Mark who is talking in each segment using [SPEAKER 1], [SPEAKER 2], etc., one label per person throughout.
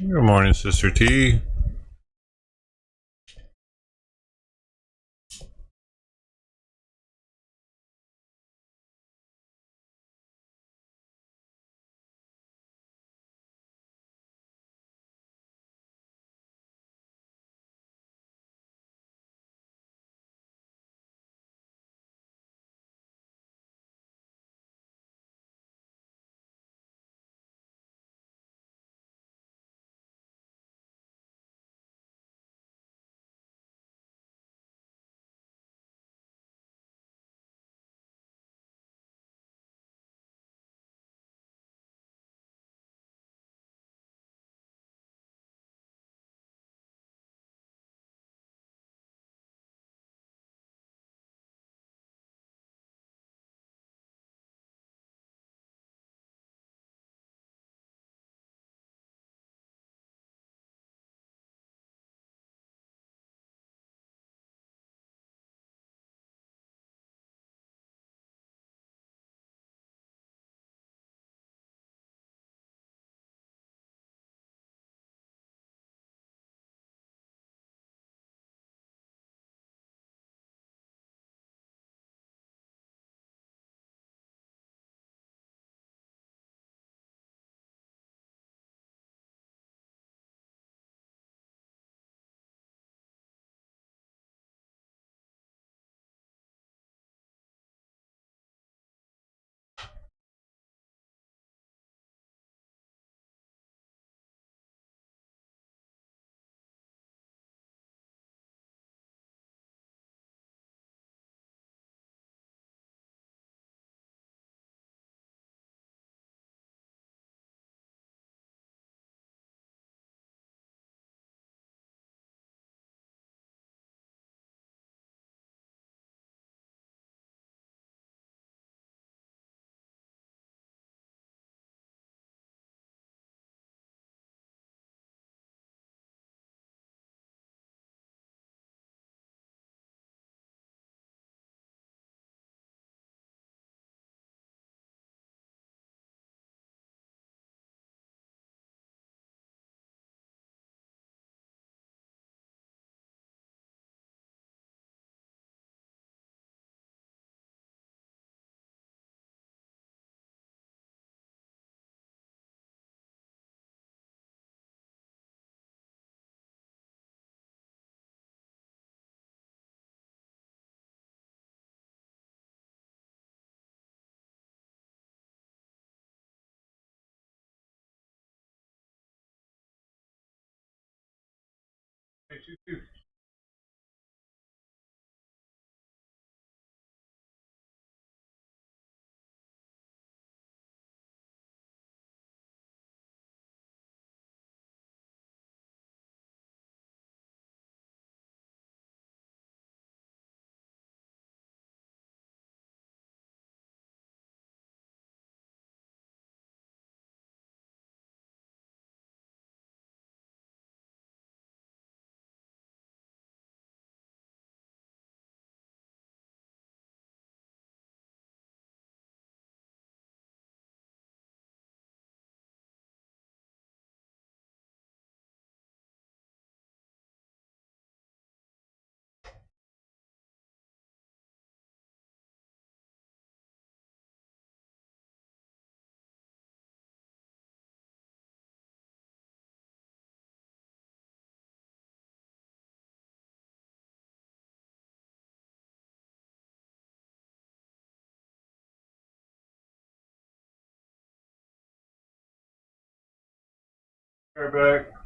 [SPEAKER 1] Good morning, Sister T. Right back.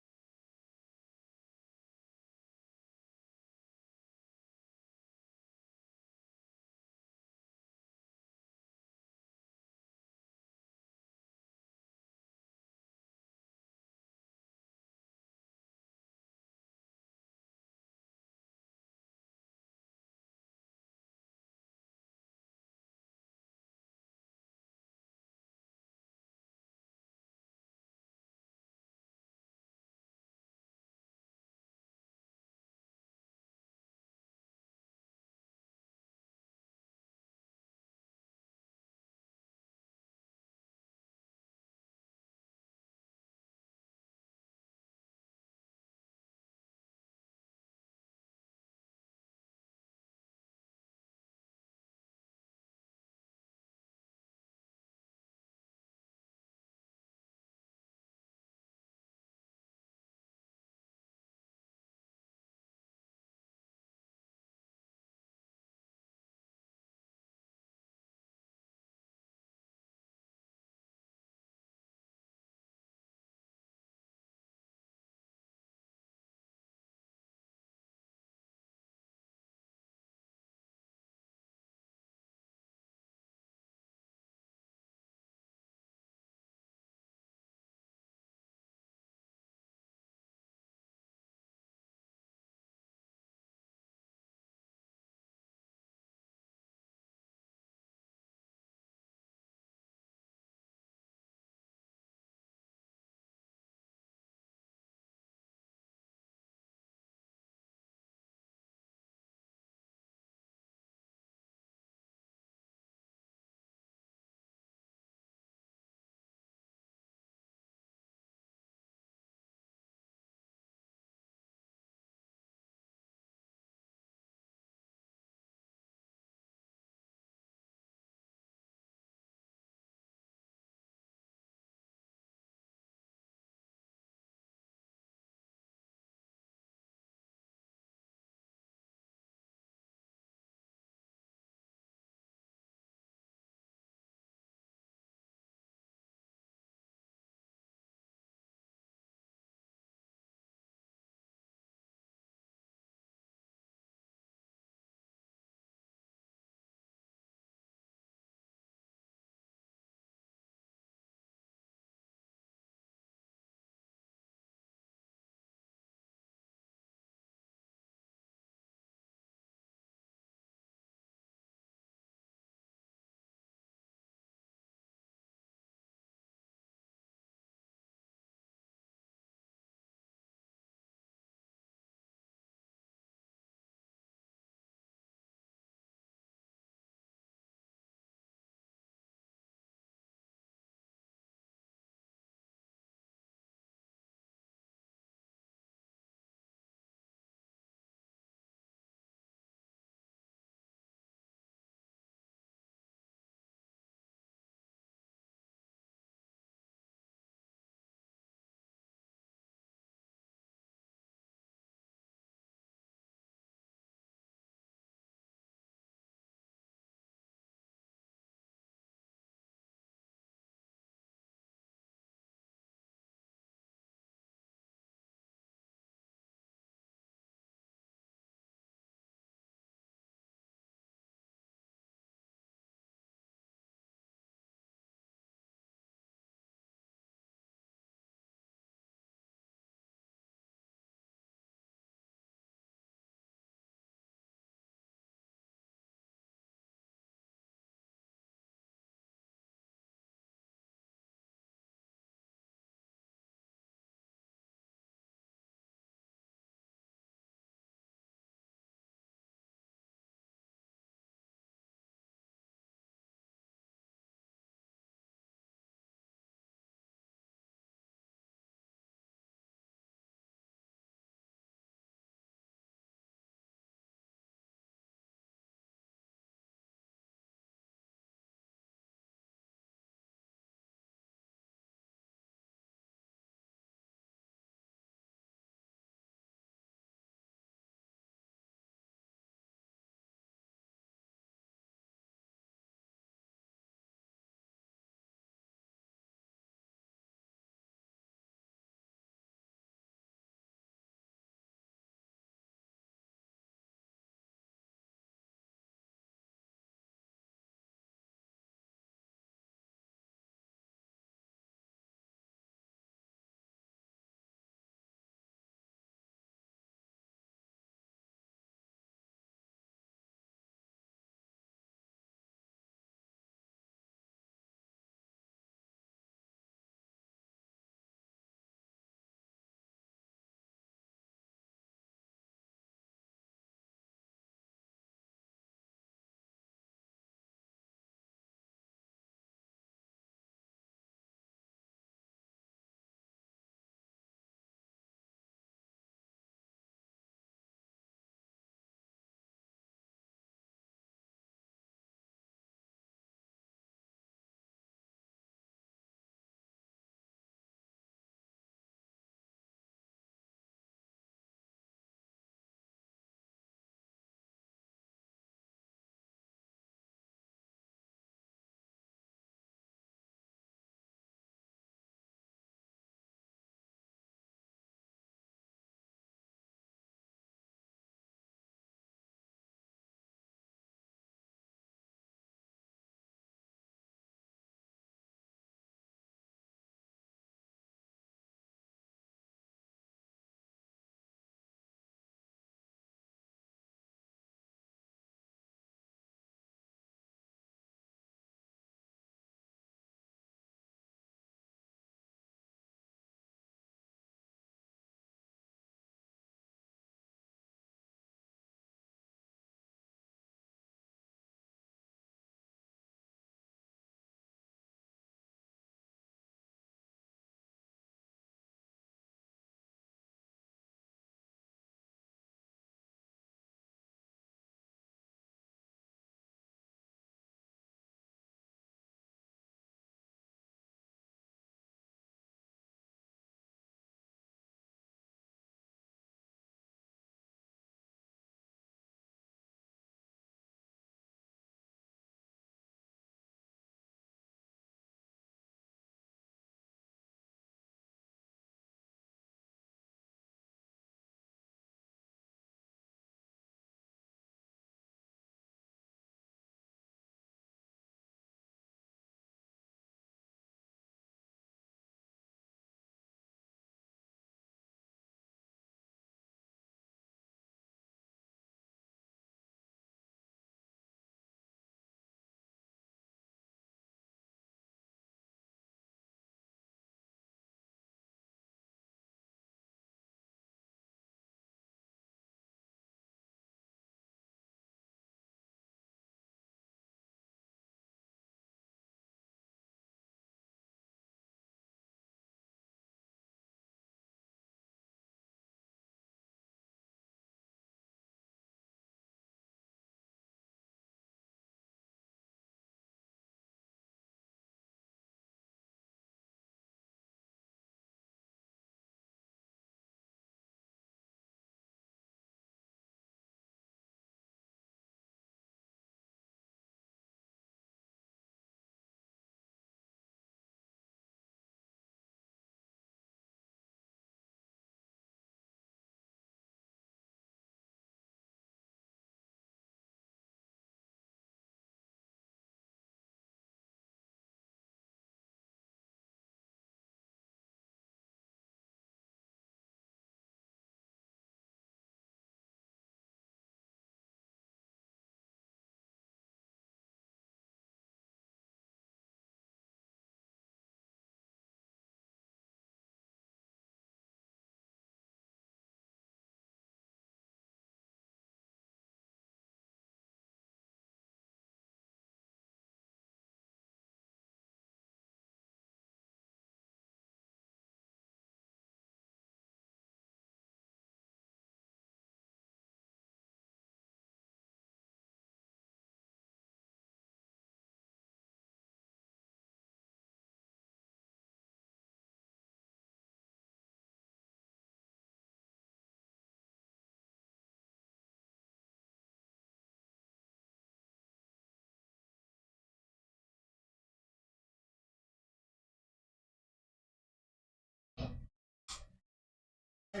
[SPEAKER 1] So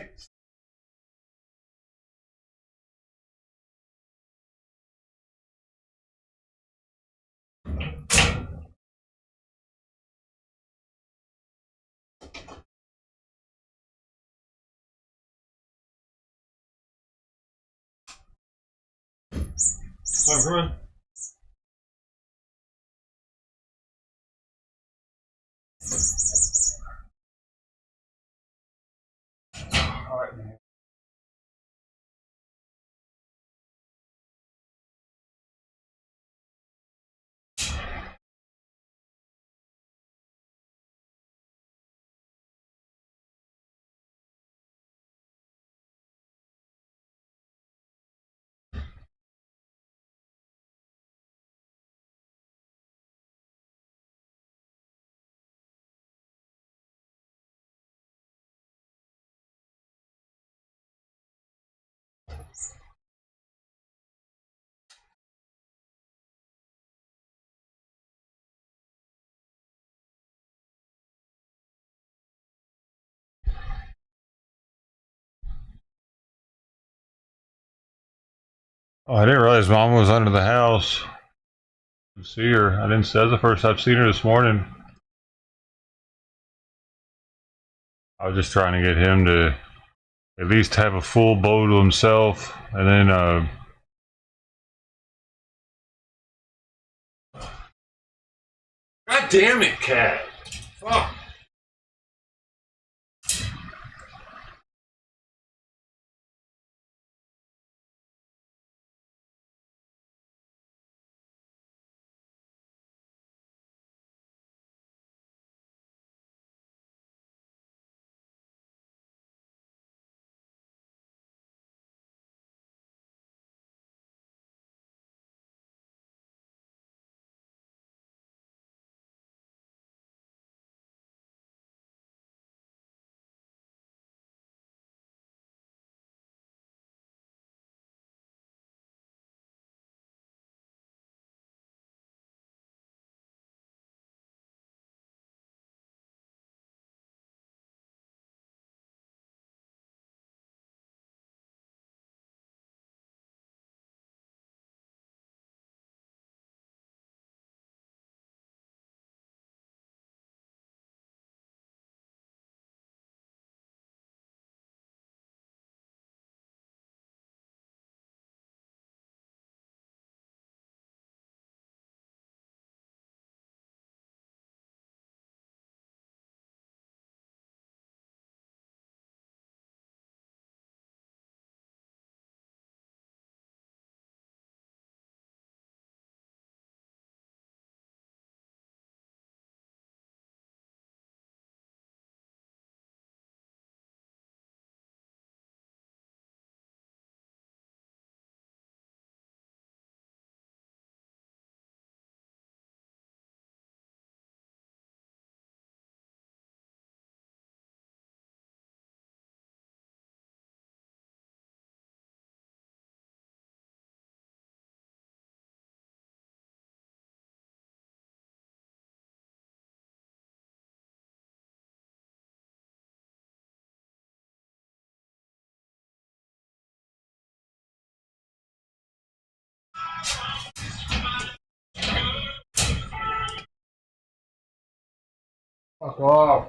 [SPEAKER 1] I'm coming. All right, man. Oh, I didn't realize Mom was under the house. I see her. I didn't see. That's the first I've seen her this morning. I was just trying to get him to at least have a full bowl to himself, and then God damn it, cat! Fuck. Fuck off.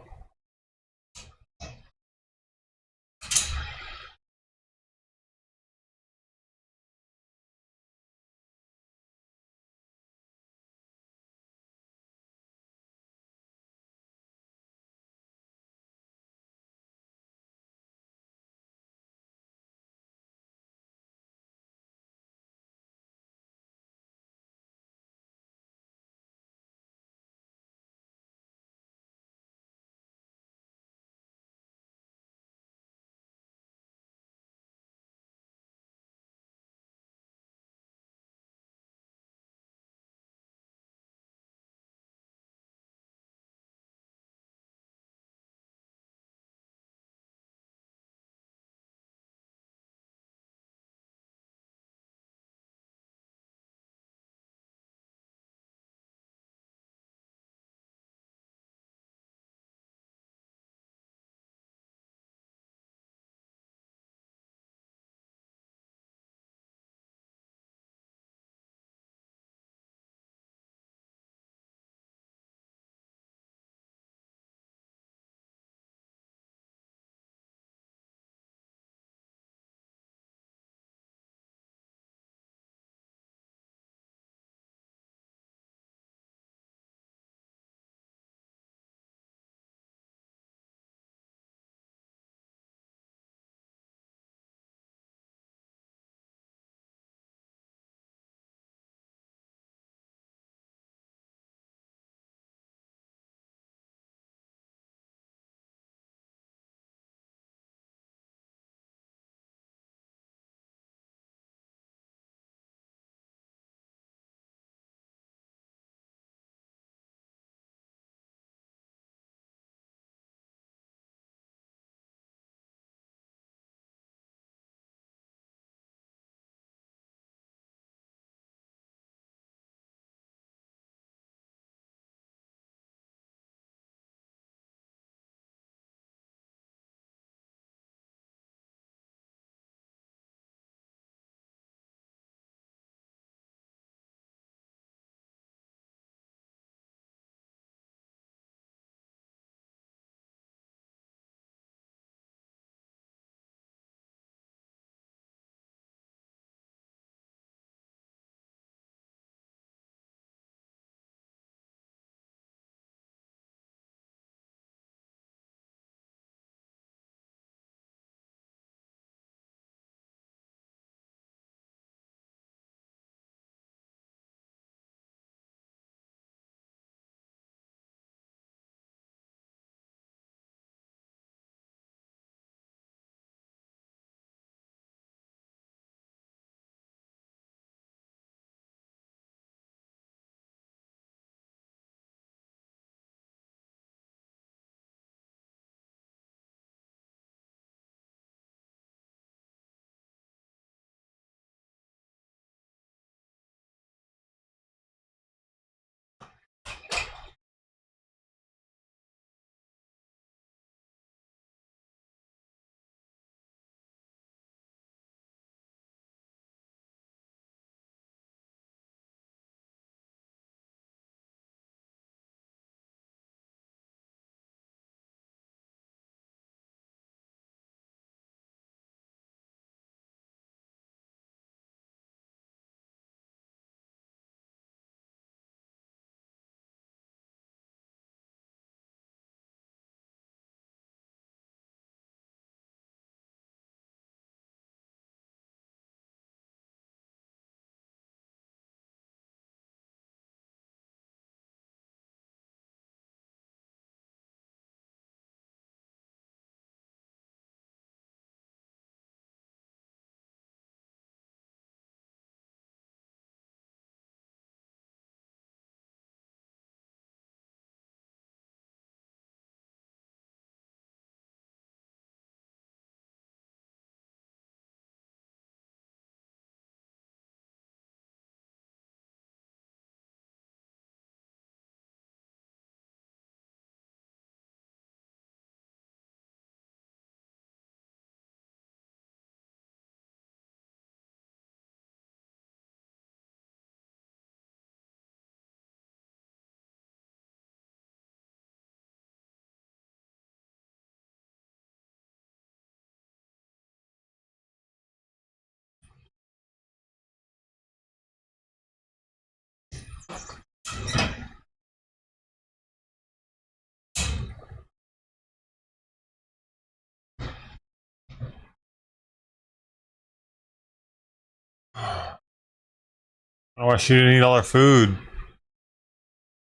[SPEAKER 1] Oh, why she didn't eat all her food.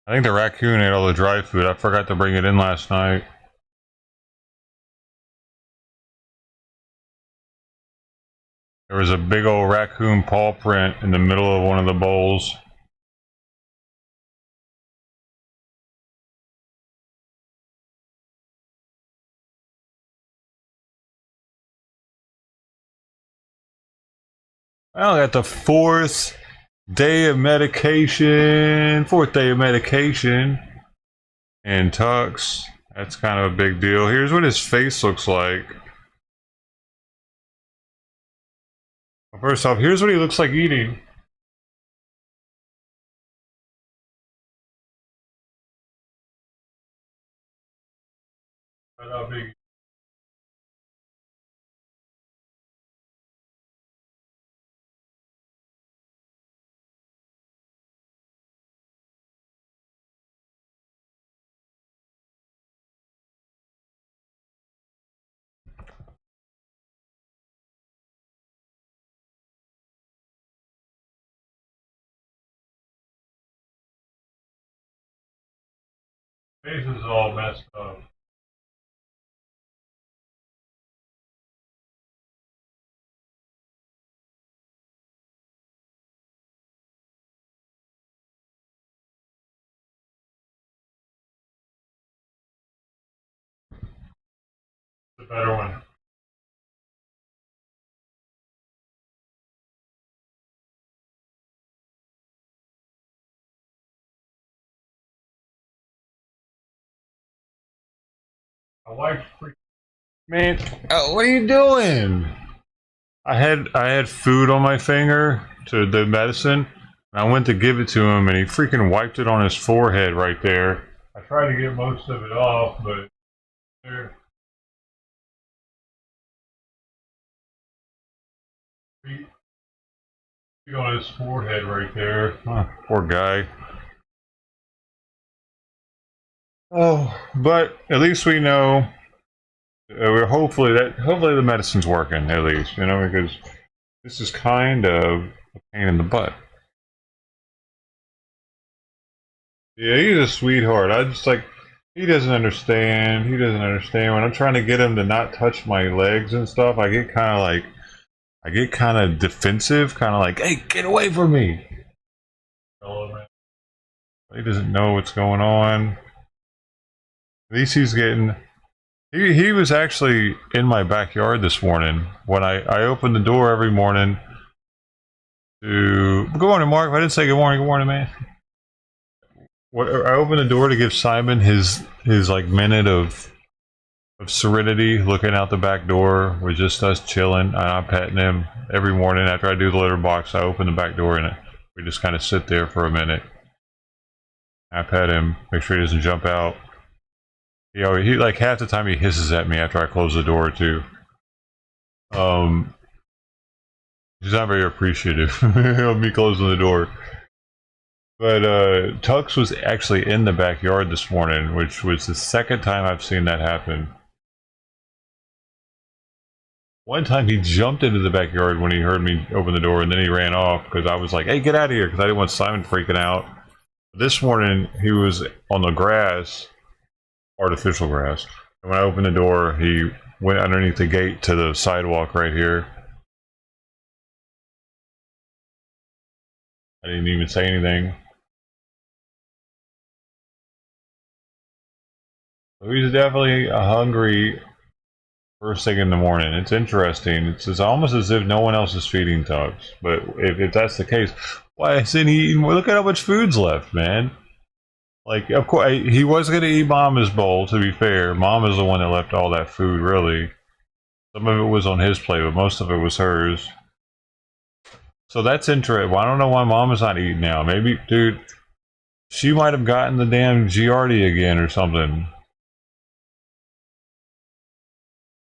[SPEAKER 1] I think the raccoon ate all the dry food. I forgot to bring it in last night. There was a big old raccoon paw print in the middle of one of the bowls. Well, I got the fourth day of medication. Fourth day of medication. And Tux. That's kind of a big deal. Here's what his face looks like. Well, first off, here's what he looks like eating. How big. Face is all messed up. The better one. My wife's freaking. Man, what are you doing? I had food on my finger to the medicine, and I went to give it to him, and he freaking wiped it on his forehead right there. I tried to get most of it off, but there, on his forehead right there. Poor guy. Oh, but at least we know. We're hopefully the medicine's working at least, because this is kind of a pain in the butt. Yeah, he's a sweetheart. I just like he doesn't understand. He doesn't understand when I'm trying to get him to not touch my legs and stuff. I get kind of defensive, kind of like, "Hey, get away from me!" He doesn't know what's going on. At least he's getting. He was actually in my backyard this morning when I opened the door every morning to. Good morning, Mark. If I didn't say good morning, man. I opened the door to give Simon his like minute of serenity, looking out the back door with just us chilling. I'm petting him every morning after I do the litter box. I open the back door and we just kind of sit there for a minute. I pet him, make sure he doesn't jump out. He like half the time he hisses at me after I close the door too. He's not very appreciative of me closing the door. But Tux was actually in the backyard this morning, which was the second time I've seen that happen. One time he jumped into the backyard when he heard me open the door, and then he ran off because I was like, "Hey, get out of here!" Because I didn't want Simon freaking out. This morning he was on the grass, artificial grass, and when I opened the door, he went underneath the gate to the sidewalk right here. I didn't even say anything. So he's definitely hungry first thing in the morning. It's interesting. It's almost as if no one else is feeding Tux. But if that's the case, why isn't he eating more? Look at how much food's left, man. Like, of course, he was going to eat Mama's bowl, to be fair. Mama's the one that left all that food, really. Some of it was on his plate, but most of it was hers. So that's interesting. Well, I don't know why Mama's not eating now. Maybe, dude, she might have gotten the damn Giardia again or something.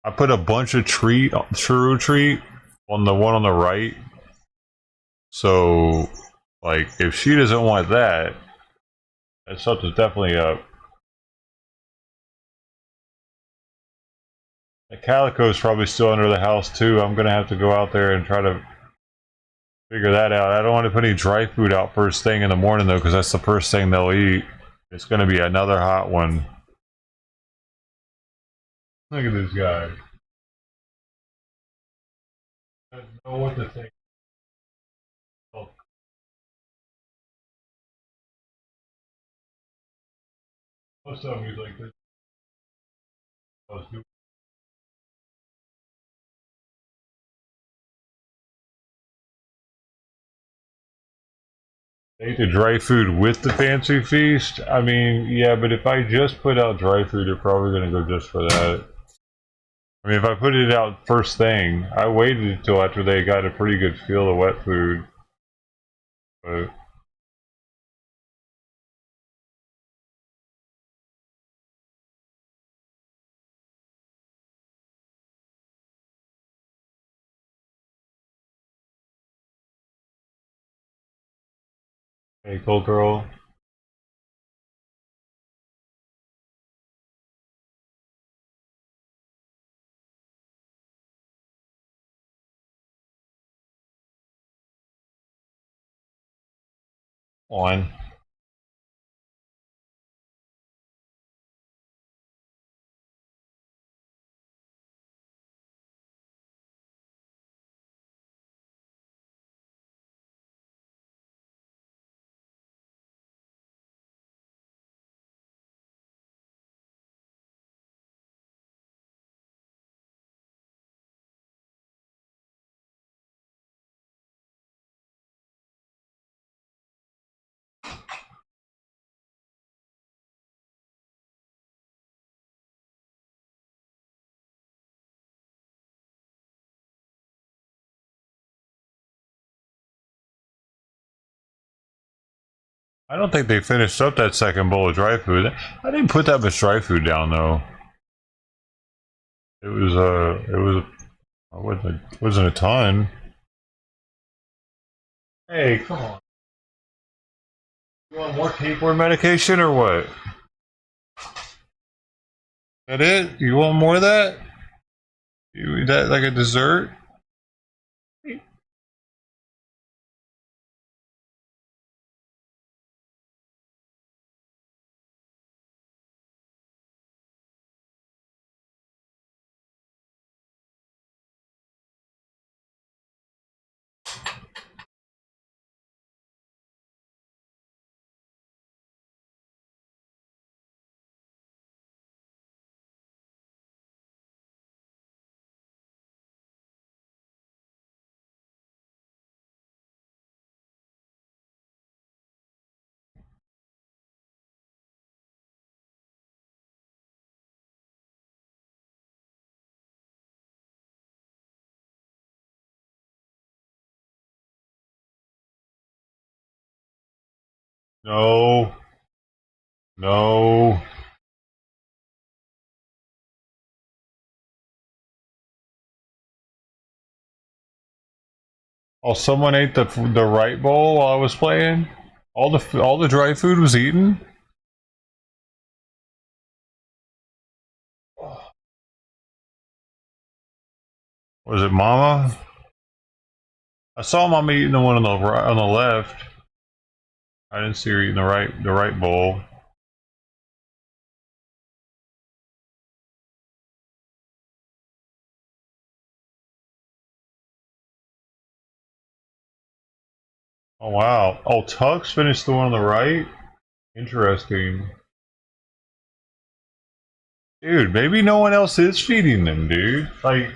[SPEAKER 1] I put a bunch of churro treat on the one on the right. So, like, if she doesn't want that, something's definitely up. The calico's probably still under the house too. I'm gonna have to go out there and try to Figure that out. I don't want to put any dry food out first thing in the morning though, because that's the first thing they'll eat. It's going to be another hot one. Look at this guy. Doesn't know what to think. Most of them he's like this. They ate the dry food with the fancy feast. I mean, yeah, but if I just put out dry food, they're probably going to go just for that. I mean, if I put it out first thing, I waited until after they got a pretty good feel of wet food. But hey, cold girl, on. I don't think they finished up that second bowl of dry food. I didn't put that much dry food down though. It wasn't a ton. Hey, come on. You want more tapeworm medication or what? That it? You want more of that? You eat that like a dessert? No. No. Oh, someone ate the right bowl while I was playing. All the dry food was eaten. Was it Mama? I saw Mama eating the one on the right, on the left. I didn't see her eating the right bowl. Oh wow. Oh, Tux finished the one on the right. Interesting. Dude, maybe no one else is feeding them, dude. Like,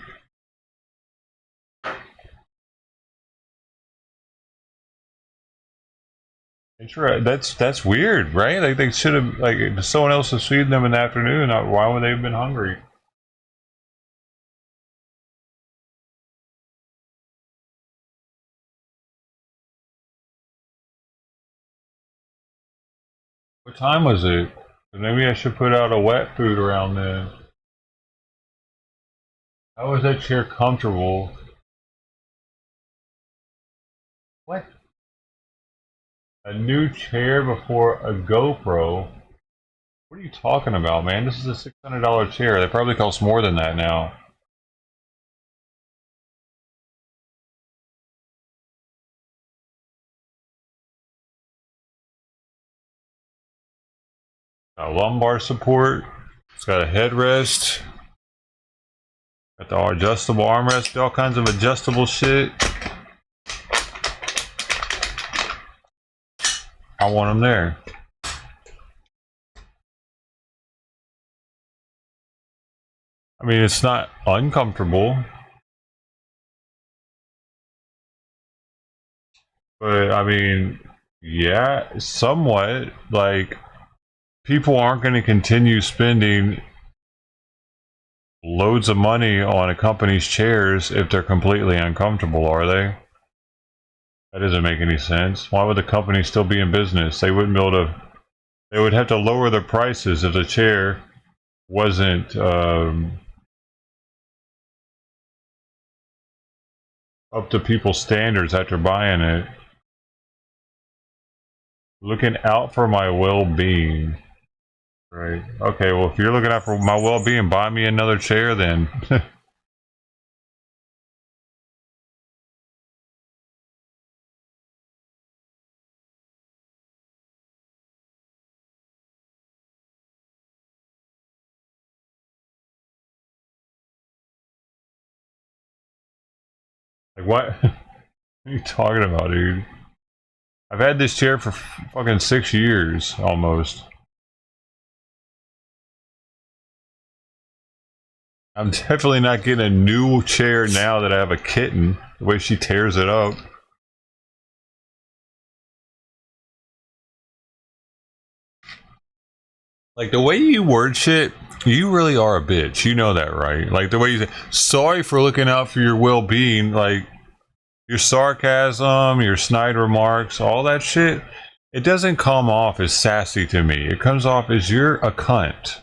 [SPEAKER 1] that's weird, right? Like they should have like if someone else was feeding them in the afternoon. Why would they have been hungry? What time was it? Maybe I should put out a wet food around then. How is that chair comfortable? What? A new chair before a GoPro? What are you talking about, man? This is a $600 chair. They probably cost more than that now. Got lumbar support. It's got a headrest. Got the adjustable armrest. All kinds of adjustable shit. I want them there. I mean, it's not uncomfortable, but I mean, yeah, somewhat. Like, people aren't going to continue spending loads of money on a company's chairs if they're completely uncomfortable, are they? That doesn't make any sense. Why would the company still be in business? They wouldn't be able to. They would have to lower their prices if the chair wasn't up to people's standards after buying it. Looking out for my well-being. Right. Okay, well, if you're looking out for my well-being, buy me another chair then. Like, what? What are you talking about, dude? I've had this chair for fucking 6 years, almost. I'm definitely not getting a new chair now that I have a kitten. The way she tears it up. Like, the way you word shit, you really are a bitch. You know that, right? Like, the way you say, sorry for looking out for your well-being. Like, your sarcasm, your snide remarks, all that shit, it doesn't come off as sassy to me. It comes off as you're a cunt.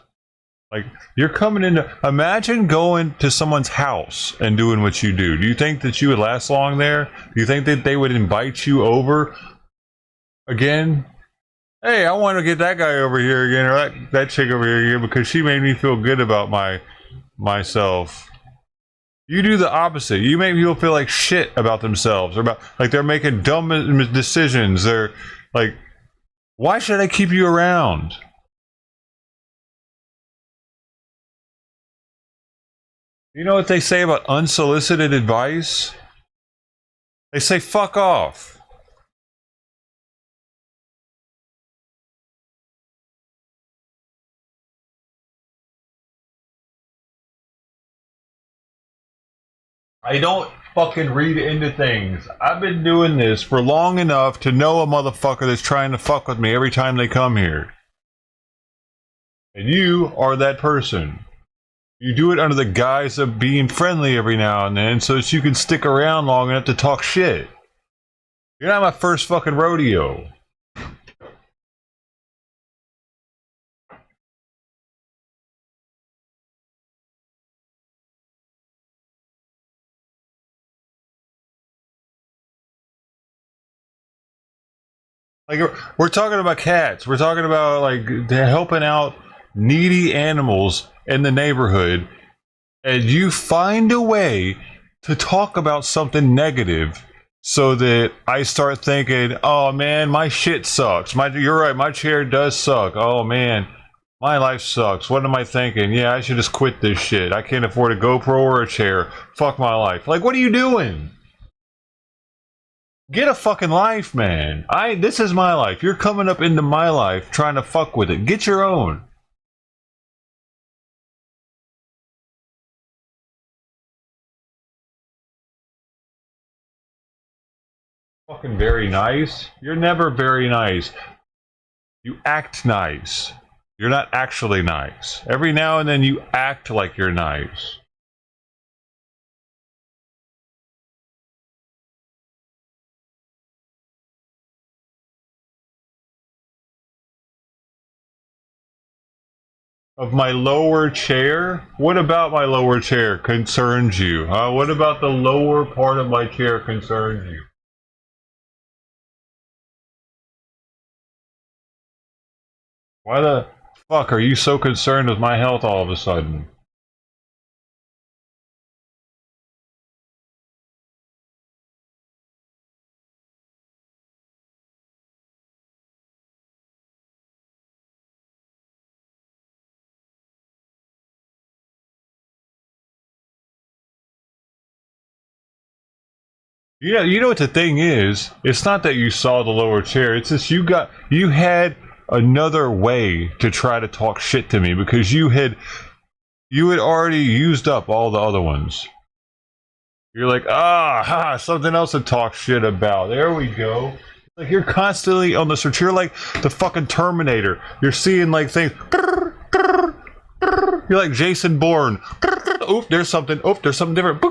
[SPEAKER 1] Like, you're coming into. Imagine going to someone's house and doing what you do. Do you think that you would last long there? Do you think that they would invite you over again? Hey, I want to get that guy over here again, or that chick over here again, because she made me feel good about myself. You do the opposite. You make people feel like shit about themselves, or about like they're making dumb decisions. They're like, why should I keep you around? You know what they say about unsolicited advice? They say fuck off. I don't fucking read into things. I've been doing this for long enough to know a motherfucker that's trying to fuck with me every time they come here. And you are that person. You do it under the guise of being friendly every now and then so that you can stick around long enough to talk shit. You're not my first fucking rodeo. Like, we're talking about cats. We're talking about like helping out needy animals in the neighborhood, and you find a way to talk about something negative so that I start thinking, oh man, my shit sucks. You're right, my chair does suck. Oh man, my life sucks. What am I thinking? Yeah, I should just quit this shit. I can't afford a GoPro or a chair. Fuck my life. Like, what are you doing? Get a fucking life, man. This is my life. You're coming up into my life trying to fuck with it. Get your own. Fucking very nice. You're never very nice. You act nice. You're not actually nice. Every now and then you act like you're nice. Of my lower chair? What about my lower chair concerns you? What about the lower part of my chair concerns you? Why the fuck are you so concerned with my health all of a sudden? You know what the thing is? It's not that you saw the lower chair. It's just you had another way to try to talk shit to me because you had already used up all the other ones. You're like, something else to talk shit about. There we go. Like you're constantly on the search. You're like the fucking Terminator. You're seeing like things. You're like Jason Bourne. Oop, there's something. Oop, there's something different.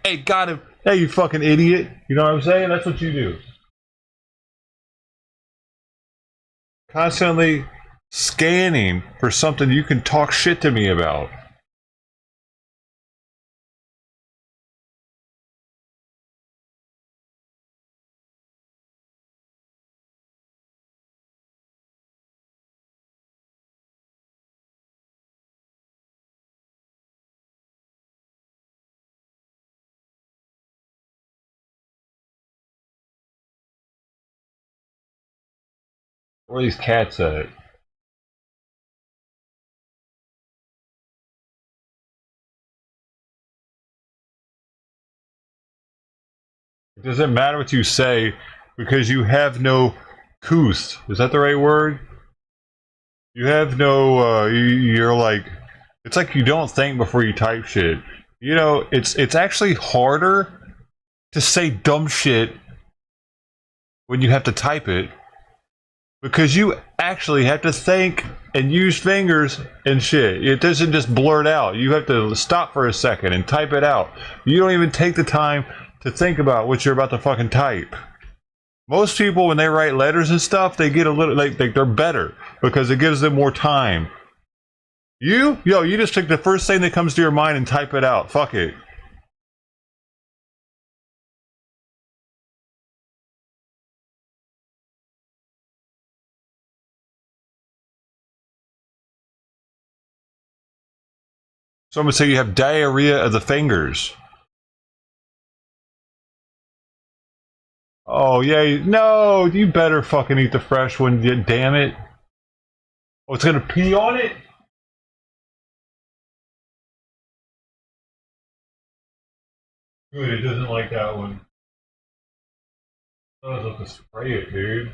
[SPEAKER 1] Hey, got him. Hey, you fucking idiot. You know what I'm saying? That's what you do. Constantly scanning for something you can talk shit to me about. Where are these cats at? It doesn't matter what you say because you have no couth. Is that the right word? You have no. You're like. It's like you don't think before you type shit. You know, it's actually harder to say dumb shit when you have to type it because you actually have to think and use fingers and shit. It doesn't just blurt out. You have to stop for a second and type it out. You don't even take the time to think about what you're about to fucking type. Most people, when they write letters and stuff, they get a little like they're better because it gives them more time. You just take the first thing that comes to your mind and type it out. Fuck it. So I'm gonna say you have diarrhea of the fingers. Oh yeah, no, you better fucking eat the fresh one, damn it. Oh, it's gonna pee on it? Good, it doesn't like that one. I was about to spray it, dude.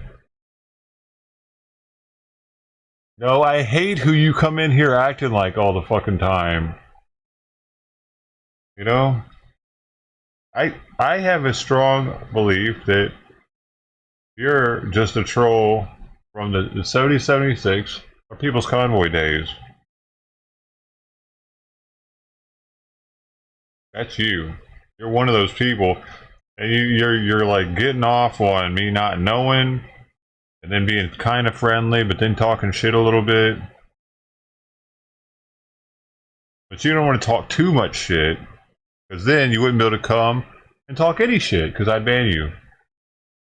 [SPEAKER 1] No, I hate who you come in here acting like all the fucking time. You know? I have a strong belief that you're just a troll from the 7076 or People's Convoy days. That's you. You're one of those people, and you're like getting off on me not knowing, and then being kind of friendly, but then talking shit a little bit. But you don't want to talk too much shit, because then you wouldn't be able to come and talk any shit, because I'd ban you.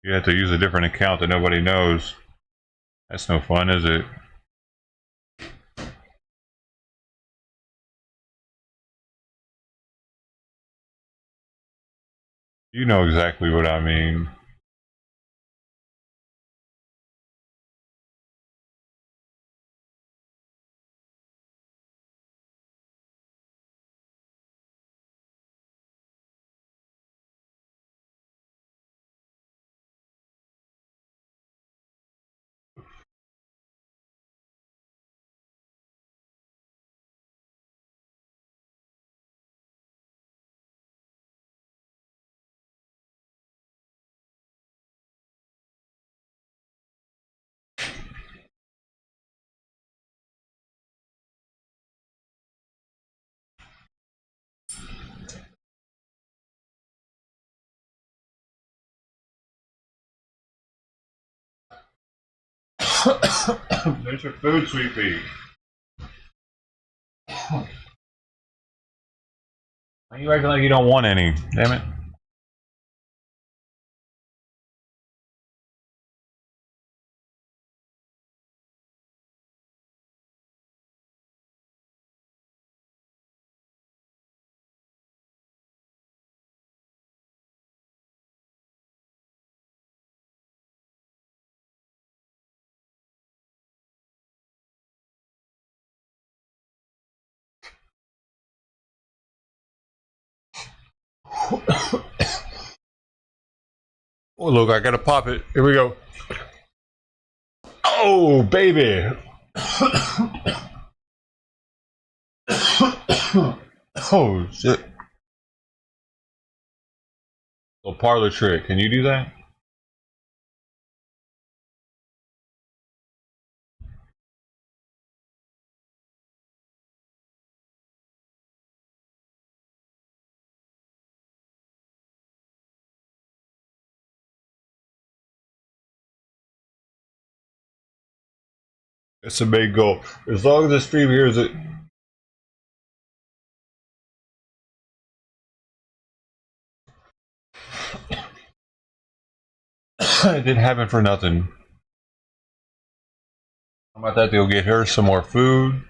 [SPEAKER 1] You have to use a different account that nobody knows. That's no fun, is it? You know exactly what I mean. There's your food, sweet pea. Why you acting like you don't want any? Damn it. Oh, look, I gotta pop it. Here we go. Oh, baby. Oh, shit. Little parlor trick. Can you do that? It's a big goal. As long as the stream hears it. It didn't happen for nothing. How about that? They'll get her some more food.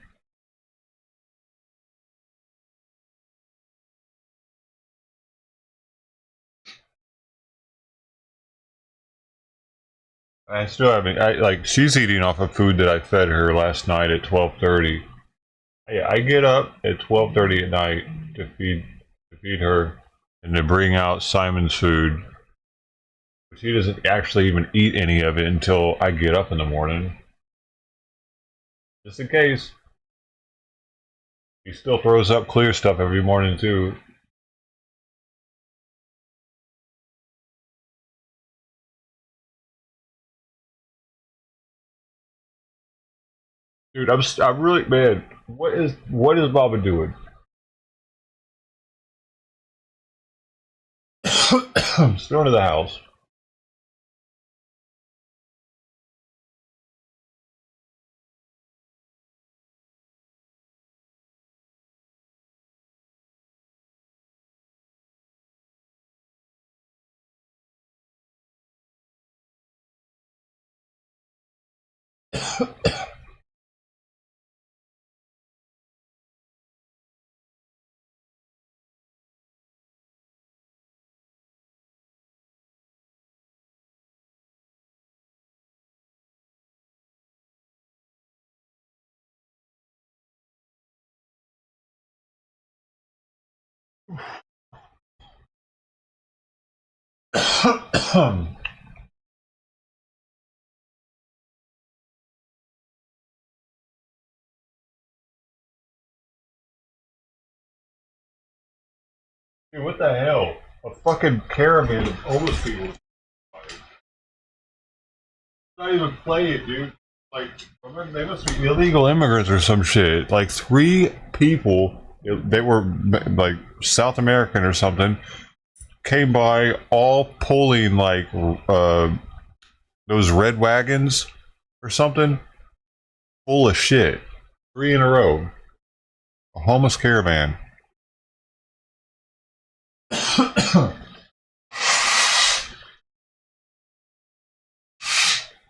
[SPEAKER 1] I still haven't. She's eating off of food that I fed her last night at 12:30. I get up at 12:30 at night to feed her and to bring out Simon's food. But she doesn't actually even eat any of it until I get up in the morning. Just in case. He still throws up clear stuff every morning too. Dude, I'm really, man. What is Baba doing? I'm still into the house. Dude, what the hell? A fucking caravan of homeless people. Not even play it, dude. Like, they must be illegal immigrants or some shit. Like 3 people, they were like South American or something, came by all pulling like those red wagons or something, full of shit. 3 in a row. A homeless caravan.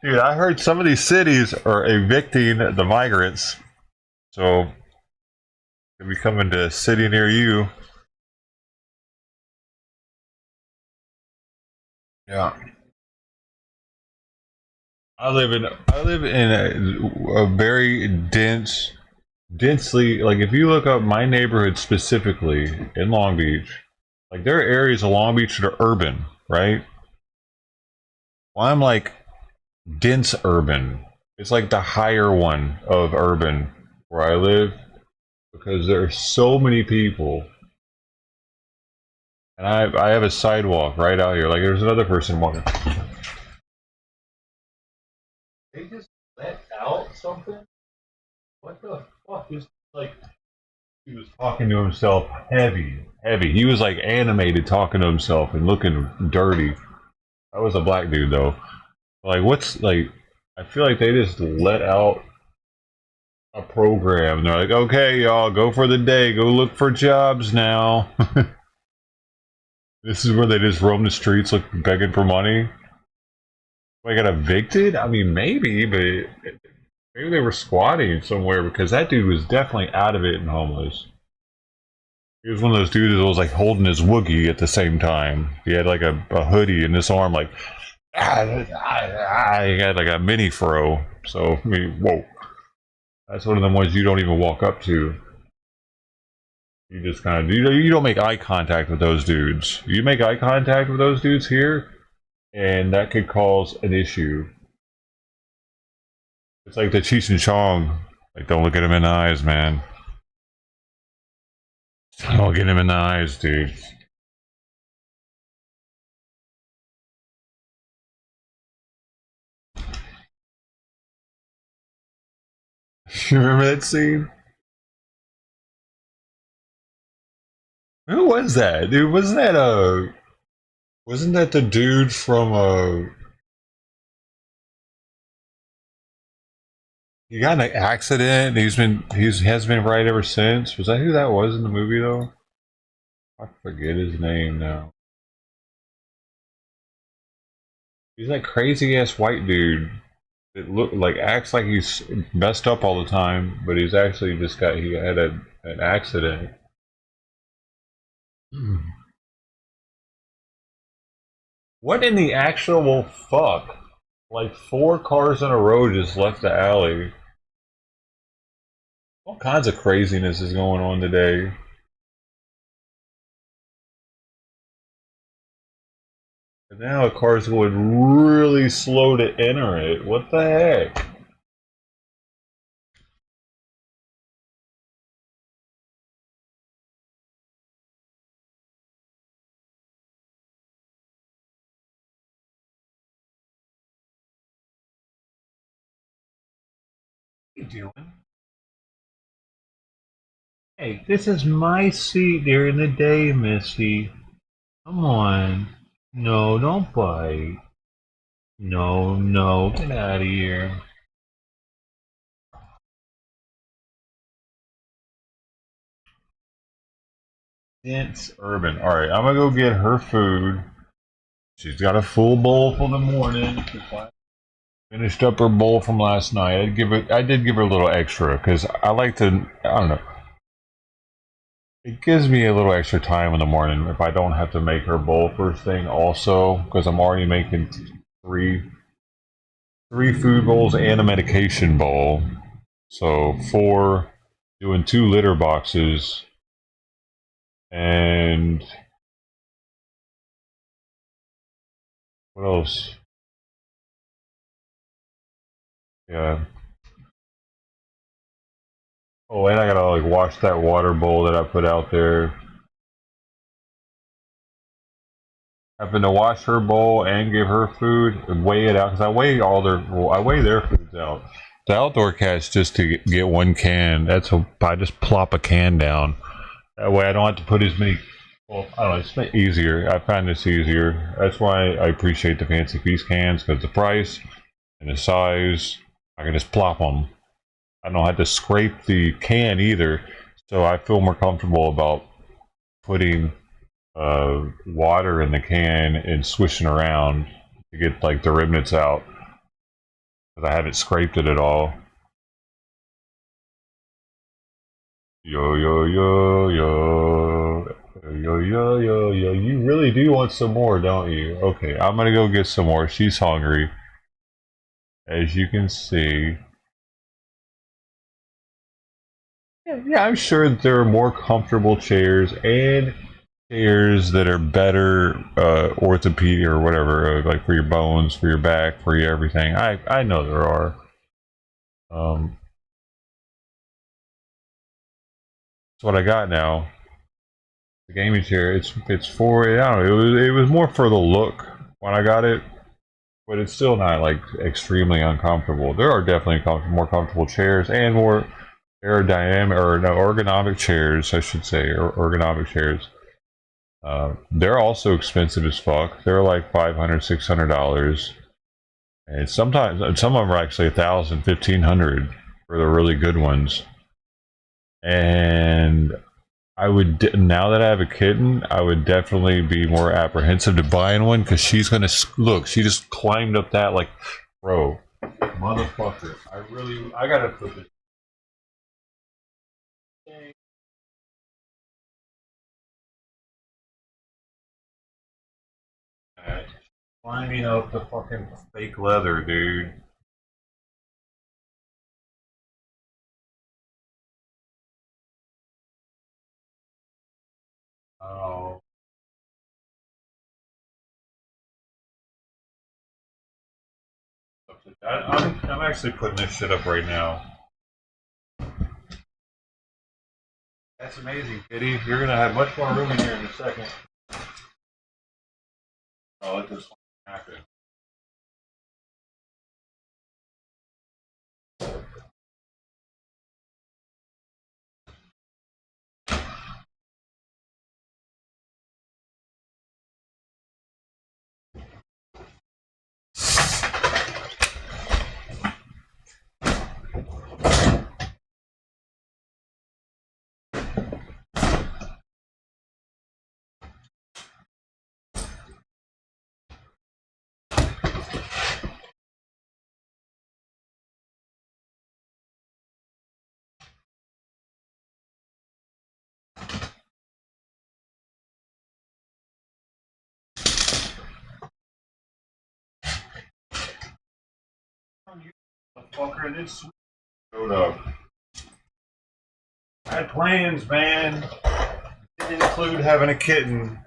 [SPEAKER 1] Dude, I heard some of these cities are evicting the migrants, so they'll be coming to a city near you. Yeah. I live in a very densely, like if you look up my neighborhood specifically in Long Beach, like there are areas of Long Beach that are urban, right? Well, I'm like dense urban. It's like the higher one of urban where I live because there are so many people. And I have a sidewalk right out here. Like there's another person walking. They just let out something? What the fuck is like he was talking to himself heavy. He was like animated talking to himself and looking dirty. That was a black dude though. Like what's like I feel like they just let out a program. They're like, okay, y'all, go for the day, go look for jobs now. This is where they just roam the streets begging for money. I got evicted? I mean, maybe, but maybe they were squatting somewhere because that dude was definitely out of it and homeless. He was one of those dudes that was like holding his woogie at the same time. He had like a hoodie in his arm, like, he had like a mini fro. So, I mean, whoa. That's one of the ones you don't even walk up to. You just kind of, you don't make eye contact with those dudes. You make eye contact with those dudes here, and that could cause an issue. It's like the Cheech and Chong. Like, don't look at him in the eyes, man. Don't get him in the eyes, dude. You remember that scene? Who was that, dude? Wasn't that the dude from he got in an accident. Has been right ever since. Was that who that was in the movie though? I forget his name now. He's that crazy ass white dude that acts like he's messed up all the time, but he's actually just he had an accident. What in the actual fuck? Like 4 cars in a row just left the alley. All kinds of craziness is going on today. And now a car's going really slow to enter it. What the heck? What are you doing? Hey, this is my seat during the day, Missy. Come on. No, don't bite. No, no, get out of here. Dense urban. Alright, I'm gonna go get her food. She's got a full bowl for the morning. Finished up her bowl from last night. I did give her a little extra because I like to. I don't know. It gives me a little extra time in the morning if I don't have to make her bowl first thing. Also, because I'm already making three three food bowls and a medication bowl. So 4, doing 2 litter boxes, and what else? Yeah. Oh, and I gotta like wash that water bowl that I put out there. Having to wash her bowl and give her food and weigh it out because I weigh their foods out. The outdoor cats just to get 1 can. I just plop a can down. That way I don't have to put as many. Well, I don't know. It's easier. I find this easier. That's why I appreciate the Fancy Feast cans because the price and the size. I can just plop them. I don't have to scrape the can either, so I feel more comfortable about putting water in the can and swishing around to get like the remnants out because I haven't scraped it at all. Yo yo yo yo yo yo yo yo. You really do want some more, don't you? Okay, I'm gonna go get some more. She's hungry, as you can see. Yeah, I'm sure that there are more comfortable chairs and chairs that are better orthopedic or whatever, like for your bones, for your back, for your everything. I know there are. Um, that's what I got now. The gaming chair. It's for I don't know. It was more for the look when I got it, but it's still not like extremely uncomfortable. There are definitely more comfortable chairs and more aerodynamic or no ergonomic chairs, I should say, or ergonomic chairs. They're also expensive as fuck. They're like $500, $600, and sometimes some of them are actually 1,000, 1,500 for the really good ones. And now that I have a kitten, I would definitely be more apprehensive to buying one because she's gonna look. She just climbed up that like, bro, motherfucker. I gotta put this. Climbing up the fucking fake leather, dude. Oh, I'm actually putting this shit up right now. That's amazing, Kitty. You're gonna have much more room in here in a second. I'll let this happen. Fucker, this showed up. I had plans, man. Didn't include having a kitten.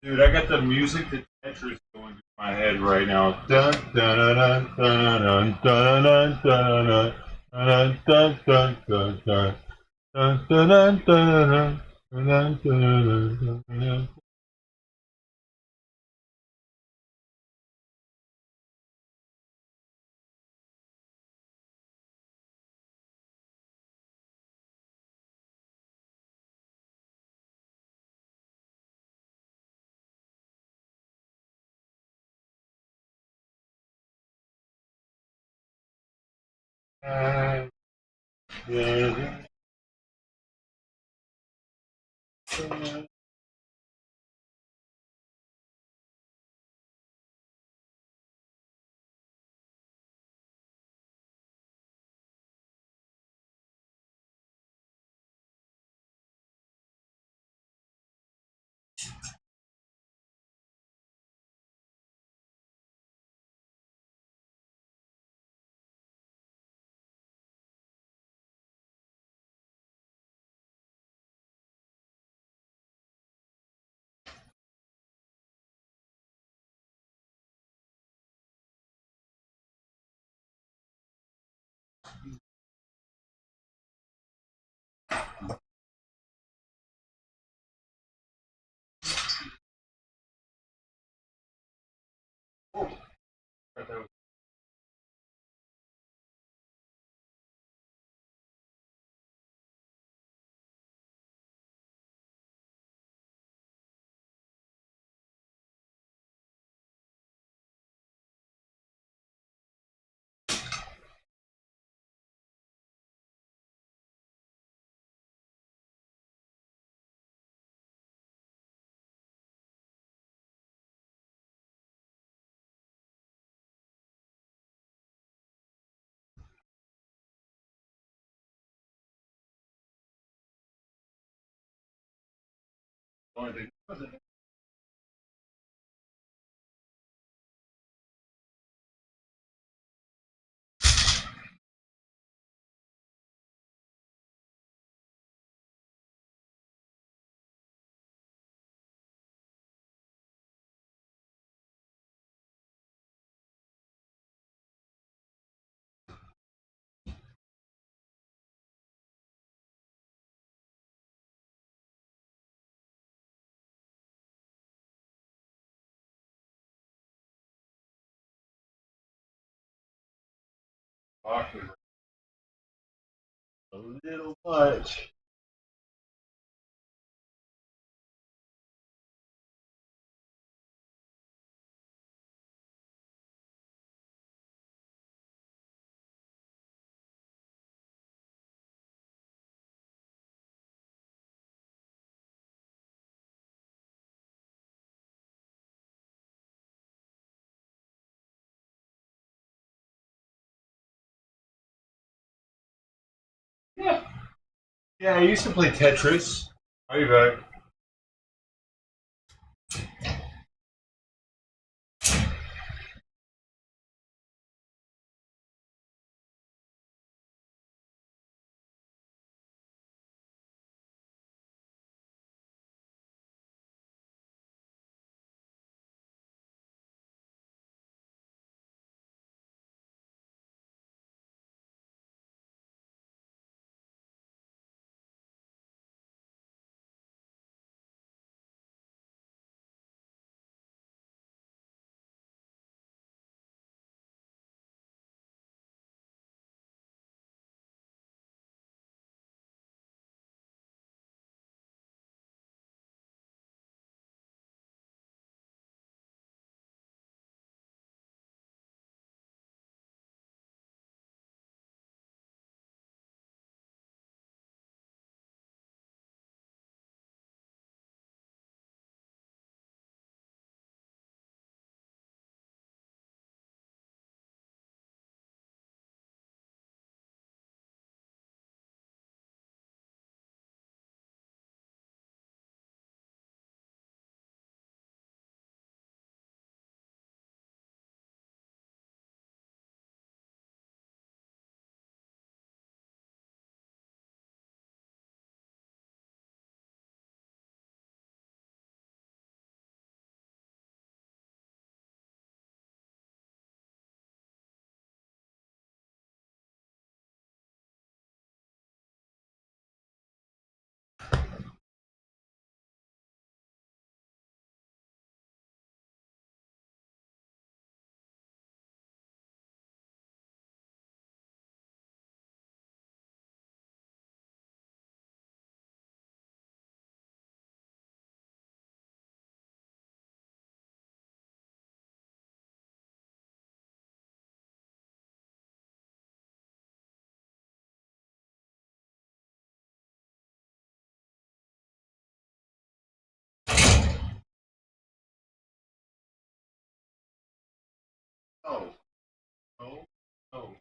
[SPEAKER 1] Dude, I got the music to Tetris going through my head right now. Dun dun dun dun dun dun dun dun dun dun dun dun dun dun dun dun dun dun dun. Talking a little much. Yeah. Yeah, I used to play Tetris. Are you back? No, no, no.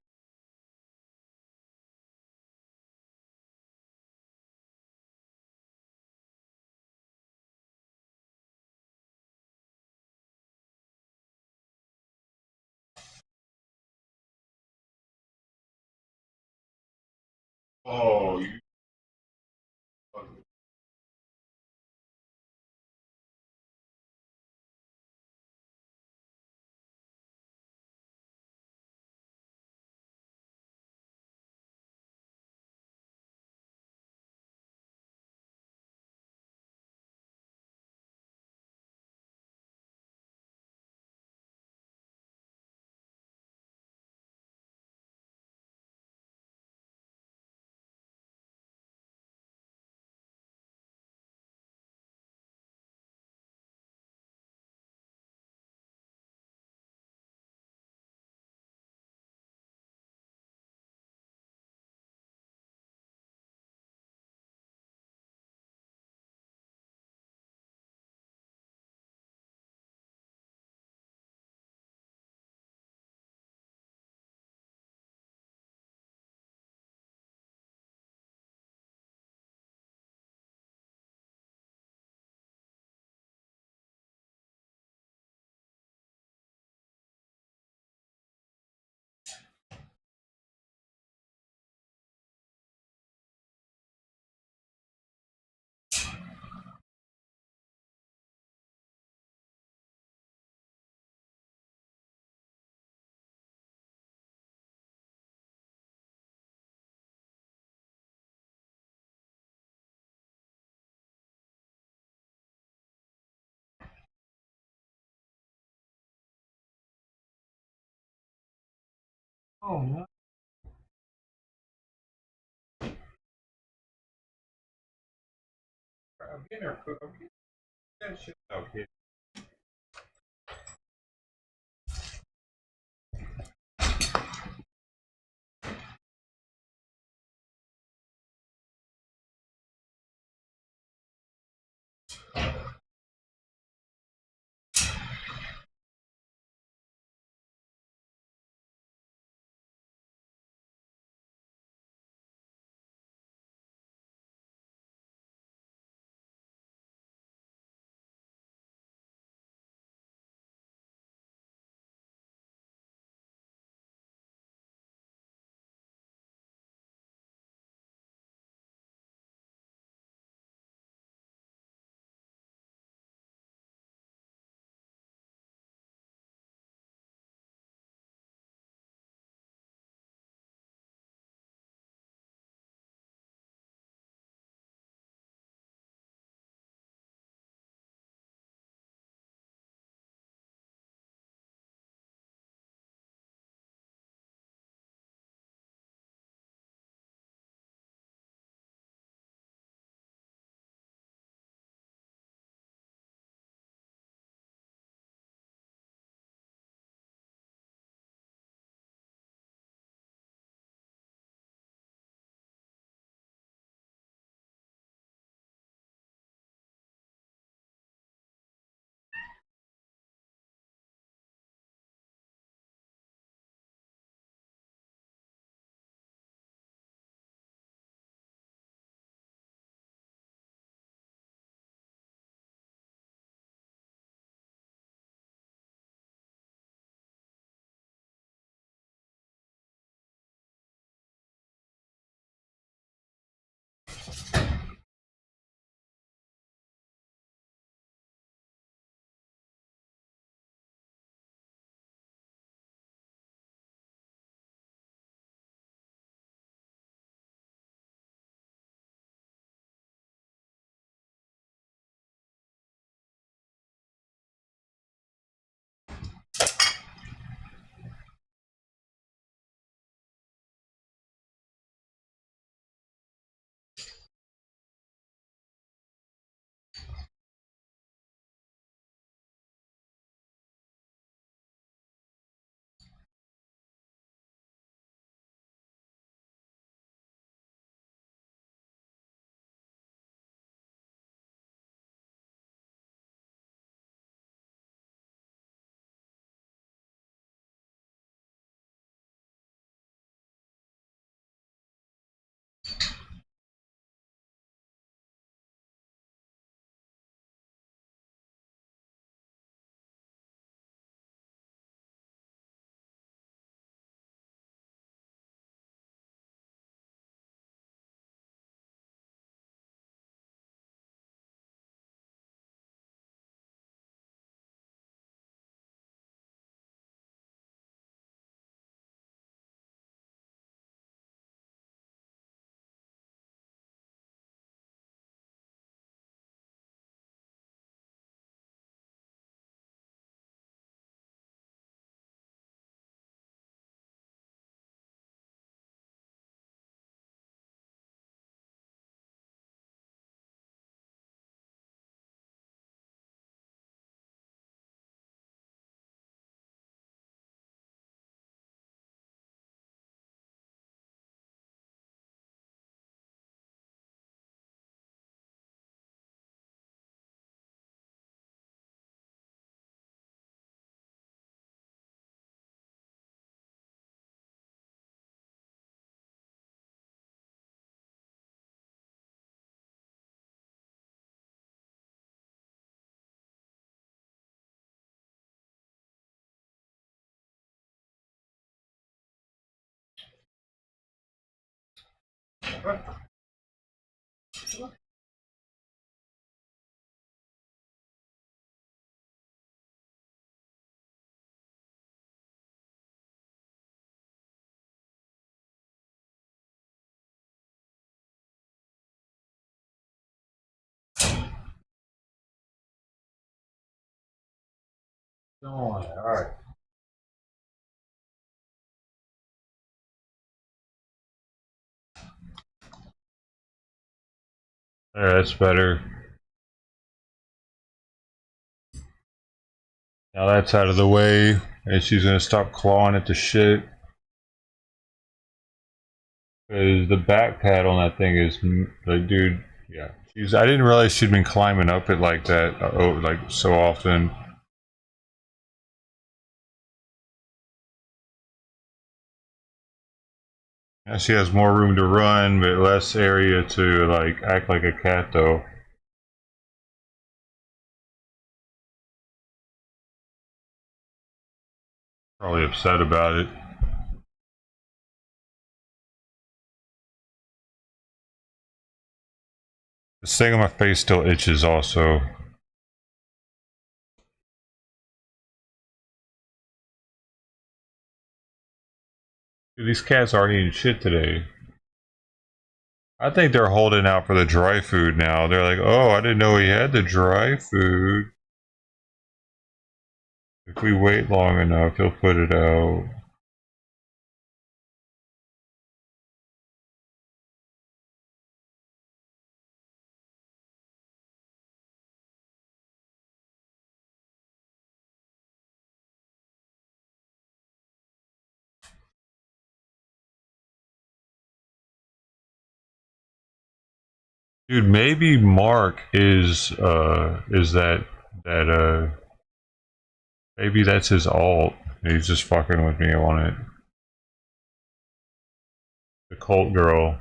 [SPEAKER 1] Oh, you. Oh no. I'm getting her cook. I'm getting that shit out here. Go on. All right. There, that's better. Now that's out of the way, and she's gonna stop clawing at the shit. Because the back pad on that thing is like, dude, yeah. I didn't realize she'd been climbing up it like that, like so often. Now she has more room to run, but less area to like act like a cat, though. Probably upset about it. This thing on my face still itches, also. Dude, these cats aren't eating shit today. I think they're holding out for the dry food now. They're like, oh, I didn't know he had the dry food. If we wait long enough, he'll put it out. Dude, maybe Mark is that maybe that's his alt. He's just fucking with me on it. The cult girl.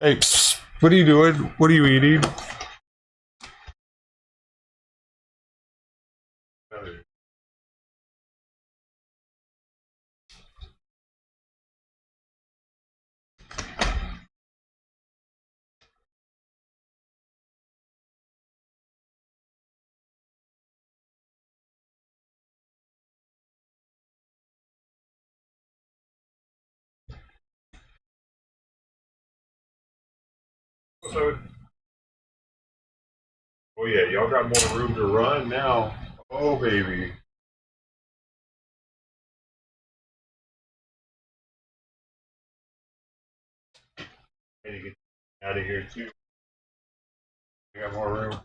[SPEAKER 1] Hey, psst, what are you doing? What are you eating? So, oh yeah, y'all got more room to run now. Oh baby. I need to get out of here too. We got more room.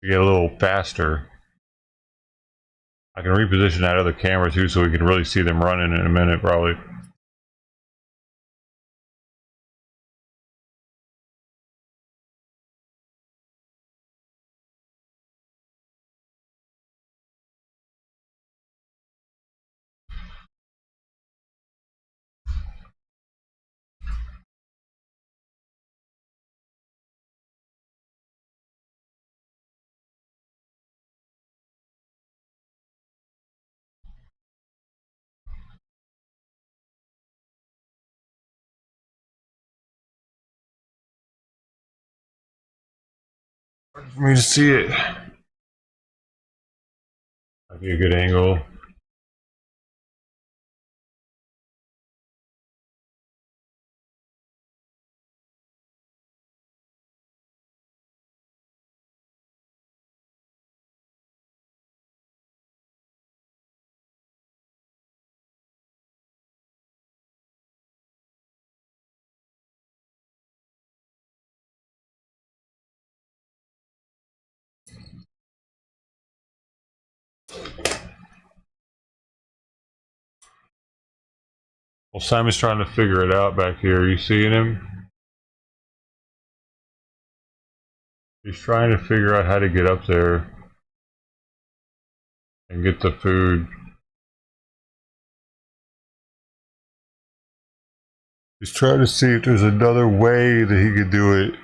[SPEAKER 1] We get a little faster. I can reposition that other camera too, so we can really see them running in a minute, probably. Hard for me to see it. That'd be a good angle. Well, Simon's trying to figure it out back here. Are you seeing him? He's trying to figure out how to get up there and get the food. He's trying to see if there's another way that he could do it.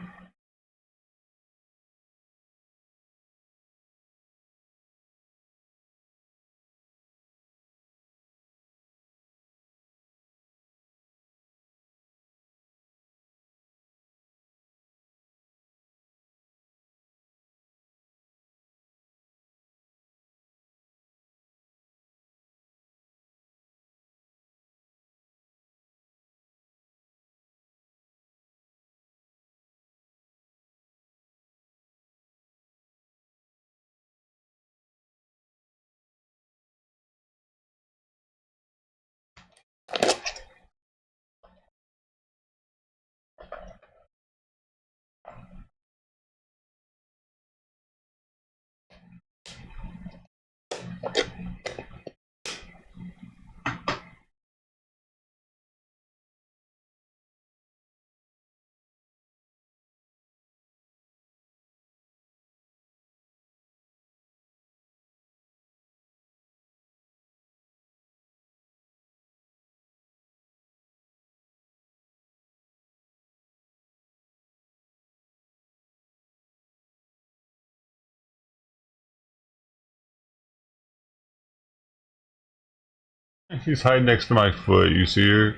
[SPEAKER 1] She's hiding next to my foot. You see her?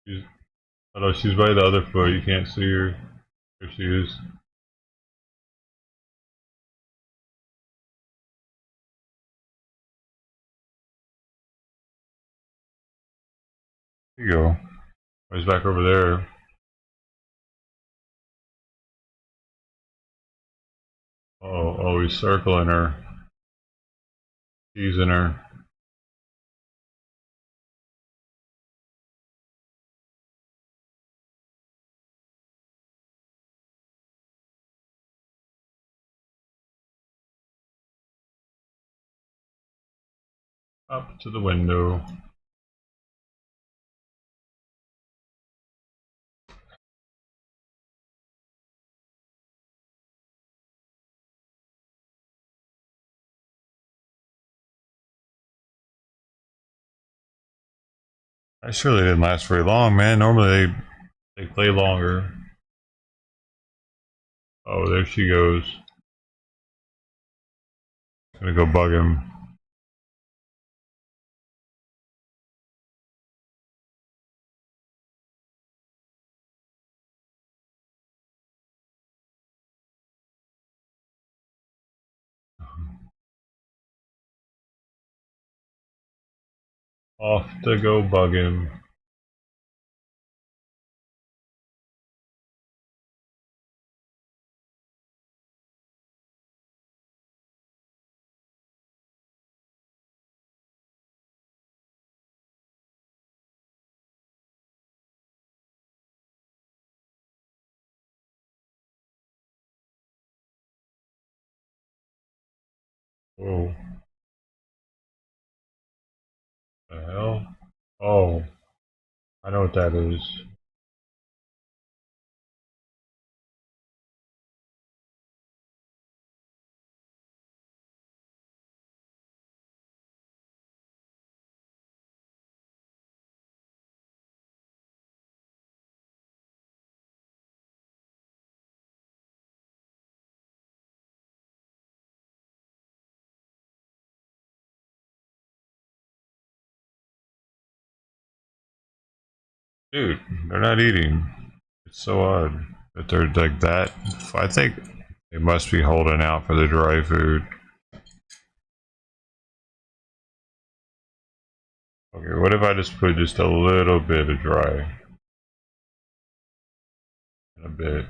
[SPEAKER 1] She's, oh no, she's by the other foot. You can't see her. There she is. There you go. Oh, he's back over there. Oh, he's circling her. Teasing her. Up to the window. That surely didn't last very long, man. Normally they play longer. Oh, there she goes. Gonna go bug him. Off to go bug him. Whoa. The hell? Oh, I know what that is. Dude, they're not eating. It's so odd that they're like that. I think they must be holding out for the dry food. Okay, what if I just put just a little bit of dry? A bit.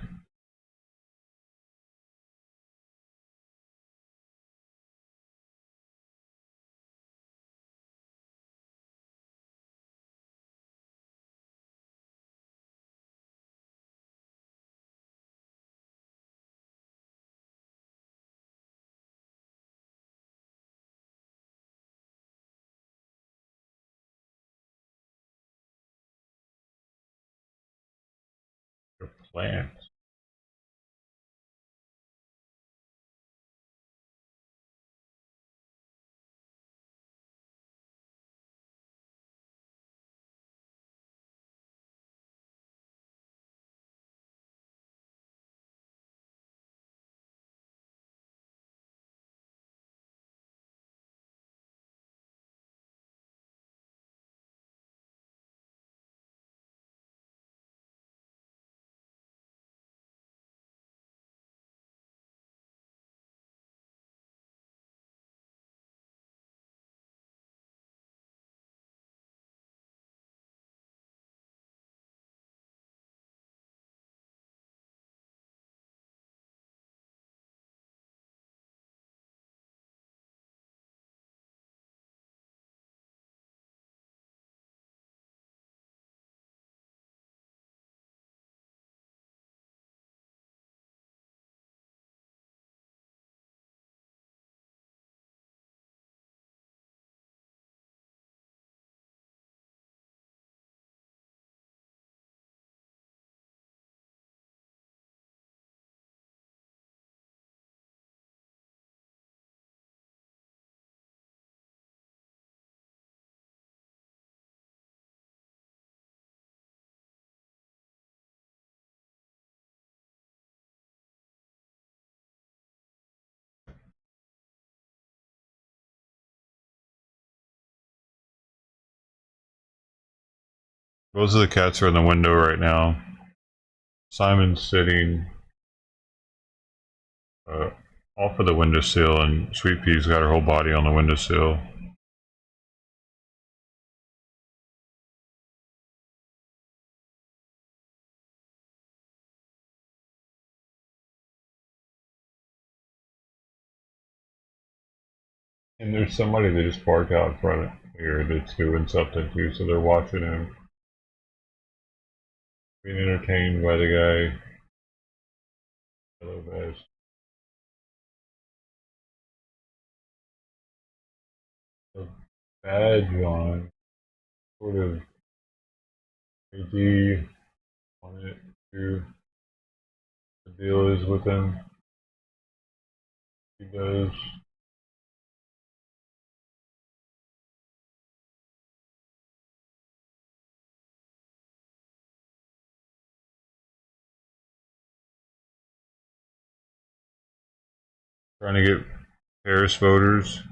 [SPEAKER 1] Your plant. Both of the cats are in the window right now. Simon's sitting uh, off of the windowsill, and Sweet Pea's got her whole body on the windowsill. And there's somebody that just parked out front here that's doing something too, so they're watching him, being entertained by the guy. Hello, guys. A badge on, sort of ID on it too. The deal is with him. He does. Trying to get Paris voters.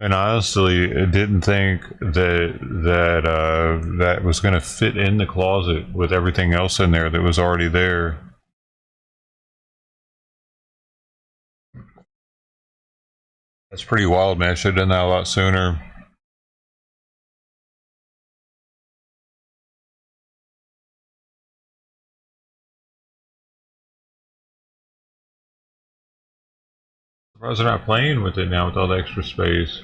[SPEAKER 1] And I honestly didn't think that was going to fit in the closet with everything else in there that was already there. That's pretty wild, man. I should have done that a lot sooner. Surprised they're not playing with it now with all the extra space.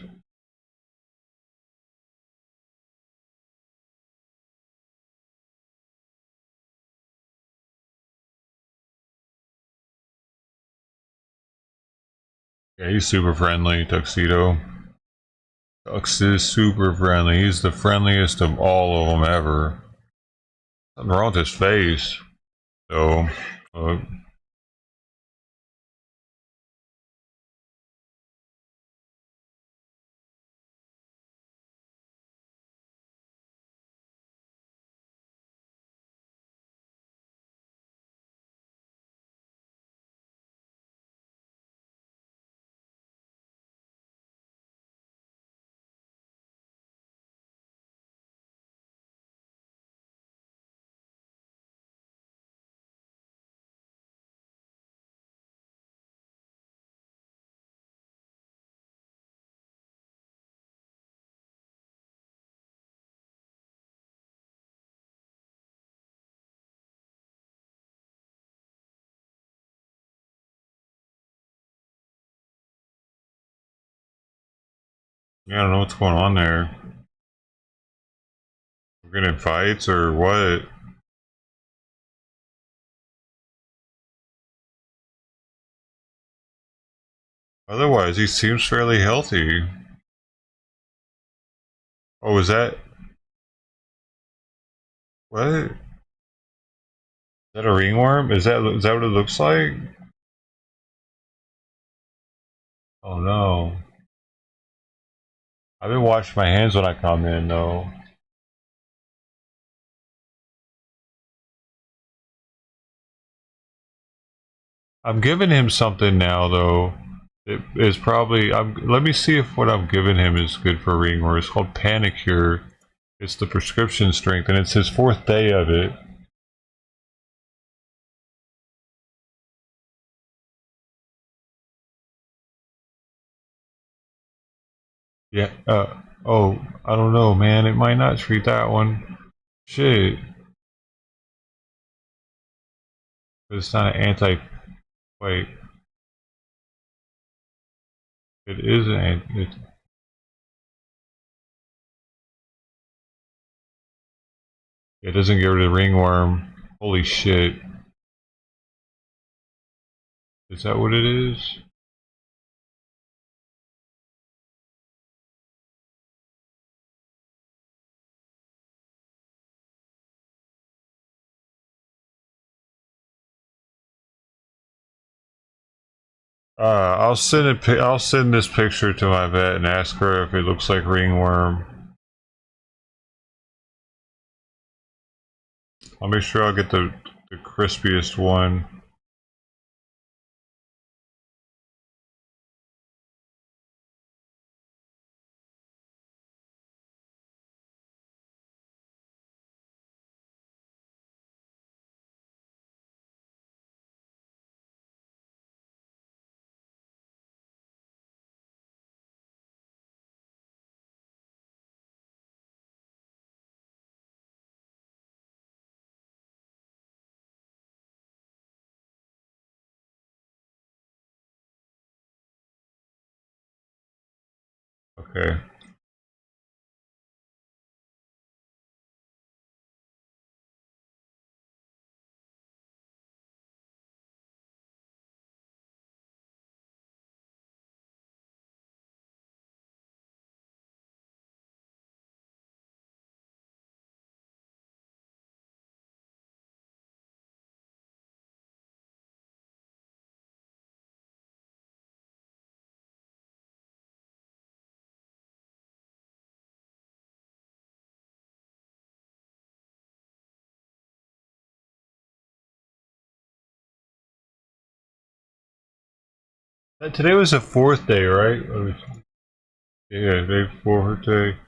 [SPEAKER 1] Yeah, he's super friendly, Tuxedo. Tux is super friendly. He's the friendliest of all of them ever. Something wrong with his face. So, uh, yeah, I don't know what's going on there. We're getting fights or what? Otherwise, he seems fairly healthy. Oh, is that what? Is that a ringworm? Is that what it looks like? Oh no! I've been washing my hands when I come in though. I'm giving him something now though. It is probably. Let me see if what I'm giving him is good for ringworm. It's called Panicure. It's the prescription strength, and it's his fourth day of it. Yeah. Oh, I don't know, man. It might not treat that one. Shit. It's not an anti. Wait. It is an. It doesn't get rid of the ringworm. Holy shit. Is that what it is? I'll send this picture to my vet and ask her if it looks like ringworm. I'll make sure I'll get the crispiest one. Okay. Today was the fourth day, right? Yeah, day four day.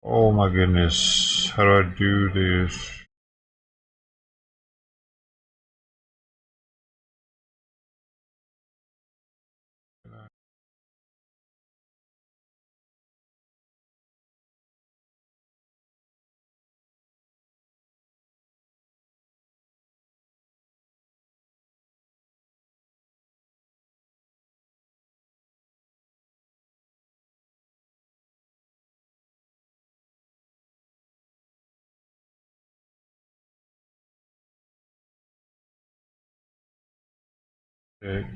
[SPEAKER 1] Oh my goodness. How do I do this? Okay.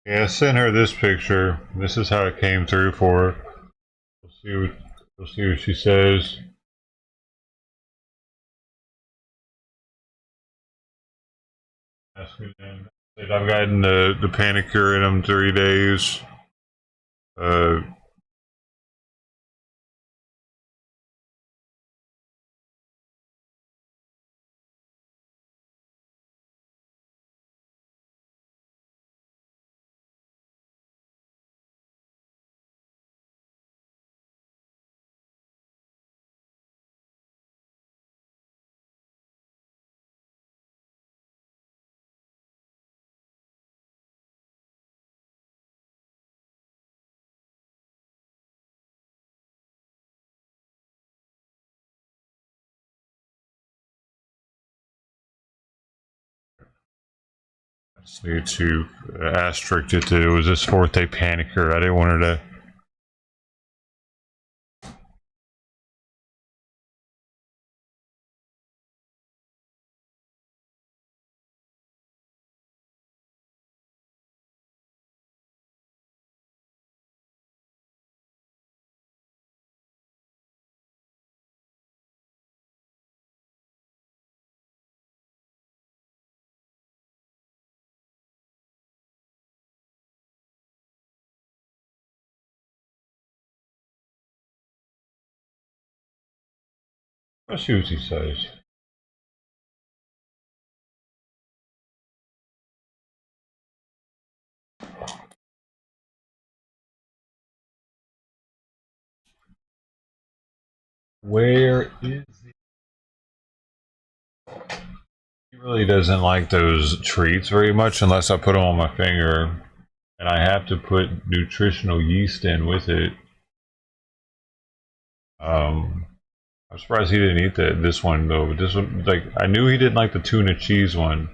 [SPEAKER 1] Yeah, I sent her this picture. This is how it came through for her. We'll see what she says. Ask me then. I've gotten the panicure in them 3 days. Uh, just need to asterisk it that it was this 4th day panicker. I didn't want her to. Let's see what he says. Where is he? He really doesn't like those treats very much unless I put them on my finger. And I have to put nutritional yeast in with it. I'm surprised he didn't eat this one though. But this one, like, I knew he didn't like the tuna cheese one.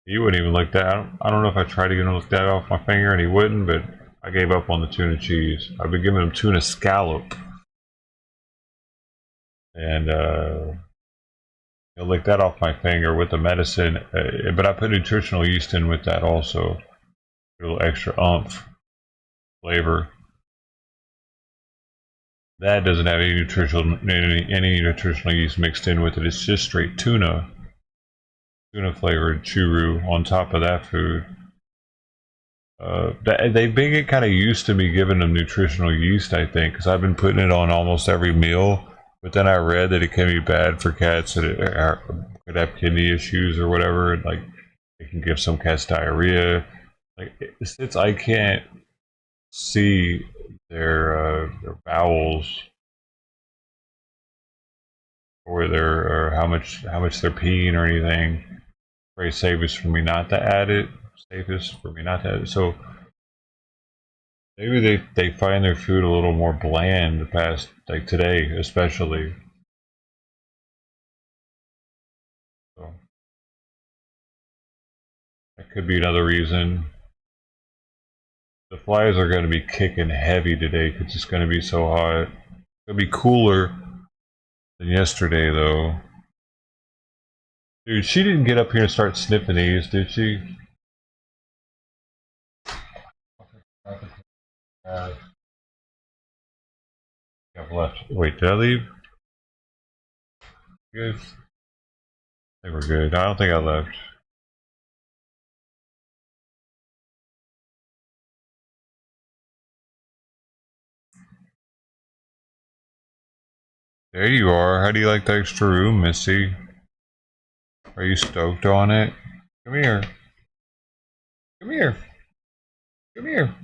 [SPEAKER 1] He wouldn't even lick that. I don't know if I tried to get him to lick that off my finger and he wouldn't, but I gave up on the tuna cheese. I've been giving him tuna scallop. And he'll lick that off my finger with the medicine. But I put nutritional yeast in with that also. A little extra oomph flavor. That doesn't have any nutritional yeast mixed in with it. It's just straight tuna flavored churu on top of that food. They've been getting kind of used to me giving them nutritional yeast, I think, because I've been putting it on almost every meal. But then I read that it can be bad for cats that could have kidney issues or whatever. And, like, it can give some cats diarrhea. Like, I can't see their bowels or how much they're peeing or anything. Very safest for me not to add it. So maybe they find their food a little more bland the past, like today especially. So that could be another reason. The flies are going to be kicking heavy today because it's going to be so hot. It's going to be cooler than yesterday though. Dude, she didn't get up here and start sniffing these, did she? I've left. Wait, did I leave? Good. I think we're good. I don't think I left. There you are. How do you like the extra room, Missy? Are you stoked on it? Come here. Come here. Come here.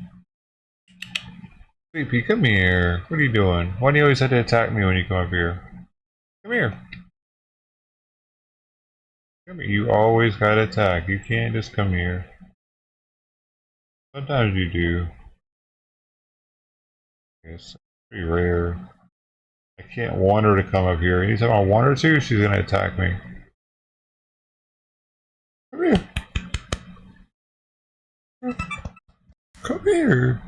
[SPEAKER 1] Sleepy, come here. What are you doing? Why do you always have to attack me when you come up here? Come here. Come here. You always gotta attack. You can't just come here. Sometimes you do. It's pretty rare. I can't want her to come up here. Anytime I want her to, she's gonna attack me. Come here. Come here.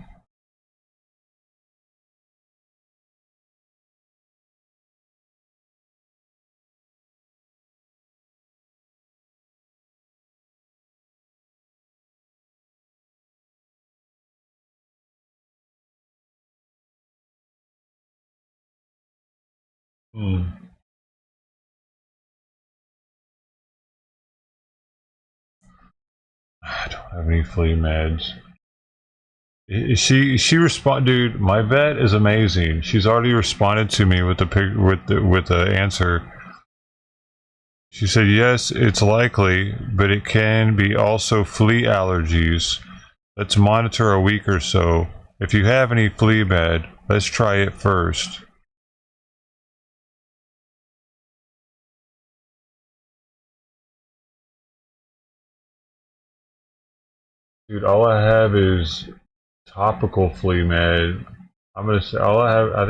[SPEAKER 1] I don't have any flea meds. She respond, dude. My vet is amazing. She's already responded to me with the answer. She said yes, it's likely, but it can be also flea allergies. Let's monitor a week or so. If you have any flea med, let's try it first. Dude, all I have is topical flea med. I'm gonna say all I have. I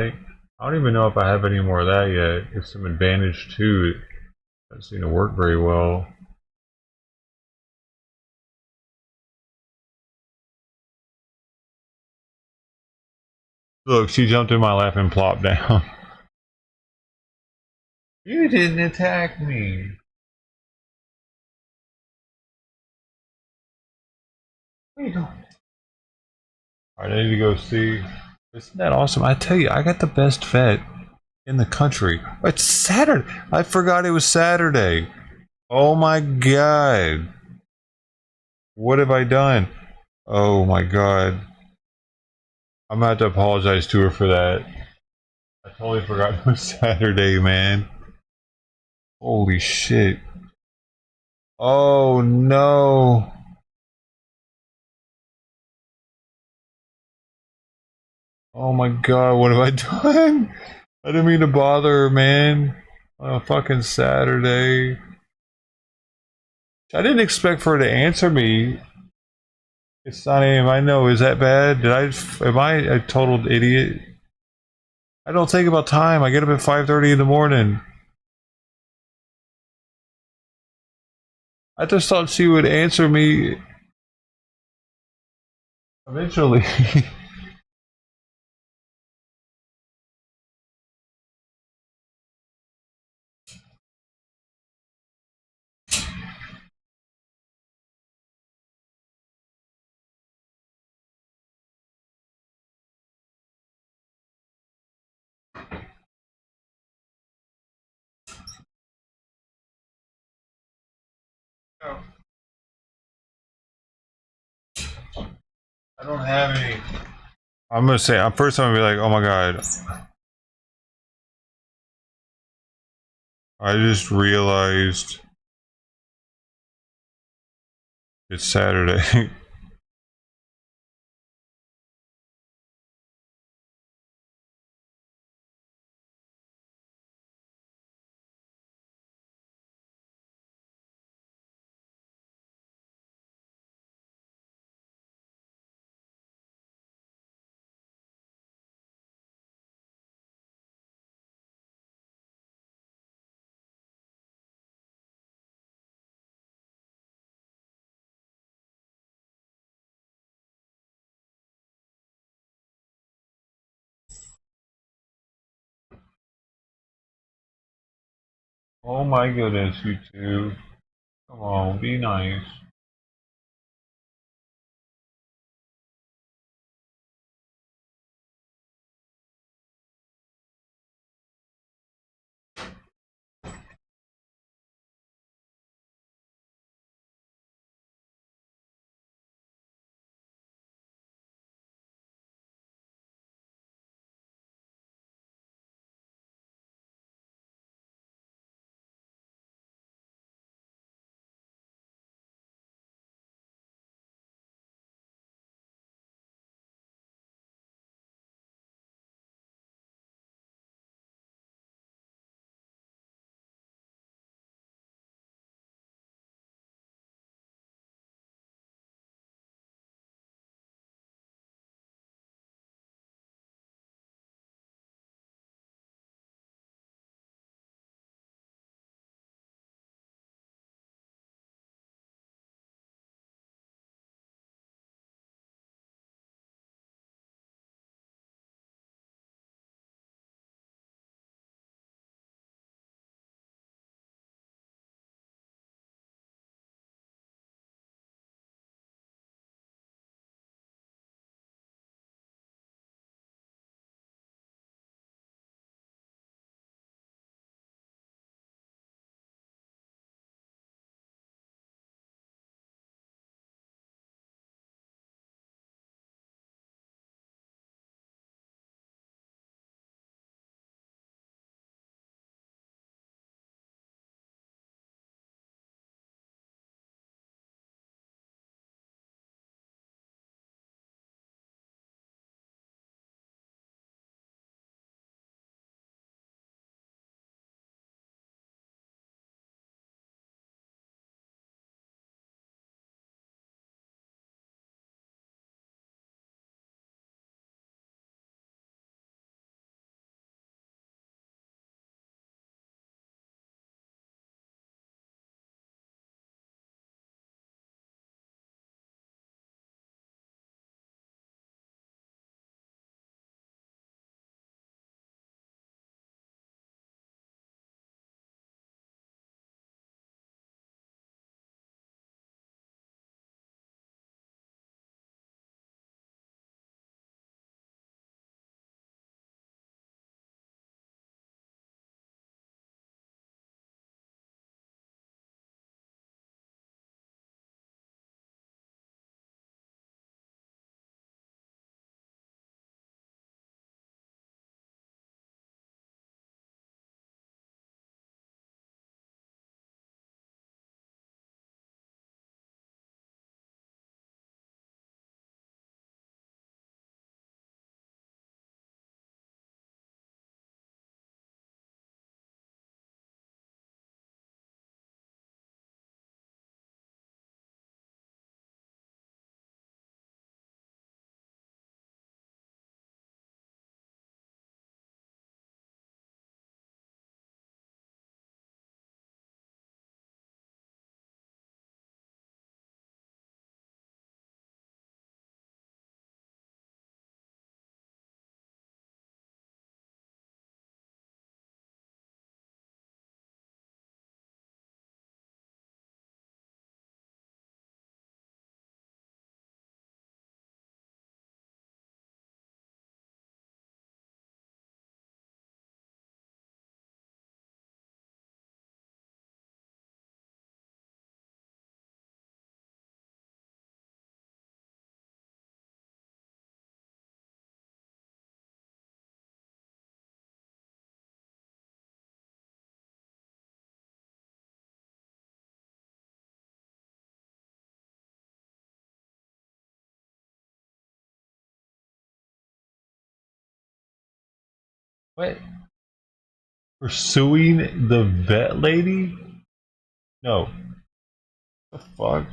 [SPEAKER 1] don't even know if I have any more of that yet. It's some Advantage 2. It doesn't seem to work very well. Look, she jumped in my lap and plopped down. You didn't attack me. Wait, no. Alright, I need to go see. Isn't that awesome? I tell you, I got the best vet in the country. It's Saturday. I forgot it was Saturday. Oh my god. What have I done? Oh my god. I'm gonna have to apologize to her for that. I totally forgot it was Saturday, man. Holy shit. Oh no. Oh my god, what have I done? I didn't mean to bother her, man. On a fucking Saturday. I didn't expect for her to answer me. It's 9 a.m. I know. Is that bad? Am I a total idiot? I don't think about time. I get up at 5:30 in the morning. I just thought she would answer me eventually. I don't have any. I'm gonna say, first I'm gonna be like, oh my god. I just realized it's Saturday. Oh my goodness, you two. Come on, be nice. What? Pursuing the vet lady? No. The fuck?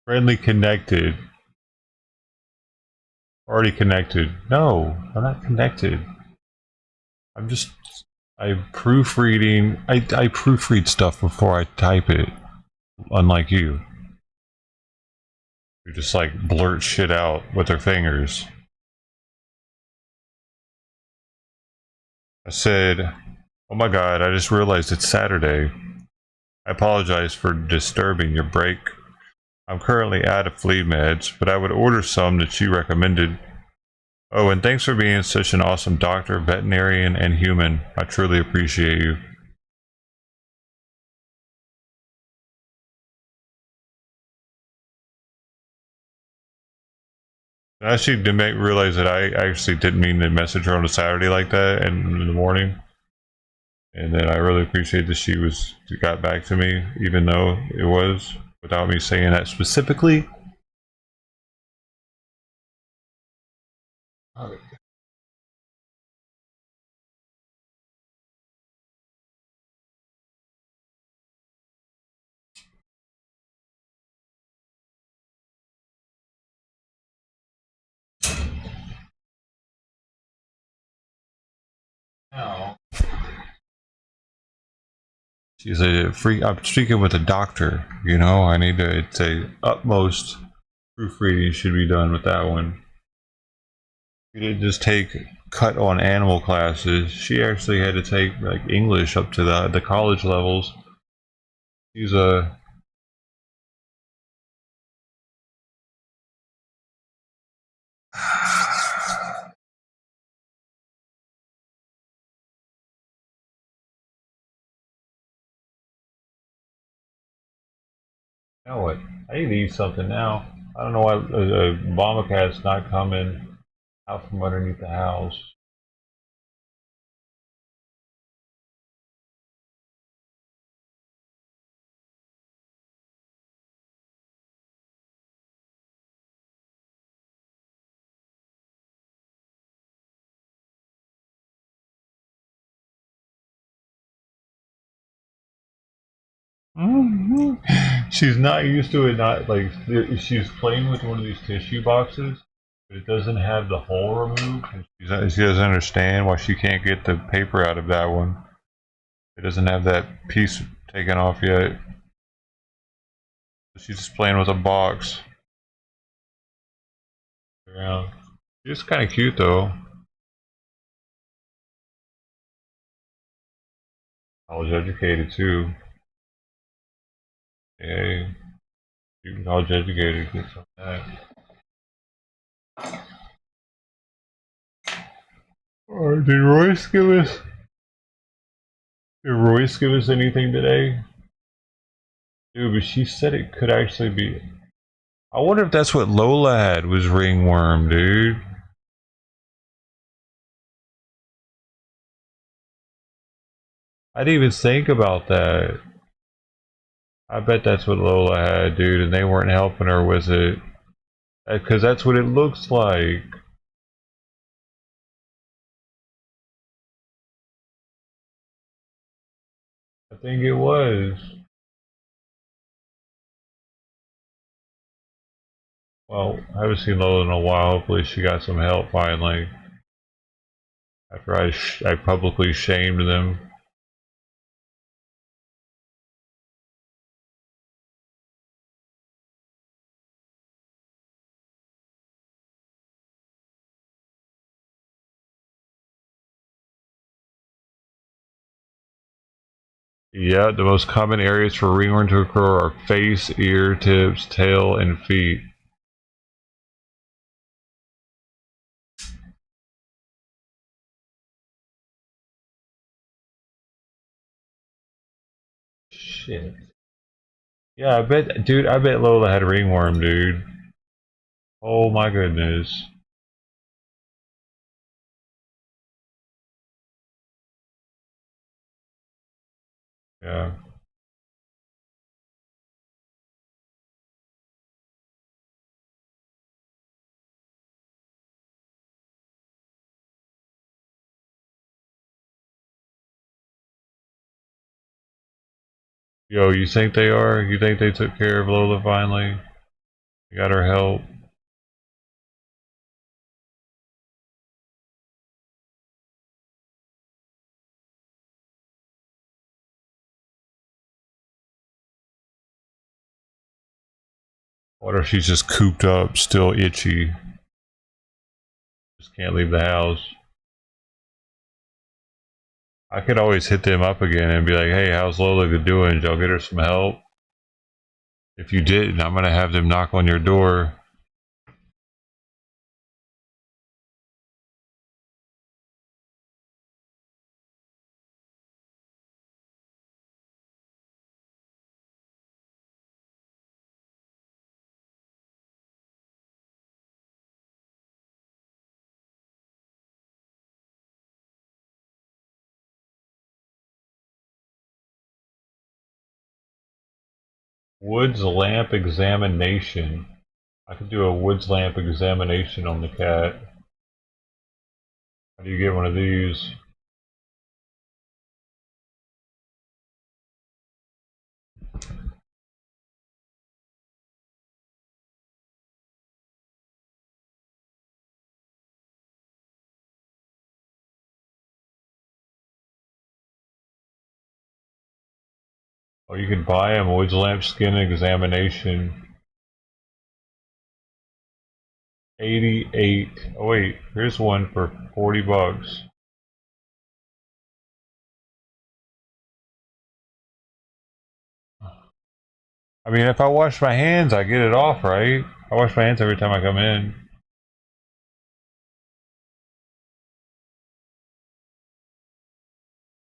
[SPEAKER 1] Friendly connected. Already connected. No, I'm not connected. I'm just. I'm proofreading. I proofread stuff before I type it. Unlike you. Who just like blurt shit out with their fingers. I said, oh my god, I just realized it's Saturday. I apologize for disturbing your break. I'm currently out of flea meds, but I would order some that you recommended. Oh, and thanks for being such an awesome doctor, veterinarian, and human. I truly appreciate you. I actually did make realize that I actually didn't mean to message her on a Saturday like that and in the morning. And then I really appreciate that she got back to me, even though it was without me saying that specifically. No. She's a freak. I'm speaking with a doctor. You know, I need to. It's a utmost proofreading should be done with that one. She didn't just take cut on animal classes. She actually had to take like English up to the college levels. She's a. You know what? I need to eat something now. I don't know why Obama cat's not coming out from underneath the house. She's not used to it. Not like she's playing with one of these tissue boxes, but it doesn't have the hole removed. And she doesn't understand why she can't get the paper out of that one. It doesn't have that piece taken off yet. She's just playing with a box around. It's kind of cute though. College educated too. Yay. You can college educated, get some of that. Or did Royce give us anything today? Dude, but she said it could actually be. I wonder if that's what Lola had was ringworm, dude. I didn't even think about that. I bet that's what Lola had, dude, and they weren't helping her, was it? Because that's what it looks like. I think it was. Well, I haven't seen Lola in a while. Hopefully, she got some help finally. After I publicly shamed them. Yeah, the most common areas for ringworm to occur are face, ear, tips, tail, and feet. Shit. Yeah, I bet, dude. I bet Lola had ringworm, dude. Oh my goodness. Yeah. Yo, you think they are? You think they took care of Lola finally? You got her help? What if she's just cooped up, still itchy? Just can't leave the house. I could always hit them up again and be like, hey, how's Lola doing? Did y'all get her some help? If you didn't, I'm gonna have them knock on your door. Woods lamp examination. I could do a woods lamp examination on the cat. How do you get one of these? Oh, you can buy them. Woods lamp skin examination. 88. Oh wait, here's one for 40 bucks. I mean, if I wash my hands, I get it off, right? I wash my hands every time I come in.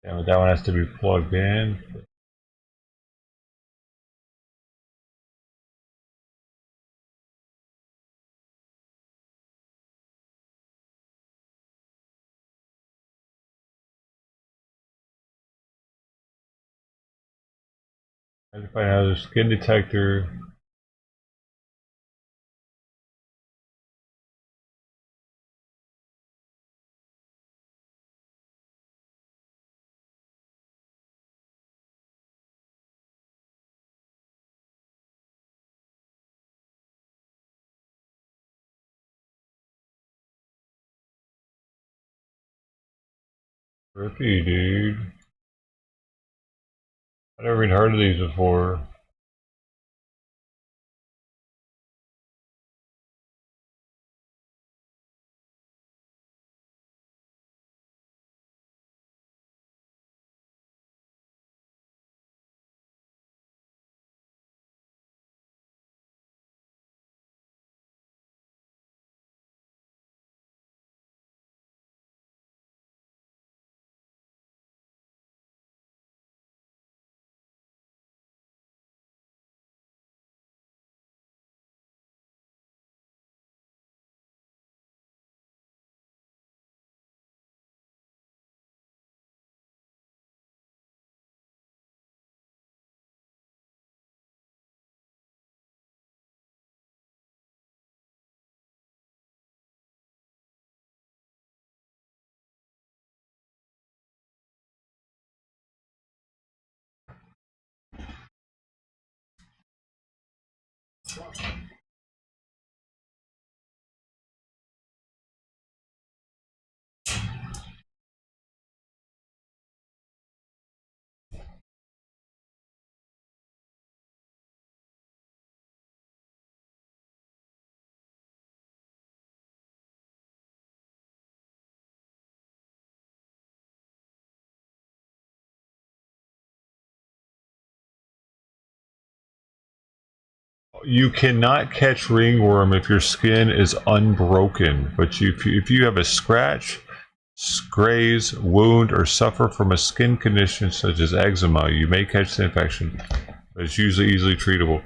[SPEAKER 1] Yeah, but that one has to be plugged in. I have to find another skin detector. Trippy, dude. I never even heard of these before. You cannot catch ringworm if your skin is unbroken, but if you have a scratch, graze, wound, or suffer from a skin condition such as eczema, you may catch the infection. But it's usually easily treatable.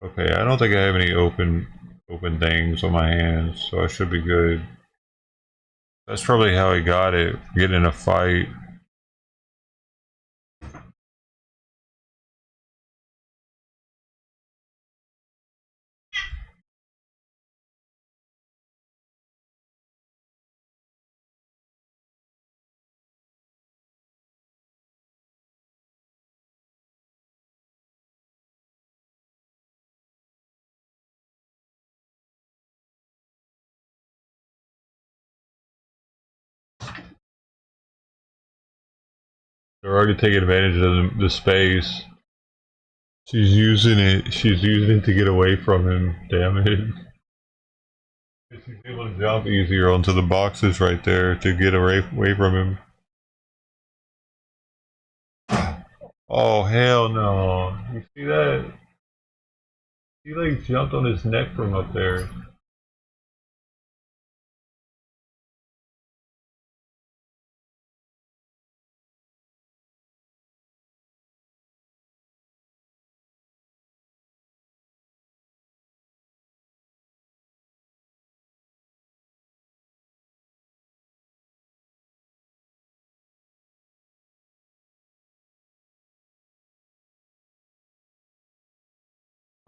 [SPEAKER 1] Okay, I don't think I have any open things on my hands, so I should be good. That's probably how he got it. Get in a fight. They're already taking advantage of the space. She's using it. She's using it to get away from him. Damn it. She's able to jump easier onto the boxes right there to get away from him. Oh, hell no. You see that? He like jumped on his neck from up there.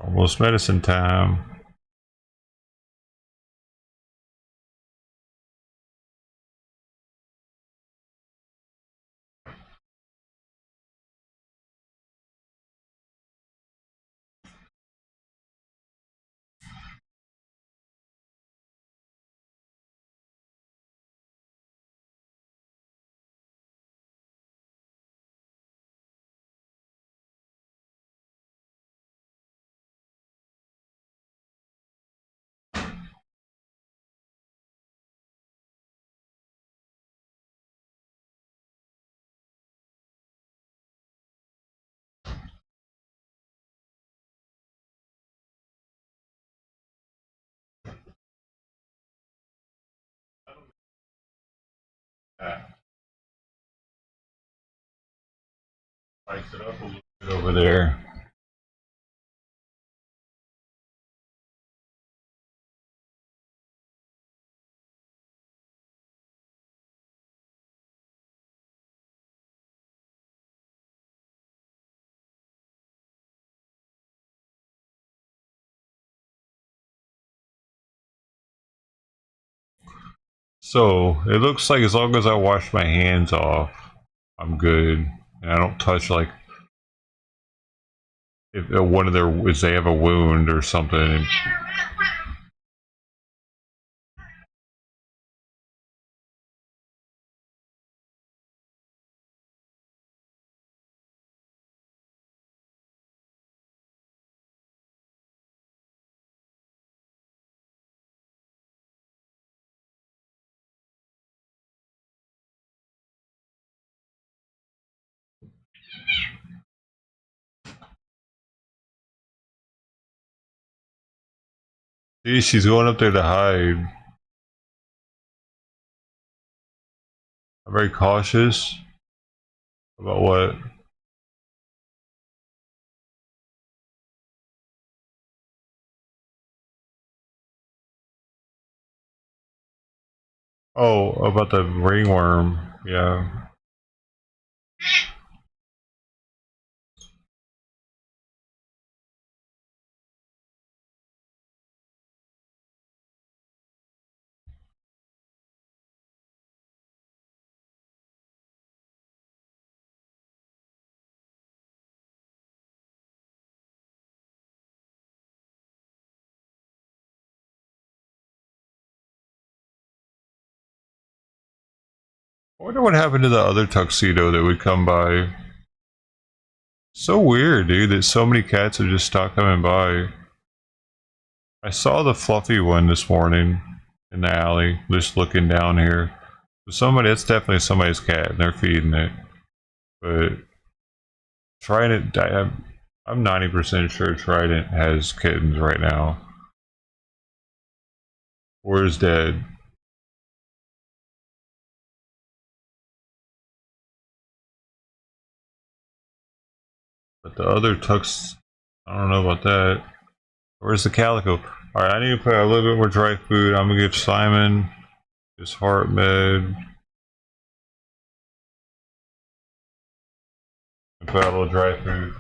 [SPEAKER 1] Almost medicine time. Spice it up a little bit over there. So it looks like as long as I wash my hands off, I'm good. And I don't touch like if one of their is they have a wound or something. See, she's going up there to hide. I'm very cautious about what. Oh, about the ringworm. Yeah. I wonder what happened to the other tuxedo that would come by. So weird, dude, that so many cats have just stopped coming by. I saw the fluffy one this morning in the alley, just looking down here. Somebody, that's definitely somebody's cat, and they're feeding it. But Trident, I'm 90% sure Trident has kittens right now. Or is dead. But the other tux, I don't know about that. Where's the calico? Alright, I need to put a little bit more dry food. I'm gonna give Simon his heart med. And put out a little dry food.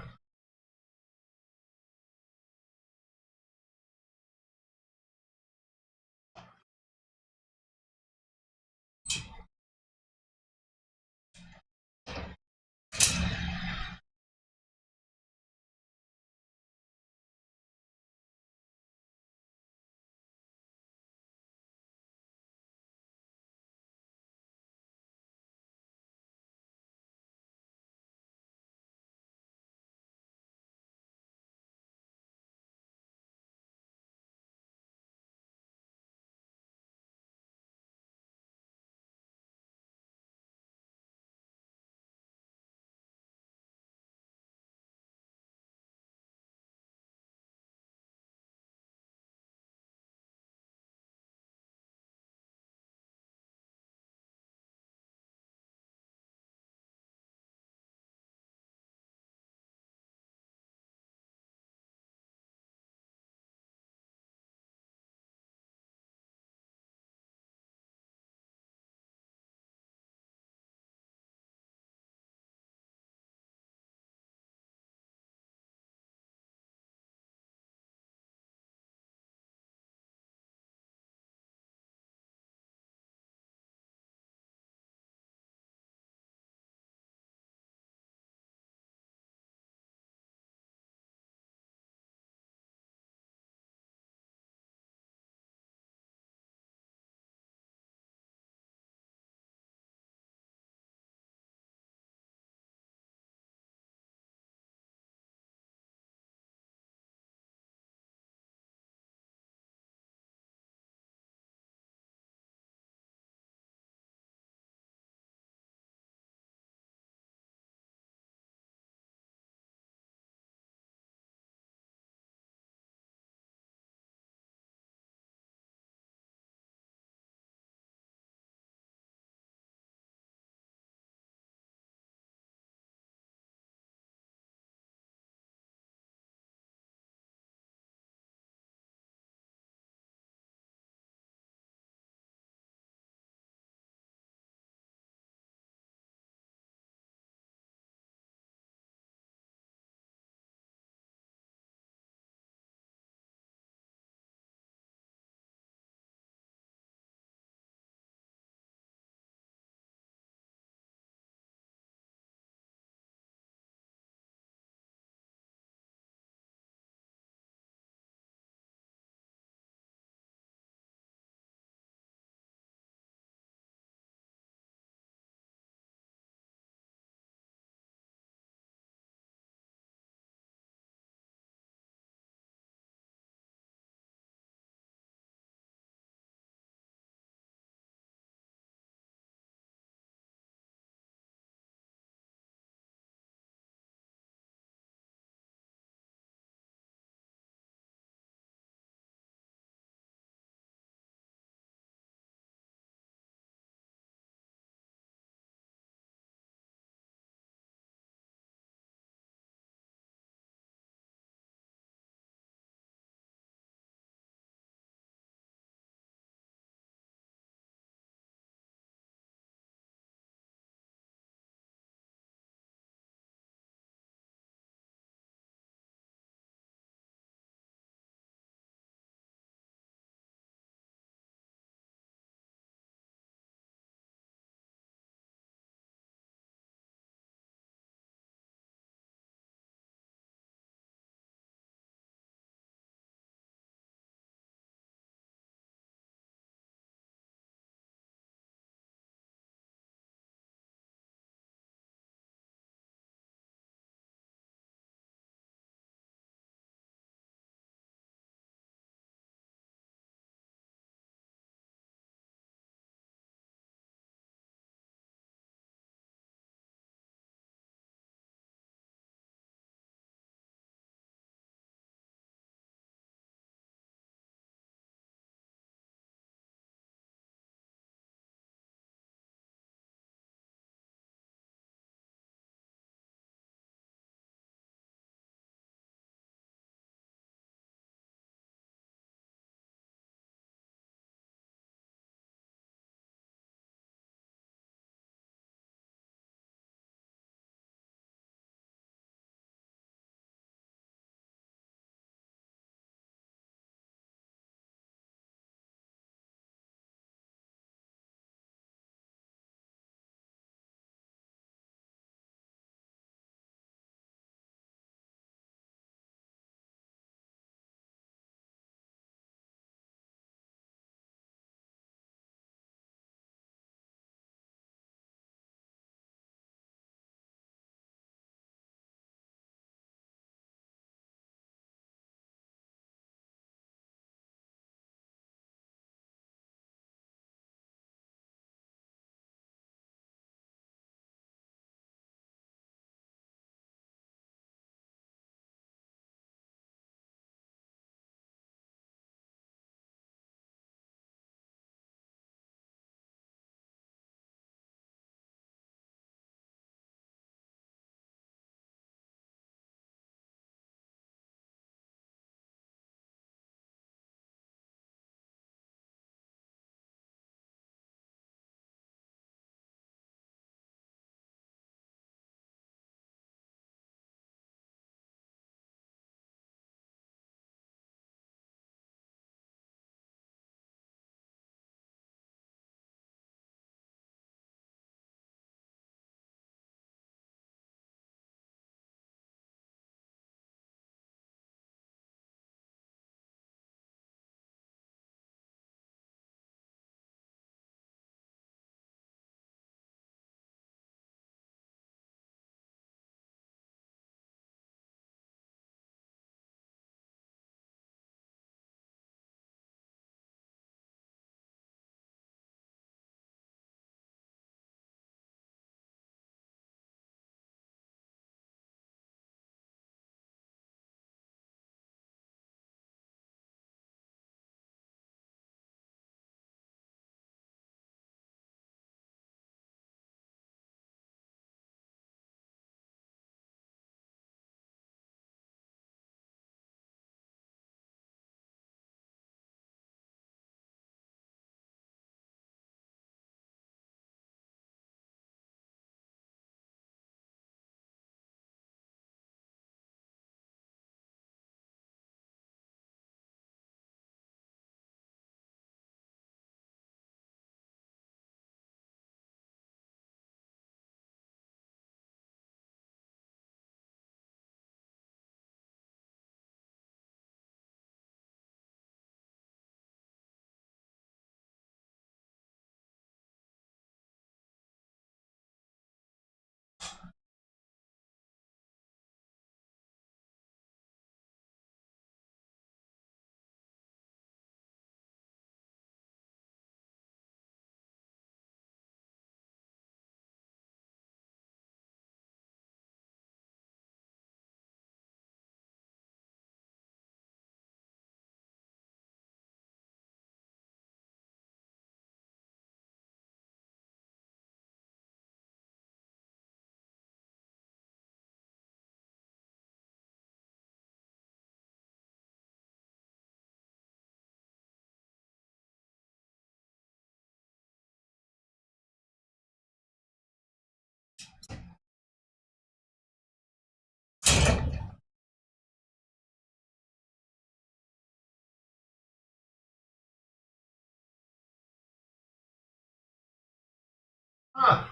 [SPEAKER 1] Huh.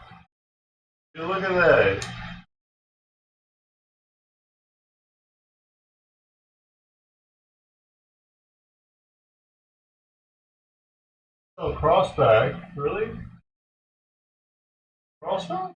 [SPEAKER 1] Look at that. Oh, crossback. Really? Crossback?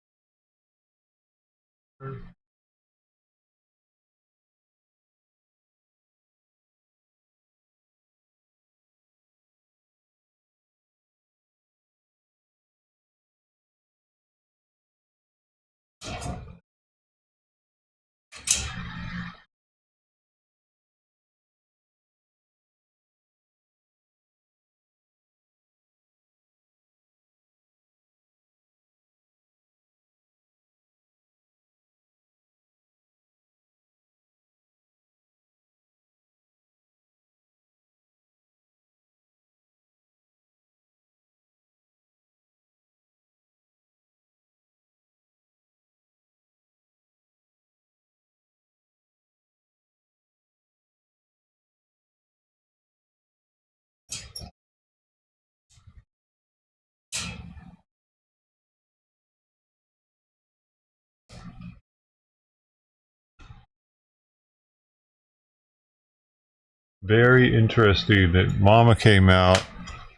[SPEAKER 1] Very interesting that Mama came out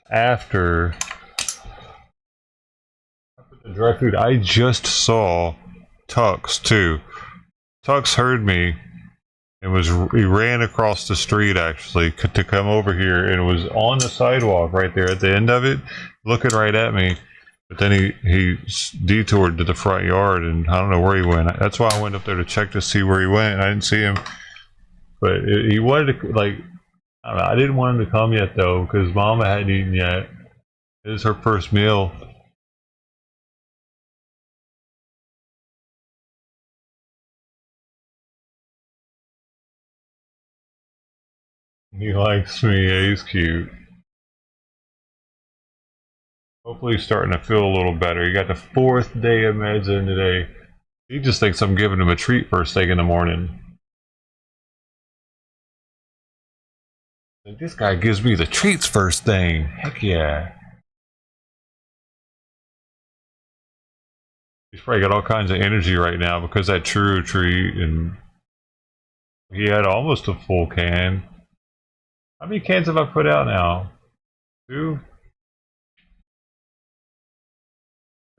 [SPEAKER 1] after the dry food. I just saw Tux too. Tux heard me and he ran across the street actually to come over here and was on the sidewalk right there at the end of it, looking right at me. But then he detoured to the front yard and I don't know where he went. That's why I went up there to check to see where he went. I didn't see him, but he wanted to like. I don't know. I didn't want him to come yet though because Mama hadn't eaten yet. It was her first meal. He likes me. Yeah, he's cute. Hopefully he's starting to feel a little better. He got the 4th day of meds in today. He just thinks I'm giving him a treat first thing in the morning. Like, this guy gives me the treats first thing. Heck yeah. He's probably got all kinds of energy right now because that true treat, and he had almost a full can. How many cans have I put out now? 2?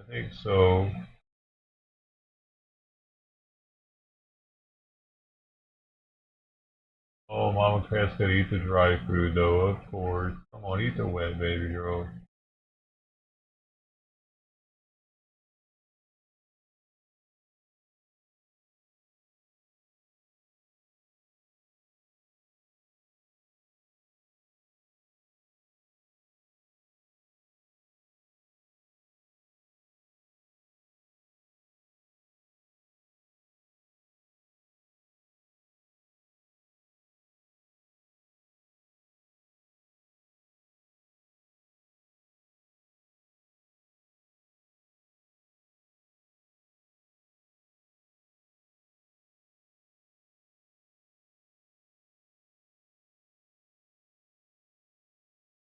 [SPEAKER 1] I think so. Oh, Mama Cat's gonna eat the dry food though, of course. Come on, eat the wet baby girl.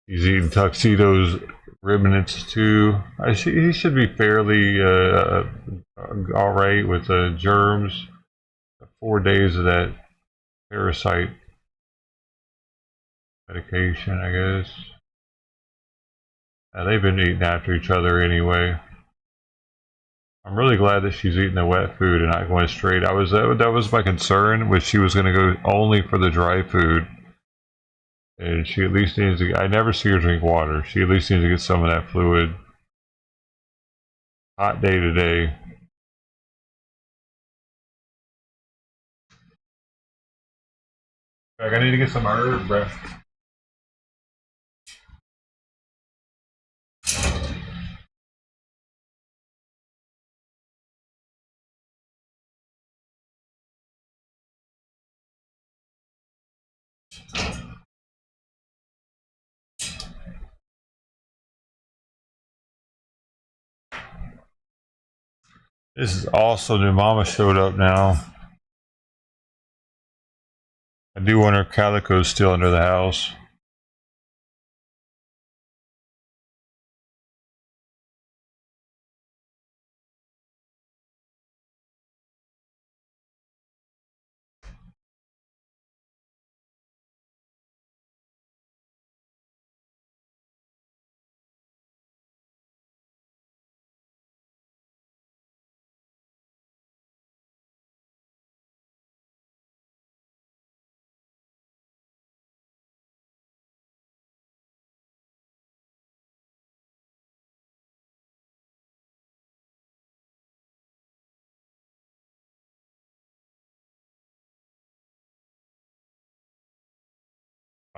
[SPEAKER 1] He's eating tuxedos remnants too. He should be fairly all right with the germs. 4 days of that parasite medication, I guess. They've been eating after each other anyway. I'm really glad that she's eating the wet food and not going straight. That was my concern, was she was going to go only for the dry food, and she at least needs to. I never see her drink water. She at least needs to get some of that fluid. Hot day today. I need to get some herb, bro. This is also new. Mama showed up now. I do want her calico's still under the house.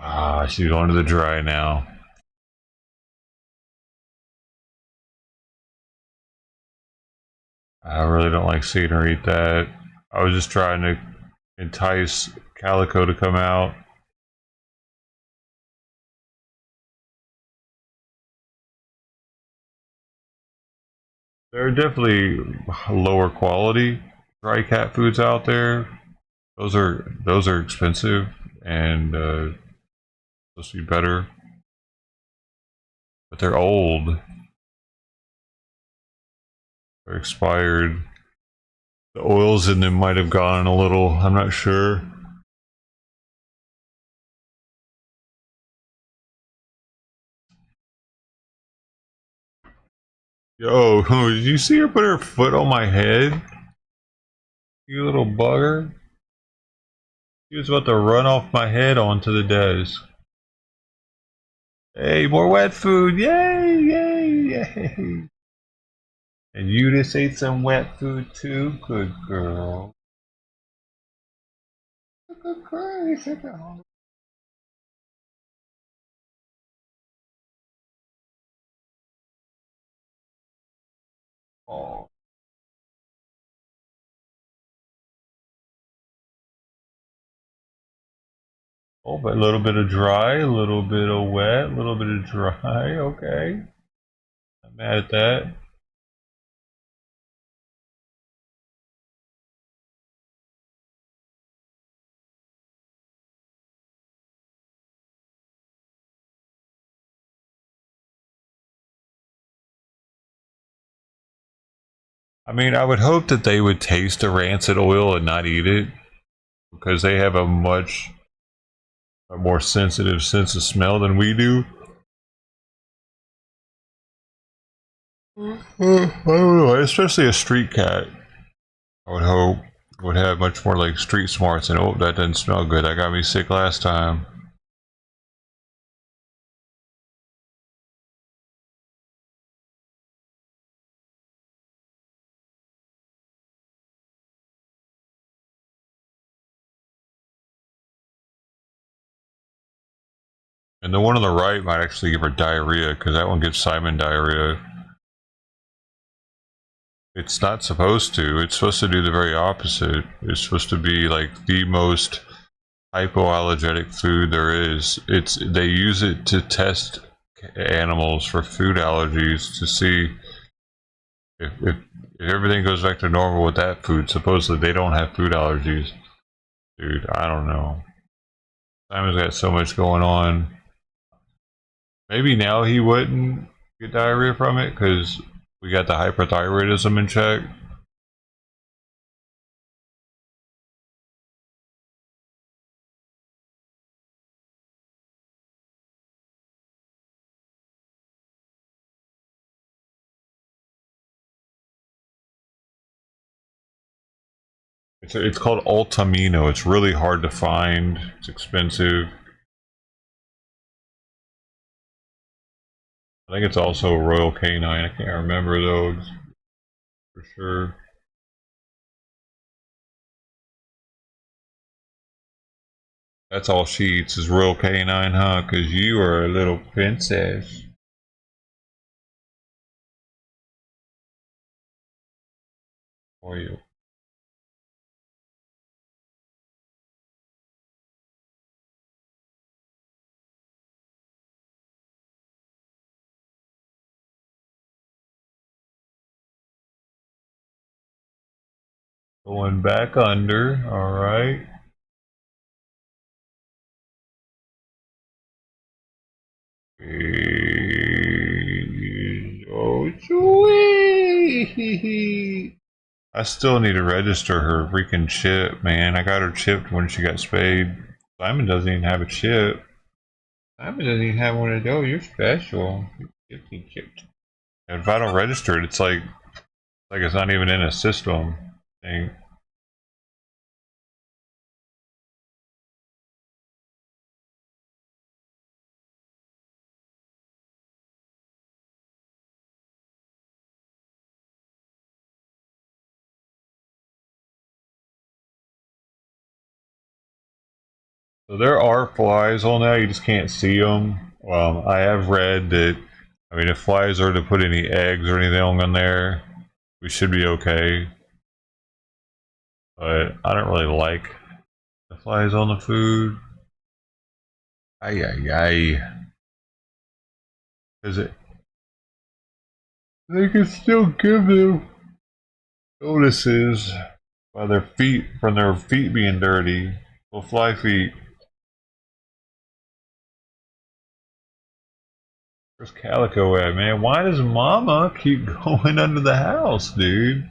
[SPEAKER 1] Ah, she's going to the dry now. I really don't like seeing her eat that. I was just trying to entice Calico to come out. There are definitely lower quality dry cat foods out there. Those are expensive and supposed to be better, but they're old. They're expired. The oils in them might have gone a little. I'm not sure. Yo, did you see her put her foot on my head? You little bugger. She was about to run off my head onto the desk. Hey, more wet food! Yay! Yay! Yay! And you just ate some wet food too? Good girl. Good girl. Oh. Oh, but a little bit of dry, a little bit of wet, a little bit of dry. Okay. Not mad at that. I mean, I would hope that they would taste the rancid oil and not eat it because they have a more sensitive sense of smell than we do. I don't know, especially a street cat. I would hope would have much more like street smarts and oh, that doesn't smell good. That got me sick last time. And the one on the right might actually give her diarrhea because that one gives Simon diarrhea. It's not supposed to. It's supposed to do the very opposite. It's supposed to be like the most hypoallergenic food there is. They use it to test animals for food allergies to see if everything goes back to normal with that food. Supposedly they don't have food allergies. Dude, I don't know. Simon's got so much going on. Maybe now he wouldn't get diarrhea from it because we got the hyperthyroidism in check. It's called Altamino. It's really hard to find. It's expensive. I think it's also Royal Canine. I can't remember those for sure. That's all she eats is Royal Canine, huh? Because you are a little princess. For you. Going back under. All right. Oh, sweet. I still need to register her freaking chip, man. I got her chipped when she got spayed. Simon doesn't even have a chip. Simon doesn't even have one of those. You're special. You're chipped. And if I don't register it, it's like it's not even in a system thing. So there are flies on there, you just can't see them. I have read that, I mean, if flies are to put any eggs or anything on there, we should be okay. But I don't really like the flies on the food. Ay, ay, ay. Is it? They can still give them notices by their feet, from their feet being dirty. Well, fly feet. Where's Calico at, man? Why does Mama keep going under the house, dude?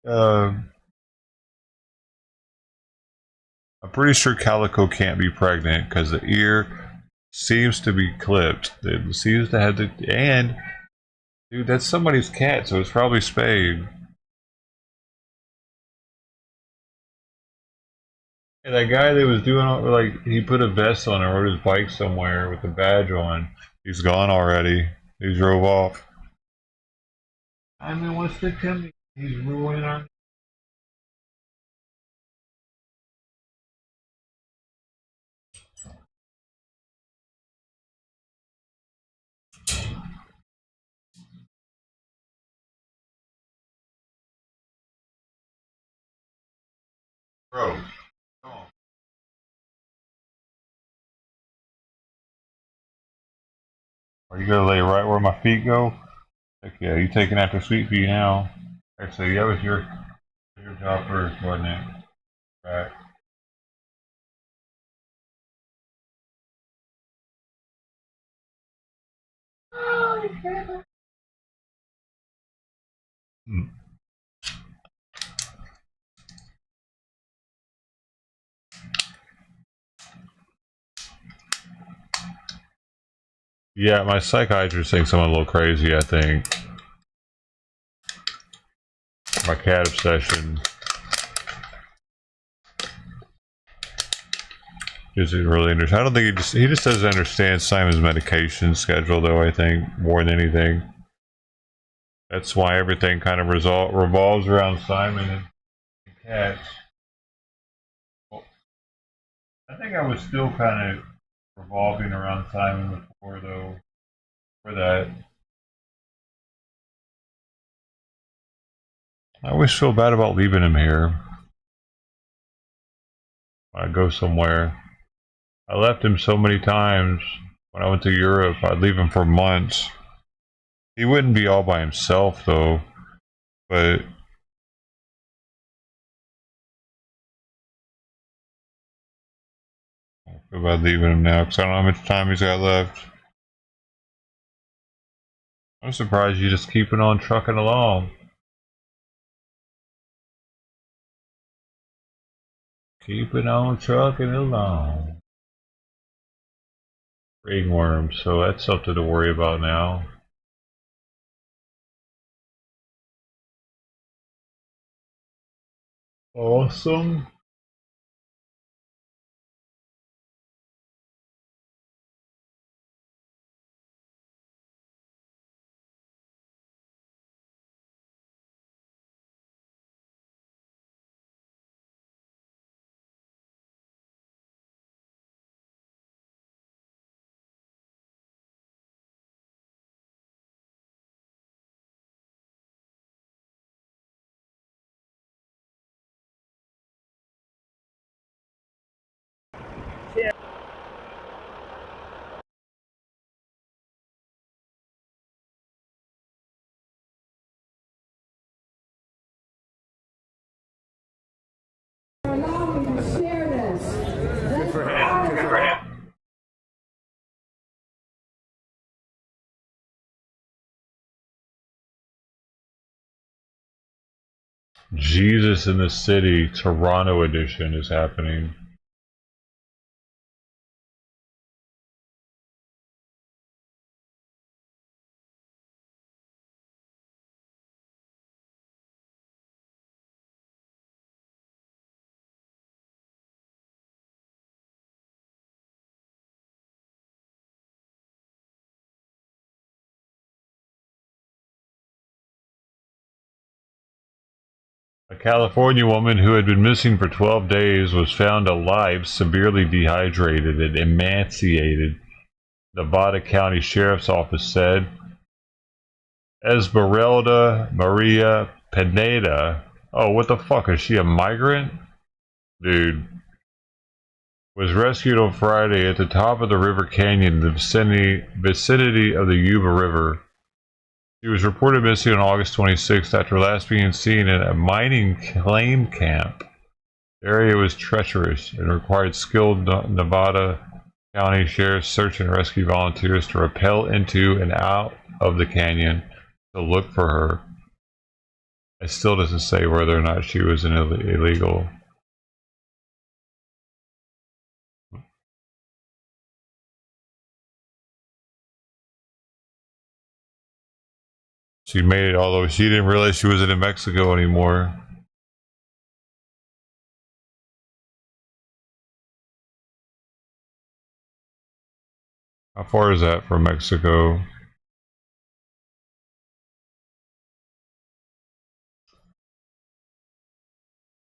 [SPEAKER 1] I'm pretty sure Calico can't be pregnant because the ear seems to be clipped. It seems to have the and dude, that's somebody's cat, so it's probably spayed. And that guy that was doing like he put a vest on and rode his bike somewhere with a badge on. He's gone already. He drove off. I mean, what's the Timmy? He's ruining our. Bro, come on. Are you gonna lay right where my feet go? Heck yeah, you taking after Sweet Pea now. Actually, that was your job first, wasn't it? Right. Hmm. Yeah, my psychiatrist thinks I'm a little crazy, I think. My cat obsession isn't really understand. I don't think he just doesn't understand Simon's medication schedule, though. I think more than anything, that's why everything kind of revolves around Simon and cats. Well, I think I was still kind of revolving around Simon before, though. For that, I always feel bad about leaving him here. When I go somewhere, I left him so many times. When I went to Europe, I'd leave him for months. He wouldn't be all by himself, though. But I feel bad leaving him now because I don't know how much time he's got left. I'm surprised you just keeping on trucking along. Keeping on trucking along. Ringworm, so that's something to worry about now. Awesome.
[SPEAKER 2] Allow me to share this.
[SPEAKER 3] Good for him. Good for him.
[SPEAKER 1] Jesus in the City, Toronto edition is happening. A California woman who had been missing for 12 days was found alive, severely dehydrated and emaciated, Nevada County Sheriff's Office said. Esmeralda Maria Pineda. Oh, what the fuck? Is she a migrant? Dude. Was rescued on Friday at the top of the River Canyon in the vicinity of the Yuba River. She was reported missing on August 26th after last being seen at a mining claim camp. The area was treacherous and required skilled Nevada County Sheriff's search and rescue volunteers to rappel into and out of the canyon to look for her. It still doesn't say whether or not she was an illegal. She made it, although she didn't realize she wasn't in Mexico anymore. How far is that from Mexico?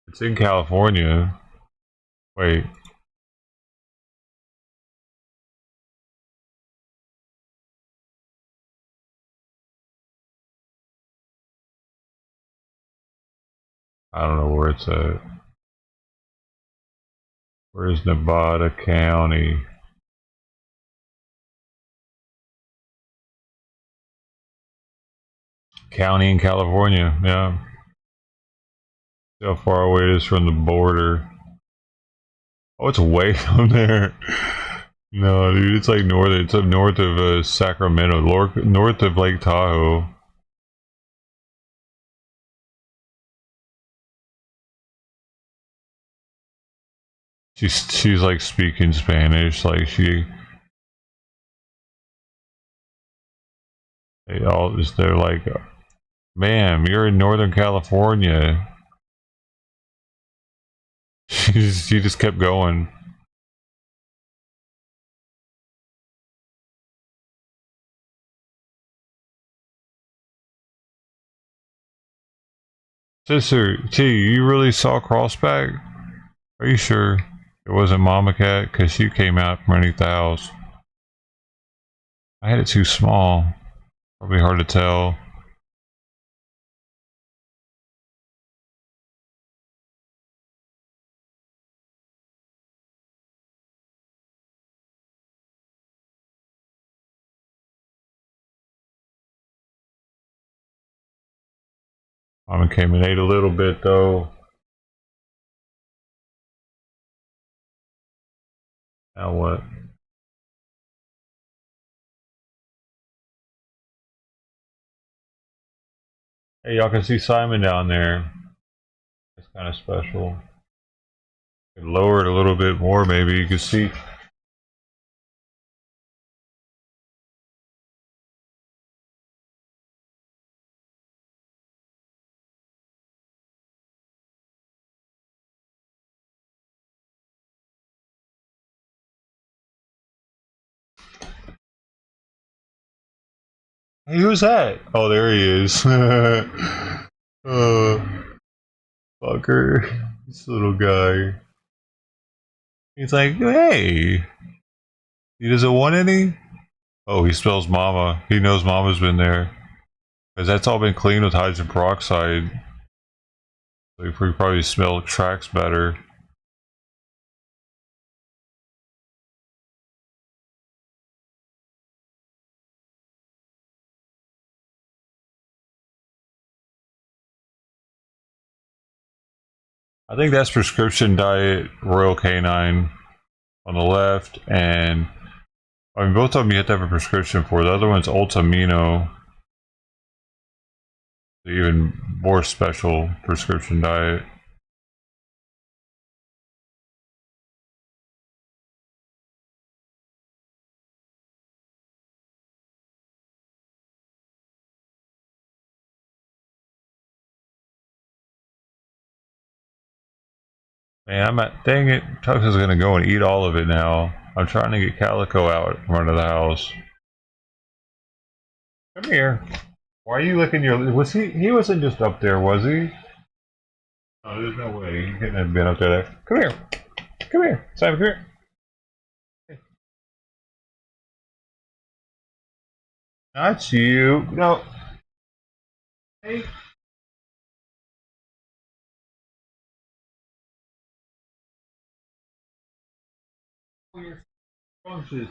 [SPEAKER 1] It's in California. Wait. I don't know where it's at. Where's Nevada County? County in California, yeah. See how far away it is from the border. Oh, it's way down there. No, dude, it's like north. It's up north of Sacramento, north of Lake Tahoe. She's like speaking Spanish, like they're like, ma'am, you're in Northern California. She just kept going. Sister T, you really saw Crossback? Are you sure it wasn't Mama Cat? Because she came out from underneath the house. I had it too small. Probably hard to tell. Mama came and ate a little bit though. Now what? Hey, y'all can see Simon down there. It's kind of special. Lower it a little bit more, maybe you can see. Hey, who's that? Oh, there he is. Fucker. This little guy. He's like, hey. He doesn't want any? Oh, he smells Mama. He knows Mama's been there. Because that's all been cleaned with hydrogen peroxide. So he probably smell tracks better. I think that's Prescription Diet Royal Canine on the left, and I mean both of them you have to have a prescription for. The other one's Ultimino, the even more special prescription diet. Man, I'm at, dang it, Tux is gonna go and eat all of it now. I'm trying to get Calico out in front of the house. Come here. Why are you licking your, was he wasn't just up there, was he? Oh, there's no way you couldn't have been up there. Come here. Come here. Simon, come here. Not you. No. Hey. Your bunches.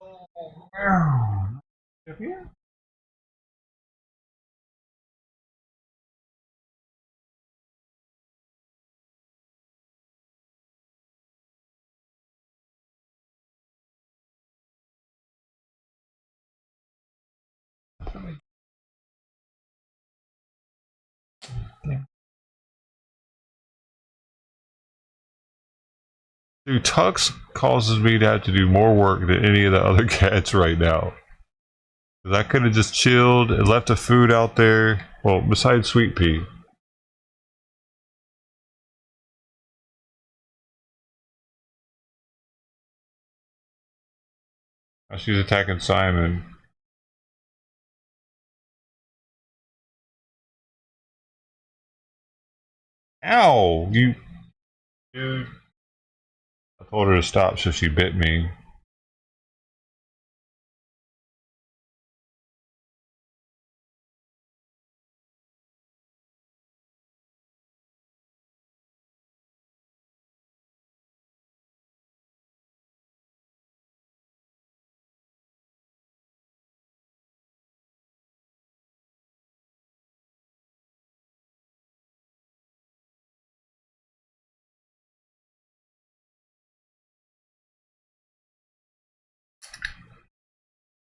[SPEAKER 1] Oh, wow. Up here? Dude, Tux causes me to have to do more work than any of the other cats right now. Because I could have just chilled and left the food out there. Well, besides Sweet Pea. Now she's attacking Simon. Ow! You. Dude. I told her to stop, so she bit me.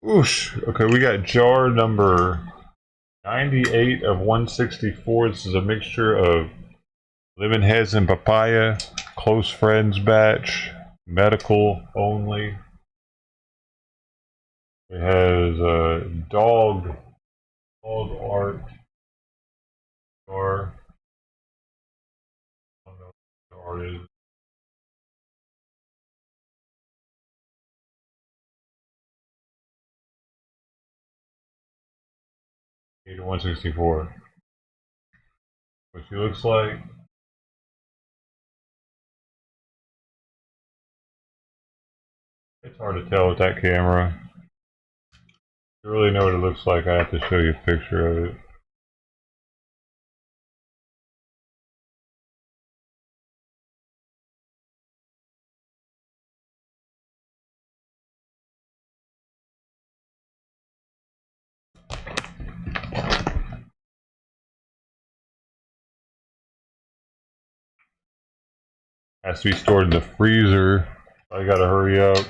[SPEAKER 1] Whoosh. Okay, we got jar number 98 of 164. This is a mixture of lemon heads and papaya, close friends batch, medical only. It has a dog art jar. I don't know what the art is. 8 of 164. What she looks like. It's hard to tell with that camera. If you really know what it looks like, I have to show you a picture of it. Has to be stored in the freezer. I gotta hurry up.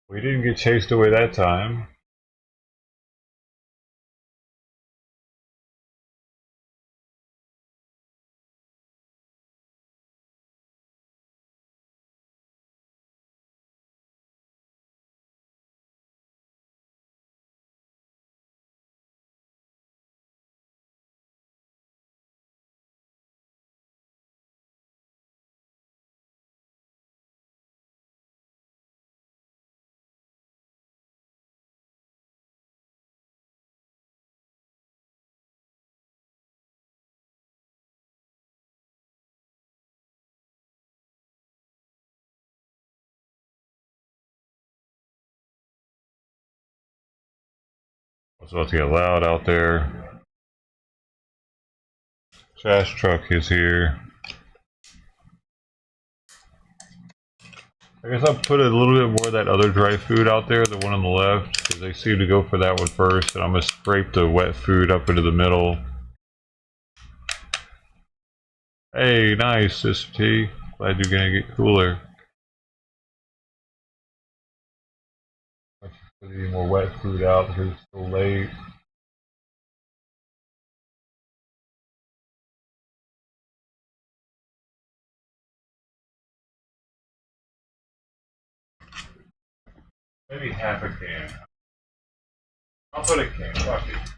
[SPEAKER 1] We didn't get chased away that time. It's about to get loud out there. Trash truck is here. I guess I'll put a little bit more of that other dry food out there, the one on the left, because they seem to go for that one first, and I'm going to scrape the wet food up into the middle. Hey, nice, Sister T. Glad you're going to get cooler. put any more wet food out because it's so late. Maybe half a can. I'll put a can. Fuck it.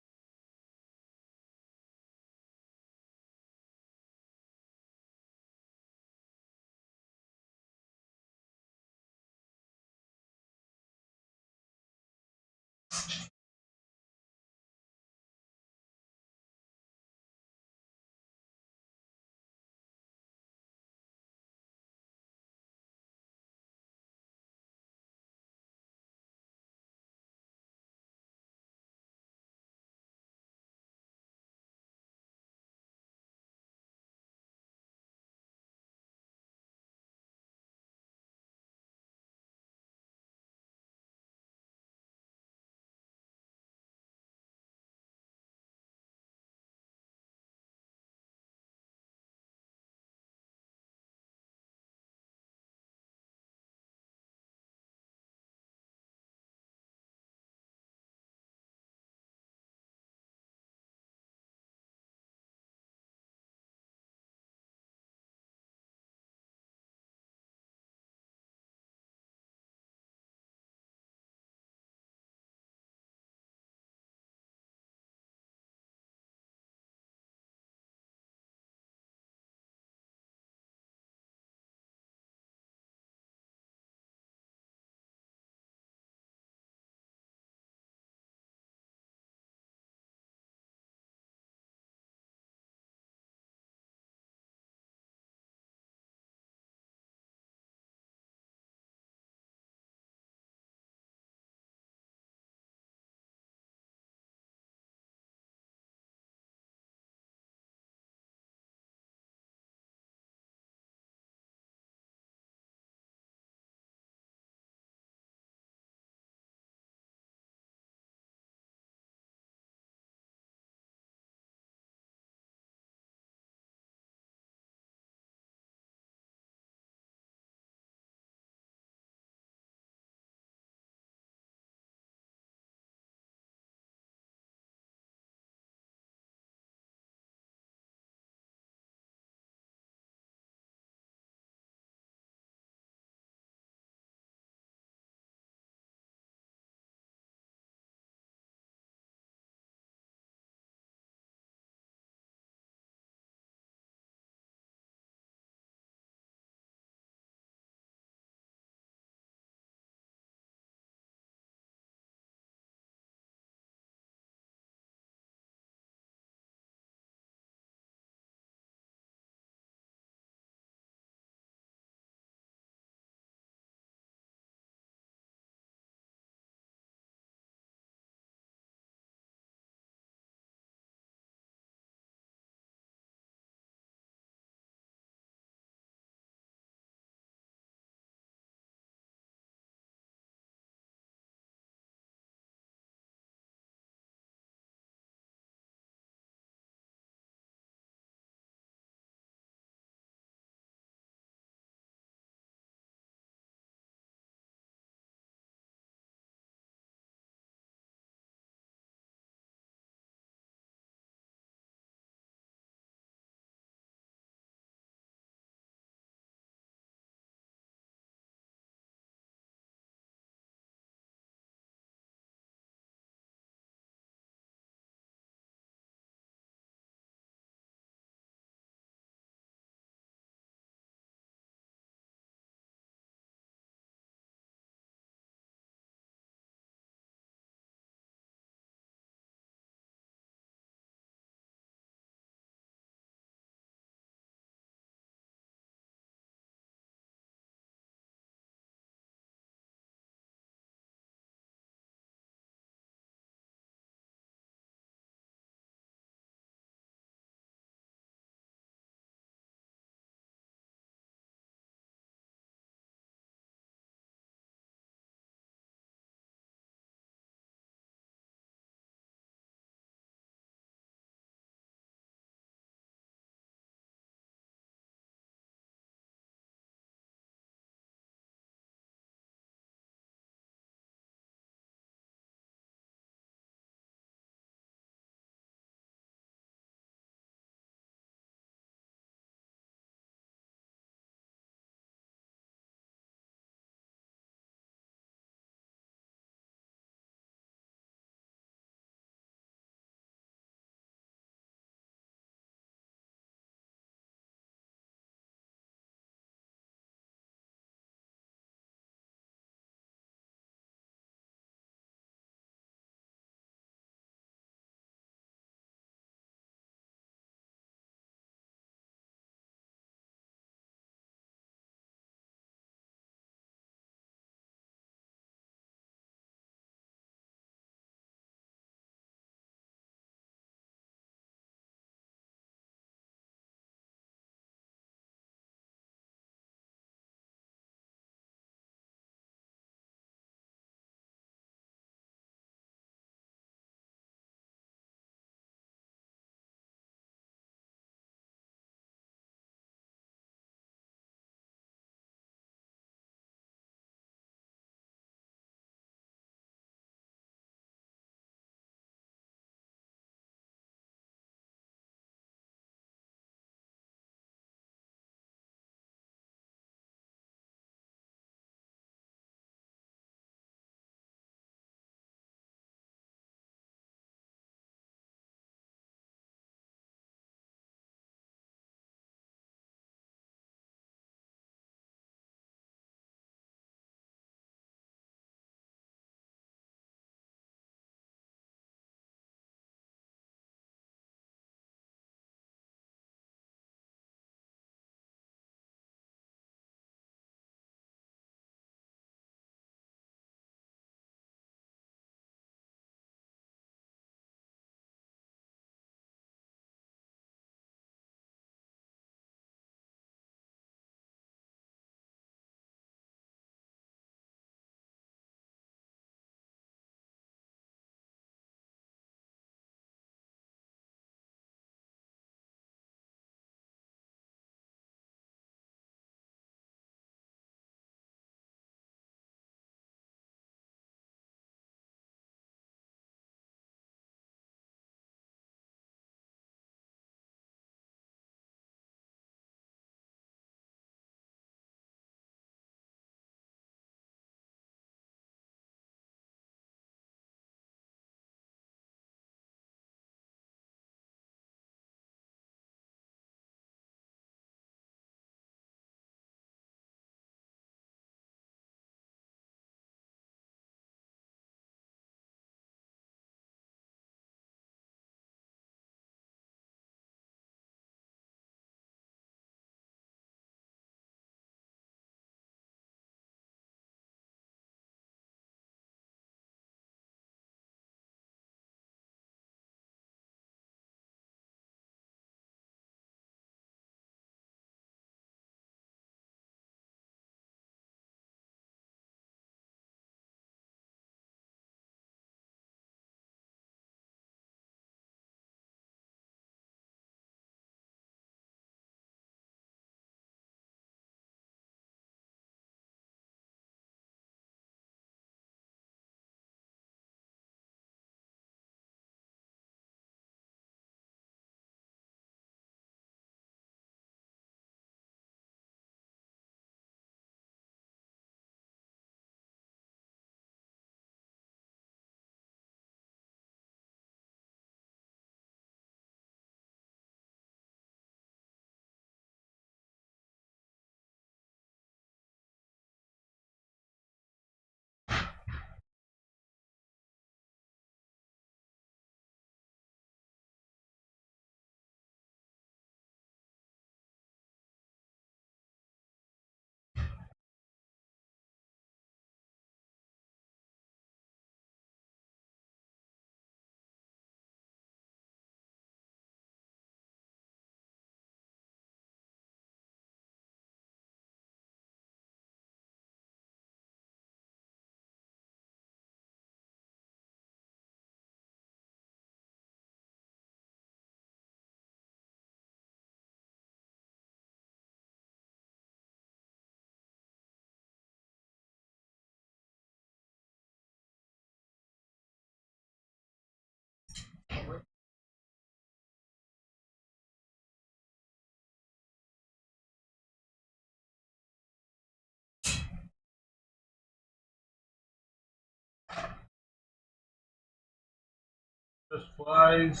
[SPEAKER 1] Just flies.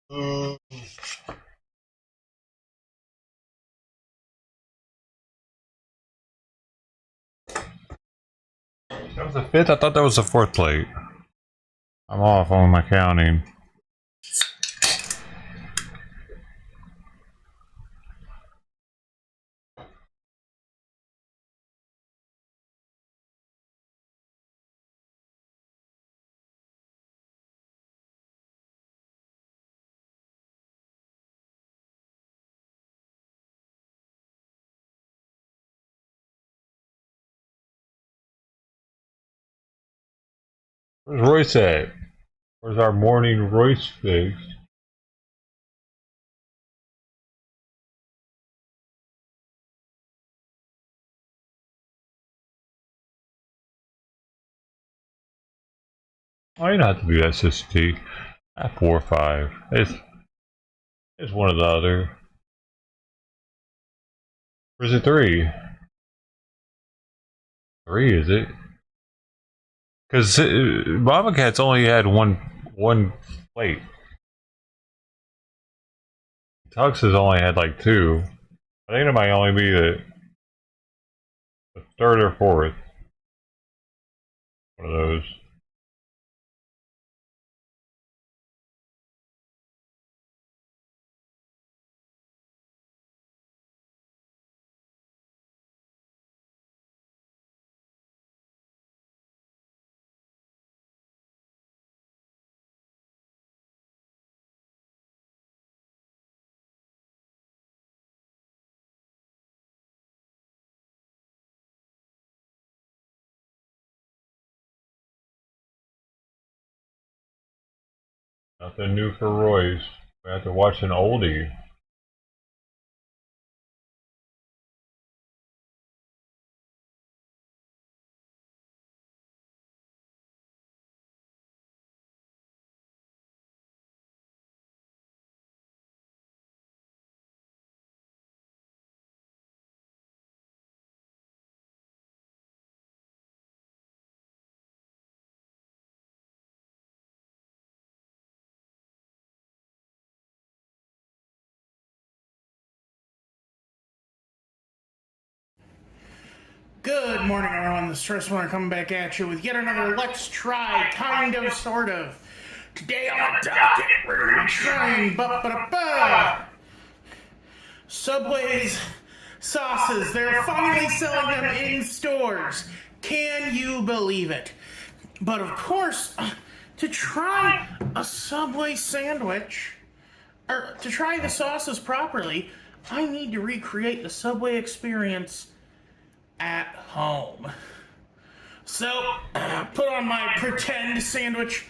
[SPEAKER 1] That was the fifth? I thought that was the fourth plate. I'm off on my counting. Where's Royce at? Where's our morning Royce fix? Oh, you don't have to do that, Sister T. At 4 or 5. It's one or the other. Or is it 3? 3, is it? Because Mama Cat's only had one plate. Tux has only had like 2. I think it might only be the third or fourth. One of those. Nothing new for Royce. We have to watch an oldie.
[SPEAKER 3] Good morning, everyone. This is Tristan coming back at you with yet another Let's Try, kind of, sort of. Today on the docket, we're going to be trying Subway's sauces. They're finally selling them in stores. Can you believe it? But of course, to try a Subway sandwich, or to try the sauces properly, I need to recreate the Subway experience at home. So, put on my pretend sandwich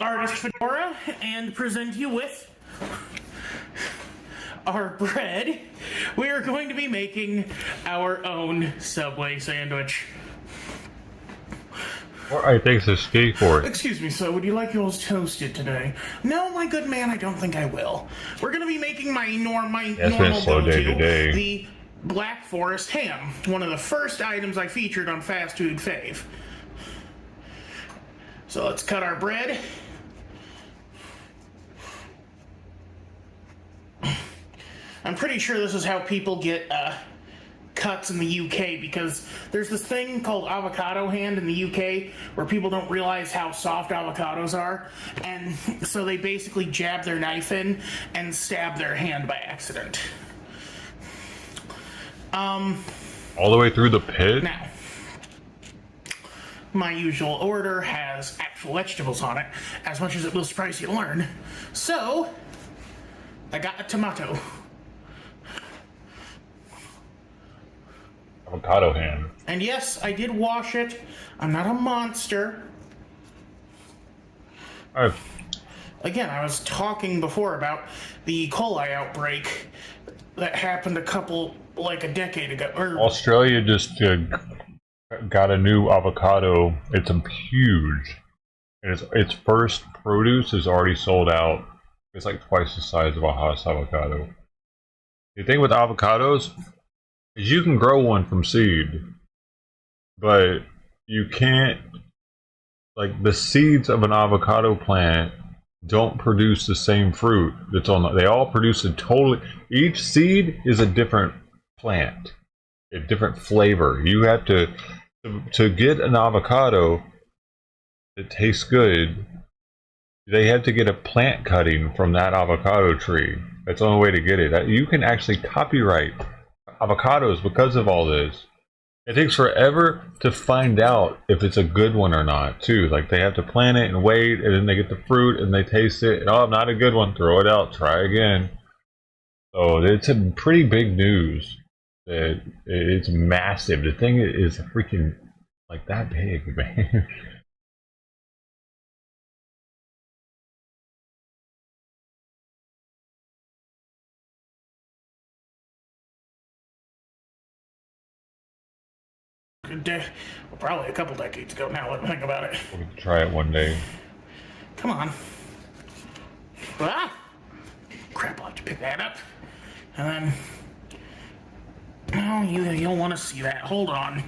[SPEAKER 3] artist fedora and present you with our bread. We are going to be making our own Subway sandwich.
[SPEAKER 1] Alright, thanks to Steve for it.
[SPEAKER 3] Excuse me, sir, would you like yours toasted today? No, my good man, I don't think I will. We're going to be making my normal
[SPEAKER 1] It's been a slow day today.
[SPEAKER 3] The Black Forest ham, one of the first items I featured on Fast Food Fave. So let's cut our bread. I'm pretty sure this is how people get cuts in the UK, because there's this thing called avocado hand in the UK where people don't realize how soft avocados are, and so they basically jab their knife in and stab their hand by accident.
[SPEAKER 1] All the way through the pit?
[SPEAKER 3] Now, my usual order has actual vegetables on it, as much as it will surprise you to learn. So, I got a tomato.
[SPEAKER 1] Avocado hand.
[SPEAKER 3] And yes, I did wash it. I'm not a monster.
[SPEAKER 1] Alright.
[SPEAKER 3] Again, I was talking before about the E. coli outbreak that happened a decade ago.
[SPEAKER 1] Australia just got a new avocado. It's huge. And its first produce is already sold out. It's like twice the size of a Haas avocado. The thing with avocados is you can grow one from seed, but you can't, like, the seeds of an avocado plant don't produce the same fruit that's on. They all produce a totally. Each seed is a different plant, a different flavor. You have to get an avocado that tastes good. They have to get a plant cutting from that avocado tree. That's the only way to get it. You can actually copyright avocados because of all this. It takes forever to find out if it's a good one or not, too. Like, they have to plant it and wait, and then they get the fruit, and they taste it. Oh, not a good one. Throw it out. Try again. So it's a pretty big news. It's massive. The thing is freaking, like, that big, man.
[SPEAKER 3] Probably a couple decades ago now, let me think about it.
[SPEAKER 1] We'll try it one day.
[SPEAKER 3] Come on. Ah! Crap, I'll have to pick that up. And then... No, you don't want to see that. Hold on.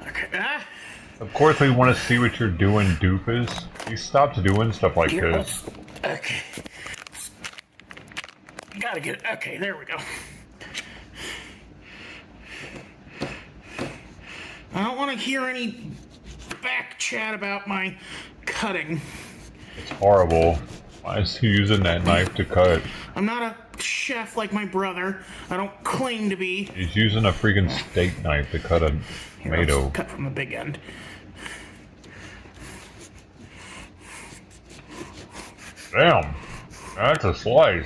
[SPEAKER 3] Okay. Ah!
[SPEAKER 1] Of course, we want to see what you're doing, doofus. You stopped doing stuff like this.
[SPEAKER 3] Okay. Gotta get it. Okay, there we go. I don't want to hear any back chat about my cutting.
[SPEAKER 1] It's horrible. Why is he using that knife to cut?
[SPEAKER 3] I'm not a chef like my brother. I don't claim to be.
[SPEAKER 1] He's using a freaking steak knife to cut a tomato.
[SPEAKER 3] Let's cut from the big end.
[SPEAKER 1] Damn, that's a slice.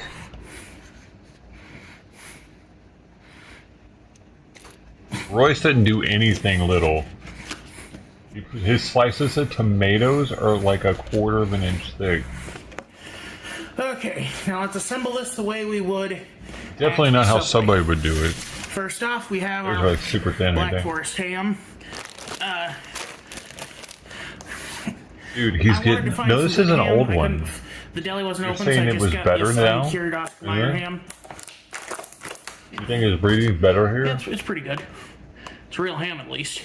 [SPEAKER 1] Royce didn't do anything little. His slices of tomatoes are like a quarter of an inch thick.
[SPEAKER 3] Okay, now let's assemble this the way we would.
[SPEAKER 1] Definitely not how Subway would do it.
[SPEAKER 3] First off, we have
[SPEAKER 1] They're
[SPEAKER 3] our
[SPEAKER 1] like super thin,
[SPEAKER 3] Black Forest ham.
[SPEAKER 1] Dude, he's getting. No, this is an old one.
[SPEAKER 3] The deli wasn't
[SPEAKER 1] You're
[SPEAKER 3] open,
[SPEAKER 1] saying
[SPEAKER 3] so I
[SPEAKER 1] it
[SPEAKER 3] just
[SPEAKER 1] was
[SPEAKER 3] got
[SPEAKER 1] better
[SPEAKER 3] this
[SPEAKER 1] now?
[SPEAKER 3] cured off Meyer ham.
[SPEAKER 1] You think his breathing's better here?
[SPEAKER 3] Yeah, it's pretty good. It's real ham, at least.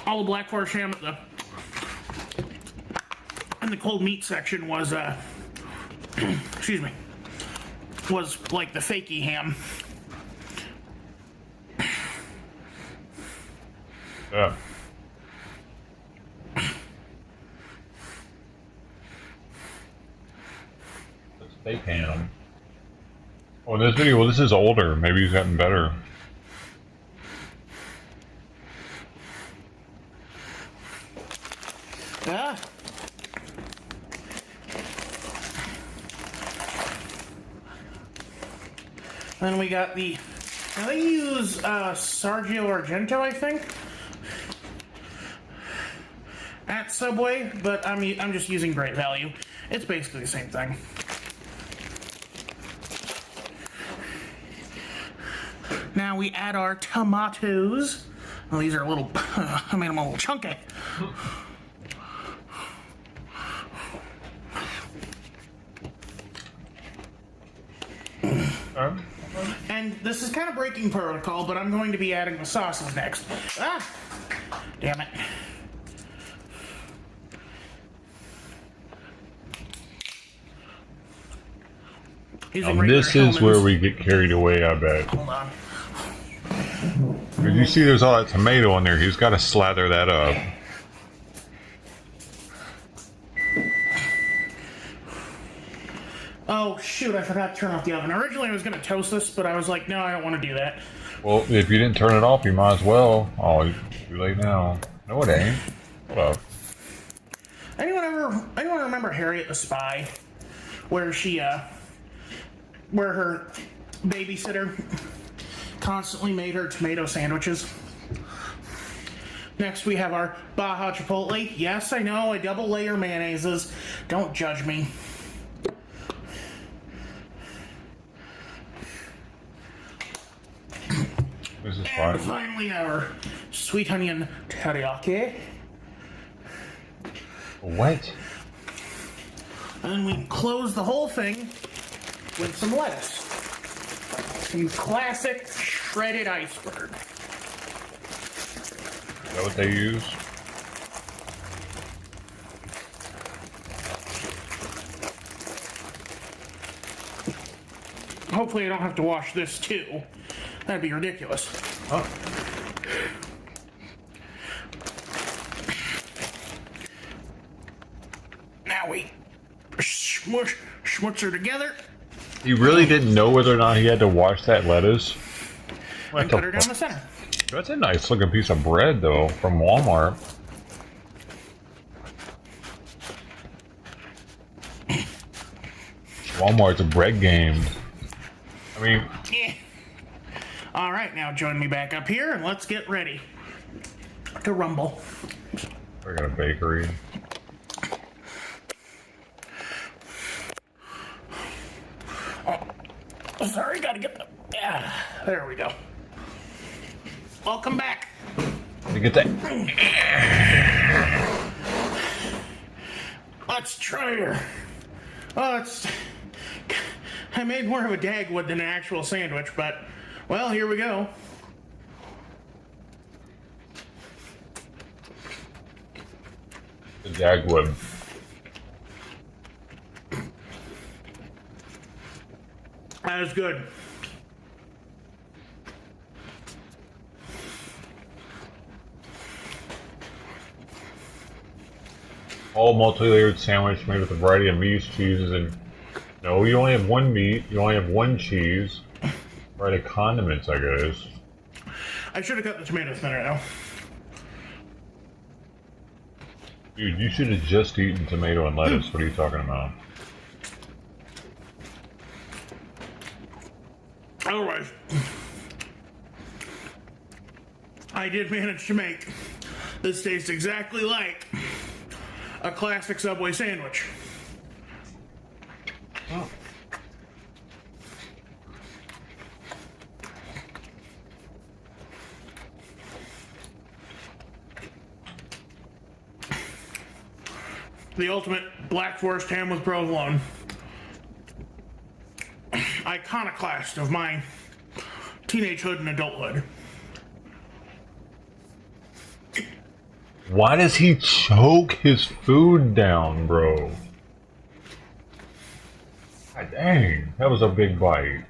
[SPEAKER 3] All the Black Forest ham in the cold meat section was, excuse me, was like the fakey ham.
[SPEAKER 1] Yeah. That's fake ham. Oh, in this video, well, this is older. Maybe he's gotten better.
[SPEAKER 3] Yeah. Then we got the. Now they use Sergio Argento, I think, at Subway, but I'm just using Great Value. It's basically the same thing. Now we add our tomatoes. Well, these are a little. I made them a little chunky. And this is kind of breaking protocol, but I'm going to be adding the sauces next. Ah! Damn it.
[SPEAKER 1] Now, this is where we get carried away, I bet.
[SPEAKER 3] Hold on.
[SPEAKER 1] Because you see there's all that tomato on there. He's got to slather that up.
[SPEAKER 3] Oh, shoot, I forgot to turn off the oven. Originally, I was going to toast this, but I was like, no, I don't want to do that.
[SPEAKER 1] Well, if you didn't turn it off, you might as well. Oh, too late now. No, it ain't. Hold up.
[SPEAKER 3] Anyone remember Harriet the Spy? Where she, where her babysitter constantly made her tomato sandwiches? Next, we have our Baja Chipotle. Yes, I know, I double layer mayonnaises. Don't judge me.
[SPEAKER 1] This is
[SPEAKER 3] And
[SPEAKER 1] fine.
[SPEAKER 3] finally, our sweet onion teriyaki.
[SPEAKER 1] What?
[SPEAKER 3] And then we close the whole thing with some lettuce. Some classic shredded iceberg.
[SPEAKER 1] Is that what they use?
[SPEAKER 3] Hopefully I don't have to wash this too. That'd be ridiculous.
[SPEAKER 1] Huh?
[SPEAKER 3] Now we schmutz her together.
[SPEAKER 1] He really didn't know whether or not he had to wash that lettuce.
[SPEAKER 3] And cut her down the center.
[SPEAKER 1] That's a nice looking piece of bread though, from Walmart. Walmart's a bread game. I mean...
[SPEAKER 3] Yeah. Alright, now join me back up here and let's get ready to rumble.
[SPEAKER 1] I got a bakery.
[SPEAKER 3] Oh, sorry, gotta get the... Yeah, there we go. Welcome back.
[SPEAKER 1] You get that?
[SPEAKER 3] Let's try her. Oh, it's... I made more of a Dagwood than an actual sandwich, but... Well, here we go.
[SPEAKER 1] The Dagwood.
[SPEAKER 3] That is good.
[SPEAKER 1] All multi-layered sandwich made with a variety of meats, cheeses, and... No, you only have one meat, you only have one cheese. Variety of condiments, I guess.
[SPEAKER 3] I should have cut the tomato thinner now.
[SPEAKER 1] Dude, you should have just eaten tomato and lettuce. What are you talking about?
[SPEAKER 3] Otherwise, I did manage to make this taste exactly like a classic Subway sandwich.
[SPEAKER 1] Oh.
[SPEAKER 3] The ultimate Black Forest ham with provolone. Iconoclast of my teenagehood and adulthood.
[SPEAKER 1] Why does he choke his food down, bro? God dang, that was a big bite.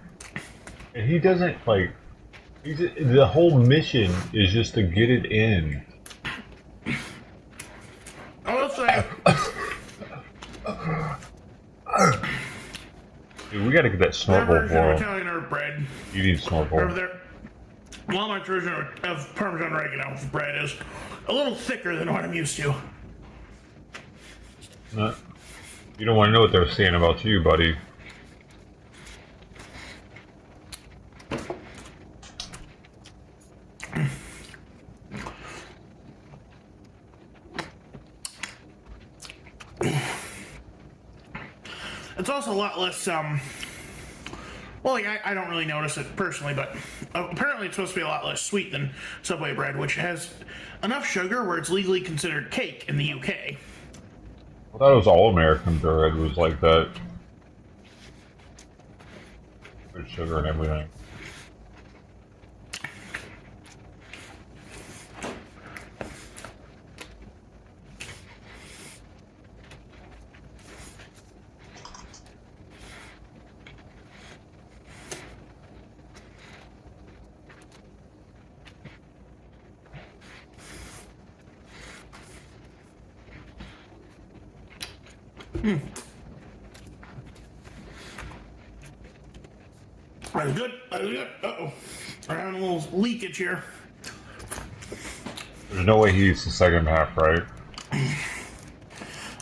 [SPEAKER 1] And he doesn't, like... the whole mission is just to get it in.
[SPEAKER 3] I will say...
[SPEAKER 1] Dude, we gotta get that snorkel
[SPEAKER 3] their version of
[SPEAKER 1] for
[SPEAKER 3] Italian herb bread,
[SPEAKER 1] You need
[SPEAKER 3] or
[SPEAKER 1] snorkel.
[SPEAKER 3] their Walmart version of Parmesan oregano bread is a little thicker than what I'm used to.
[SPEAKER 1] You don't want to know what they're saying about you, buddy.
[SPEAKER 3] It's also a lot less, well, like, I don't really notice it personally, but apparently it's supposed to be a lot less sweet than Subway bread, which has enough sugar where it's legally considered cake in the UK.
[SPEAKER 1] I thought it was all American bread was like that. With sugar and everything.
[SPEAKER 3] That's good. That's good. Uh-oh. We're having a little leakage here.
[SPEAKER 1] There's no way he eats the second half, right?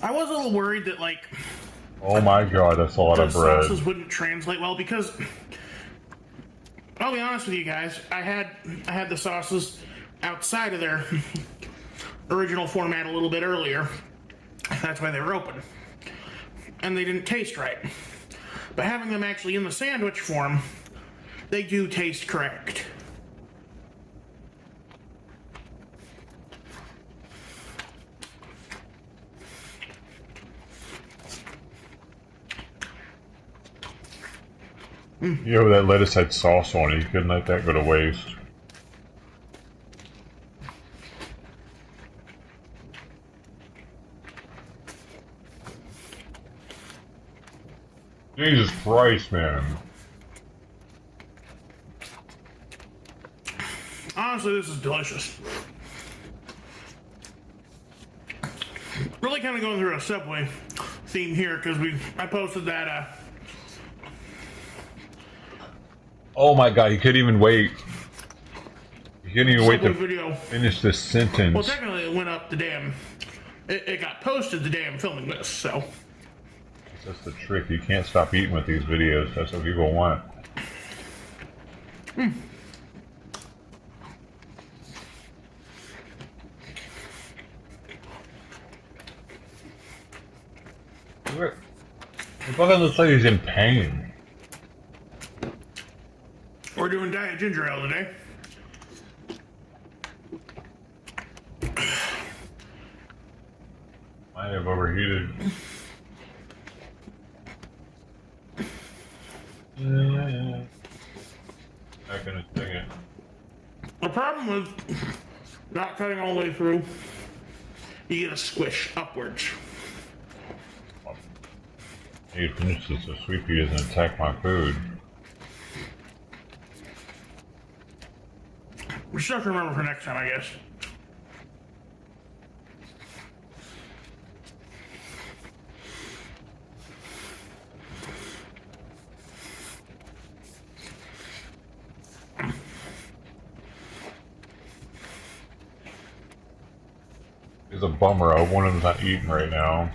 [SPEAKER 3] I was a little worried that, like,
[SPEAKER 1] Oh my god, that's a lot
[SPEAKER 3] the
[SPEAKER 1] of bread.
[SPEAKER 3] sauces wouldn't translate well because I'll be honest with you guys, I had the sauces outside of their original format a little bit earlier. That's why they were open. And they didn't taste right. But having them actually in the sandwich form, they do taste correct.
[SPEAKER 1] You know, that lettuce had sauce on it. You couldn't let that go to waste. Jesus Christ, man.
[SPEAKER 3] Honestly, this is delicious. Really kind of going through a Subway theme here because I posted that
[SPEAKER 1] Oh my God, he couldn't even wait. He couldn't even wait
[SPEAKER 3] Subway
[SPEAKER 1] to
[SPEAKER 3] video.
[SPEAKER 1] finish this
[SPEAKER 3] Well,
[SPEAKER 1] sentence.
[SPEAKER 3] technically, it went up the damn. It got posted the day I'm filming this, so.
[SPEAKER 1] That's the trick. You can't stop eating with these videos. That's what people want. Look, it fucking looks like he's in pain.
[SPEAKER 3] We're doing Diet Ginger Ale today.
[SPEAKER 1] Might have overheated. Not gonna sing it.
[SPEAKER 3] The problem with not cutting all the way through, you get a squish upwards.
[SPEAKER 1] I need to finish this so Sweet Pea doesn't attack my food.
[SPEAKER 3] We still have to remember for next time, I guess.
[SPEAKER 1] It's a bummer. One of them's not eating right now.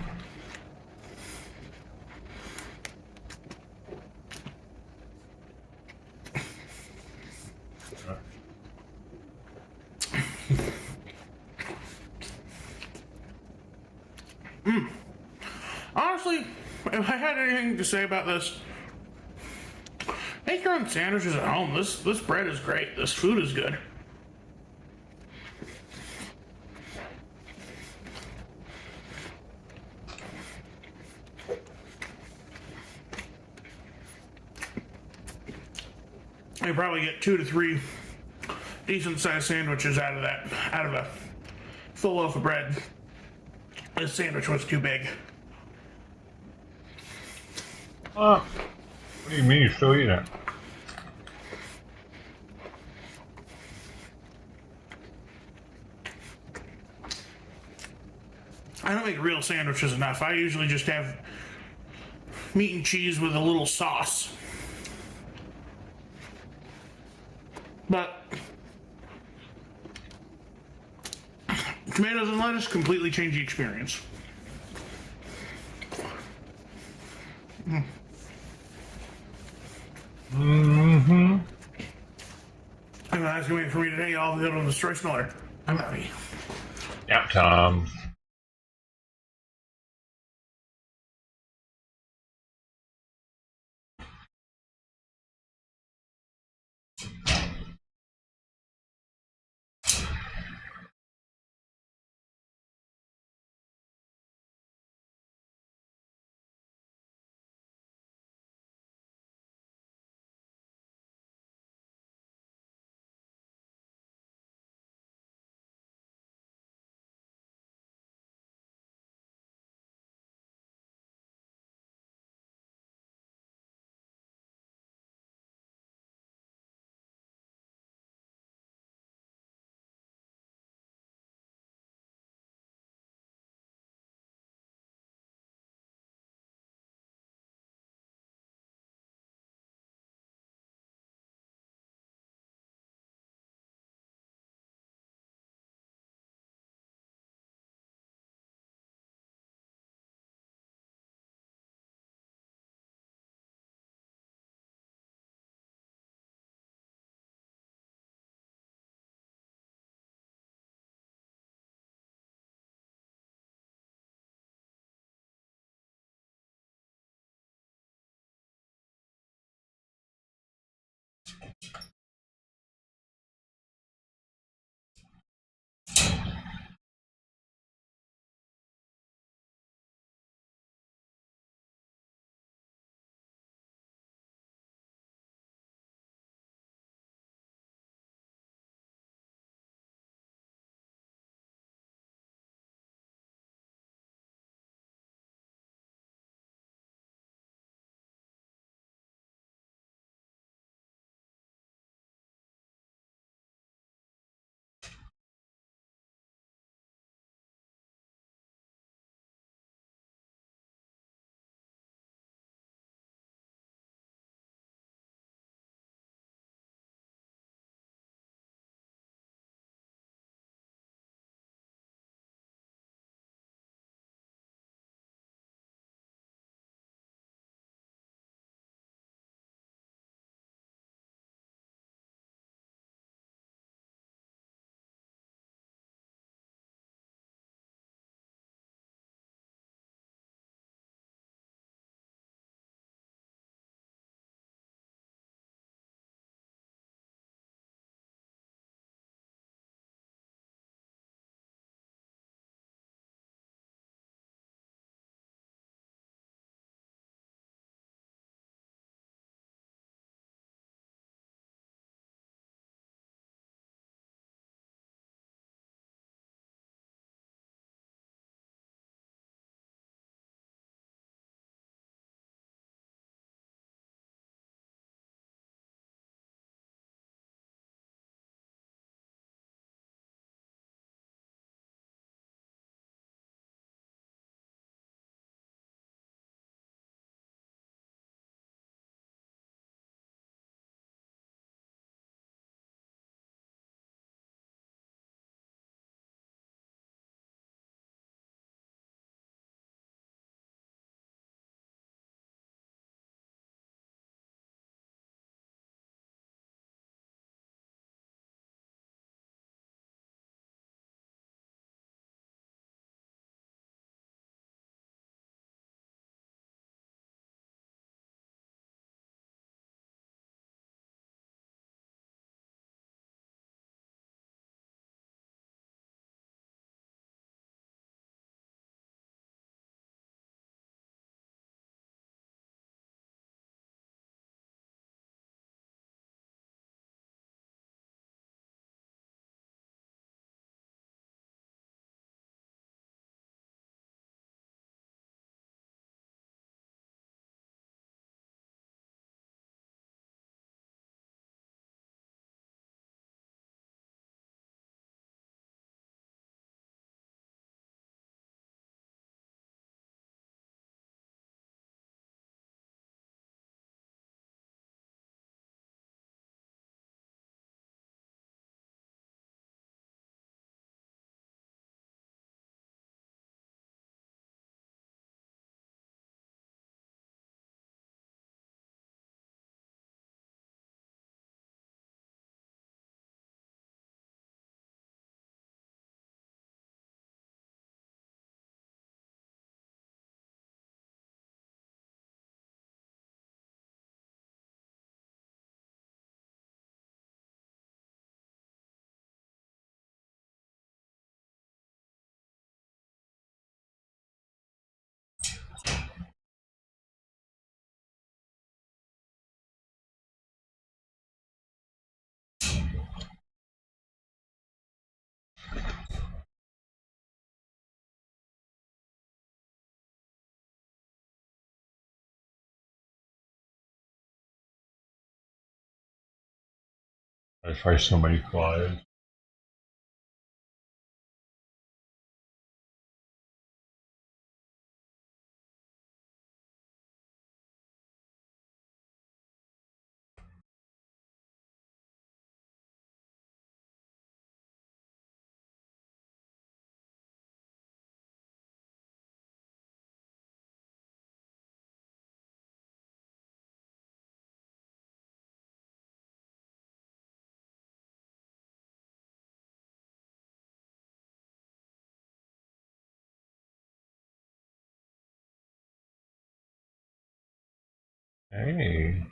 [SPEAKER 3] Honestly, if I had anything to say about this, make your own sandwiches at home. This bread is great. This food is good. You probably get 2 to 3 decent sized sandwiches out of a full loaf of bread. This sandwich was too big.
[SPEAKER 1] What do you mean you're still eating it?
[SPEAKER 3] I don't make real sandwiches enough. I usually just have meat and cheese with a little sauce. But tomatoes and lettuce completely change the experience.
[SPEAKER 1] Mm-hmm.
[SPEAKER 3] And that's going to wait for me today. I'll be able to destroy Smeller. I'm happy.
[SPEAKER 1] Yep, Tom. I find so many flies. Hey.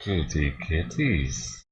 [SPEAKER 1] Kitty kitties.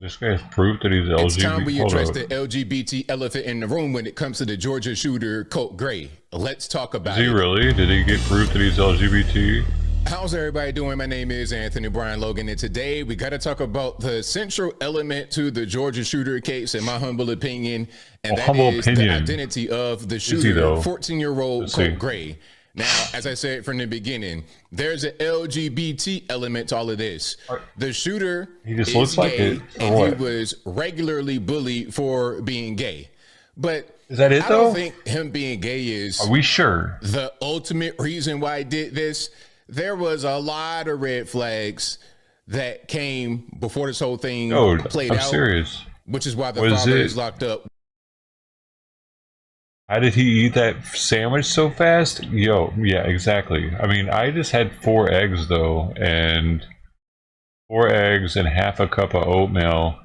[SPEAKER 1] This guy's proof that he's
[SPEAKER 4] It's time
[SPEAKER 1] LGBT.
[SPEAKER 4] we
[SPEAKER 1] Hold
[SPEAKER 4] address
[SPEAKER 1] up.
[SPEAKER 4] the LGBT elephant in the room when it comes to the Georgia shooter, Colt Gray. Let's talk
[SPEAKER 1] Is
[SPEAKER 4] about
[SPEAKER 1] he
[SPEAKER 4] it.
[SPEAKER 1] really? Did he get proof that he's LGBT?
[SPEAKER 4] How's everybody doing? My name is Anthony Brian Logan, and today we got to talk about the central element to the Georgia shooter case, in my humble opinion, and that is the identity of the shooter, 14-year-old Colt Gray. Now, as I said from the beginning, there's an LGBT element to all of this. The shooter
[SPEAKER 1] He just
[SPEAKER 4] is
[SPEAKER 1] looks like
[SPEAKER 4] gay,
[SPEAKER 1] it, or
[SPEAKER 4] and
[SPEAKER 1] what?
[SPEAKER 4] he was regularly bullied for being gay. But
[SPEAKER 1] Is that it,
[SPEAKER 4] I
[SPEAKER 1] though?
[SPEAKER 4] don't think him being gay is
[SPEAKER 1] Are we sure?
[SPEAKER 4] the ultimate reason why I did this. There was a lot of red flags that came before this whole thing played
[SPEAKER 1] I'm
[SPEAKER 4] out.
[SPEAKER 1] Serious.
[SPEAKER 4] Which is why the father is locked up.
[SPEAKER 1] How did he eat that sandwich so fast? Yo, yeah, exactly. I mean, I just had 4 eggs though, and 4 eggs and half a cup of oatmeal,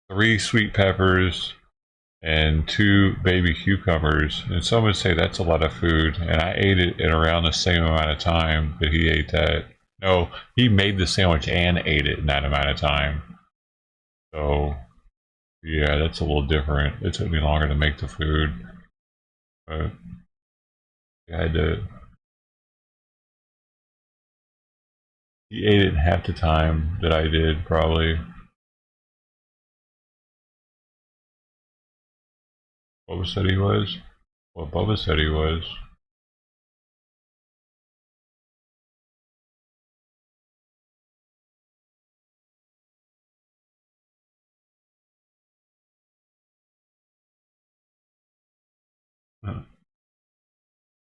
[SPEAKER 1] 3 sweet peppers, and 2 baby cucumbers. And some would say that's a lot of food, and I ate it in around the same amount of time that he ate that. No, he made the sandwich and ate it in that amount of time. So, yeah, that's a little different. It took me longer to make the food. But I had to. He ate it in half the time that I did, probably. Bubba said he was. Well, Bubba said he was.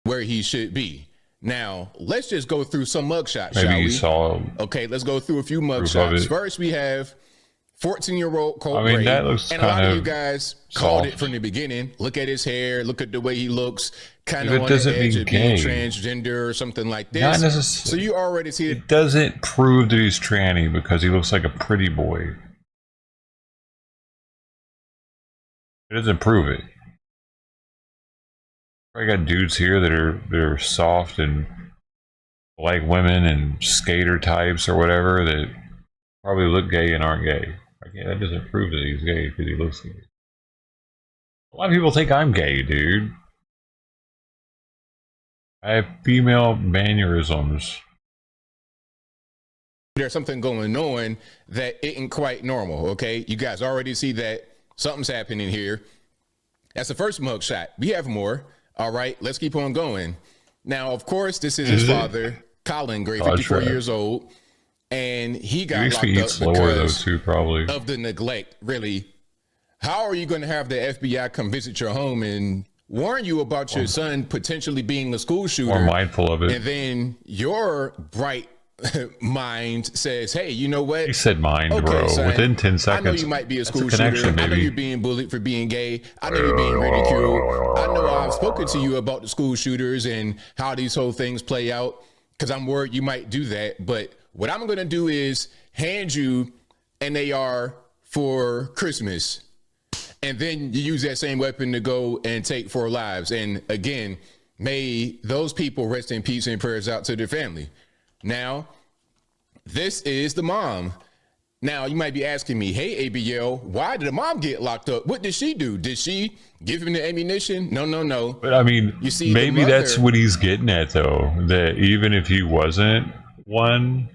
[SPEAKER 4] where he should be. Now, let's just go through some mugshots,
[SPEAKER 1] Maybe
[SPEAKER 4] shall
[SPEAKER 1] you
[SPEAKER 4] we?
[SPEAKER 1] saw.
[SPEAKER 4] Okay, let's go through a few mugshots. First, we have 14-year-old Colt Gray.
[SPEAKER 1] That looks
[SPEAKER 4] and a lot
[SPEAKER 1] kind
[SPEAKER 4] of
[SPEAKER 1] of
[SPEAKER 4] you guys called
[SPEAKER 1] soft.
[SPEAKER 4] it from the beginning. Look at his hair. Look at the way he looks. Kind of
[SPEAKER 1] It
[SPEAKER 4] on
[SPEAKER 1] doesn't
[SPEAKER 4] the edge
[SPEAKER 1] mean
[SPEAKER 4] of being
[SPEAKER 1] gay.
[SPEAKER 4] transgender or something like this.
[SPEAKER 1] Not necessarily.
[SPEAKER 4] So you already see it.
[SPEAKER 1] It doesn't prove that he's tranny because he looks like a pretty boy. It doesn't prove it. I got dudes here that are soft and like women and skater types or whatever that probably look gay and aren't gay. That doesn't prove that he's gay because he looks gay. A lot of people think I'm gay, dude. I have female mannerisms.
[SPEAKER 4] There's something going on that isn't quite normal, okay? You guys already see that something's happening here. That's the first mugshot. We have more. All right, let's keep on going. Now, of course, this is his father, Colin Gray, 54 years old, and he got locked up because of the neglect, really. How are you going to have the FBI come visit your home and warn you about your son potentially being a school shooter?
[SPEAKER 1] More mindful of it.
[SPEAKER 4] And then your bright mind says, hey, you know what?
[SPEAKER 1] He said mind,
[SPEAKER 4] okay,
[SPEAKER 1] bro.
[SPEAKER 4] Son,
[SPEAKER 1] within 10 seconds.
[SPEAKER 4] I know you might be a school shooter.
[SPEAKER 1] Maybe.
[SPEAKER 4] I know you're being bullied for being gay. I know you're being ridiculed. I know I've spoken to you about the school shooters and how these whole things play out because I'm worried you might do that. But what I'm going to do is hand you an AR for Christmas. And then you use that same weapon to go and take 4 lives. And again, may those people rest in peace and prayers out to their family. Now, this is the mom. Now, you might be asking me, hey, ABL, why did the mom get locked up? What did she do? Did she give him the ammunition? No.
[SPEAKER 1] But I mean, you see, maybe that's what he's getting at, though, that even if he wasn't one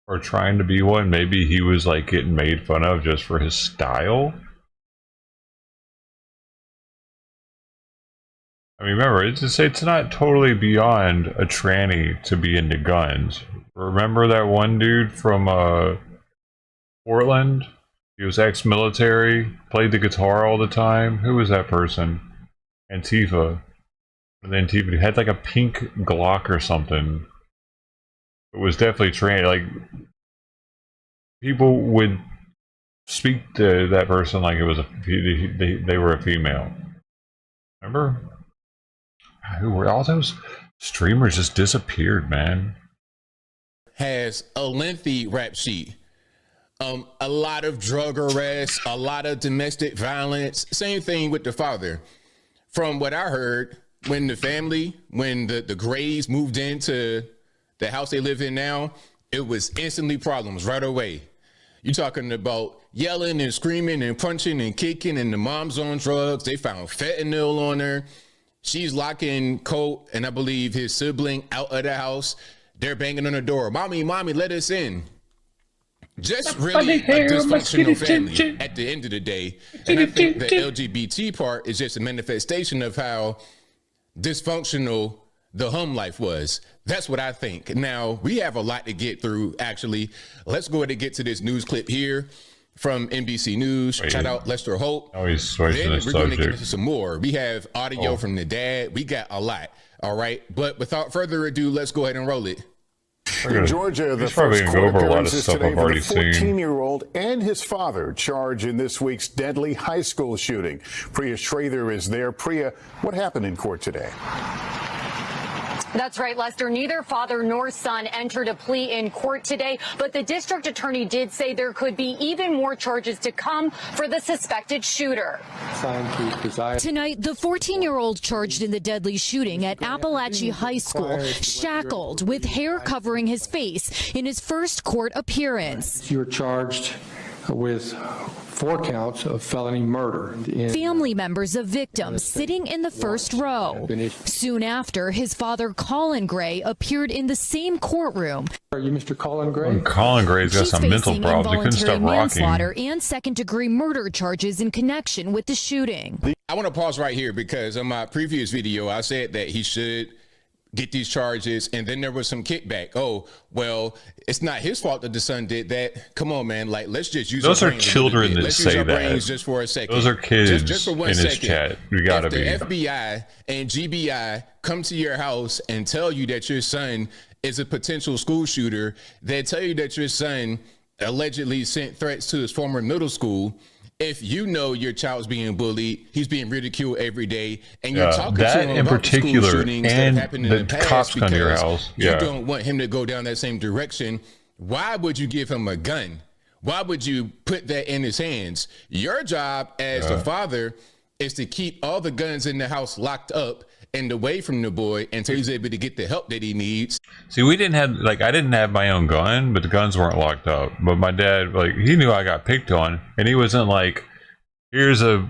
[SPEAKER 1] or trying to be one, maybe he was like getting made fun of just for his style. I mean, remember, it's not totally beyond a tranny to be into guns. Remember that one dude from Portland? He was ex-military, played the guitar all the time. Who was that person? Antifa. And then Antifa, he had like a pink Glock or something. It was definitely tranny. Like, people would speak to that person like it was they were a female. Remember? Who were all those streamers just disappeared, man?
[SPEAKER 4] Has a lengthy rap sheet. A lot of drug arrests, a lot of domestic violence. Same thing with the father. From what I heard, when the Grays moved into the house they live in now, it was instantly problems right away. You're talking about yelling and screaming and punching and kicking, and the mom's on drugs. They found fentanyl on her. She's locking Colt and I believe his sibling out of the house. They're banging on the door. Mommy, let us in. Just really a dysfunctional family at the end of the day. And I think the LGBT part is just a manifestation of how dysfunctional the home life was. That's what I think. Now, we have a lot to get through, actually. Let's go ahead and get to this news clip here from NBC News. Shout out Lester Holt.
[SPEAKER 1] Oh, he's switching the
[SPEAKER 4] subject. We're going to get into some more. We have audio from the dad. We got a lot. All right. But without further ado, let's go ahead and roll it.
[SPEAKER 5] In Georgia, the first court appearances today for the 14-year-old and his father charged in this week's deadly high school shooting. Priya Schrader is there. Priya, what happened in court today?
[SPEAKER 6] That's right, Lester. Neither father nor son entered a plea in court today, but the district attorney did say there could be even more charges to come for the suspected shooter.
[SPEAKER 7] Tonight, the 14-year-old charged in the deadly shooting at Appalachia High School, shackled with hair covering his face in his first court appearance.
[SPEAKER 8] You're charged with 4 counts of felony murder.
[SPEAKER 7] Family members of victims sitting in the first row. Soon after, his father, Colin Gray, appeared in the same courtroom.
[SPEAKER 8] Are you Mr. Colin Gray?
[SPEAKER 1] Colin Gray's got some mental problems. He couldn't stop
[SPEAKER 7] manslaughter and second-degree murder charges in connection with the shooting.
[SPEAKER 4] I want to pause right here because in my previous video, I said that he should get these charges, and then there was some kickback. Oh, well, it's not his fault that the son did that. Come on, man. Like, let's just use
[SPEAKER 1] those are children that
[SPEAKER 4] let's
[SPEAKER 1] say
[SPEAKER 4] use our
[SPEAKER 1] that.
[SPEAKER 4] brains just for a second.
[SPEAKER 1] Those are kids
[SPEAKER 4] just for one
[SPEAKER 1] in
[SPEAKER 4] second.
[SPEAKER 1] his chat. You gotta be.
[SPEAKER 4] If the FBI and GBI come to your house and tell you that your son is a potential school shooter, they tell you that your son allegedly sent threats to his former middle school. If you know your child's being bullied, he's being ridiculed every day, and you're talking to him
[SPEAKER 1] in
[SPEAKER 4] about
[SPEAKER 1] particular,
[SPEAKER 4] the school shootings that happened in the past
[SPEAKER 1] cops come to your
[SPEAKER 4] because
[SPEAKER 1] house.
[SPEAKER 4] you don't want him to go down that same direction, why would you give him a gun? Why would you put that in his hands? Your job as the father is to keep all the guns in the house locked up and away from the boy until he's able to get the help that he needs.
[SPEAKER 1] See, we didn't have, like, I didn't have my own gun, but the guns weren't locked up. But my dad, like, he knew I got picked on, and he wasn't like, here's a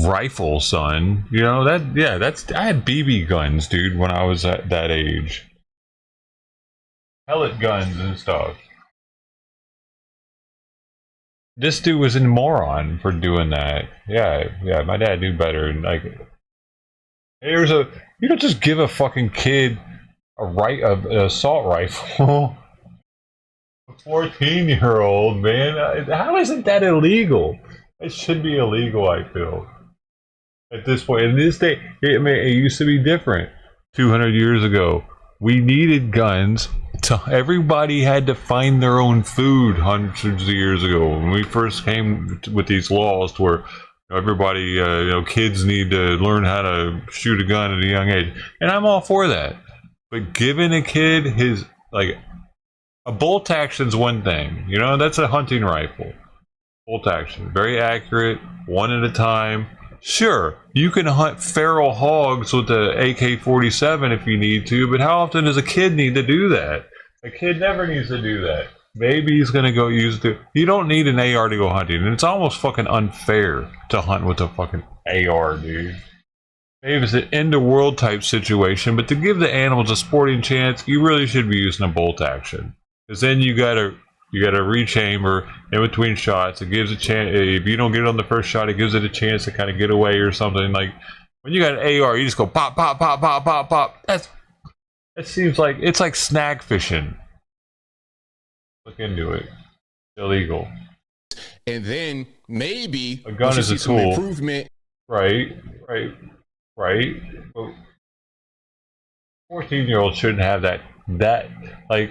[SPEAKER 1] rifle, son. You know, I had BB guns, dude, when I was at that age. Pellet guns and stuff. This dude was a moron for doing that. Yeah, my dad knew better. And like, you don't just give a fucking kid an assault rifle. A 14-year-old, man. How isn't that illegal? It should be illegal, I feel. At this point, in this day, it used to be different. 200 years ago, we needed guns. Everybody had to find their own food hundreds of years ago. When we first came with these laws to where everybody, kids need to learn how to shoot a gun at a young age. And I'm all for that. But giving a kid a bolt action's one thing. You know, that's a hunting rifle. Bolt action. Very accurate, one at a time. Sure, you can hunt feral hogs with the AK-47 if you need to, but how often does a kid need to do that? A kid never needs to do that. Maybe he's going to go use it. You don't need an AR to go hunting, and it's almost fucking unfair to hunt with a fucking AR, dude. Maybe it's an end-of-world type situation, but to give the animals a sporting chance, you really should be using a bolt action. Because then you gotta rechamber in between shots. It gives a chance. If you don't get it on the first shot, it gives it a chance to kind of get away or something. Like when you got an AR, you just go pop, pop, pop, pop, pop, pop. It seems like it's like snag fishing. Look into it. Illegal.
[SPEAKER 4] And then maybe
[SPEAKER 1] a gun is a tool.
[SPEAKER 4] Improvement.
[SPEAKER 1] Right. 14-year-olds shouldn't have that like.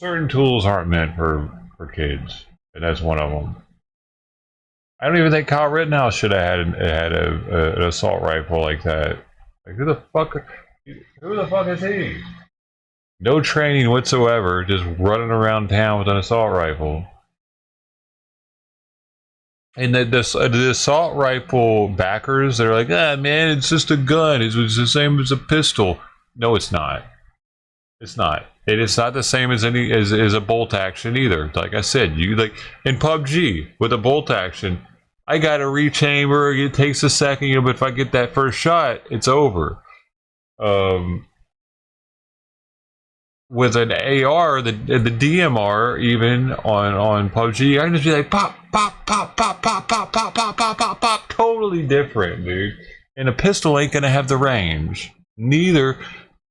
[SPEAKER 1] Certain tools aren't meant for kids, and that's one of them. I don't even think Kyle Rittenhouse should have had an assault rifle like that. Like, who the fuck is he? No training whatsoever, just running around town with an assault rifle. And the assault rifle backers, they're like, man, it's just a gun. It's the same as a pistol. No, it's not. It's not. It's not the same as a bolt action either. Like I said, you like in PUBG with a bolt action, I got a rechamber. It takes a second, but if I get that first shot, it's over. With an AR, the DMR, even on PUBG, I can just be like pop, pop, pop, pop, pop, pop, pop, pop, pop, pop, pop. Totally different, dude. And a pistol ain't gonna have the range. Nor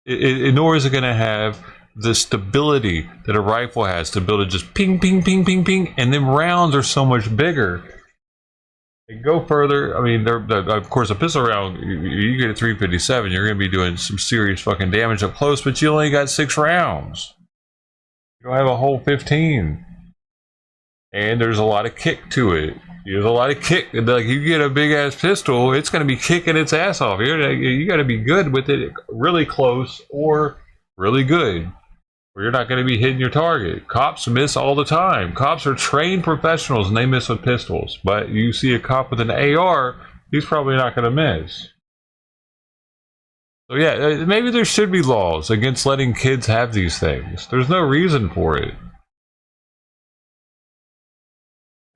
[SPEAKER 1] is it gonna have the stability that a rifle has to be able to just ping, ping, ping, ping, ping, and then rounds are so much bigger. They go further. I mean, of course, a pistol round, you get a 357, you're going to be doing some serious fucking damage up close, but you only got 6 rounds. You don't have a whole 15. And there's a lot of kick to it. There's a lot of kick. Like, you get a big ass pistol, it's going to be kicking its ass off. You got to be good with it, really close or really good. Or you're not going to be hitting your target. Cops miss all the time. Cops are trained professionals and they miss with pistols. But you see a cop with an AR, he's probably not going to miss. So yeah, maybe there should be laws against letting kids have these things. There's no reason for it.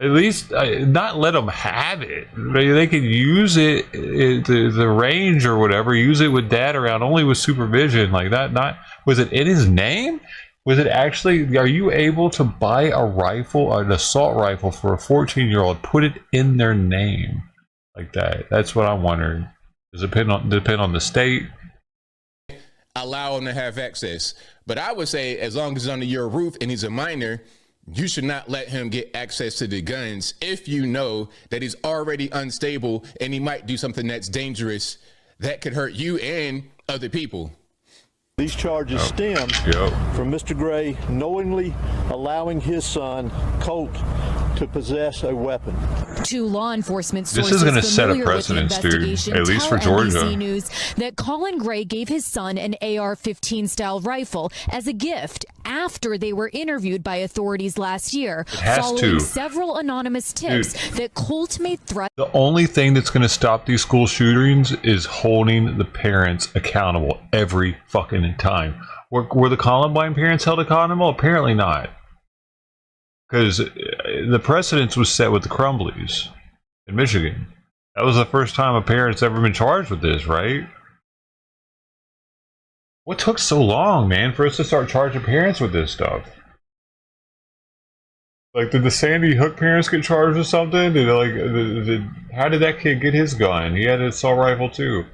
[SPEAKER 1] At least not let them have it. They can use it, the range or whatever, use it with dad around, only with supervision. Like that, not, was it in his name? Was it actually, are you able to buy a rifle, an assault rifle for a 14-year-old, put it in their name? like that? That's what I'm wondering. Does it depend on the state?
[SPEAKER 4] Allow him to have access. But I would say as long as he's under your roof and he's a minor, you should not let him get access to the guns if you know that he's already unstable and he might do something that's dangerous that could hurt you and other people.
[SPEAKER 9] These charges stem from Mr. Gray knowingly allowing his son, Colt, to possess a weapon.
[SPEAKER 7] Two law enforcement sources
[SPEAKER 1] this is going to set a precedent, dude, at least for Georgia.
[SPEAKER 7] NBC News that Colin Gray gave his son an AR-15 style rifle as a gift after they were interviewed by authorities last year, following several anonymous tips that Colt made threats.
[SPEAKER 1] The only thing that's going to stop these school shootings is holding the parents accountable every fucking time. Were the Columbine parents held accountable? Apparently not. Because the precedence was set with the Crumbleys in Michigan. That was the first time a parent's ever been charged with this, right? What took so long, man, for us to start charging parents with this stuff? Like, did the Sandy Hook parents get charged with something? How did that kid get his gun? He had an assault rifle too.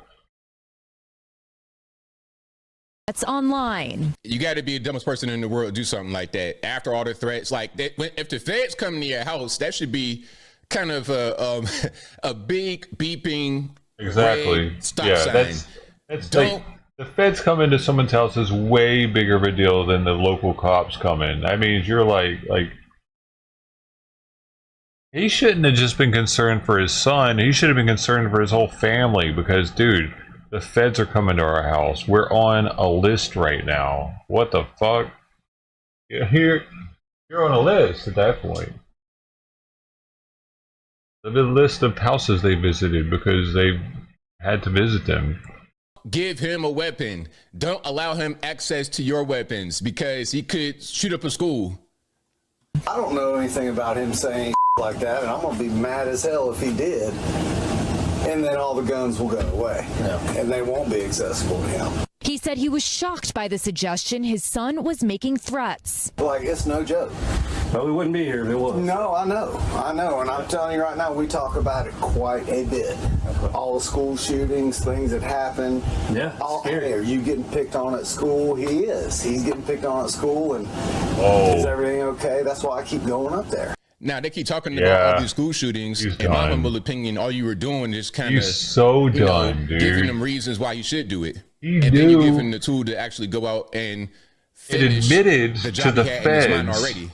[SPEAKER 7] That's online.
[SPEAKER 4] You got to be the dumbest person in the world to do something like that. After all the threats, like that, if the feds come to your house, that should be kind of a big beeping red stop sign.
[SPEAKER 1] That's like the feds come into someone's house is way bigger of a deal than the local cops come in. I mean, you're like he shouldn't have just been concerned for his son. He should have been concerned for his whole family because, dude, the feds are coming to our house. We're on a list right now. What the fuck? You're on a list at that point. The list of houses they visited because they had to visit them.
[SPEAKER 4] Give him a weapon. Don't allow him access to your weapons because he could shoot up a school.
[SPEAKER 10] I don't know anything about him saying like that, and I'm going to be mad as hell if he did. And then all the guns will go away, and they won't be accessible to him.
[SPEAKER 7] He said he was shocked by the suggestion his son was making threats.
[SPEAKER 10] Like, it's no joke.
[SPEAKER 9] But we wouldn't be here if it was.
[SPEAKER 10] No, I know. And I'm telling you right now, we talk about it quite a bit. All the school shootings, things that happen.
[SPEAKER 9] Yeah,
[SPEAKER 10] hey, are you getting picked on at school? He is. He's getting picked on at school, and is everything okay? That's why I keep going up there.
[SPEAKER 4] Now, they keep talking about all these school shootings. In my humble opinion, all you were doing is kind of
[SPEAKER 1] dude.
[SPEAKER 4] Giving them reasons why you should do it.
[SPEAKER 1] Then
[SPEAKER 4] you give him the tool to actually go out and finish
[SPEAKER 1] admitted
[SPEAKER 4] the job
[SPEAKER 1] to the
[SPEAKER 4] he had
[SPEAKER 1] feds
[SPEAKER 4] in his mind already.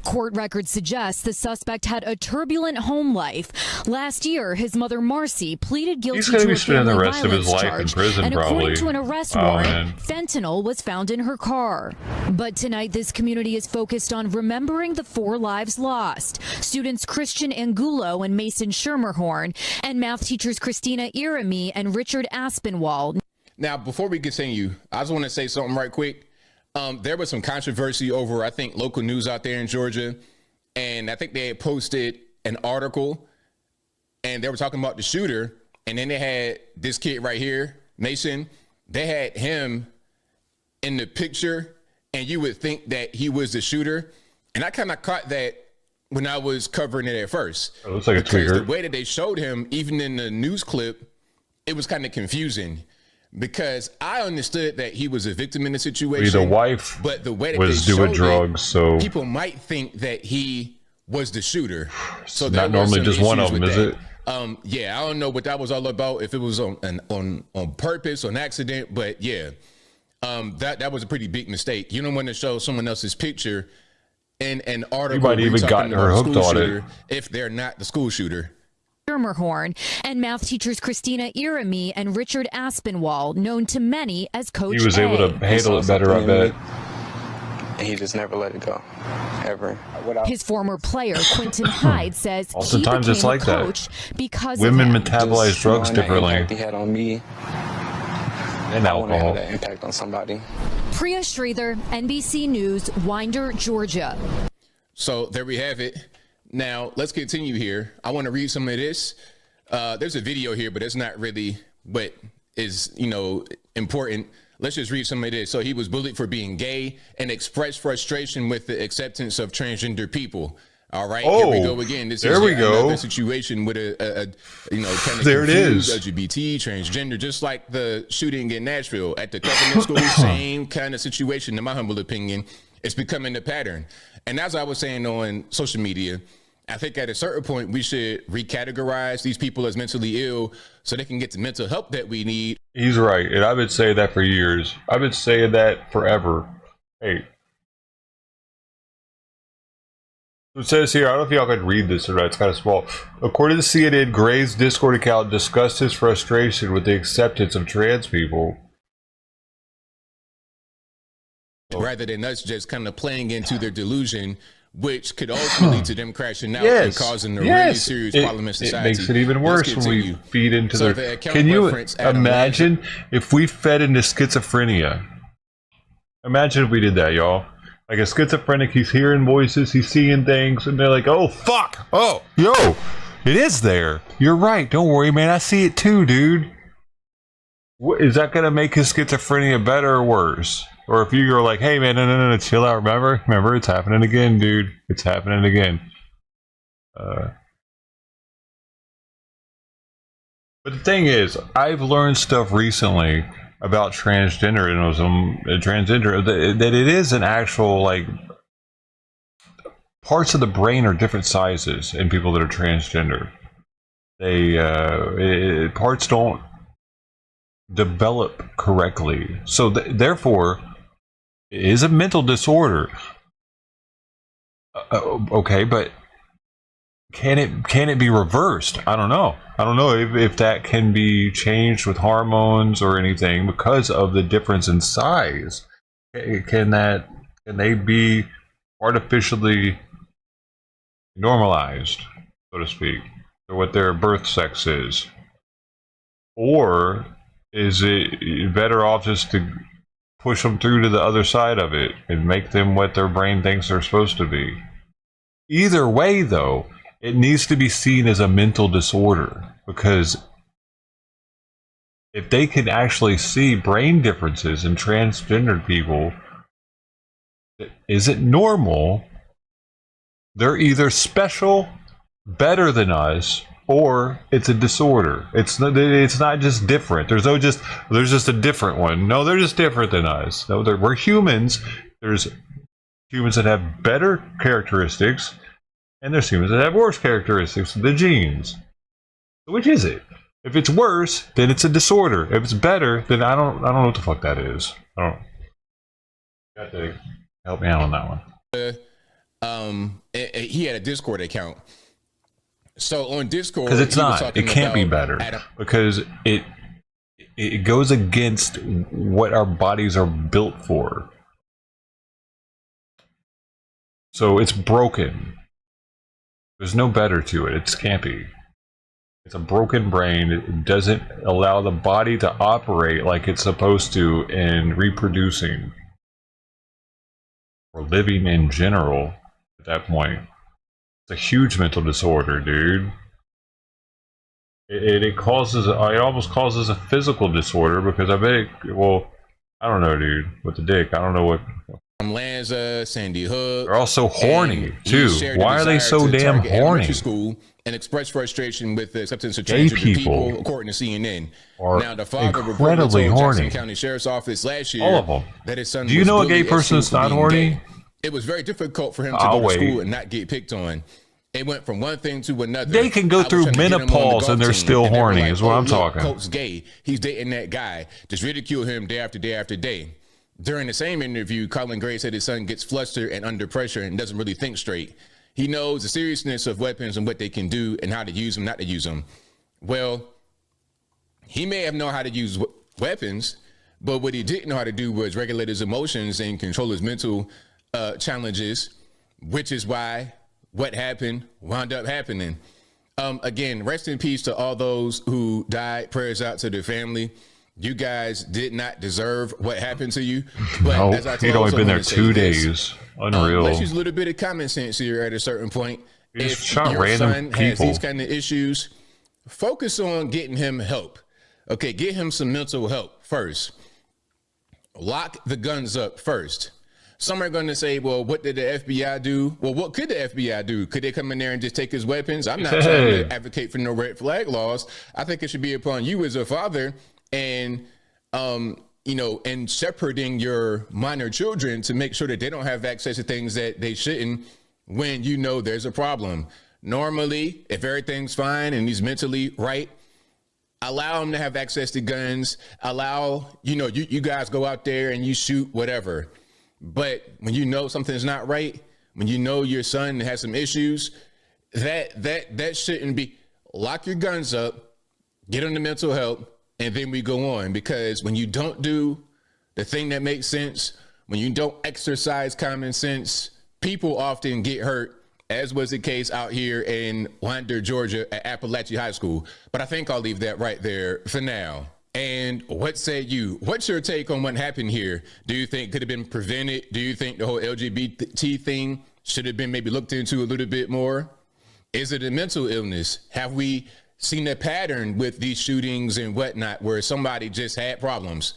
[SPEAKER 7] Court records suggest the suspect had a turbulent home life. Last year, his mother Marcy pleaded guilty
[SPEAKER 1] He's going to be spending the rest of his life
[SPEAKER 7] charge,
[SPEAKER 1] in prison,
[SPEAKER 7] and
[SPEAKER 1] probably.
[SPEAKER 7] according to an arrest warrant, fentanyl was found in her car. But tonight, this community is focused on remembering the 4 lives lost. Students Christian Angulo and Mason Schermerhorn, and math teachers Christina Irami and Richard Aspinwall.
[SPEAKER 4] Now, before we continue, I just want to say something right quick. There was some controversy over, I think, local news out there in Georgia. And I think they had posted an article and they were talking about the shooter. And then they had this kid right here, Mason. They had him in the picture and you would think that he was the shooter. And I kind of caught that when I was covering it at first.
[SPEAKER 1] It looks like a trigger.
[SPEAKER 4] The way that they showed him, even in the news clip, it was kind of confusing. Because I understood that he was a victim in the situation.
[SPEAKER 1] The wife
[SPEAKER 4] but the way that
[SPEAKER 1] was
[SPEAKER 4] they
[SPEAKER 1] doing
[SPEAKER 4] showed
[SPEAKER 1] drugs, so
[SPEAKER 4] people might think that he was the shooter. So
[SPEAKER 1] not normally just one of them, is it?
[SPEAKER 4] Yeah, I don't know what that was all about. If it was on purpose, on accident, but yeah, that was a pretty big mistake. You don't want to show someone else's picture in an article.
[SPEAKER 1] You might even gotten her hooked on it
[SPEAKER 4] if they're not the school shooter.
[SPEAKER 7] Schermerhorn, and math teachers Christina Irami and Richard Aspinwall, known to many as Coach
[SPEAKER 1] He was able to handle it better, I bet.
[SPEAKER 11] And he just never let it go, ever.
[SPEAKER 7] His former player, Quentin Hyde, says
[SPEAKER 1] oftentimes
[SPEAKER 7] he
[SPEAKER 1] it's like
[SPEAKER 7] became a coach because
[SPEAKER 1] women
[SPEAKER 7] of him.
[SPEAKER 1] metabolize drugs differently.
[SPEAKER 11] The impact he had on me,
[SPEAKER 1] and
[SPEAKER 11] I want to
[SPEAKER 1] alcohol.
[SPEAKER 11] have that impact on somebody.
[SPEAKER 7] Priya Sridhar, NBC News, Winder, Georgia.
[SPEAKER 4] So there we have it. Now, let's continue here. I want to read some of this. There's a video here, but it's not really what is, important. Let's just read some of this. So he was bullied for being gay and expressed frustration with the acceptance of transgender people. All right,
[SPEAKER 1] Oh,
[SPEAKER 4] here we go again. This
[SPEAKER 1] there
[SPEAKER 4] is
[SPEAKER 1] we go.
[SPEAKER 4] another situation with a kind of
[SPEAKER 1] there it
[SPEAKER 4] confused
[SPEAKER 1] is.
[SPEAKER 4] LGBT, transgender, just like the shooting in Nashville at the government school. Same kind of situation, in my humble opinion. It's becoming a pattern. And as I was saying on social media, I think at a certain point we should recategorize these people as mentally ill so they can get the mental help that we need.
[SPEAKER 1] He's right, and I've been saying that for years. I've been saying that forever. Hey. It says here, I don't know if y'all can read this or not, it's kind of small. According to CNN, Gray's Discord account discussed his frustration with the acceptance of trans people.
[SPEAKER 4] Rather than us just kind of playing into their delusion, which could ultimately lead to them crashing out and causing a really serious problem in society.
[SPEAKER 1] It makes it even worse when we feed into their... Can you imagine if we fed into schizophrenia? Imagine if we did that, y'all. Like a schizophrenic, he's hearing voices, he's seeing things, and they're like, oh, fuck! Oh, yo! It is there! You're right, don't worry, man, I see it too, dude. Is that gonna make his schizophrenia better or worse? Or if you're like, hey, man, no, chill out, remember, it's happening again, dude. It's happening again. But the thing is, I've learned stuff recently about transgenderism, that it is an actual, like, parts of the brain are different sizes in people that are transgender. Parts don't develop correctly. So therefore, it is a mental disorder. Okay, but can it be reversed? I don't know. I don't know if that can be changed with hormones or anything because of the difference in size. Can they be artificially normalized, so to speak, or what their birth sex is? Or is it better off just to push them through to the other side of it and make them what their brain thinks they're supposed to be? Either way, though, it needs to be seen as a mental disorder, because if they can actually see brain differences in transgendered people that isn't normal, they're either special, better than us, or it's a disorder. It's not just different. There's just a different one. No, they're just different than us. No, we're humans. There's humans that have better characteristics, and there's humans that have worse characteristics, the genes. Which is it? If it's worse, then it's a disorder. If it's better, then I don't know what the fuck that is. I don't. You got to help me out on that one.
[SPEAKER 4] He had a Discord account. So on Discord,
[SPEAKER 1] because it's not. It can't be better because it goes against what our bodies are built for. So it's broken. There's no better to it. It's campy. It's a broken brain. It doesn't allow the body to operate like it's supposed to in reproducing or living in general at that point. It's a huge mental disorder, dude. It almost causes a physical disorder because I bet I don't know, dude. With the dick, I don't know what.
[SPEAKER 4] Lanza, Sandy Hook.
[SPEAKER 1] They're also horny too. Why are they so damn horny?
[SPEAKER 4] School and express frustration with the acceptance of transgender people, according to CNN.
[SPEAKER 1] Now, the father incredibly horny.
[SPEAKER 4] Jackson County Sheriff's Office last year.
[SPEAKER 1] All of them.
[SPEAKER 4] That his son.
[SPEAKER 1] Do you know a gay person that's not horny?
[SPEAKER 4] Gay. It was very difficult for him to go to school and not get picked on. It went from one thing to another.
[SPEAKER 1] They can go through menopause and they're still horny, is what I'm talking.
[SPEAKER 4] Coach's gay. He's dating that guy. Just ridicule him day after day after day. During the same interview, Colin Gray said his son gets flustered and under pressure and doesn't really think straight. He knows the seriousness of weapons and what they can do and how to use them, not to use them. Well, he may have known how to use weapons, but what he didn't know how to do was regulate his emotions and control his mental challenges, which is why what happened wound up happening. Again, rest in peace to all those who died. Prayers out to their family. You guys did not deserve what happened to you. But
[SPEAKER 1] no, he'd only been there 2 days. Unreal.
[SPEAKER 4] Let's use a little bit of common sense here at a certain point.
[SPEAKER 1] If
[SPEAKER 4] shot your
[SPEAKER 1] random
[SPEAKER 4] son
[SPEAKER 1] people.
[SPEAKER 4] Has these kind of issues, focus on getting him help. Okay, get him some mental help first. Lock the guns up first. Some are going to say, well, what did the FBI do? Well, what could the FBI do? Could they come in there and just take his weapons? I'm not trying to advocate for no red flag laws. I think it should be upon you as a father and, you know, and shepherding your minor children to make sure that they don't have access to things that they shouldn't when you know there's a problem. Normally, if everything's fine and he's mentally right, allow him to have access to guns. Allow, you know, you guys go out there and you shoot whatever. But when you know something's not right, when you know your son has some issues, that shouldn't be. Lock your guns up, get on the mental health, and then we go on. Because when you don't do the thing that makes sense, when you don't exercise common sense, people often get hurt, as was the case out here in Winder, Georgia at Appalachian High School. But I think I'll leave that right there for now. And what say you? What's your take on what happened here? Do you think it could have been prevented? Do you think the whole LGBT thing should have been maybe looked into a little bit more? Is it a mental illness? Have we seen a pattern with these shootings and whatnot where somebody just had problems?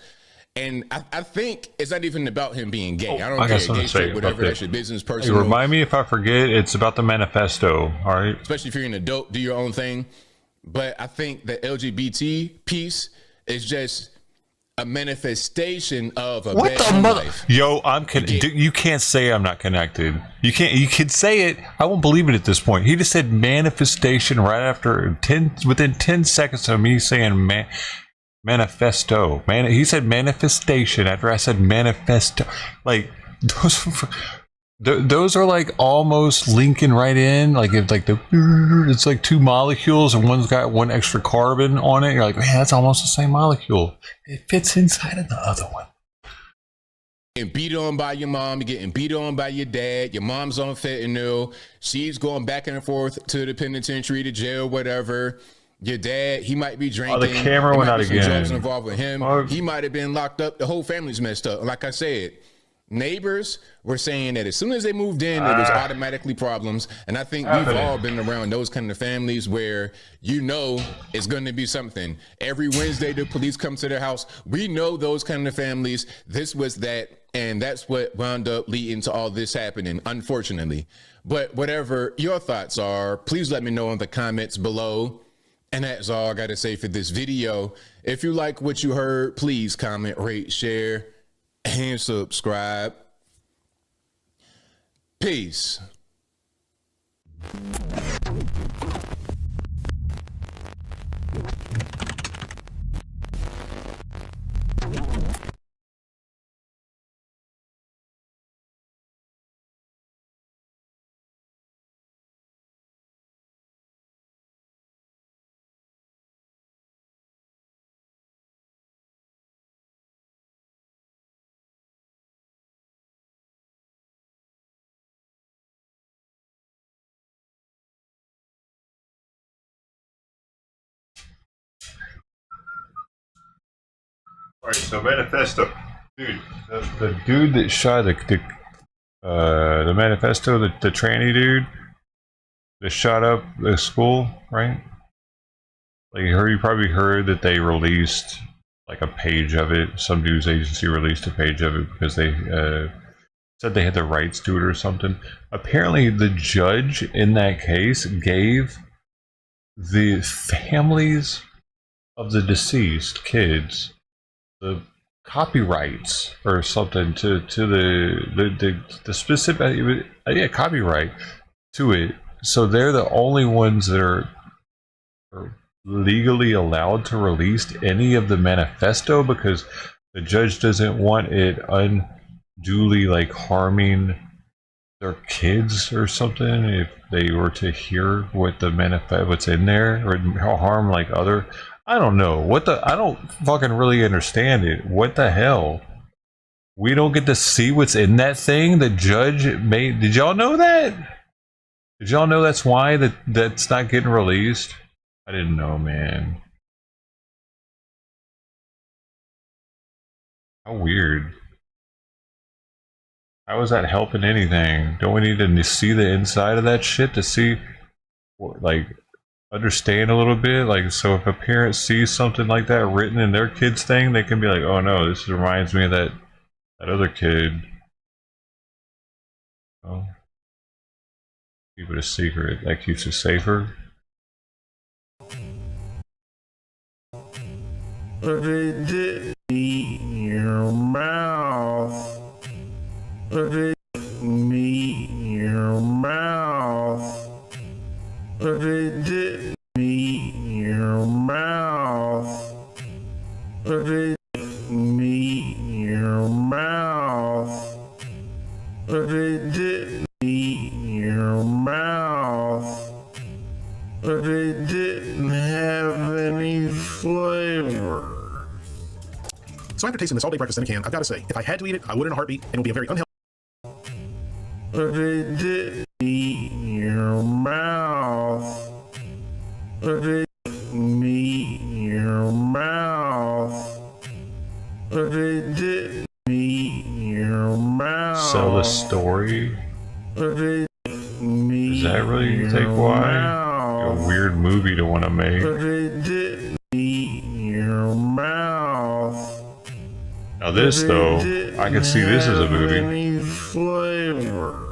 [SPEAKER 4] And I think it's not even about him being gay. I don't care, gay, straight, whatever, that's your business, personal.
[SPEAKER 1] Hey, remind me if I forget, it's about the manifesto, all right?
[SPEAKER 4] Especially if you're an adult, do your own thing. But I think the LGBT piece is just a manifestation of a
[SPEAKER 1] what
[SPEAKER 4] bad
[SPEAKER 1] the mother
[SPEAKER 4] life.
[SPEAKER 1] Yo, you can't say I'm not connected. You can say it. I won't believe it at this point. He just said manifestation right after within 10 seconds of me saying manifesto. He said manifestation after I said manifesto. Like those are like almost linking right in. Like it's like two molecules and one's got one extra carbon on it. You're like, man, that's almost the same molecule. It fits inside of the other one.
[SPEAKER 4] Getting beat on by your mom, you're getting beat on by your dad, your mom's on fentanyl, she's going back and forth to the penitentiary, to jail, whatever. Your dad, he might be drinking.
[SPEAKER 1] Oh, the camera went out again.
[SPEAKER 4] Drugs involved with him. He might have been locked up. The whole family's messed up. Like I said, neighbors were saying that as soon as they moved in, there was automatically problems. And I think we've all been around those kind of families where you know it's going to be something. Every Wednesday, the police come to their house. We know those kind of families. This was that. And that's what wound up leading to all this happening, unfortunately. But whatever your thoughts are, please let me know in the comments below. And that's all I got to say for this video. If you like what you heard, please comment, rate, share, and subscribe. Peace.
[SPEAKER 1] Alright, so manifesto, dude. The dude that shot the manifesto, the tranny dude that shot up the school, right? Like you probably heard that they released like a page of it. Some news agency released a page of it because they said they had the rights to it or something. Apparently, the judge in that case gave the families of the deceased kids the copyrights or something to the specific copyright to it, so they're the only ones that are legally allowed to release any of the manifesto, because the judge doesn't want it unduly like harming their kids or something if they were to hear what the what's in there, or harm like other. I don't know I don't fucking really understand it. What the hell? We don't get to see what's in that thing the judge made. Did y'all know that? Did y'all know that's why that's not getting released? I didn't know, man. How weird. How is that helping anything? Don't we need to see the inside of that shit to see, like, understand a little bit? Like, so if a parent sees something like that written in their kid's thing, they can be like, oh no, this reminds me of that other kid. Oh, keep it a secret. That keeps it safer.
[SPEAKER 3] But it didn't eat your mouth. But it didn't eat your mouth. But it didn't eat your mouth. But it didn't eat your mouth. But it didn't eat your mouth. But it didn't have any flavor.
[SPEAKER 12] So after tasting this all-day breakfast in a can, I've got to say, if I had to eat it, I would in a heartbeat, and it would be a very unhealthy.
[SPEAKER 3] But it didn't eat your mouth. But it didn't eat your mouth. But it didn't eat your mouth.
[SPEAKER 1] Sell the story?
[SPEAKER 3] But it didn't eat
[SPEAKER 1] Does that really take why? A weird movie to want to make.
[SPEAKER 3] But it didn't eat your mouth.
[SPEAKER 1] Now this though, I could see this as a movie.
[SPEAKER 3] Any flavor.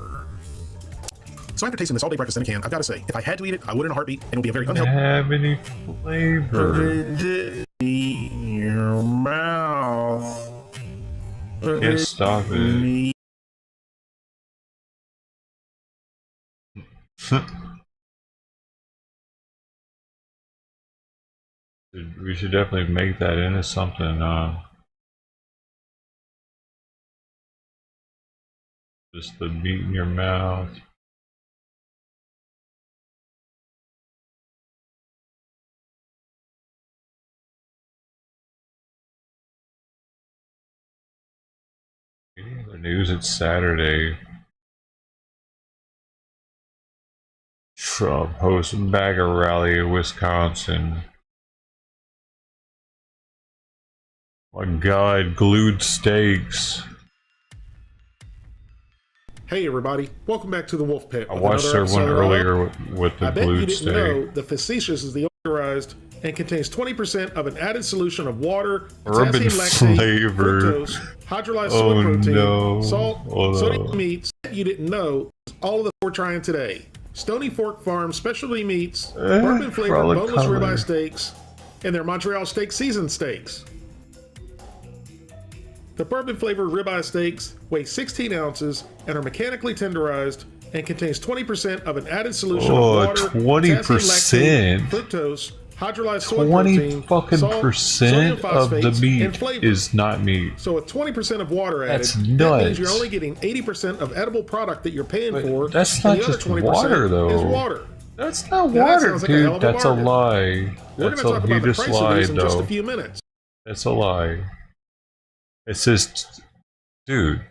[SPEAKER 12] So after tasting this all-day breakfast in a can, I've got to say, if I had to eat it, I would in a heartbeat, and it would be a very unhealthy.
[SPEAKER 1] Have any
[SPEAKER 3] But
[SPEAKER 1] flavor?
[SPEAKER 3] it didn't eat your mouth. But
[SPEAKER 1] Can't
[SPEAKER 3] it
[SPEAKER 1] stop
[SPEAKER 3] didn't
[SPEAKER 1] it.
[SPEAKER 3] eat.
[SPEAKER 1] We should definitely make that into something. Just the meat in your mouth. Any other news? It's Saturday. Trump hosts MAGA rally in Wisconsin. My God, glued steaks.
[SPEAKER 12] Hey everybody, welcome back to the Wolf Pit.
[SPEAKER 1] I watched their one earlier with the
[SPEAKER 12] I bet you
[SPEAKER 1] glued
[SPEAKER 12] didn't
[SPEAKER 1] steak.
[SPEAKER 12] know the facetious is the authorized and contains 20% of an added solution of water,
[SPEAKER 1] Urban
[SPEAKER 12] potassium lactate,
[SPEAKER 1] flavor.
[SPEAKER 12] fructose, hydrolyzed
[SPEAKER 1] Oh,
[SPEAKER 12] soy protein,
[SPEAKER 1] no.
[SPEAKER 12] salt,
[SPEAKER 1] Oh, no.
[SPEAKER 12] sodium meats. You didn't know all of the we're trying today. Stony Fork Farm specialty meats, bourbon flavored
[SPEAKER 1] frolic
[SPEAKER 12] boneless
[SPEAKER 1] color.
[SPEAKER 12] ribeye steaks, and their Montreal steak seasoned steaks. The bourbon flavored ribeye steaks weigh 16 ounces and are mechanically tenderized and contains 20% of an added solution
[SPEAKER 1] Oh,
[SPEAKER 12] of water,
[SPEAKER 1] 20%?
[SPEAKER 12] potassium lactate, fructose, hydrolyzed soy
[SPEAKER 1] 20
[SPEAKER 12] protein,
[SPEAKER 1] fucking
[SPEAKER 12] salt,
[SPEAKER 1] percent
[SPEAKER 12] sodium
[SPEAKER 1] of the
[SPEAKER 12] phosphates,
[SPEAKER 1] meat
[SPEAKER 12] and flavor.
[SPEAKER 1] is not meat.
[SPEAKER 12] So with 20% of water added,
[SPEAKER 1] That's
[SPEAKER 12] that means
[SPEAKER 1] nuts.
[SPEAKER 12] you're only getting 80% of edible product that you're paying
[SPEAKER 1] But
[SPEAKER 12] for.
[SPEAKER 1] that's
[SPEAKER 12] and
[SPEAKER 1] not
[SPEAKER 12] the other
[SPEAKER 1] just
[SPEAKER 12] 20%
[SPEAKER 1] water, though.
[SPEAKER 12] is water.
[SPEAKER 1] That's not
[SPEAKER 12] Now, that
[SPEAKER 1] water,
[SPEAKER 12] sounds like a hell
[SPEAKER 1] dude.
[SPEAKER 12] of a
[SPEAKER 1] That's a
[SPEAKER 12] bargain.
[SPEAKER 1] lie.
[SPEAKER 12] We're going to
[SPEAKER 1] That's
[SPEAKER 12] talk
[SPEAKER 1] he
[SPEAKER 12] about the
[SPEAKER 1] just
[SPEAKER 12] price of
[SPEAKER 1] lied,
[SPEAKER 12] these in just
[SPEAKER 1] though.
[SPEAKER 12] a few minutes.
[SPEAKER 1] That's a lie. It says, dude,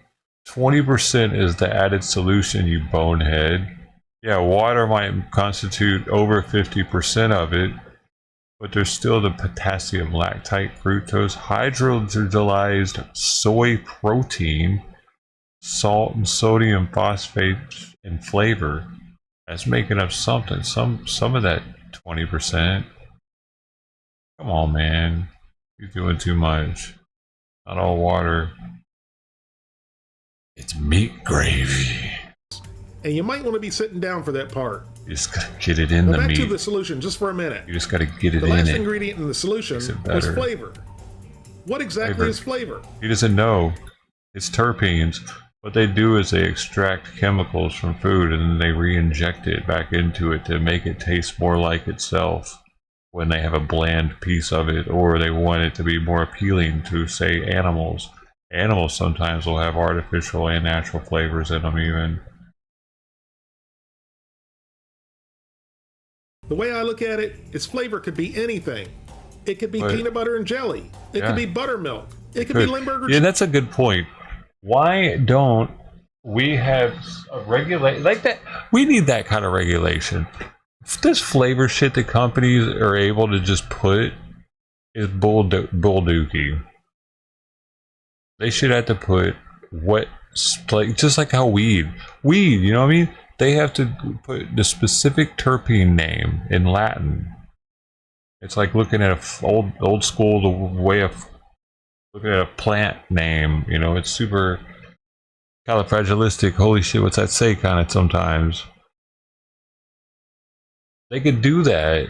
[SPEAKER 1] 20% is the added solution, you bonehead. Yeah, water might constitute over 50% of it, but there's still the potassium lactate, fructose, hydrolyzed soy protein, salt and sodium phosphate, and flavor. That's making up something. Some of that 20%. Come on, man. You're doing too much. Not all water. It's meat gravy.
[SPEAKER 12] And you might want to be sitting down for that part.
[SPEAKER 1] You just gotta get it in
[SPEAKER 12] Now
[SPEAKER 1] the
[SPEAKER 12] back
[SPEAKER 1] meat.
[SPEAKER 12] to the solution just for a minute.
[SPEAKER 1] You just gotta get it
[SPEAKER 12] The
[SPEAKER 1] in
[SPEAKER 12] last
[SPEAKER 1] it.
[SPEAKER 12] ingredient in the solution
[SPEAKER 1] Makes it
[SPEAKER 12] was
[SPEAKER 1] better.
[SPEAKER 12] flavor. What exactly
[SPEAKER 1] Flavor.
[SPEAKER 12] is flavor?
[SPEAKER 1] He doesn't know. It's terpenes. What they do is they extract chemicals from food and then they re-inject it back into it to make it taste more like itself when they have a bland piece of it, or they want it to be more appealing to, say, animals. Animals sometimes will have artificial and natural flavors in them even.
[SPEAKER 12] The way I look at it is flavor could be anything. It could be
[SPEAKER 1] But-
[SPEAKER 12] peanut butter and jelly. It
[SPEAKER 1] Yeah.
[SPEAKER 12] could be buttermilk. It could be Limburger.
[SPEAKER 1] Yeah, that's a good point. Why don't we have a regulate like that? We need that kind of regulation. This flavor shit that companies are able to just put is bull dookie. They should have to put what, like, just like how weed, you know what I mean? They have to put the specific terpene name in Latin. It's like looking at a old school the way of looking at a plant name. You know, it's super califragilistic, holy shit, what's that say kind of sometimes. They could do that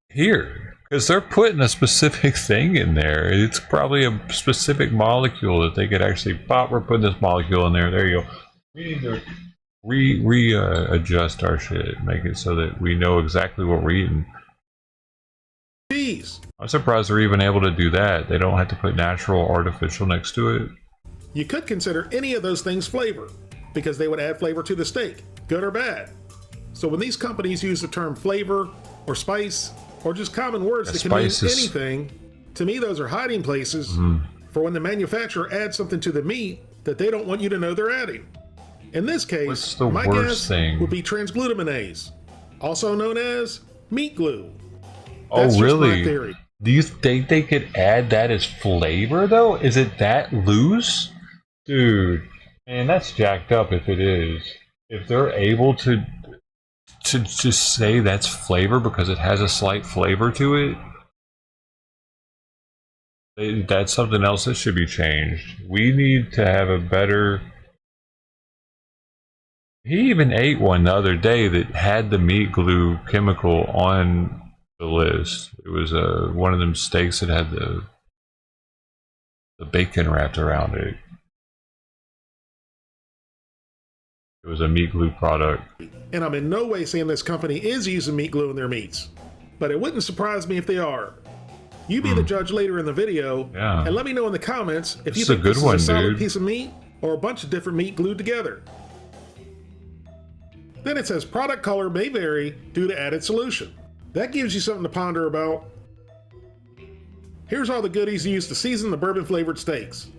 [SPEAKER 1] here because they're putting a specific thing in there. It's probably a specific molecule that they could actually pop. We're putting this molecule in there. There you go. We need to readjust our shit, make it so that we know exactly what we're eating.
[SPEAKER 12] Cheese.
[SPEAKER 1] I'm surprised they're even able to do that. They don't have to put natural or artificial next to it.
[SPEAKER 12] You could consider any of those things flavor because they would add flavor to the steak, good or bad. So when these companies use the term flavor or spice or just common words that can mean anything, to me those are hiding places for when the manufacturer adds something to the meat that they don't want you to know they're adding. In this case, my guess would be transglutaminase, also known as meat glue. That's
[SPEAKER 1] really?
[SPEAKER 12] Just my theory.
[SPEAKER 1] Do you think they could add that as flavor though? Is it that loose? Dude, man, that's jacked up if it is. If they're able to just say that's flavor because it has a slight flavor to it, that's something else that should be changed. We need to have a better... He even ate one the other day that had the meat glue chemical on the list. It was one of them steaks that had the bacon wrapped around it. It was a meat glue product.
[SPEAKER 12] And I'm in no way saying this company is using meat glue in their meats, but it wouldn't surprise me if they are. You be the judge later in the video, and let me know in the comments if you think this is a solid piece of meat or a bunch of different meat glued together. Then it says product color may vary due to added solution. That gives you something to ponder about. Here's all the goodies used to season the bourbon flavored steaks.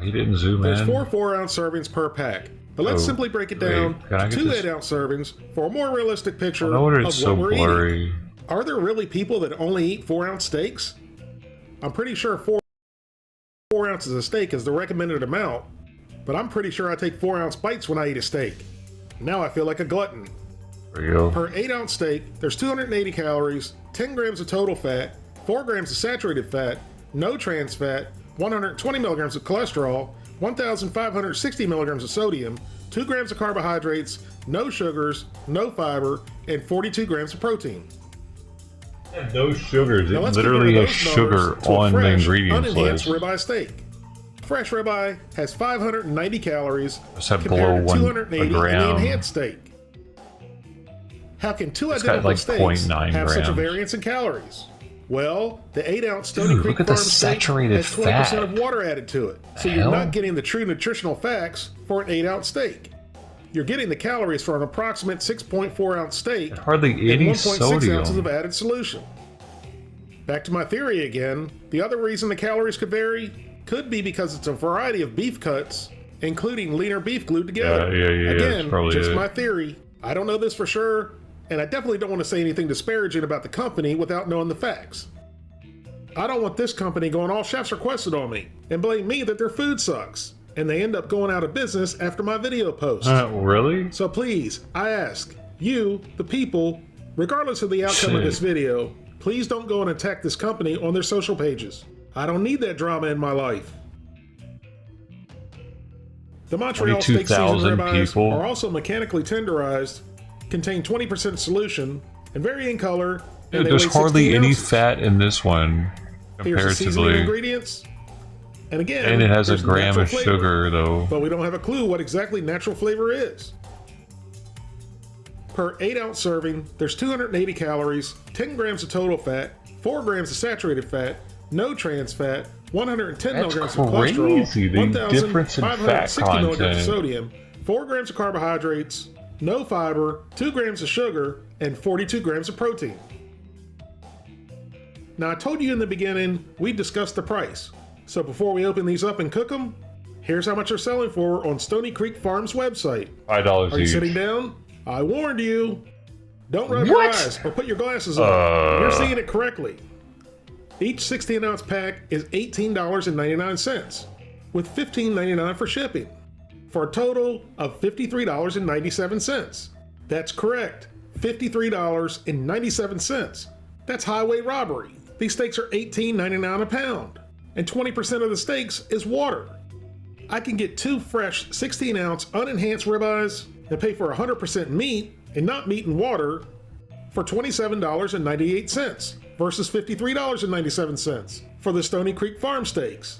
[SPEAKER 1] He didn't zoom
[SPEAKER 12] in. There's 4
[SPEAKER 1] 4
[SPEAKER 12] 4-ounce servings per pack. But let's simply break it down to 2 8-ounce servings for a more realistic picture of what we're eating. Are there really people that only eat 4-ounce steaks? I'm pretty sure 4 ounces of steak is the recommended amount, but I'm pretty sure I take 4-ounce bites when I eat a steak. Now I feel like a glutton.
[SPEAKER 1] There you go.
[SPEAKER 12] Per 8-ounce steak, there's 280 calories, 10 grams of total fat, 4 grams of saturated fat, no trans fat, 120 milligrams of cholesterol, 1,560 milligrams of sodium, 2 grams of carbohydrates, no sugars, no fiber, and 42 grams of protein.
[SPEAKER 1] No sugars. It literally has sugar on the ingredients list.
[SPEAKER 12] Ribeye steak. Fresh ribeye has 590 calories
[SPEAKER 1] compared
[SPEAKER 12] to 280 in the enhanced steak. How can 2 identical steaks have such a variance in calories? Well, the 8-ounce Stony Creek Farm steak has 20% of water added to it, so you're not getting the true nutritional facts for an 8-ounce steak. You're getting the calories for an approximate 6.4-ounce steak
[SPEAKER 1] hardly any
[SPEAKER 12] and 1.6
[SPEAKER 1] sodium.
[SPEAKER 12] ounces of added solution. Back to my theory again, the other reason the calories could vary could be because it's a variety of beef cuts, including leaner beef glued together. Again, just my theory. I don't know this for sure, and I definitely don't want to say anything disparaging about the company without knowing the facts. I don't want this company going all chefs requested on me and blame me that their food sucks, and they end up going out of business after my video post.
[SPEAKER 1] Really?
[SPEAKER 12] So please, I ask, you, the people, regardless of the outcome of this video, please don't go and attack this company on their social pages. I don't need that drama in my life. The Montreal steak seasoned ribeyes are also mechanically tenderized, contain 20% solution, and vary in color.
[SPEAKER 1] Dude, there's hardly any fat in this one comparatively.
[SPEAKER 12] Ingredients. And again,
[SPEAKER 1] and it has a gram of sugar though.
[SPEAKER 12] But we don't have a clue what exactly natural flavor is. Per 8-ounce serving, there's 280 calories, 10 grams of total fat, 4 grams of saturated fat, no trans fat, 110 milligrams of cholesterol, 1,560 milligrams of sodium, 4 grams of carbohydrates, no fiber, 2 grams of sugar, and 42 grams of protein. Now I told you in the beginning, we discussed the price. So before we open these up and cook them, here's how much they're selling for on Stony Creek Farm's website.
[SPEAKER 1] $5 each.
[SPEAKER 12] Are you sitting down? I warned you. Don't rub your eyes or put your glasses on. You're seeing it correctly. Each 16-ounce pack is $18.99, with $15.99 for shipping, for a total of $53.97. That's correct, $53.97. That's highway robbery. These steaks are $18.99 a pound, and 20% of the steaks is water. I can get 2 fresh 16-ounce unenhanced ribeyes and pay for 100% meat and not meat and water for $27.98 versus $53.97 for the Stony Creek Farm Steaks.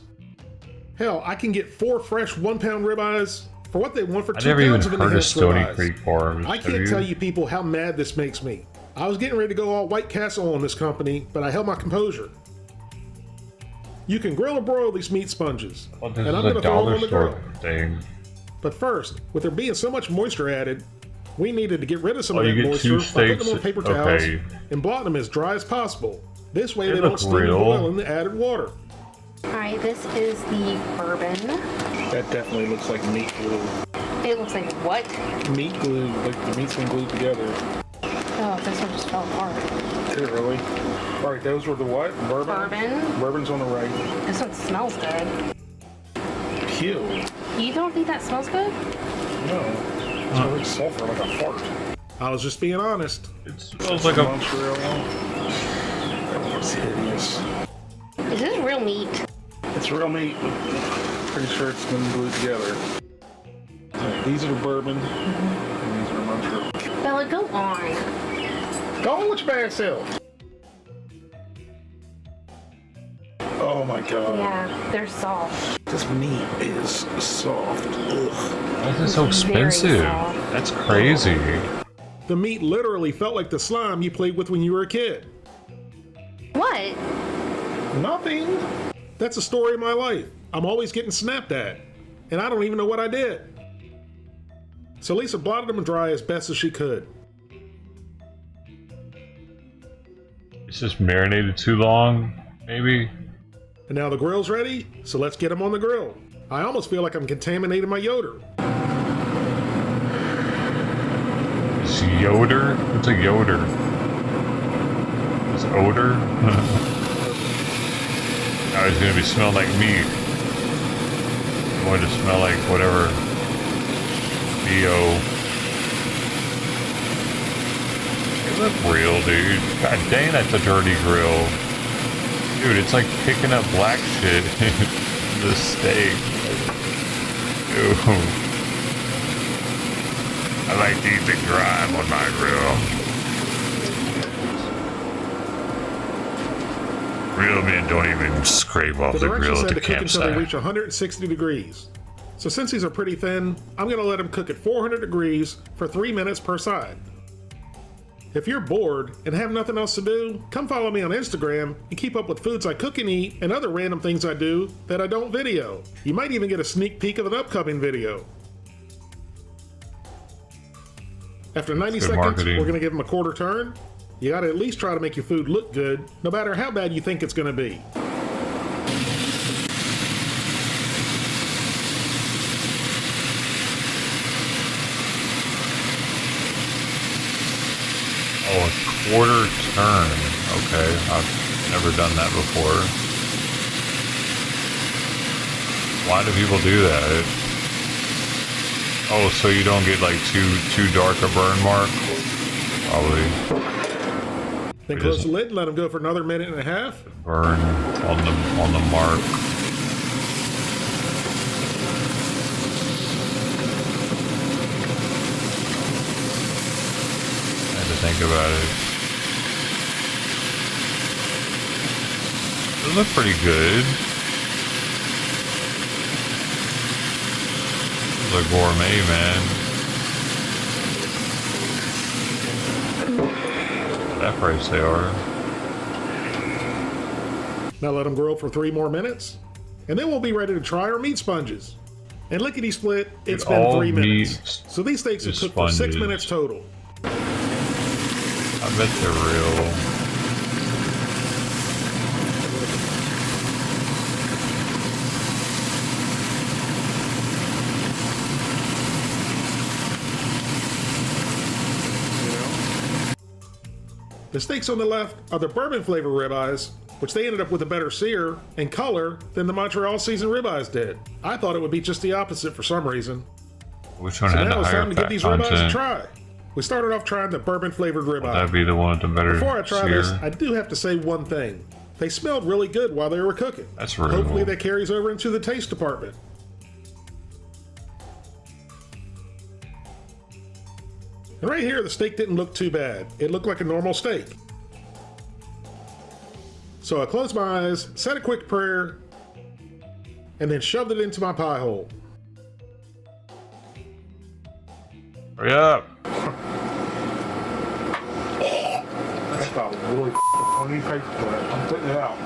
[SPEAKER 12] Hell, I can get 4 fresh 1-pound ribeyes for what they want for 2 pounds of enhanced ribeyes.
[SPEAKER 1] Creek Farms.
[SPEAKER 12] I can't tell you people how mad this makes me. I was getting ready to go all White Castle on this company, but I held my composure. You can grill or broil these meat sponges, and I'm going to throw them on the grill. But first, with there being so much moisture added, we needed to get rid of some of that moisture by putting them on paper towels and blotting them as dry as possible. This way they don't steam and boil in the added water.
[SPEAKER 13] Alright, this is the bourbon.
[SPEAKER 14] That definitely looks like meat glue.
[SPEAKER 13] It looks like what?
[SPEAKER 14] Meat glue, like the meat's been glued together.
[SPEAKER 13] Oh, this one just fell apart.
[SPEAKER 14] Did it really? Alright, those were the what?
[SPEAKER 13] Bourbon.
[SPEAKER 14] Bourbon's on the right.
[SPEAKER 13] This one smells good.
[SPEAKER 14] Ew.
[SPEAKER 13] You don't think that smells good?
[SPEAKER 14] No. It smells like sulfur, like a fart.
[SPEAKER 12] I was just being honest.
[SPEAKER 1] It smells like a...
[SPEAKER 14] That looks hideous.
[SPEAKER 13] Is this real meat?
[SPEAKER 14] It's real meat. Pretty sure it's been glued together. Right, these are the bourbon, and these are Montreal.
[SPEAKER 13] Bella, go on.
[SPEAKER 14] Go on with your bad self. Oh my god.
[SPEAKER 13] Yeah, they're soft.
[SPEAKER 14] This meat is soft. Ugh.
[SPEAKER 1] Why is it so expensive? That's crazy.
[SPEAKER 12] The meat literally felt like the slime you played with when you were a kid.
[SPEAKER 13] What?
[SPEAKER 12] Nothing. That's the story of my life. I'm always getting snapped at, and I don't even know what I did. So Lisa blotted them dry as best as she could.
[SPEAKER 1] It's just marinated too long, maybe?
[SPEAKER 12] And now the grill's ready, so let's get them on the grill. I almost feel like I'm contaminating my Yoder.
[SPEAKER 1] It's Yoder? What's a Yoder? It's odor? Now it's gonna be smelling like meat. It's going to smell like whatever. BO. It look real, dude. God dang, that's a dirty grill. Dude, it's like picking up black shit in the steak. Ew. I like to eat the grime on my grill. Real men don't even scrape off the grill at the campsite.
[SPEAKER 12] Until they reach 160 degrees. So since these are pretty thin, I'm going to let them cook at 400 degrees for 3 minutes per side. If you're bored and have nothing else to do, come follow me on Instagram and keep up with foods I cook and eat and other random things I do that I don't video. You might even get a sneak peek of an upcoming video. After 90 seconds, we're going to give them a quarter turn. You got to at least try to make your food look good, no matter how bad you think it's going to be.
[SPEAKER 1] Oh, a quarter turn. Okay, I've never done that before. Why do people do that? Oh, so you don't get like too dark a burn mark? Probably.
[SPEAKER 12] Then close the lid and let them go for another minute and a half.
[SPEAKER 1] Burn on the mark. Think about it. They look pretty good. Look gourmet, man. At that price they are.
[SPEAKER 12] Now let them grill for 3 more minutes, and then we'll be ready to try our meat sponges. And lickety split, it's been 3 minutes. So these steaks are cooked for 6 minutes total.
[SPEAKER 1] I bet they're real.
[SPEAKER 12] The steaks on the left are the bourbon flavored ribeyes, which they ended up with a better sear and color than the Montreal seasoned ribeyes did. I thought it would be just the opposite for some reason.
[SPEAKER 1] Which one had the higher fat content? So now it's time to give these ribeyes a try.
[SPEAKER 12] We started off trying the bourbon flavored ribeye.
[SPEAKER 1] That'd be the one with the better
[SPEAKER 12] Before I try
[SPEAKER 1] sear.
[SPEAKER 12] this, I do have to say one thing. They smelled really good while they were cooking.
[SPEAKER 1] That's rude.
[SPEAKER 12] Hopefully that carries over into the taste department. And right here, the steak didn't look too bad. It looked like a normal steak. So I closed my eyes, said a quick prayer, and then shoved it into my pie hole.
[SPEAKER 1] Hurry up!
[SPEAKER 14] That's probably really funny paper cut. I'm putting it out.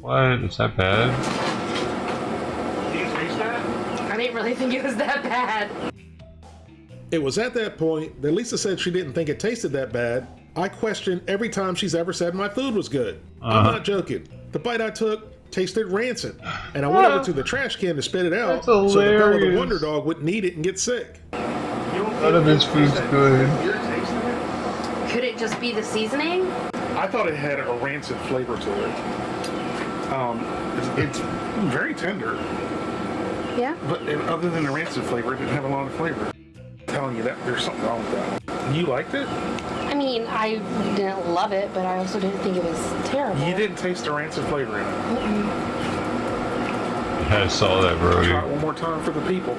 [SPEAKER 1] What? Is that bad?
[SPEAKER 14] Did you taste that?
[SPEAKER 13] I didn't really think it was that bad.
[SPEAKER 12] It was at that point that Lisa said she didn't think it tasted that bad. I questioned every time she's ever said my food was good. I'm not joking. The bite I took tasted rancid, and I went over to the trash can to spit it out so that Bella the Wonder Dog wouldn't eat it and get sick.
[SPEAKER 1] None of this food's good.
[SPEAKER 13] Could it just be the seasoning?
[SPEAKER 14] I thought it had a rancid flavor to it. It's very tender.
[SPEAKER 13] Yeah.
[SPEAKER 14] But other than the rancid flavor, it didn't have a lot of flavor. I'm telling you that there's something wrong with that. You liked it?
[SPEAKER 13] I mean, I didn't love it, but I also didn't think it was terrible.
[SPEAKER 14] You didn't taste the rancid flavor in it.
[SPEAKER 1] I saw that, Brody.
[SPEAKER 14] Try it one more time for the people.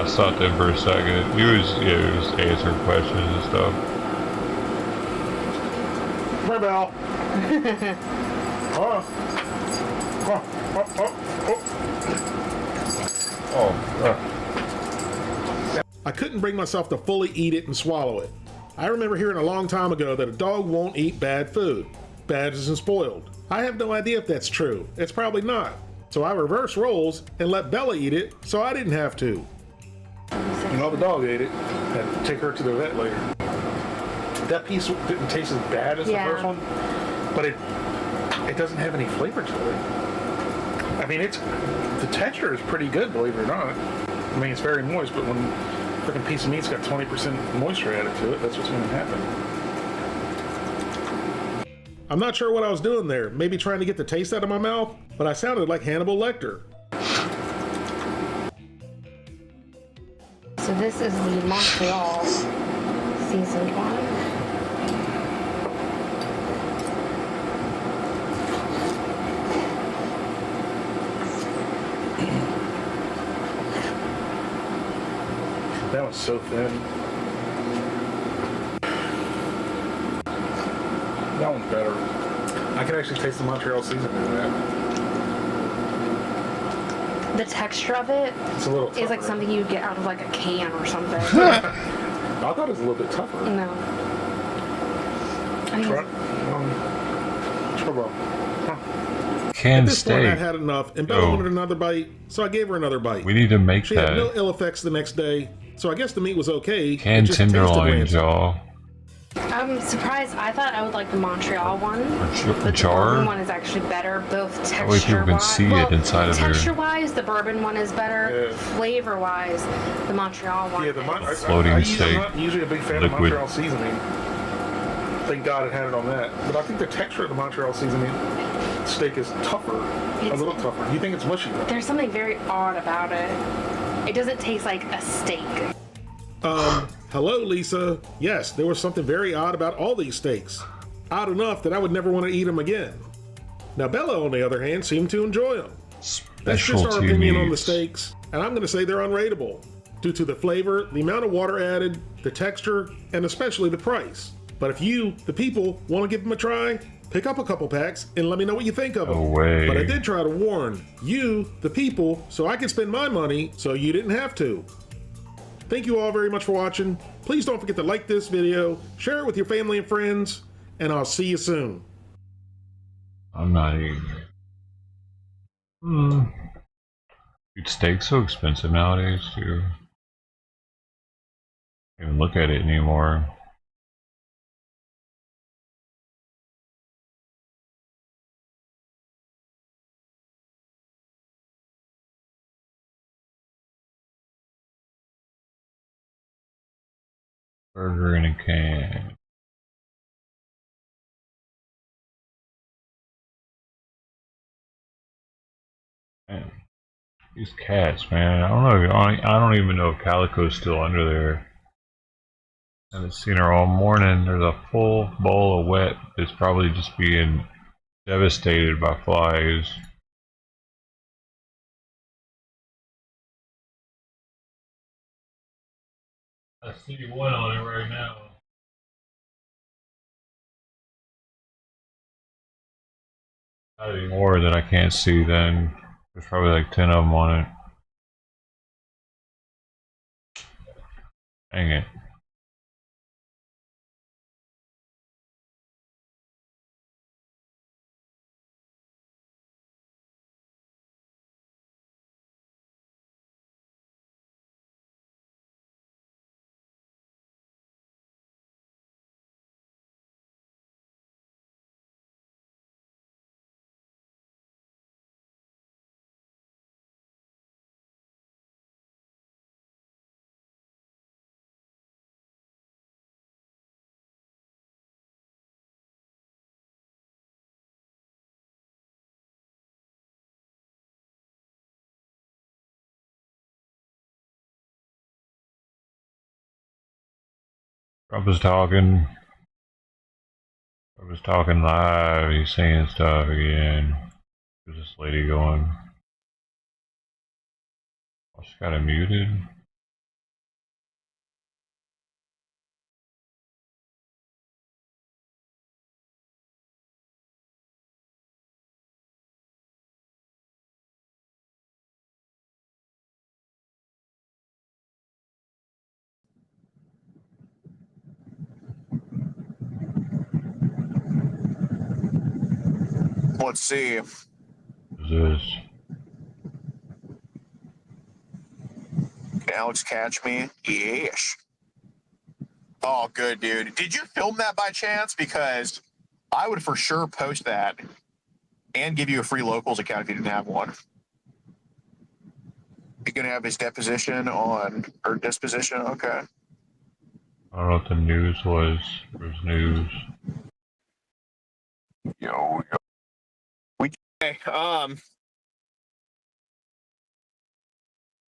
[SPEAKER 1] I stopped him for a second. He was answering questions and stuff.
[SPEAKER 14] Rebel.
[SPEAKER 12] I couldn't bring myself to fully eat it and swallow it. I remember hearing a long time ago that a dog won't eat bad food. Bad isn't spoiled. I have no idea if that's true. It's probably not. So I reversed roles and let Bella eat it so I didn't have to.
[SPEAKER 14] You know, the dog ate it. Had to take her to the vet later. That piece didn't taste as bad as the first one, but it doesn't have any flavor to it. I mean, the texture is pretty good, believe it or not. I mean, it's very moist, but when a freaking piece of meat's got 20% moisture added to it, that's what's going to happen.
[SPEAKER 12] I'm not sure what I was doing there, maybe trying to get the taste out of my mouth, but I sounded like Hannibal Lecter.
[SPEAKER 13] So this is the Montreal seasoned one.
[SPEAKER 14] That one's so thin. That one's better. I can actually taste the Montreal seasoning in that.
[SPEAKER 13] The texture of it
[SPEAKER 14] It's a little
[SPEAKER 13] is like something you'd get out of like a can or something.
[SPEAKER 14] I thought it was a little bit tougher.
[SPEAKER 13] No. I mean,
[SPEAKER 14] Trouble.
[SPEAKER 12] At this point, I'd had enough, and Bella wanted another bite, so I gave her another bite.
[SPEAKER 1] We need to make
[SPEAKER 12] she
[SPEAKER 1] that.
[SPEAKER 12] She had no ill effects the next day, so I guess the meat was okay.
[SPEAKER 1] Canned tenderloin, y'all.
[SPEAKER 13] I'm surprised. I thought I would like the Montreal one,
[SPEAKER 1] Or
[SPEAKER 13] but
[SPEAKER 1] jar?
[SPEAKER 13] the bourbon one is actually better, both
[SPEAKER 1] That way people can
[SPEAKER 13] texture-wise.
[SPEAKER 1] see it inside of there.
[SPEAKER 13] Texture-wise, the bourbon one is better. Flavor-wise, the Montreal one.
[SPEAKER 14] Yeah,
[SPEAKER 13] is.
[SPEAKER 1] Floating steak.
[SPEAKER 14] I'm not usually a big fan of
[SPEAKER 1] Liquid.
[SPEAKER 14] Montreal seasoning. Thank God it had it on that. But I think the texture of the Montreal seasoning steak is tougher, a little tougher. You think it's mushy?
[SPEAKER 13] There's something very odd about it. It doesn't taste like a steak.
[SPEAKER 12] Hello, Lisa. Yes, there was something very odd about all these steaks. Odd enough that I would never want to eat them again. Now, Bella, on the other hand, seemed to enjoy them. That's just our opinion on the steaks, and I'm going to say they're unrateable due to the flavor, the amount of water added, the texture, and especially the price. But if you, the people, want to give them a try, pick up a couple packs and let me know what you think of them.
[SPEAKER 1] No way.
[SPEAKER 12] But I did try to warn you, the people, so I could spend my money so you didn't have to. Thank you all very much for watching. Please don't forget to like this video, share it with your family and friends, and I'll see you soon.
[SPEAKER 1] I'm not eating it. Dude, steak's so expensive nowadays, too. Can't even look at it anymore. Burger in a can. Man, these cats, man. I don't know. I don't even know if Calico's still under there. I haven't seen her all morning. There's a full bowl of wet that's probably just being devastated by flies. I see one on it right now. Not anymore that I can't see then. There's probably like 10 of them on it. Dang it. Trump is talking. Trump is talking live. He's saying stuff again. Where's this lady going? Oh, she got it muted.
[SPEAKER 15] Let's see.
[SPEAKER 1] Who's this?
[SPEAKER 15] Alex, catch me? Yes. Oh, good, dude. Did you film that by chance? Because I would for sure post that and give you a free locals account if you didn't have one. You're going to have his deposition on, or disposition? Okay.
[SPEAKER 1] I don't know what the news was. There's news.
[SPEAKER 15] Yo. Okay,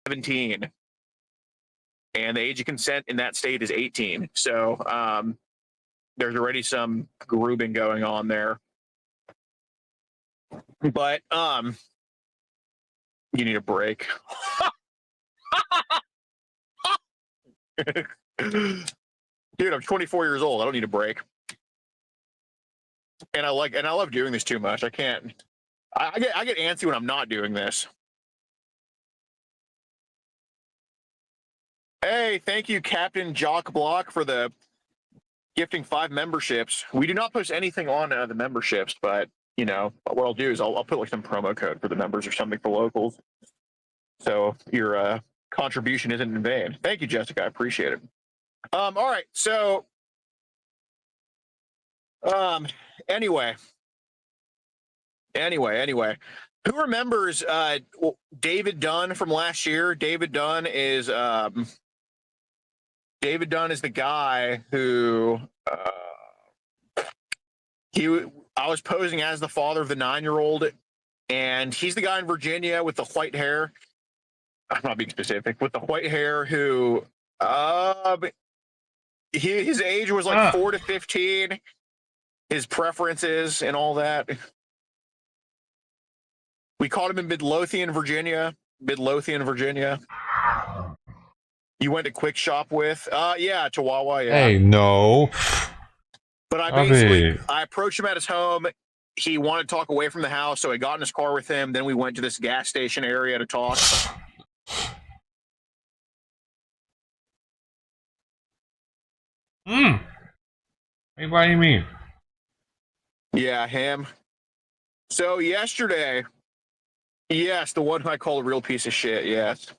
[SPEAKER 15] 17. And the age of consent in that state is 18. So there's already some grooming going on there. But you need a break. Dude, I'm 24 years old. I don't need a break. And I love doing this too much. I can't. I get antsy when I'm not doing this. Hey, thank you, Captain Jock Block, for the gifting 5 memberships. We do not post anything on the memberships, but you know what I'll do is I'll put like some promo code for the members or something for locals. So your contribution isn't in vain. Thank you, Jessica. I appreciate it. All right. So anyway. Who remembers David Dunn from last year? David Dunn is the guy who I was posing as the father of the 9-year-old, and he's the guy in Virginia with the white hair. I'm not being specific, with the white hair who his age was like 4 to 15, his preferences and all that. We caught him in Midlothian, Virginia. You went to Quick Shop with? Yeah, Chihuahua, yeah.
[SPEAKER 1] Hey, no.
[SPEAKER 15] But I approached him at his home. He wanted to talk away from the house, so I got in his car with him. Then we went to this gas station area to talk.
[SPEAKER 1] Hey, what do you mean?
[SPEAKER 15] Yeah, him. So yesterday, yes, the one I call a real piece of shit, yes.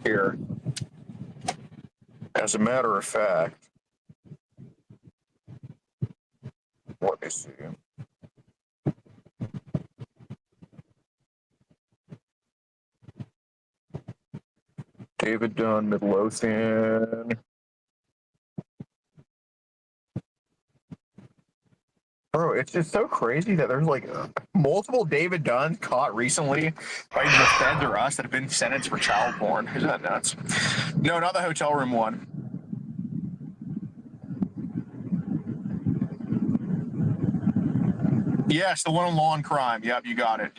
[SPEAKER 15] Here. As a matter of fact, let me see. David Dunn, Midlothian. Bro, it's just so crazy that there's like multiple David Dunns caught recently by either the feds or us that have been sentenced for child porn. Is that nuts? No, not the hotel room one. Yes, the one on law and crime. Yep, you got it.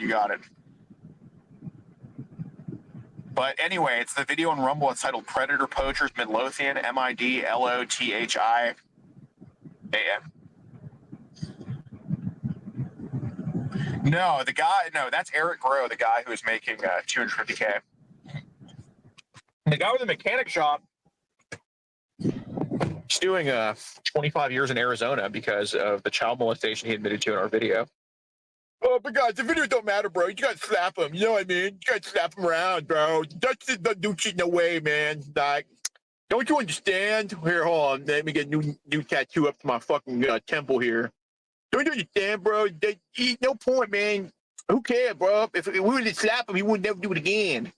[SPEAKER 15] But anyway, it's the video on Rumble. It's titled Predator Poachers Midlothian, Midlothian. No, that's Eric Groh, the guy who is making $250K. The guy with the mechanic shop, he's doing 25 years in Arizona because of the child molestation he admitted to in our video. Oh, but guys, the videos don't matter, bro. You gotta slap him. You know what I mean? You gotta slap him around, bro. Justice doesn't do shit no way, man. Like, don't you understand? Here, hold on. Let me get a new tattoo up to my fucking temple here. Don't you understand, bro? No point, man. Who cares, bro? If we were to slap him, he would never do it again.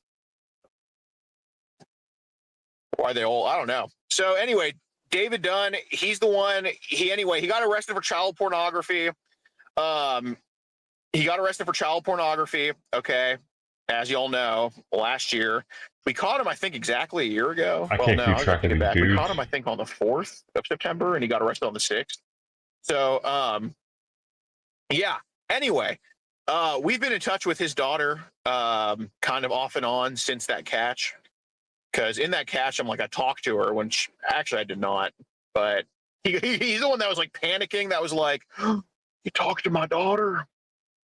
[SPEAKER 15] Why they all? I don't know. So anyway, David Dunn, he's the one. He got arrested for child pornography. He got arrested for child pornography. Okay, as you all know, last year we caught him. I think exactly a year ago.
[SPEAKER 1] I can't keep track of these dudes.
[SPEAKER 15] We caught him, I think, on the 4th of September, and he got arrested on the 6th. So, yeah. Anyway, we've been in touch with his daughter, kind of off and on since that catch. Because in that catch, I talked to her when actually I did not, but he's the one that was like panicking. That was like, you talked to my daughter.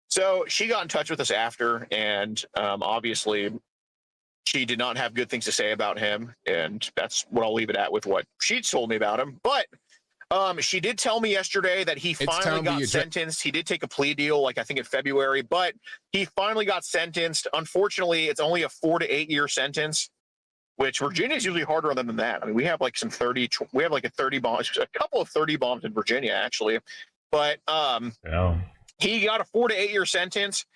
[SPEAKER 15] So she got in touch with us after, and obviously she did not have good things to say about him. And that's what I'll leave it at with what she told me about him. But she did tell me yesterday that he finally got sentenced. He did take a plea deal, I think in February, but he finally got sentenced. Unfortunately, it's only a 4 to 8 year sentence, which Virginia is usually harder on them than that. I mean, we have a 30 bombs, a couple of 30 bombs in Virginia, actually. But he got a 4 to 8 year sentence.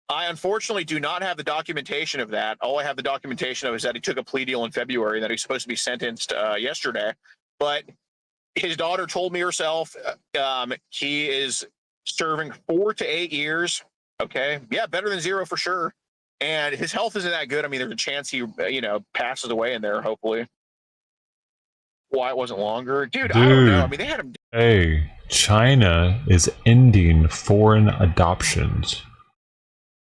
[SPEAKER 15] I unfortunately do not have the documentation of that. All I have the documentation of is that he took a plea deal in February and that he's supposed to be sentenced yesterday. But his daughter told me herself he is serving 4 to 8 years. Okay. Yeah, better than 0 for sure. And his health isn't that good. I mean, there's a chance he, passes away in there, hopefully. Why it wasn't longer? Dude, I don't know. I mean, they had him.
[SPEAKER 1] Hey, China is ending foreign adoptions,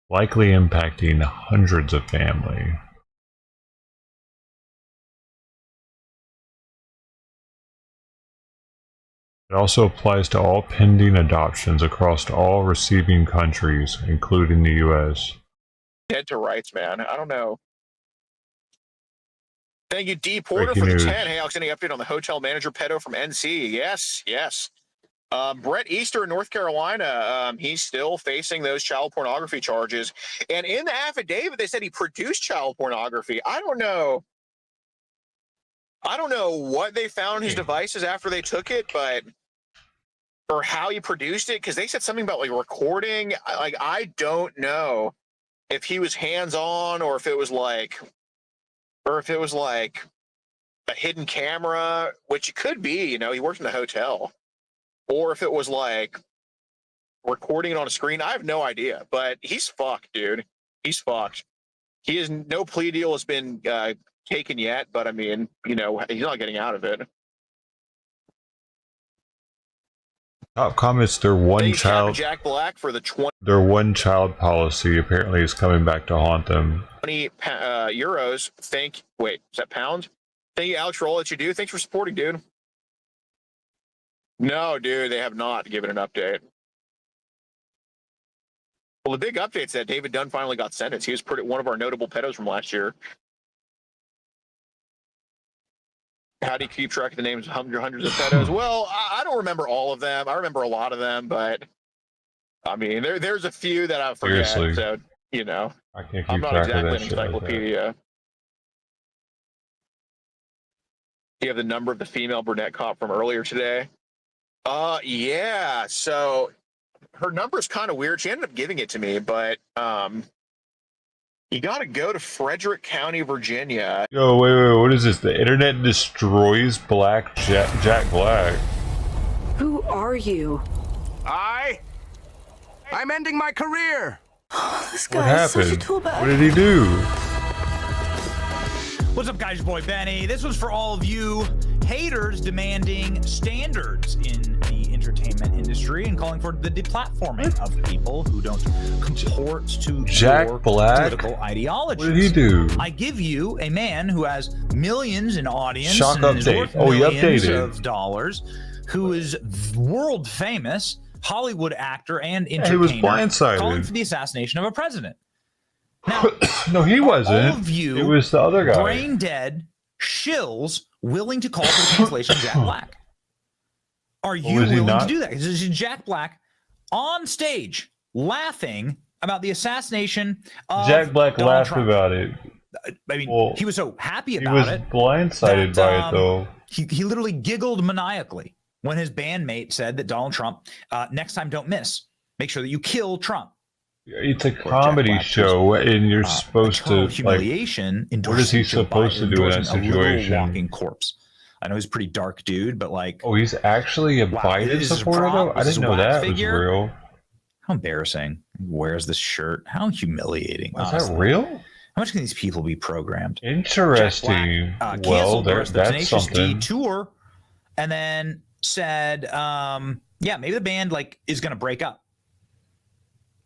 [SPEAKER 1] likely impacting hundreds of families. It also applies to all pending adoptions across all receiving countries, including the U.S.
[SPEAKER 15] Dead to rights, man. I don't know. Thank you, D. Porter, for the 10. Hey, Alex, any update on the hotel manager pedo from NC? Yes. Brett Easter in North Carolina, he's still facing those child pornography charges. And in the affidavit, they said he produced child pornography. I don't know what they found in his devices after they took it, or how he produced it, because they said something about recording. I don't know if he was hands-on or if it was like a hidden camera, which it could be, he worked in a hotel, or if it was recording it on a screen. I have no idea, but he's fucked, dude. He's fucked. No plea deal has been taken yet, but I mean, he's not getting out of it.
[SPEAKER 1] Top comments: their one child.
[SPEAKER 15] Jack Black for the 20.
[SPEAKER 1] Their one child policy apparently is coming back to haunt them.
[SPEAKER 15] 20 euros. Wait, is that pounds? Thank you, Alex, for all that you do. Thanks for supporting, dude. No, dude, they have not given an update. Well, the big update's that David Dunn finally got sentenced. He was one of our notable pedos from last year. How do you keep track of the names of hundreds of pedos? Well, I don't remember all of them. I remember a lot of them, but I mean, there's a few that I forget.
[SPEAKER 1] Seriously.
[SPEAKER 15] So,
[SPEAKER 1] I can't keep
[SPEAKER 15] I'm not
[SPEAKER 1] track
[SPEAKER 15] exactly
[SPEAKER 1] of
[SPEAKER 15] an
[SPEAKER 1] that shit like
[SPEAKER 15] encyclopedia. You have the number of the female brunette cop from earlier today. Yeah. So her number is kind of weird. She ended up giving it to me, but you got to go to Frederick County, Virginia.
[SPEAKER 1] Yo, wait, what is this? The internet destroys Jack Black.
[SPEAKER 16] Who are you?
[SPEAKER 17] I'm ending my career.
[SPEAKER 16] This guy is such a tool bag.
[SPEAKER 1] What did he do?
[SPEAKER 18] What's up, guys? Your boy Benny. This was for all of you haters demanding standards in the entertainment industry and calling for the deplatforming of people who don't comport to
[SPEAKER 1] Jack
[SPEAKER 18] your
[SPEAKER 1] Black?
[SPEAKER 18] political ideologies.
[SPEAKER 1] What did he do?
[SPEAKER 18] I give you a man who has millions in audience
[SPEAKER 1] Shock
[SPEAKER 18] and is
[SPEAKER 1] update.
[SPEAKER 18] worth
[SPEAKER 1] Oh, he
[SPEAKER 18] millions
[SPEAKER 1] updated.
[SPEAKER 18] of dollars, who is world famous Hollywood actor and entertainer,
[SPEAKER 1] he was blindsided.
[SPEAKER 18] calling for the assassination of a president. Now,
[SPEAKER 1] no, he wasn't.
[SPEAKER 18] all of you
[SPEAKER 1] it was the other guy.
[SPEAKER 18] brain dead shills willing to call for the cancellation of Jack Black. Are you willing to do that? Because this is Jack Black on stage laughing about the assassination of
[SPEAKER 1] Jack Black
[SPEAKER 18] Donald
[SPEAKER 1] laughed
[SPEAKER 18] Trump.
[SPEAKER 1] about it.
[SPEAKER 18] I mean, he was so happy
[SPEAKER 1] He
[SPEAKER 18] about
[SPEAKER 1] was
[SPEAKER 18] it.
[SPEAKER 1] blindsided by it, though.
[SPEAKER 18] He literally giggled maniacally when his bandmate said that Donald Trump, next time don't miss. Make sure that you kill Trump.
[SPEAKER 1] It's a comedy show, and you're supposed to
[SPEAKER 18] humiliation.
[SPEAKER 1] What is he supposed to do in that situation?
[SPEAKER 18] Walking corpse. I know he's a pretty dark dude, but like,
[SPEAKER 1] oh, he's actually a Biden supporter, though. I didn't know that was real.
[SPEAKER 18] How embarrassing! He wears this shirt. How humiliating!
[SPEAKER 1] Is that real?
[SPEAKER 18] How much can these people be programmed?
[SPEAKER 1] Interesting. Well, that's something.
[SPEAKER 18] D tour, and then said, "Yeah, maybe the band like is going to break up."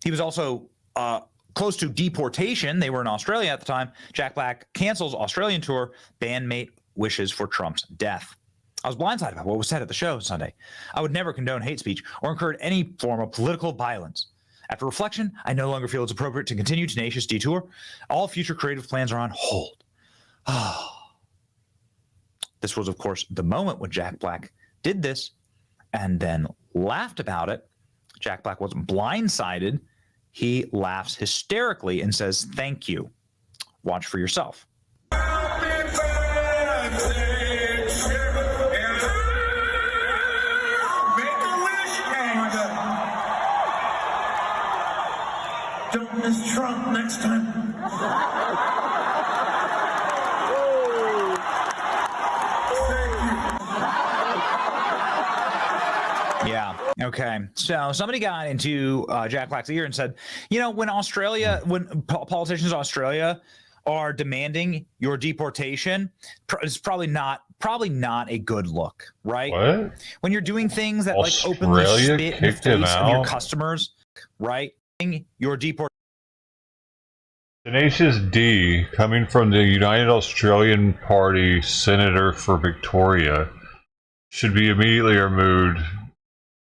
[SPEAKER 18] He was also close to deportation. They were in Australia at the time. Jack Black cancels Australian tour. Bandmate wishes for Trump's death. I was blindsided by what was said at the show Sunday. I would never condone hate speech or encourage any form of political violence. After reflection, I no longer feel it's appropriate to continue Tenacious Detour. All future creative plans are on hold. This was, of course, the moment when Jack Black did this and then laughed about it. Jack Black wasn't blindsided. He laughs hysterically and says, "Thank you. Watch for yourself."
[SPEAKER 19] Don't miss Trump next time.
[SPEAKER 18] Yeah. Okay. So somebody got into Jack Black's ear and said, you know, when politicians in Australia are demanding your deportation, it's probably not a good look, right?
[SPEAKER 1] What?
[SPEAKER 18] When you're doing things that
[SPEAKER 1] Australia
[SPEAKER 18] like openly spit in the
[SPEAKER 1] kicked him
[SPEAKER 18] face of your
[SPEAKER 1] out?
[SPEAKER 18] customers, right? Your deportation.
[SPEAKER 1] Tenacious D, coming from the United Australian Party Senator for Victoria, should be immediately removed.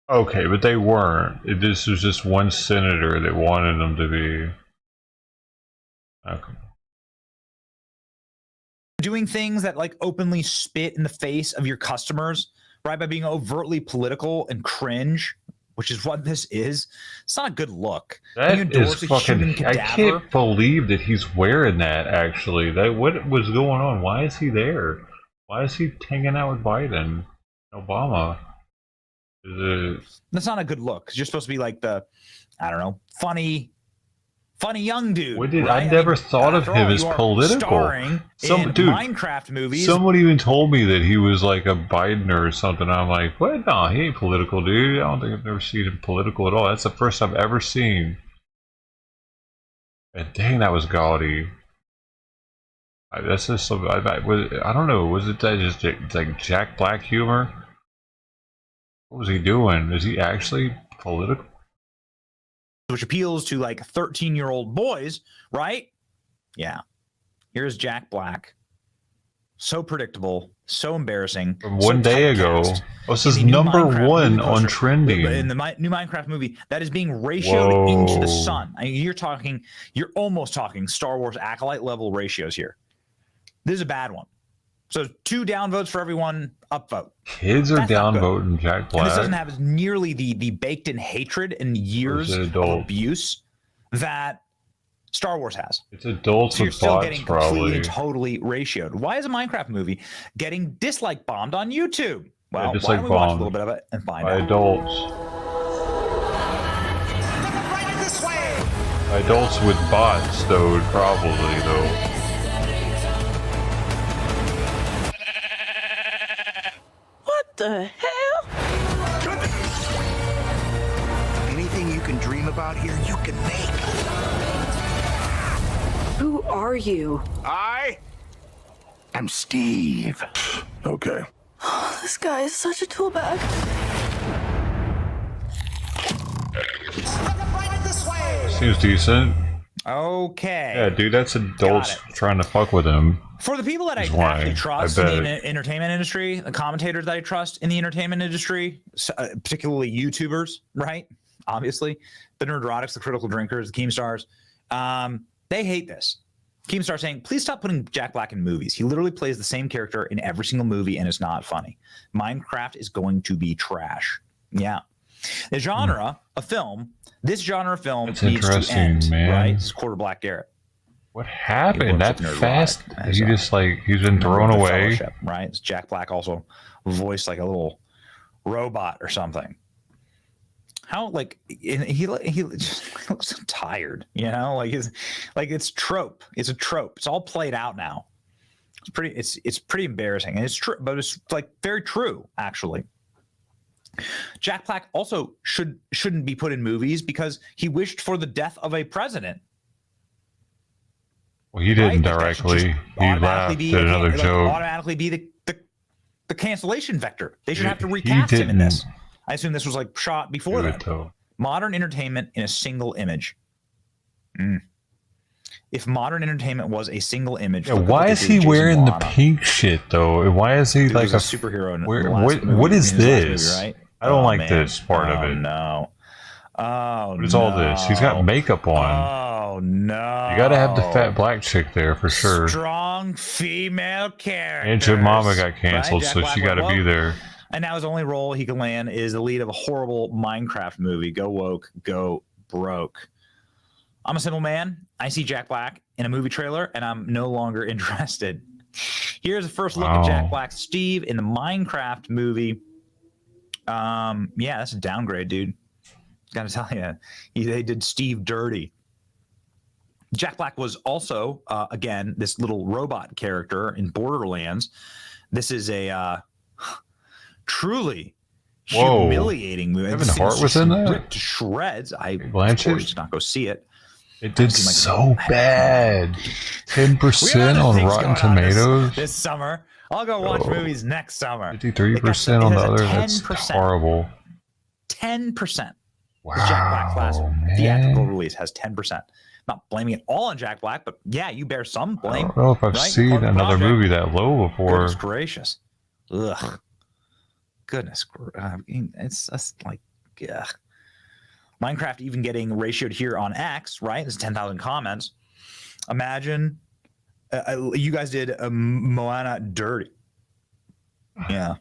[SPEAKER 1] Okay, but they weren't. This was just one senator that wanted them to be. Okay.
[SPEAKER 18] Doing things that like openly spit in the face of your customers, right? By being overtly political and cringe, which is what this is. It's not a good look.
[SPEAKER 1] That
[SPEAKER 18] You
[SPEAKER 1] is
[SPEAKER 18] endorse a human
[SPEAKER 1] fucking. I
[SPEAKER 18] cadaver.
[SPEAKER 1] can't believe that he's wearing that. Actually, what was going on? Why is he there? Why is he hanging out with Biden, Obama?
[SPEAKER 18] That's not a good look. 'Cause you're supposed to be like the, I don't know, funny young dude.
[SPEAKER 1] I never thought of him as political.
[SPEAKER 18] Starring in Minecraft movies.
[SPEAKER 1] Someone even told me that he was like a Bidener or something. I'm like, what? No, he ain't political, dude. I don't think I've ever seen him political at all. That's the first I've ever seen. And dang, that was gaudy. That's just some. I don't know. Was it that just like Jack Black humor? What was he doing? Is he actually political?
[SPEAKER 18] Which appeals to like 13-year-old boys, right? Yeah. Here's Jack Black. So predictable, so embarrassing.
[SPEAKER 1] From one day ago. This is number one on trending.
[SPEAKER 18] In the new Minecraft movie, that is being ratioed into the sun. I mean, you're almost talking Star Wars acolyte level ratios here. This is a bad one. So 2 downvotes for every 1 upvote.
[SPEAKER 1] Kids are downvoting Jack Black.
[SPEAKER 18] And this doesn't have nearly the baked-in hatred and years of abuse that Star Wars has.
[SPEAKER 1] It's adults
[SPEAKER 18] so you're
[SPEAKER 1] with
[SPEAKER 18] still
[SPEAKER 1] bots,
[SPEAKER 18] getting
[SPEAKER 1] probably.
[SPEAKER 18] completely and totally ratioed. Why is a Minecraft movie getting dislike bombed on YouTube? Well, why don't we watch a little bit of it and find out?
[SPEAKER 1] Adults. Adults with bots, though, probably, though.
[SPEAKER 16] What the hell?
[SPEAKER 17] Anything you can dream about here, you can make.
[SPEAKER 16] Who are you?
[SPEAKER 17] I am Steve. Okay.
[SPEAKER 16] This guy is such a tool bag.
[SPEAKER 1] Seems decent.
[SPEAKER 18] Okay.
[SPEAKER 1] Yeah, dude, that's adults trying to fuck with him.
[SPEAKER 18] For the people that I actually trust in the entertainment industry, the commentators that I trust in the entertainment industry, particularly YouTubers, right? Obviously, the Nerdrotics, the Critical Drinkers, the Keemstars, they hate this. Keemstar saying, please stop putting Jack Black in movies. He literally plays the same character in every single movie, and it's not funny. Minecraft is going to be trash. Yeah. The genre of film, this genre of film
[SPEAKER 1] That's
[SPEAKER 18] needs to end,
[SPEAKER 1] man.
[SPEAKER 18] right? This is Quarter Black Garrett.
[SPEAKER 1] What happened that fast? He just like he's been thrown away,
[SPEAKER 18] right? It's Jack Black also voiced like a little robot or something. How like he just looks so tired, you know? Like it's trope. It's a trope. It's all played out now. It's pretty embarrassing, and it's true, but it's like very true actually. Jack Black also shouldn't be put in movies because he wished for the death of a president.
[SPEAKER 1] Well, he didn't directly. He laughed at another joke.
[SPEAKER 18] Automatically be the cancellation vector. They should have to recast him in this. I assume this was like shot before that. Modern entertainment in a single image. If modern entertainment was a single image,
[SPEAKER 1] yeah, why is he wearing the pink shit though? Why is he like a
[SPEAKER 18] superhero?
[SPEAKER 1] What is this?
[SPEAKER 18] Movie, right?
[SPEAKER 1] I don't like this part of it.
[SPEAKER 18] No. Oh,
[SPEAKER 1] what is all this? He's got makeup on.
[SPEAKER 18] Oh no!
[SPEAKER 1] You gotta have the fat black chick there for sure.
[SPEAKER 18] Strong female character.
[SPEAKER 1] And your mama got canceled, right? So she got to be there.
[SPEAKER 18] And now his only role he can land is the lead of a horrible Minecraft movie. Go woke, go broke. I'm a simple man. I see Jack Black in a movie trailer, and I'm no longer interested. Here's the first look at Jack Black's Steve in the Minecraft movie. Yeah, that's a downgrade, dude. Gotta tell you, they did Steve dirty. Jack Black was also, again, this little robot character in Borderlands. This is a truly humiliating movie.
[SPEAKER 1] Kevin Hart was in that?
[SPEAKER 18] Ripped to shreds. I did not go see it.
[SPEAKER 1] It did so bad. 10% on Rotten Tomatoes
[SPEAKER 18] this summer. I'll go watch movies next summer.
[SPEAKER 1] 53% on the other. That's horrible.
[SPEAKER 18] 10%.
[SPEAKER 1] Wow,
[SPEAKER 18] the Jack Black's last theatrical release has 10%. Not blaming it all on Jack Black, but yeah, you bear some blame.
[SPEAKER 1] I don't know if I've seen another movie that low before.
[SPEAKER 18] Goodness gracious. Ugh. Goodness. It's just like, yeah. Minecraft even getting ratioed here on X, right? There's 10,000 comments. Imagine you guys did Moana dirty. Yeah.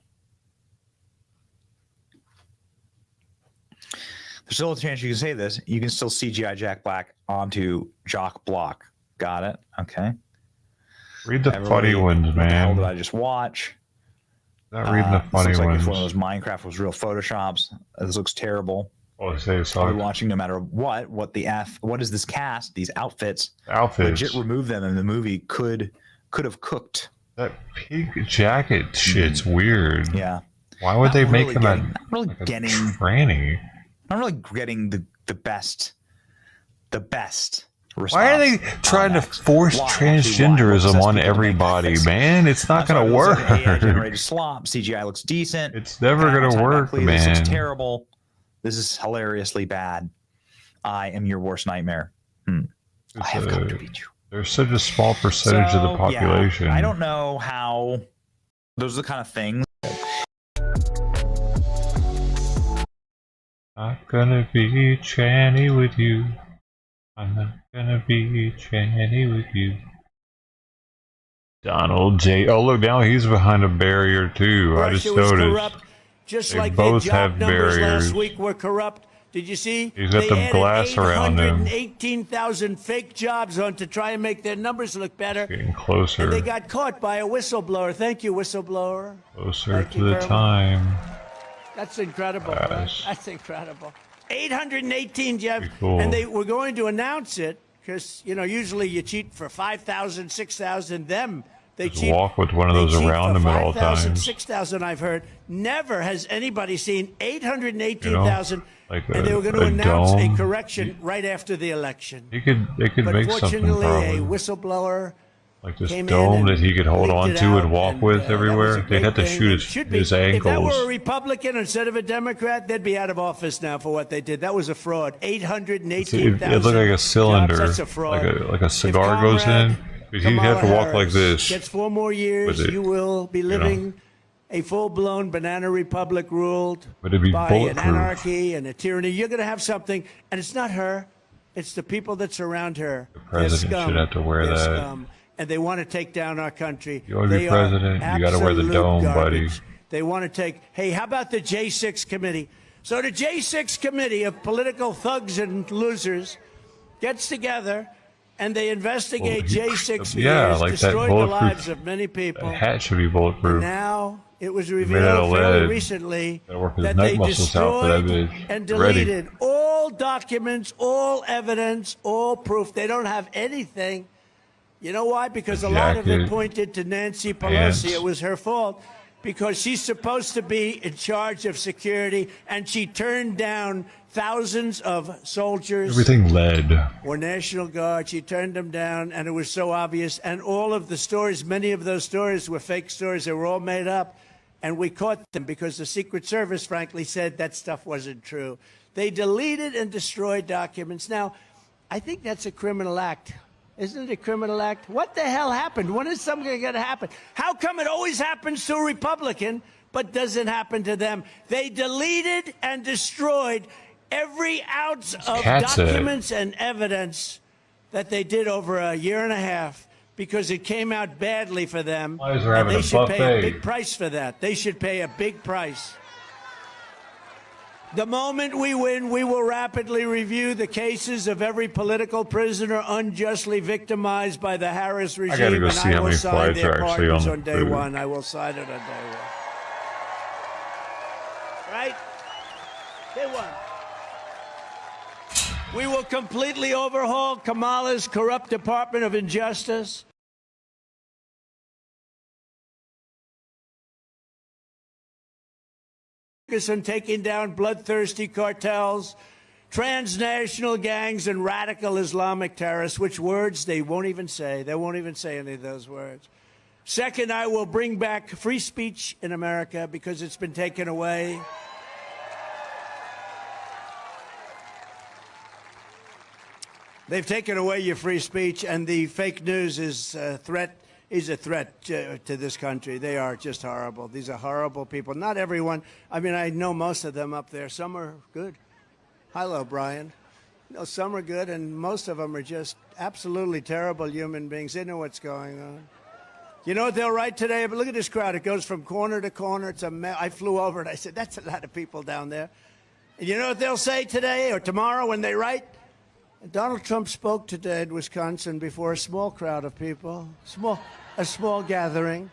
[SPEAKER 18] There's still a chance you can say this. You can still CGI Jack Black onto Jock Block. Got it? Okay.
[SPEAKER 1] Read the funny ones, man.
[SPEAKER 18] What the hell did I just watch?
[SPEAKER 1] Not reading the funny
[SPEAKER 18] ones. Looks like
[SPEAKER 1] ones.
[SPEAKER 18] if one of those Minecraft was real Photoshops. This looks terrible.
[SPEAKER 1] Oh, say so.
[SPEAKER 18] I'll be watching no matter what is this cast, these outfits. Legit remove them, and the movie could have cooked.
[SPEAKER 1] That pink jacket shit's weird.
[SPEAKER 18] Yeah.
[SPEAKER 1] Why would they make him a tranny?
[SPEAKER 18] I'm really getting the best response.
[SPEAKER 1] Why are they trying to force transgenderism on everybody, man? It's not going to work.
[SPEAKER 18] AI-generated slop. CGI looks decent.
[SPEAKER 1] It's never going to work, man.
[SPEAKER 18] This looks terrible. This is hilariously bad. I am your worst nightmare. I have come to beat you.
[SPEAKER 1] There's such a small percentage of the population.
[SPEAKER 18] Yeah, I don't know how. Those are the kind of things.
[SPEAKER 1] Not gonna be tranny with you. I'm not gonna be tranny with you. Donald J. Oh, look, now he's behind a barrier too. I just noticed.
[SPEAKER 20] Corrupt, just
[SPEAKER 1] they
[SPEAKER 20] like
[SPEAKER 1] both
[SPEAKER 20] their job
[SPEAKER 1] have
[SPEAKER 20] numbers
[SPEAKER 1] barriers.
[SPEAKER 20] last week were corrupt. Did you see?
[SPEAKER 1] He's got the glass around him.
[SPEAKER 20] 818,000 fake jobs on to try and make their numbers look better.
[SPEAKER 1] Getting closer.
[SPEAKER 20] And they got caught by a whistleblower. Thank you, whistleblower.
[SPEAKER 1] Closer to the time.
[SPEAKER 20] That's incredible.
[SPEAKER 1] Yes.
[SPEAKER 20] That's incredible. 818 jobs.
[SPEAKER 1] Cool.
[SPEAKER 20] And they were going to announce it because, usually you cheat for 5,000, 6,000. They
[SPEAKER 1] just walk with one of those around them at all times.
[SPEAKER 20] 6,000 I've heard. Never has anybody seen 818,000.
[SPEAKER 1] Like
[SPEAKER 20] and they were going to announce a correction right after the election.
[SPEAKER 1] They could
[SPEAKER 20] but
[SPEAKER 1] make something
[SPEAKER 20] fortunately,
[SPEAKER 1] probably.
[SPEAKER 20] a whistleblower
[SPEAKER 1] Like this dome that he could hold on to and walk with everywhere. They'd have to shoot his ankles.
[SPEAKER 20] If that were a Republican instead of a Democrat, they'd be out of office now for what they did. That was a fraud. 818,000.
[SPEAKER 1] It looked like a cylinder,
[SPEAKER 20] jobs. That's a fraud.
[SPEAKER 1] like a cigar goes in. He'd have to walk like this.
[SPEAKER 20] Gets 4 more years. You will be living a full-blown banana republic ruled
[SPEAKER 1] but it'd be
[SPEAKER 20] by
[SPEAKER 1] bulletproof.
[SPEAKER 20] an anarchy and a tyranny. You're going to have something, and it's not her. It's the people that surround her.
[SPEAKER 1] The president should have to wear that.
[SPEAKER 20] Scum. And they want to take down our country.
[SPEAKER 1] You want to be president, you got to wear the dome, buddy.
[SPEAKER 20] They want to take, hey, how about the J6 committee? So the J6 committee of political thugs and losers gets together and they investigate J6 for years,
[SPEAKER 1] like
[SPEAKER 20] destroyed the lives of many people.
[SPEAKER 1] That hat should be bulletproof.
[SPEAKER 20] And now it was revealed fairly recently that they destroyed and deleted all documents, all evidence, all proof. They don't have anything. You know why? Because a lot of it pointed to Nancy Pelosi. It was her fault because she's supposed to be in charge of security, and she turned down thousands of soldiers.
[SPEAKER 1] Everything led.
[SPEAKER 20] Or National Guard. She turned them down, and it was so obvious. And all of the stories, many of those stories were fake stories. They were all made up, and we caught them because the Secret Service, frankly, said that stuff wasn't true. They deleted and destroyed documents. Now, I think that's a criminal act. Isn't it a criminal act? What the hell happened? When is something going to happen? How come it always happens to a Republican, but doesn't happen to them? They deleted and destroyed every ounce of documents and evidence that they did over a year and a half because it came out badly for them. And they should pay a big price for that. They should pay a big price. The moment we win, we will rapidly review the cases of every political prisoner unjustly victimized by the Harris regime.
[SPEAKER 1] I gotta go see how many flights are actually
[SPEAKER 20] on day one. I will sign it on day one. Right? Day one. We will completely overhaul Kamala's corrupt Department of Injustice. On taking down bloodthirsty cartels, transnational gangs, and radical Islamic terrorists, which words they won't even say. They won't even say any of those words. Second, I will bring back free speech in America because it's been taken away. They've taken away your free speech, and the fake news is a threat. Is a threat to this country. They are just horrible. These are horrible people. Not everyone. I mean, I know most of them up there. Some are good. Hello, Brian. No, some are good, and most of them are just absolutely terrible human beings. They know what's going on. You know what they'll write today? But look at this crowd. It goes from corner to corner. It's a mess. I flew over and I said, that's a lot of people down there. And you know what they'll say today or tomorrow when they write? Donald Trump spoke today in Wisconsin before a small crowd of people. A small gathering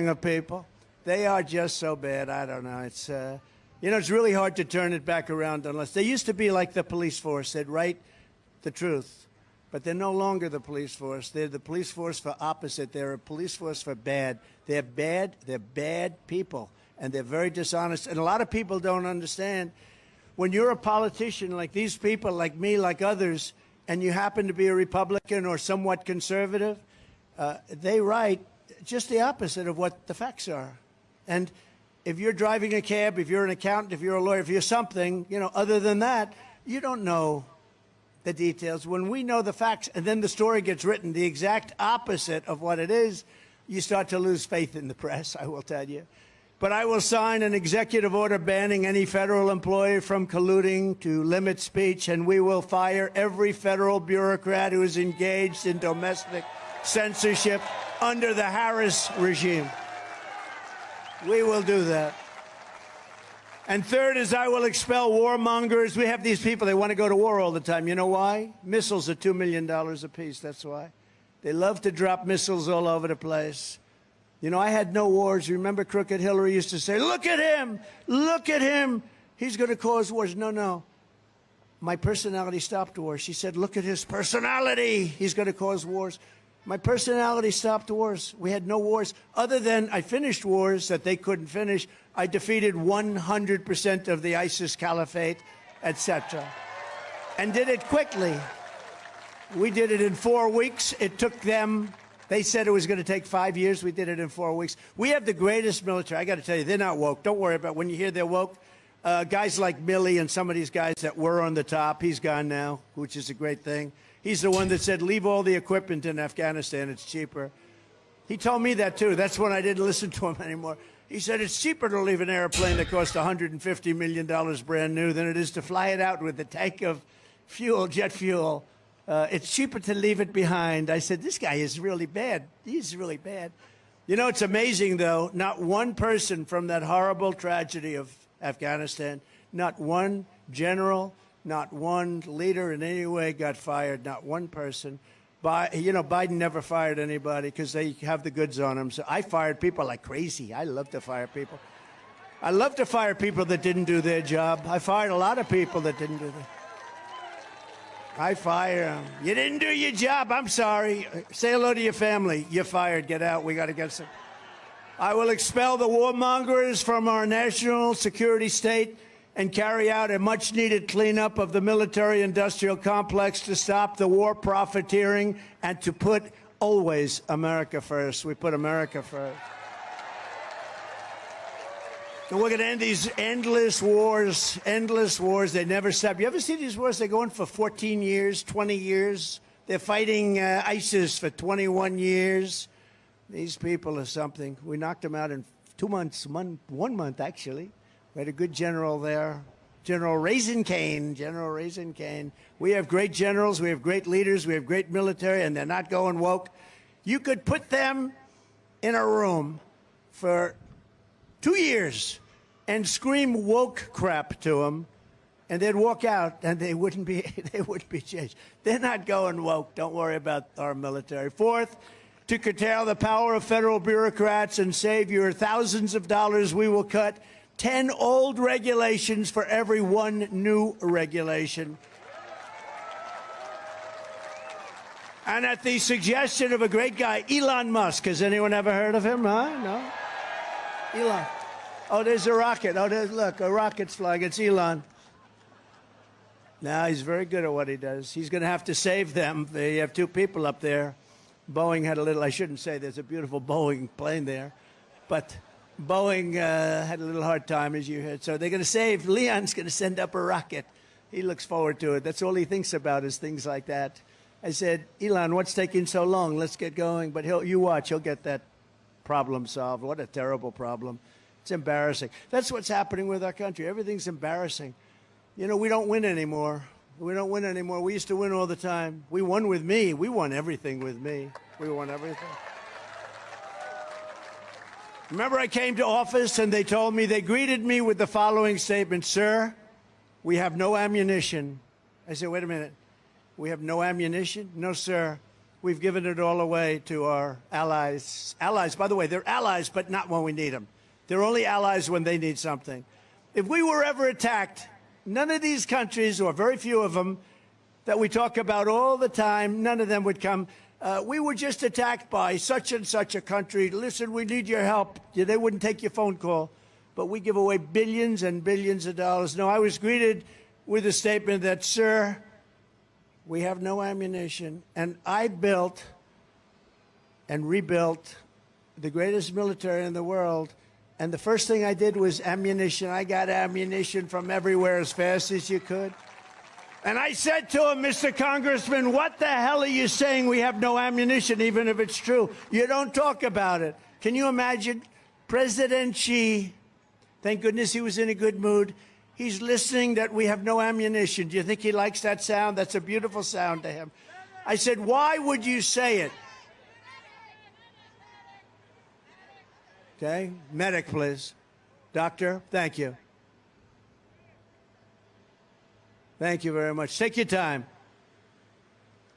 [SPEAKER 20] of people. They are just so bad. I don't know. It's, it's really hard to turn it back around unless they used to be like the police force. They'd write the truth, but they're no longer the police force. They're the police force for opposite. They're a police force for bad. They're bad people, and they're very dishonest. And a lot of people don't understand. When you're a politician like these people, like me, like others, and you happen to be a Republican or somewhat conservative, they write just the opposite of what the facts are. And if you're driving a cab, if you're an accountant, if you're a lawyer, if you're something, other than that, you don't know the details. When we know the facts and then the story gets written the exact opposite of what it is, you start to lose faith in the press, I will tell you. But I will sign an executive order banning any federal employee from colluding to limit speech, and we will fire every federal bureaucrat who is engaged in domestic censorship under the Harris regime. We will do that. And third is I will expel warmongers. We have these people, they want to go to war all the time. You know why? Missiles are $2 million apiece, that's why. They love to drop missiles all over the place. I had no wars. Remember Crooked Hillary used to say, look at him, he's going to cause wars. No. My personality stopped wars. She said, look at his personality, he's going to cause wars. My personality stopped wars. We had no wars. Other than I finished wars that they couldn't finish. I defeated 100% of the ISIS caliphate, etc. And did it quickly. We did it in 4 weeks. It took them, they said it was going to take 5 years. We did it in 4 weeks. We have the greatest military. I got to tell you, they're not woke. Don't worry about when you hear they're woke. Guys like Milley and some of these guys that were on the top, he's gone now, which is a great thing. He's the one that said, leave all the equipment in Afghanistan. It's cheaper. He told me that, too. That's when I didn't listen to him anymore. He said it's cheaper to leave an airplane that costs $150 million brand new than it is to fly it out with a tank of fuel, jet fuel. It's cheaper to leave it behind. I said, this guy is really bad. He's really bad. You know, it's amazing, though. Not one person from that horrible tragedy of Afghanistan, not one general, not one leader in any way got fired, not one person. Biden never fired anybody because they have the goods on him. So I fired people like crazy. I love to fire people. I love to fire people that didn't do their job. I fired a lot of people that didn't do their I fire them. You didn't do your job. I'm sorry. Say hello to your family. You're fired. Get out. We got to get some. I will expel the warmongers from our national security state and carry out a much-needed cleanup of the military-industrial complex to stop the war profiteering and to put always America first. We put America first. And we're going to end these endless wars, They never stop. You ever see these wars? They go on for 14 years, 20 years. They're fighting ISIS for 21 years. These people are something. We knocked them out in 2 months, 1 month, actually. We had a good general there, General Raisin Cane. We have great generals. We have great leaders. We have great military, and they're not going woke. You could put them in a room for 2 years and scream woke crap to them, and they'd walk out, and they wouldn't be changed. They're not going woke. Don't worry about our military. Fourth, to curtail the power of federal bureaucrats and save your thousands of dollars, we will cut 10 old regulations for every 1 new regulation. And at the suggestion of a great guy, Elon Musk. Has anyone ever heard of him? Huh? No? Elon. Oh, there's a rocket. Oh, look, a rocket's flying. It's Elon. Now, he's very good at what he does. He's going to have to save them. They have 2 people up there. Boeing had a little, I shouldn't say there's a beautiful Boeing plane there, but Boeing had a little hard time, as you heard. So they're going to save, Leon's going to send up a rocket. He looks forward to it. That's all he thinks about is things like that. I said, Elon, what's taking so long? Let's get going. But you watch, he'll get that problem solved. What a terrible problem. It's embarrassing. That's what's happening with our country. Everything's embarrassing. You know, we don't win anymore. We don't win anymore. We used to win all the time. We won with me. We won everything with me. We won everything. Remember, I came to office and they told me, they greeted me with the following statement: sir, we have no ammunition. I said, wait a minute. We have no ammunition? No, sir. We've given it all away to our allies. Allies, by the way, they're allies, but not when we need them. They're only allies when they need something. If we were ever attacked, none of these countries, or very few of them, that we talk about all the time, none of them would come. We were just attacked by such and such a country. Listen, we need your help. They wouldn't take your phone call. But we give away billions and billions of dollars. No, I was greeted with a statement that, sir, we have no ammunition. And I built and rebuilt the greatest military in the world. And the first thing I did was ammunition. I got ammunition from everywhere as fast as you could. And I said to him, Mr. Congressman, what the hell are you saying we have no ammunition, even if it's true? You don't talk about it. Can you imagine? President Xi, thank goodness he was in a good mood. He's listening that we have no ammunition. Do you think he likes that sound? That's a beautiful sound to him. I said, why would you say it? Okay, medic, please. Doctor, thank you. Thank you very much. Take your time.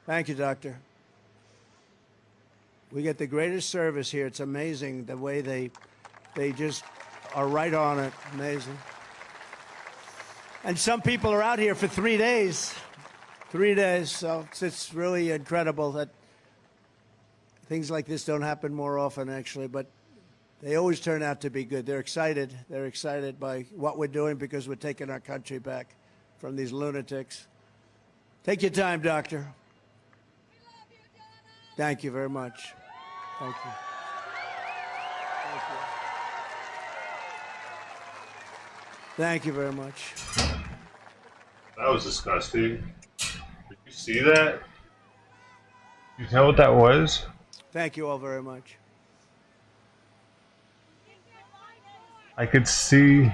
[SPEAKER 20] Thank you, doctor. We get the greatest service here. It's amazing the way they just are right on it. Amazing. And some people are out here for 3 days. 3 days. So it's really incredible that things like this don't happen more often, actually. But they always turn out to be good. They're excited. They're excited by what we're doing because we're taking our country back from these lunatics. Take your time, doctor. Thank you very much. Thank you. Thank you very much.
[SPEAKER 1] That was disgusting. Did you see that? You tell what that was?
[SPEAKER 20] Thank you all very much.
[SPEAKER 1] I could see.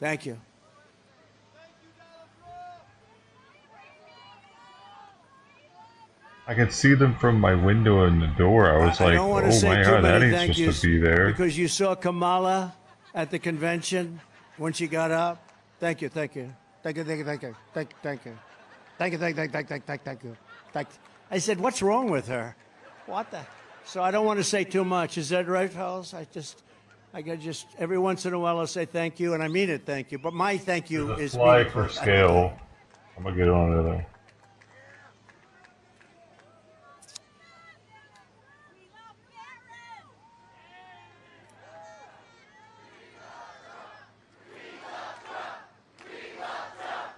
[SPEAKER 20] Thank you.
[SPEAKER 1] I could see them from my window in the door. I was like, oh my God, that ain't supposed to be there.
[SPEAKER 20] Because you saw Kamala at the convention when she got up. Thank you, thank you. Thank you, thank you, thank you. Thank you, thank you. Thank you, thank you, thank you, thank you. Thank you. I said, what's wrong with her? What the? So I don't want to say too much. Is that right, fellas? I got just every once in a while I'll say thank you, and I mean it, thank you. But my thank you is
[SPEAKER 1] fly for scale. I'm gonna get on there.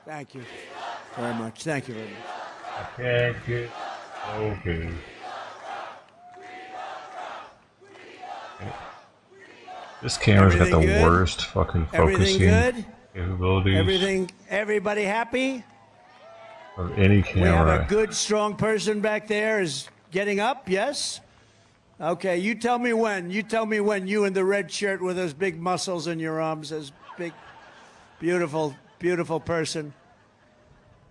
[SPEAKER 20] Thank you very much. Thank you very much.
[SPEAKER 1] I can't get okay. This camera's got the worst fucking focusing capabilities.
[SPEAKER 20] Everybody happy?
[SPEAKER 1] Of any camera.
[SPEAKER 20] We have a good, strong person back there is getting up, yes? Okay, you tell me when. You tell me when you in the red shirt with those big muscles in your arms, this big, beautiful, beautiful person.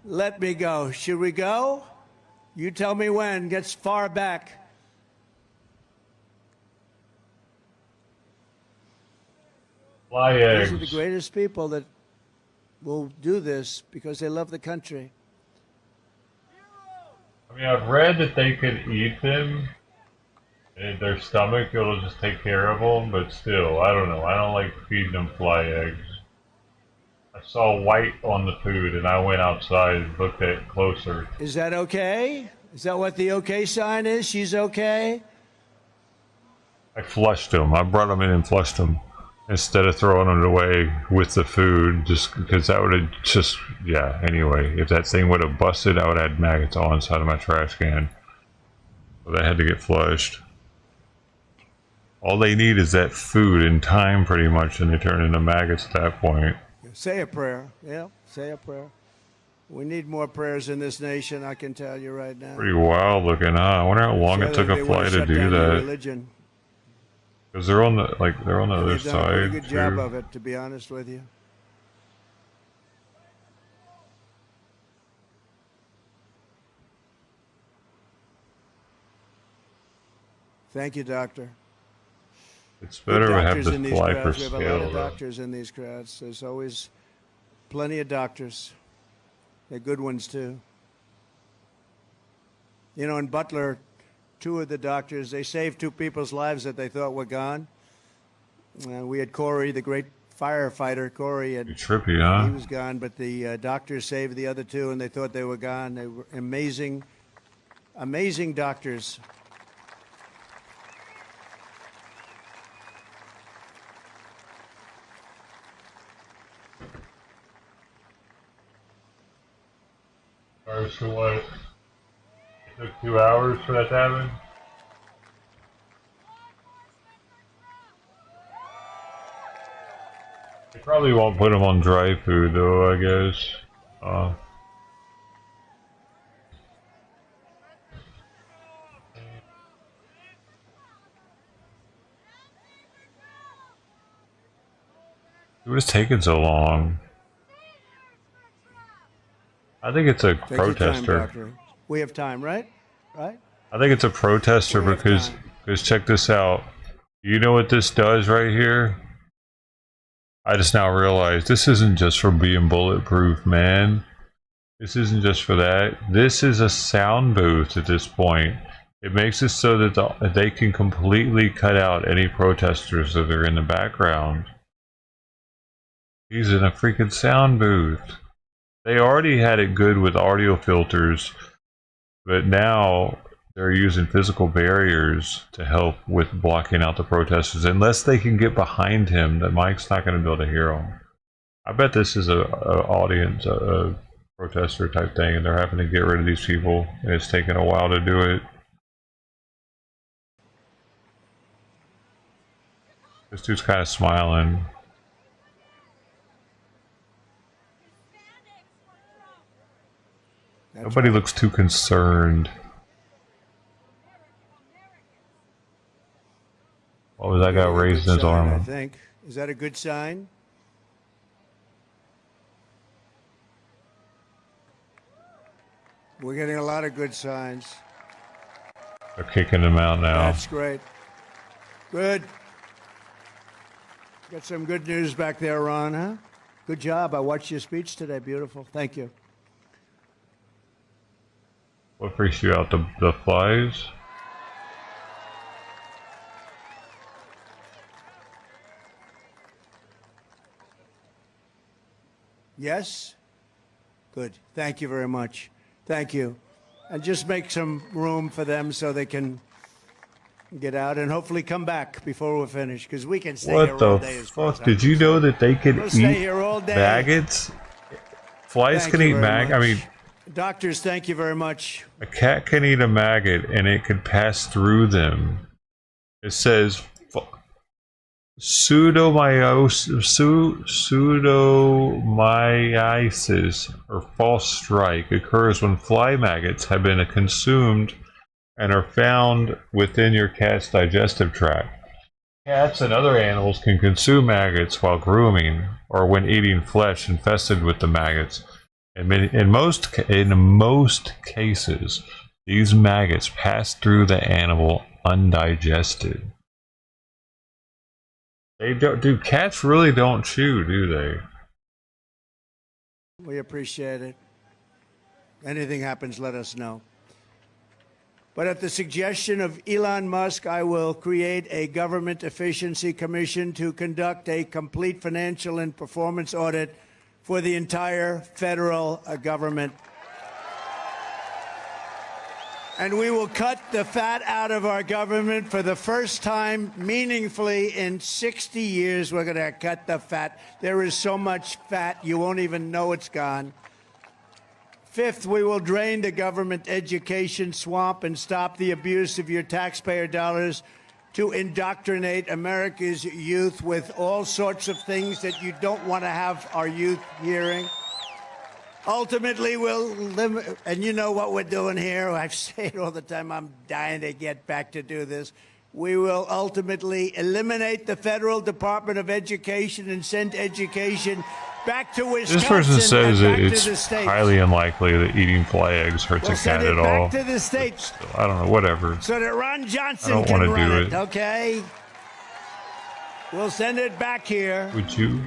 [SPEAKER 20] Let me go. Should we go? You tell me when. Gets far back.
[SPEAKER 1] Fly eggs.
[SPEAKER 20] These are the greatest people that will do this because they love the country.
[SPEAKER 1] I mean, I've read that they could eat them in their stomach. It'll just take care of them, but still, I don't know. I don't like feeding them fly eggs. I saw white on the food, and I went outside and looked at it closer.
[SPEAKER 20] Is that okay? Is that what the okay sign is? She's okay?
[SPEAKER 1] I flushed them. I brought them in and flushed them instead of throwing them away with the food, just because that would have just, yeah, anyway. If that thing would have busted, I would have had maggots all inside of my trash can. So that had to get flushed. All they need is that food and time, pretty much, and they turn into maggots at that point.
[SPEAKER 20] Say a prayer. Yeah, say a prayer. We need more prayers in this nation, I can tell you right now.
[SPEAKER 1] Pretty wild looking, huh? I wonder how long it took a fly to do that. Because they're on the they're on the other side.
[SPEAKER 20] They've done a pretty good job of it, to be honest with you. Thank you, doctor.
[SPEAKER 1] It's better to have the fly for
[SPEAKER 20] scale. We have a lot of doctors in these crowds. There's always plenty of doctors. They're good ones, too. You know, in Butler, two of the doctors, they saved two people's lives that they thought were gone. We had Corey, the great firefighter, Corey. And
[SPEAKER 1] trippy, huh?
[SPEAKER 20] He was gone, but the doctors saved the other two, and they thought they were gone. They were amazing, amazing doctors.
[SPEAKER 1] So what? It took 2 hours for that to happen? They probably won't put them on dry food though, I guess. It was taking so long. I think it's a protester.
[SPEAKER 20] Time, we have time, right? Right?
[SPEAKER 1] I think it's a protester because check this out. You know what this does right here? I just now realized this isn't just for being bulletproof, man. This isn't just for that. This is a sound booth at this point. It makes it so that they can completely cut out any protesters that are in the background. He's in a freaking sound booth. They already had it good with audio filters, but now they're using physical barriers to help with blocking out the protesters. Unless they can get behind him, the mic's not going to be able to hear him. I bet this is a audience, a protester type thing, and they're having to get rid of these people, and it's taking a while to do it. This dude's kind of smiling. Nobody looks too concerned. What was that guy raising his arm?
[SPEAKER 20] I think. Is that a good sign? We're getting a lot of good signs.
[SPEAKER 1] They're kicking him out now.
[SPEAKER 20] That's great. Good. Got some good news back there, Ron, huh? Good job. I watched your speech today. Beautiful. Thank you.
[SPEAKER 1] What freaks you out? The flies?
[SPEAKER 20] Yes? Good. Thank you very much. Thank you. And just make some room for them so they can get out and hopefully come back before we're finished, because we can stay here all day.
[SPEAKER 1] What the fuck? Did you know that they could eat maggots? Flies can eat maggots. I mean,
[SPEAKER 20] doctors, thank you very much.
[SPEAKER 1] A cat can eat a maggot and it could pass through them. It says pseudomyiasis or false strike occurs when fly maggots have been consumed and are found within your cat's digestive tract. Cats and other animals can consume maggots while grooming or when eating flesh infested with the maggots. In most cases, these maggots pass through the animal undigested. They don't. Do cats really don't chew, do they?
[SPEAKER 20] We appreciate it. Anything happens, let us know. But at the suggestion of Elon Musk, I will create a government efficiency commission to conduct a complete financial and performance audit for the entire federal government. And we will cut the fat out of our government for the first time meaningfully in 60 years. We're going to cut the fat. There is so much fat, you won't even know it's gone. Fifth, we will drain the government education swamp and stop the abuse of your taxpayer dollars to indoctrinate America's youth with all sorts of things that you don't want to have our youth hearing. Ultimately, we'll limit, and you know what we're doing here. I say it all the time. I'm dying to get back to do this. We will ultimately eliminate the Federal Department of Education and send education back to Wisconsin.
[SPEAKER 1] This person says it's
[SPEAKER 20] to
[SPEAKER 1] highly unlikely that eating fly eggs hurts a cat at all.
[SPEAKER 20] Back to the states.
[SPEAKER 1] I don't know, whatever.
[SPEAKER 20] So that Ron Johnson
[SPEAKER 1] I don't
[SPEAKER 20] can
[SPEAKER 1] want to
[SPEAKER 20] run
[SPEAKER 1] do
[SPEAKER 20] it,
[SPEAKER 1] it.
[SPEAKER 20] okay? We'll send it back here.
[SPEAKER 1] Would you?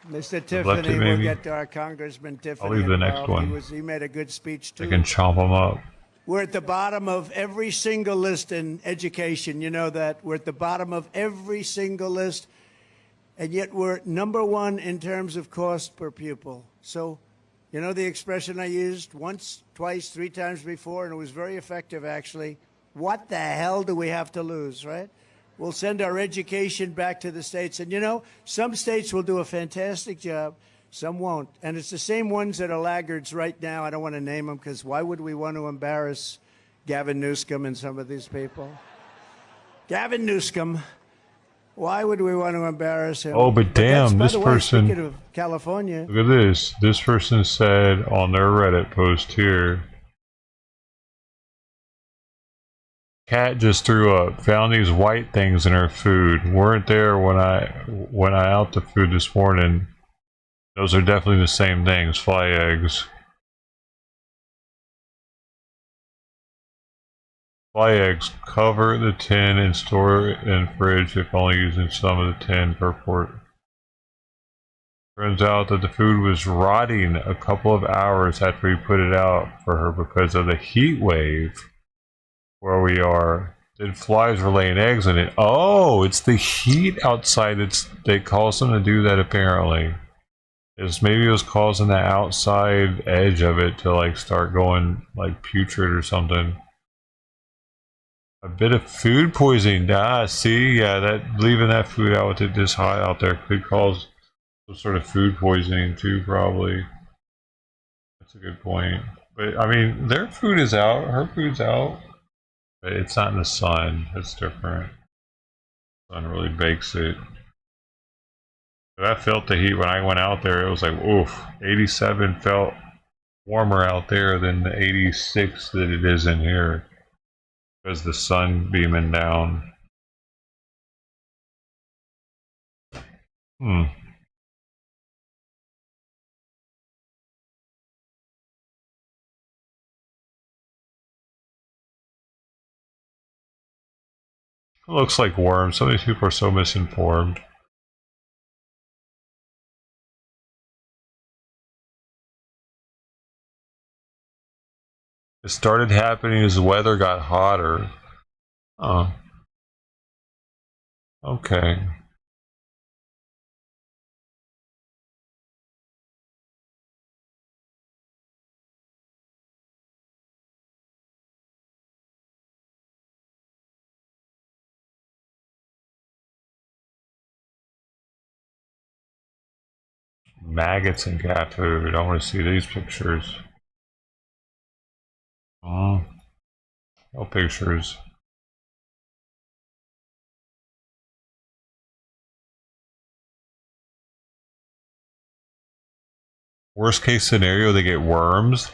[SPEAKER 20] Mr. Tiffany, we'll get to our Congressman Tiffany.
[SPEAKER 1] I'll leave the next one.
[SPEAKER 20] He made a good speech, too.
[SPEAKER 1] They can chomp them up.
[SPEAKER 20] We're at the bottom of every single list in education. You know that. We're at the bottom of every single list. And yet we're #1 in terms of cost per pupil. So, you know the expression I used once, twice, 3 times before, and it was very effective, actually. What the hell do we have to lose, right? We'll send our education back to the states. And, you know, some states will do a fantastic job. Some won't. And it's the same ones that are laggards right now. I don't want to name them because why would we want to embarrass Gavin Newsom and some of these people? Gavin Newsom. Why would we want to embarrass him?
[SPEAKER 1] Oh, but damn, this person.
[SPEAKER 20] Speaking of California.
[SPEAKER 1] Look at this. This person said on their Reddit post here. Cat just threw up. Found these white things in her food. Weren't there when I out the food this morning. Those are definitely the same things. Fly eggs. Fly eggs. Cover the tin and store it in fridge if only using some of the tin per quart. Turns out that the food was rotting a couple of hours after we put it out for her because of the heat wave where we are. Then flies were laying eggs in it. Oh, it's the heat outside that caused them to do that apparently. Maybe it was causing the outside edge of it to like start going like putrid or something. A bit of food poisoning. Ah, see, yeah, that leaving that food out with it this hot out there could cause some sort of food poisoning too, probably. That's a good point. But I mean, their food is out, her food's out, but it's not in the sun. It's different. Sun really bakes it. I felt the heat when I went out there. It was like, oof, 87 felt warmer out there than the 86 that it is in here because the sun beaming down. It looks like worms. Some of these people are so misinformed. It started happening as the weather got hotter. Oh. Okay. Maggots in cat food. I want to see these pictures. Oh. No pictures. Worst case scenario, they get worms.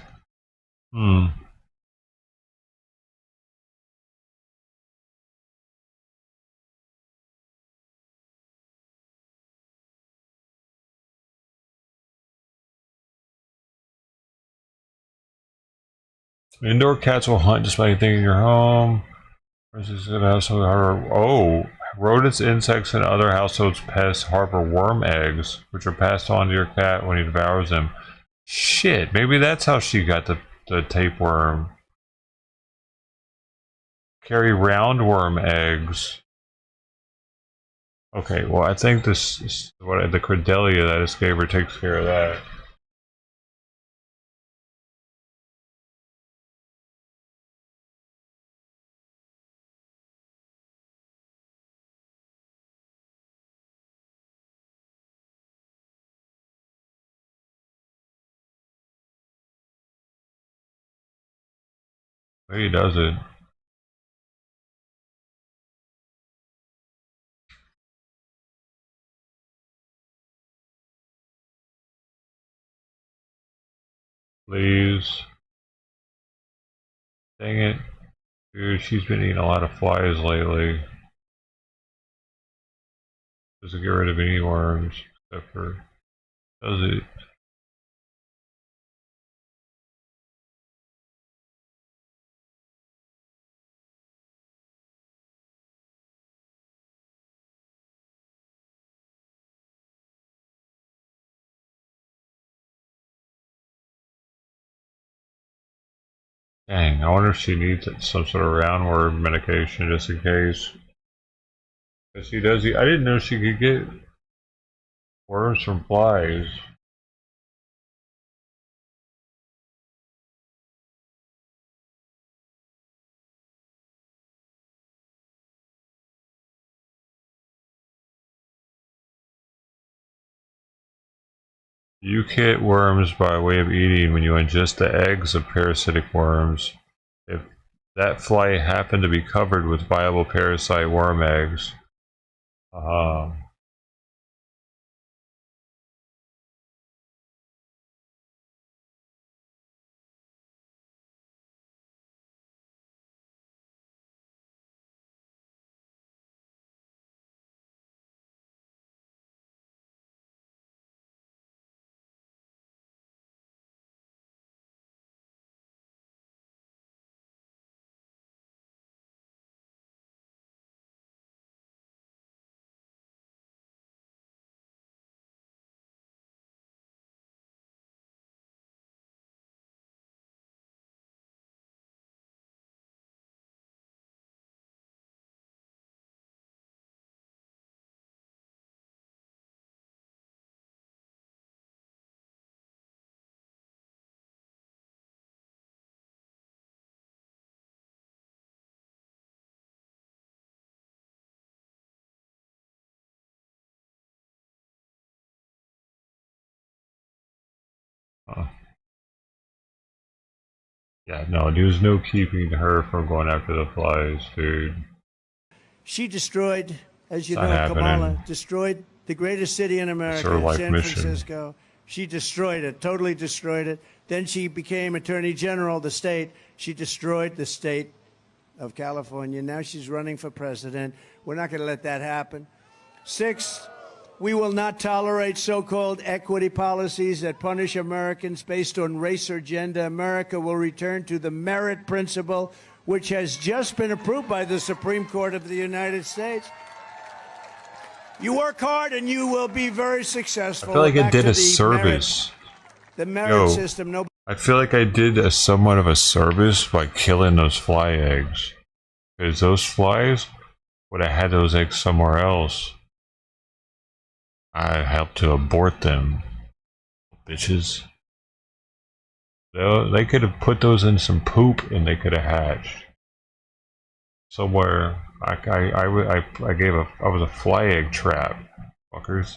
[SPEAKER 1] Indoor cats will hunt just about anything in your home. Oh, rodents, insects, and other household pests harbor worm eggs, which are passed on to your cat when he devours them. Shit, maybe that's how she got the tapeworm. Carry roundworm eggs. Okay, well, I think this is what the Cordelia that I just gave her takes care of that. He does it. Please. Dang it. Dude, she's been eating a lot of flies lately. Doesn't get rid of any worms, except for... Does it? Dang, I wonder if she needs some sort of roundworm medication just in case. Because she does. I didn't know she could get worms from flies. You get worms by way of eating when you ingest the eggs of parasitic worms. If that fly happened to be covered with viable parasite worm eggs. Yeah, no, there's no keeping her from going after the flies, dude.
[SPEAKER 20] She destroyed as you know, Kamala destroyed the greatest city in America, San Francisco. She destroyed it, totally destroyed it. Then she became Attorney General of the state. She destroyed the state of California. Now she's running for president. We're not going to let that happen. 6, we will not tolerate so-called equity policies that punish Americans based on race or gender. America will return to the merit principle, which has just been approved by the Supreme Court of the United States. You work hard and you will be very successful.
[SPEAKER 1] I feel like I did a service.
[SPEAKER 20] The merit system. No.
[SPEAKER 1] I feel like I did a somewhat of a service by killing those fly eggs. Because those flies would have had those eggs somewhere else. I helped to abort them. Bitches. They could have put those in some poop and they could have hatched. Somewhere. I was a fly egg trap. Fuckers.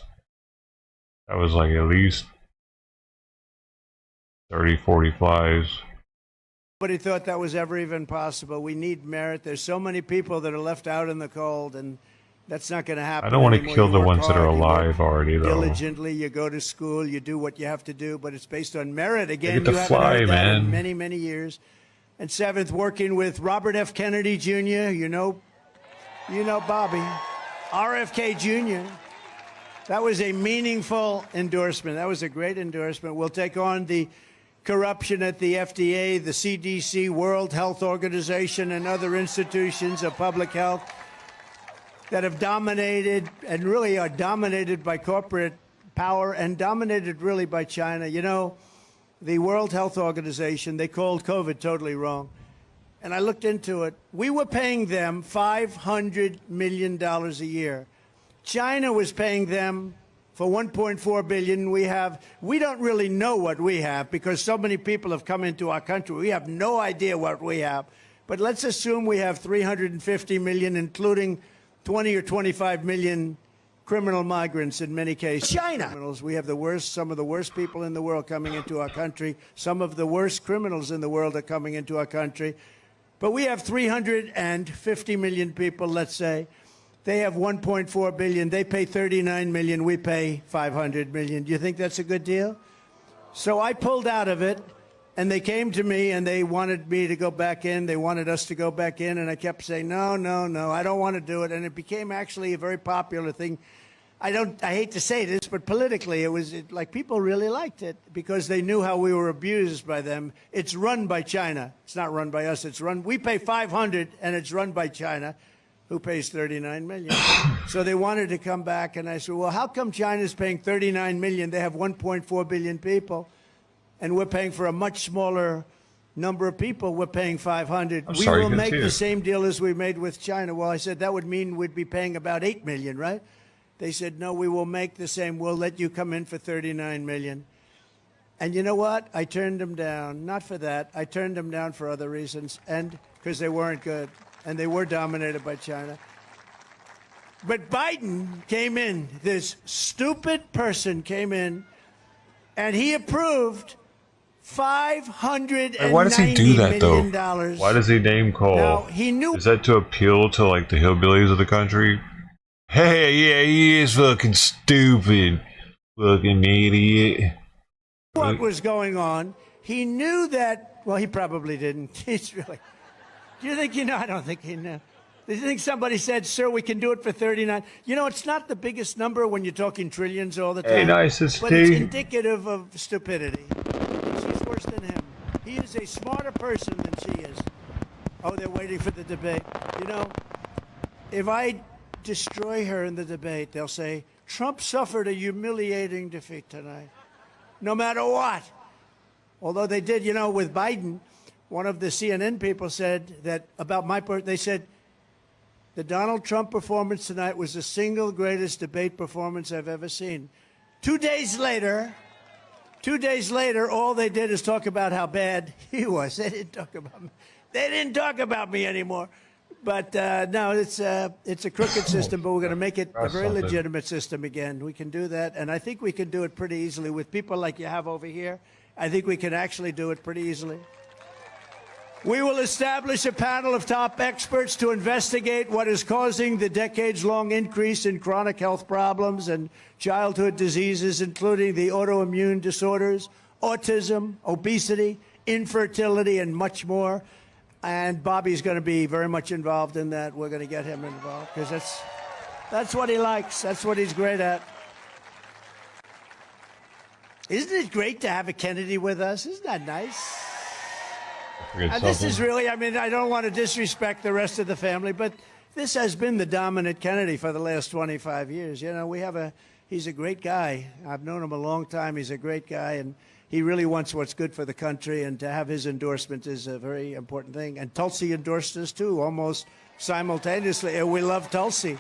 [SPEAKER 1] That was like at least 30, 40 flies.
[SPEAKER 20] Nobody thought that was ever even possible. We need merit. There's so many people that are left out in the cold, and that's not going to happen.
[SPEAKER 1] I don't want to kill the ones that are alive already, though.
[SPEAKER 20] Diligently, you go to school, you do what you have to do, but it's based on merit. Again,
[SPEAKER 1] you haven't heard that
[SPEAKER 20] in many, many years. And 7th, working with Robert F. Kennedy Jr., you know Bobby, RFK Jr. That was a meaningful endorsement. That was a great endorsement. We'll take on the corruption at the FDA, the CDC, World Health Organization, and other institutions of public health that have dominated and really are dominated by corporate power and dominated really by China. You know, the World Health Organization, they called COVID totally wrong. And I looked into it. We were paying them $500 million a year. China was paying them for $1.4 billion. We don't really know what we have because so many people have come into our country. We have no idea what we have. But let's assume we have 350 million, including 20 or 25 million criminal migrants in many cases. China. We have some of the worst people in the world coming into our country. Some of the worst criminals in the world are coming into our country. But we have 350 million people, let's say. They have 1.4 billion. They pay 39 million. We pay 500 million. Do you think that's a good deal? So I pulled out of it, and they came to me, and they wanted me to go back in. They wanted us to go back in, and I kept saying, no, no, no, I don't want to do it. And it became actually a very popular thing. I hate to say this, but politically, like people really liked it because they knew how we were abused by them. It's run by China. It's not run by us. We pay 500, and it's run by China, who pays 39 million. So they wanted to come back, and I said, well, how come China's paying 39 million? They have 1.4 billion people, and we're paying for a much smaller number of people. We're paying 500. We will make the same deal as we made with China. Well, I said that would mean we'd be paying about 8 million, right? They said, no, we will make the same. We'll let you come in for 39 million. And you know what? I turned them down. Not for that. I turned them down for other reasons, and because they weren't good, and they were dominated by China. But Biden came in. This stupid person came in, and he approved $590
[SPEAKER 1] why does he do that, though?
[SPEAKER 20] million.
[SPEAKER 1] Why does he name call?
[SPEAKER 20] Now, he knew.
[SPEAKER 1] Is that to appeal to like the hillbillies of the country? Hey, yeah, he is fucking stupid. Fucking idiot.
[SPEAKER 20] What was going on? He knew that. Well, he probably didn't. He's really. Do you think he knew? I don't think he knew. Do you think somebody said, sir, we can do it for 39? You know, it's not the biggest number when you're talking trillions all the time.
[SPEAKER 1] Hey, nice,
[SPEAKER 20] but it's indicative of stupidity. She's worse than him. He is a smarter person than she is. Oh, they're waiting for the debate. You know, if I destroy her in the debate, they'll say, Trump suffered a humiliating defeat tonight. No matter what. Although they did, you know, with Biden, one of the CNN people said that about my part, they said, the Donald Trump performance tonight was the single greatest debate performance I've ever seen. 2 days later, all they did is talk about how bad he was. They didn't talk about me. They didn't talk about me anymore. But no, it's a crooked system, but we're going to make it a very legitimate system again. We can do that, and I think we can do it pretty easily with people like you have over here. I think we can actually do it pretty easily. We will establish a panel of top experts to investigate what is causing the decades-long increase in chronic health problems and childhood diseases, including the autoimmune disorders, autism, obesity, infertility, and much more. And Bobby's going to be very much involved in that. We're going to get him involved because that's what he likes. That's what he's great at. Isn't it great to have a Kennedy with us? Isn't that nice? And this is really, I mean, I don't want to disrespect the rest of the family, but this has been the dominant Kennedy for the last 25 years. You know, he's a great guy. I've known him a long time. He's a great guy, and he really wants what's good for the country, and to have his endorsement is a very important thing. And Tulsi endorsed us, too, almost simultaneously. And we love Tulsi.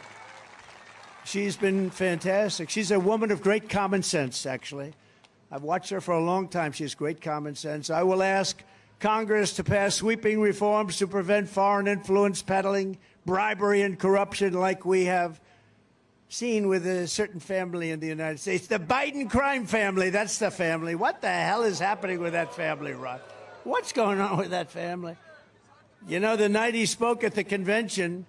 [SPEAKER 20] She's been fantastic. She's a woman of great common sense, actually. I've watched her for a long time. She has great common sense. I will ask Congress to pass sweeping reforms to prevent foreign influence peddling, bribery, and corruption like we have seen with a certain family in the United States. The Biden crime family, that's the family. What the hell is happening with that family, Rod? What's going on with that family? You know, the night he spoke at the convention,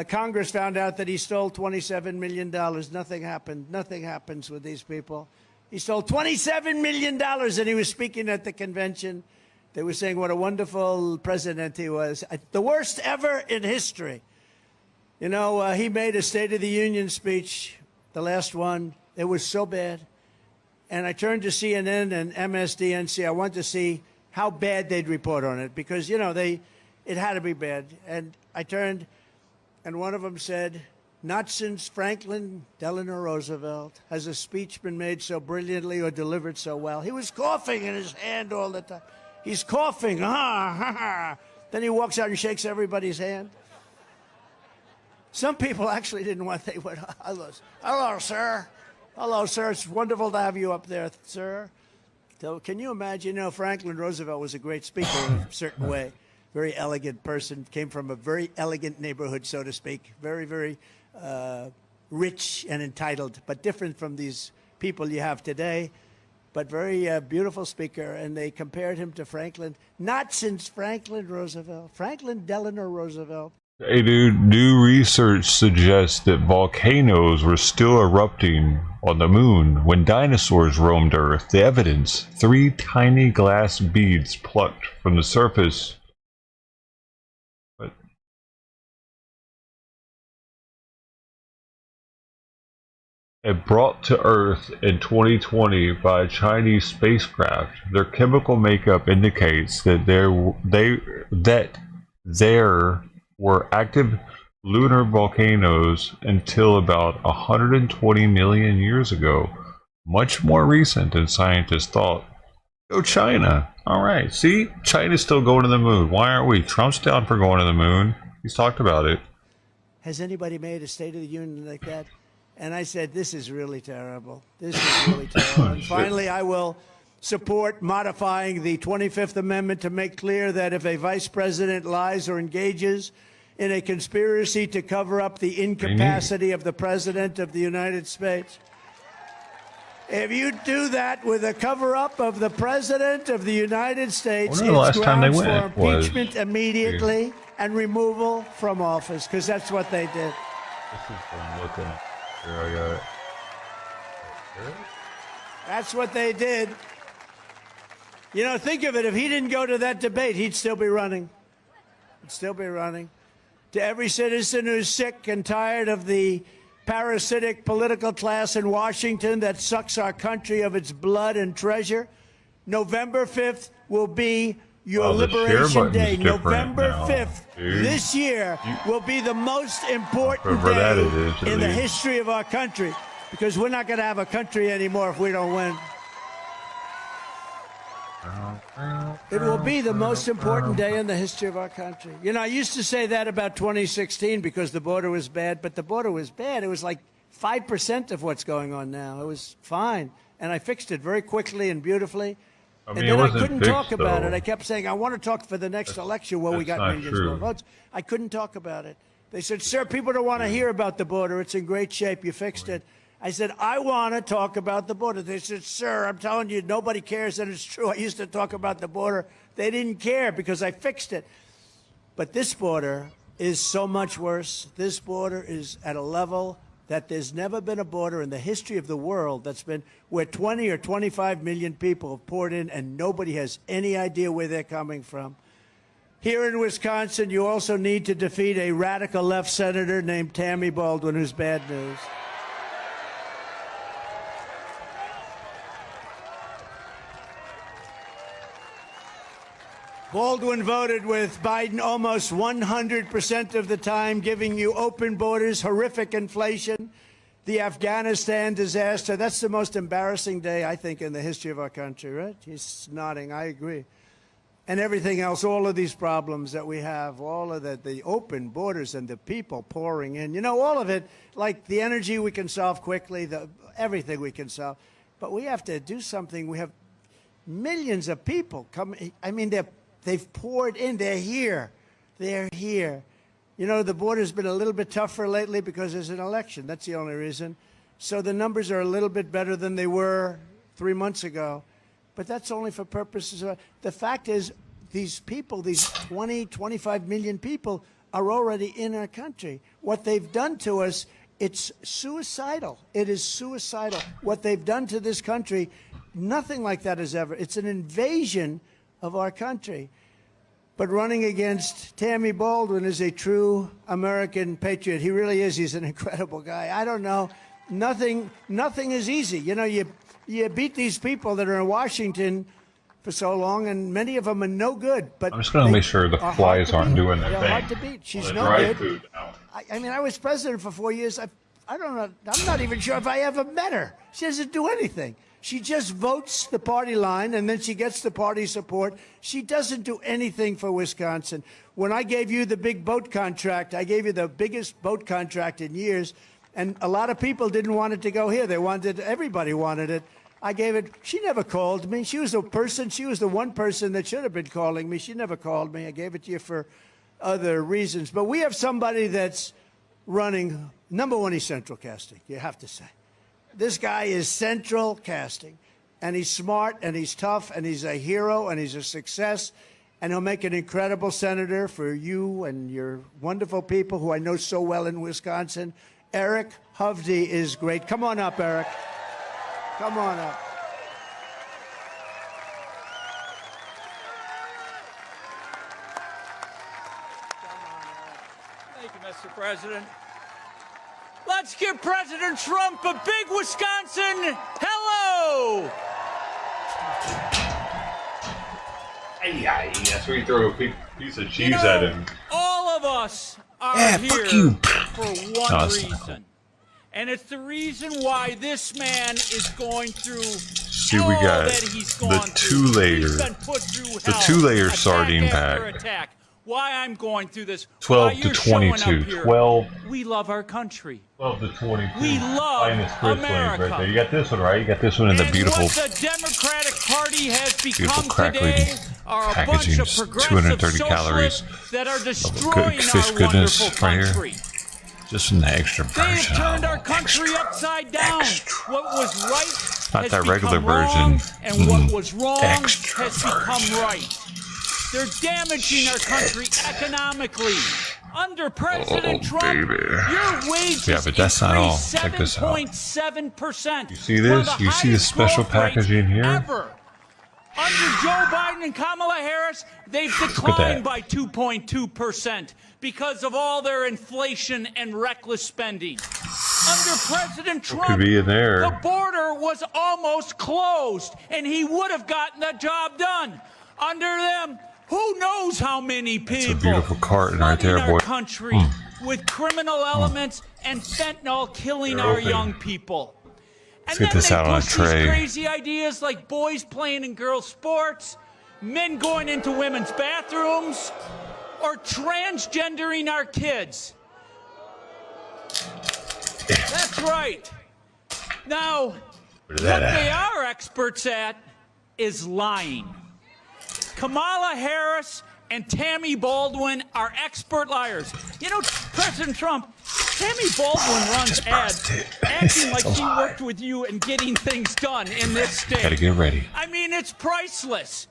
[SPEAKER 20] Congress found out that he stole $27 million. Nothing happened. Nothing happens with these people. He stole $27 million, and he was speaking at the convention. They were saying what a wonderful president he was. The worst ever in history. You know, he made a State of the Union speech, the last one. It was so bad. And I turned to CNN and MSDNC. I wanted to see how bad they'd report on it because, you know, it had to be bad. And I turned, and one of them said, not since Franklin Delano Roosevelt has a speech been made so brilliantly or delivered so well. He was coughing in his hand all the time. He's coughing. Then he walks out and shakes everybody's hand. Some people actually didn't want. They went, hello, sir. Hello, sir. It's wonderful to have you up there, sir. So can you imagine? You know, Franklin Roosevelt was a great speaker in a certain way. Very elegant person. Came from a very elegant neighborhood, so to speak. Very, very rich and entitled, but different from these people you have today. But very beautiful speaker, and they compared him to Franklin. Not since Franklin Roosevelt. Franklin Delano Roosevelt.
[SPEAKER 1] Hey, dude, new research suggests that volcanoes were still erupting on the moon when dinosaurs roamed Earth. The evidence, 3 tiny glass beads plucked from the surface. And brought to Earth in 2020 by a Chinese spacecraft. Their chemical makeup indicates that there were active lunar volcanoes until about 120 million years ago. Much more recent than scientists thought. Go China. All right. See? China's still going to the moon. Why aren't we? Trump's down for going to the moon. He's talked about it.
[SPEAKER 20] Has anybody made a State of the Union like that? And I said, this is really terrible. This is really terrible. And finally, I will support modifying the 25th Amendment to make clear that if a vice president lies or engages in a conspiracy to cover up the incapacity of the president of the United States, if you do that with a cover-up of the president of the United States, it's grounds for impeachment immediately and removal from office, because that's what they did.
[SPEAKER 1] This is from looking at. Here, I got it.
[SPEAKER 20] That's what they did. You know, think of it. If he didn't go to that debate, he'd still be running. He'd still be running. To every citizen who's sick and tired of the parasitic political class in Washington that sucks our country of its blood and treasure, November 5th will be your Liberation Day. November 5th this year will be the most important day in the history of our country, because we're not going to have a country anymore if we don't win. It will be the most important day in the history of our country. You know, I used to say that about 2016 because the border was bad, but the border was bad. It was like 5% of what's going on now. It was fine. And I fixed it very quickly and beautifully. I mean, and then I couldn't talk about it. I kept saying, I want to talk for the next election where we got millions more votes. I couldn't talk about it. They said, sir, people don't want to hear about the border. It's in great shape. You fixed it. I said, I want to talk about the border. They said, sir, I'm telling you, nobody cares, and it's true. I used to talk about the border. They didn't care because I fixed it. But this border is so much worse. This border is at a level that there's never been a border in the history of the world that's been where 20 or 25 million people have poured in and nobody has any idea where they're coming from. Here in Wisconsin, you also need to defeat a radical left senator named Tammy Baldwin, who's bad news. Baldwin voted with Biden almost 100% of the time, giving you open borders, horrific inflation, the Afghanistan disaster. That's the most embarrassing day, I think, in the history of our country, right? He's nodding. I agree. And everything else, all of these problems that we have, all of the open borders and the people pouring in, you know, all of it, like the energy we can solve quickly, everything we can solve. But we have to do something. We have millions of people coming. I mean, they've poured in. They're here. They're here. You know, the border's been a little bit tougher lately because there's an election. That's the only reason. So the numbers are a little bit better than they were 3 months ago. But that's only for purposes of... The fact is, these people, these 20, 25 million people are already in our country. What they've done to us, it's suicidal. It is suicidal. What they've done to this country, nothing like that has ever... It's an invasion of our country. But running against Tammy Baldwin is a true American patriot. He really is. He's an incredible guy. I don't know. Nothing is easy. You know, you beat these people that are in Washington for so long, and many of them are no good. But
[SPEAKER 1] I'm just going to make sure the flies aren't doing their thing.
[SPEAKER 20] They're hard to beat. She's no good. I mean, I was president for 4 years. I don't know. I'm not even sure if I ever met her. She doesn't do anything. She just votes the party line, and then she gets the party support. She doesn't do anything for Wisconsin. When I gave you the big boat contract, I gave you the biggest boat contract in years, and a lot of people didn't want it to go here. Everybody wanted it. I gave it. She never called me. She was the one person that should have been calling me. She never called me. I gave it to you for other reasons. But we have somebody that's running. Number one, he's central casting, you have to say. This guy is central casting, and he's smart, and he's tough, and he's a hero, and he's a success, and he'll make an incredible senator for you and your wonderful people who I know so well in Wisconsin. Eric Hovde is great. Come on up, Eric. Come on up.
[SPEAKER 21] Thank you, Mr. President. Let's give President Trump a big Wisconsin hello!
[SPEAKER 1] That's where you throw a piece of cheese at him.
[SPEAKER 21] All of us are here for one reason. And it's the reason why this man is going through
[SPEAKER 1] we got the two-layer sardine pack.
[SPEAKER 21] Why I'm going through this.
[SPEAKER 1] 12 to 22. 12.
[SPEAKER 21] We love our country.
[SPEAKER 1] 12 to 22.
[SPEAKER 21] We love America.
[SPEAKER 1] Right there. You got this one, right? You got this one in the beautiful.
[SPEAKER 21] What the Democratic Party has become
[SPEAKER 1] crackling
[SPEAKER 21] today are a bunch of progressive
[SPEAKER 1] 230 calories
[SPEAKER 21] that are destroying
[SPEAKER 1] fish
[SPEAKER 21] our
[SPEAKER 1] goodness
[SPEAKER 21] wonderful
[SPEAKER 1] right
[SPEAKER 21] country.
[SPEAKER 1] here. Just an extra version.
[SPEAKER 21] They have turned our country upside down. What was right
[SPEAKER 1] not
[SPEAKER 21] has
[SPEAKER 1] that regular
[SPEAKER 21] become wrong,
[SPEAKER 1] version.
[SPEAKER 21] and what was wrong
[SPEAKER 1] Extra
[SPEAKER 21] has become right. They're damaging our country economically. Under President Trump, your wages
[SPEAKER 1] but that's not all. Check this out.
[SPEAKER 21] 7.7%.
[SPEAKER 1] You see this? You see this special packaging here?
[SPEAKER 21] Ever. Under Joe Biden and Kamala Harris, they've declined by 2.2% because of all their inflation and reckless spending. Under President Trump, the border was almost closed, and he would have gotten the job done. Under them, who knows how many people?
[SPEAKER 1] It's a beautiful carton right there, boy.
[SPEAKER 21] Our country with criminal elements and fentanyl killing our young people.
[SPEAKER 1] Let's get this out on a tray.
[SPEAKER 21] These crazy ideas like boys playing in girls' sports, men going into women's bathrooms, or transgendering our kids. That's right. Now, what they are experts at is lying. Kamala Harris and Tammy Baldwin are expert liars. You know, President Trump, Tammy Baldwin runs ads acting like she worked with you and getting things done in this state.
[SPEAKER 1] Gotta get ready.
[SPEAKER 21] I mean, it's priceless.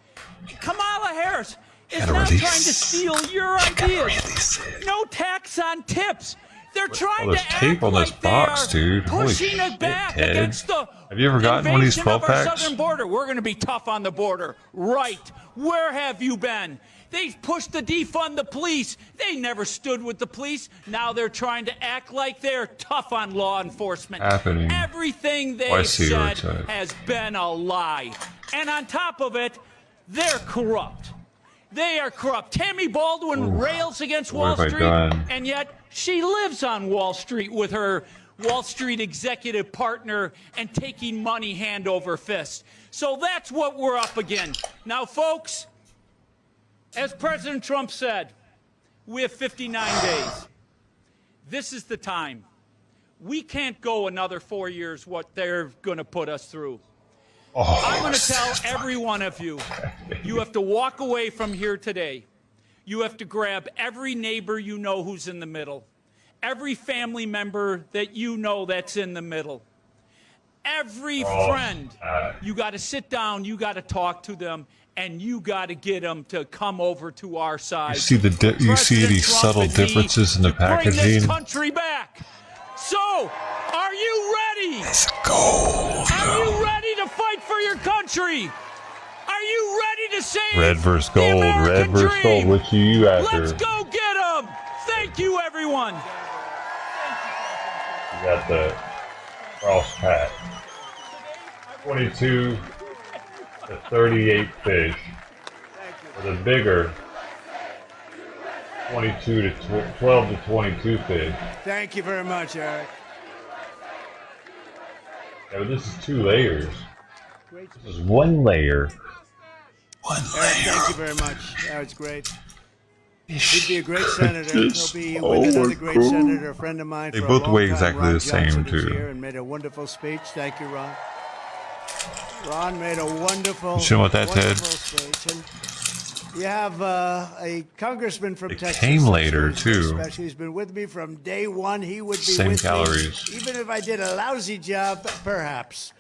[SPEAKER 21] Kamala Harris is now trying to steal your ideas. No tax on tips. They're trying to
[SPEAKER 1] tape
[SPEAKER 21] act
[SPEAKER 1] on this
[SPEAKER 21] like
[SPEAKER 1] box,
[SPEAKER 21] they are
[SPEAKER 1] dude. Holy
[SPEAKER 21] pushing
[SPEAKER 1] shit,
[SPEAKER 21] it back
[SPEAKER 1] Ted.
[SPEAKER 21] against the
[SPEAKER 1] Have you ever gotten one of these
[SPEAKER 21] invasion
[SPEAKER 1] 12
[SPEAKER 21] of our
[SPEAKER 1] packs?
[SPEAKER 21] southern border. We're going to be tough on the border. Right. Where have you been? They've pushed to defund the police. They never stood with the police. Now they're trying to act like they're tough on law enforcement.
[SPEAKER 1] Happening.
[SPEAKER 21] Everything they've said has been a lie. And on top of it, they're corrupt. They are corrupt. Tammy Baldwin rails against Wall Street, and yet she lives on Wall Street with her Wall Street executive partner and taking money hand over fist. So that's what we're up against. Now, folks, as President Trump said, we have 59 days. This is the time. We can't go another 4 years what they're going to put us through. I'm going to tell every one of you, you have to walk away from here today. You have to grab every neighbor you know who's in the middle, every family member that you know that's in the middle, every friend. You got to sit down, you got to talk to them, and you got to get them to come over to our side.
[SPEAKER 1] You see you see these subtle differences in the packaging.
[SPEAKER 21] Bring this country back. So, are you ready?
[SPEAKER 1] Let's go.
[SPEAKER 21] Are you ready to fight for your country? Are you ready to save
[SPEAKER 1] Red versus gold, red versus gold. Which are you after?
[SPEAKER 21] Let's go get them. Thank you, everyone.
[SPEAKER 1] You got the cross pack. 22 to 38 fish. For the bigger 22 to 12 to 22 fish.
[SPEAKER 20] Thank you very much, Eric.
[SPEAKER 1] Yeah, but this is 2 layers. This is 1 layer.
[SPEAKER 20] Eric, thank you very much. That was great. He'd be a great senator. He'll be with another great senator, a friend of mine.
[SPEAKER 1] They
[SPEAKER 20] for
[SPEAKER 1] both
[SPEAKER 20] a long
[SPEAKER 1] weigh
[SPEAKER 20] time.
[SPEAKER 1] exactly
[SPEAKER 20] Ron
[SPEAKER 1] the same,
[SPEAKER 20] Johnson is
[SPEAKER 1] too.
[SPEAKER 20] Here and made a wonderful speech. Thank you, Ron. Ron made a wonderful,
[SPEAKER 1] You sure about that, Ted?
[SPEAKER 20] speech. And you have a congressman from Texas.
[SPEAKER 1] Came later, too.
[SPEAKER 20] He's been with me from day one. He would be
[SPEAKER 1] Same
[SPEAKER 20] with
[SPEAKER 1] calories.
[SPEAKER 20] me, even if I did a lousy job, perhaps.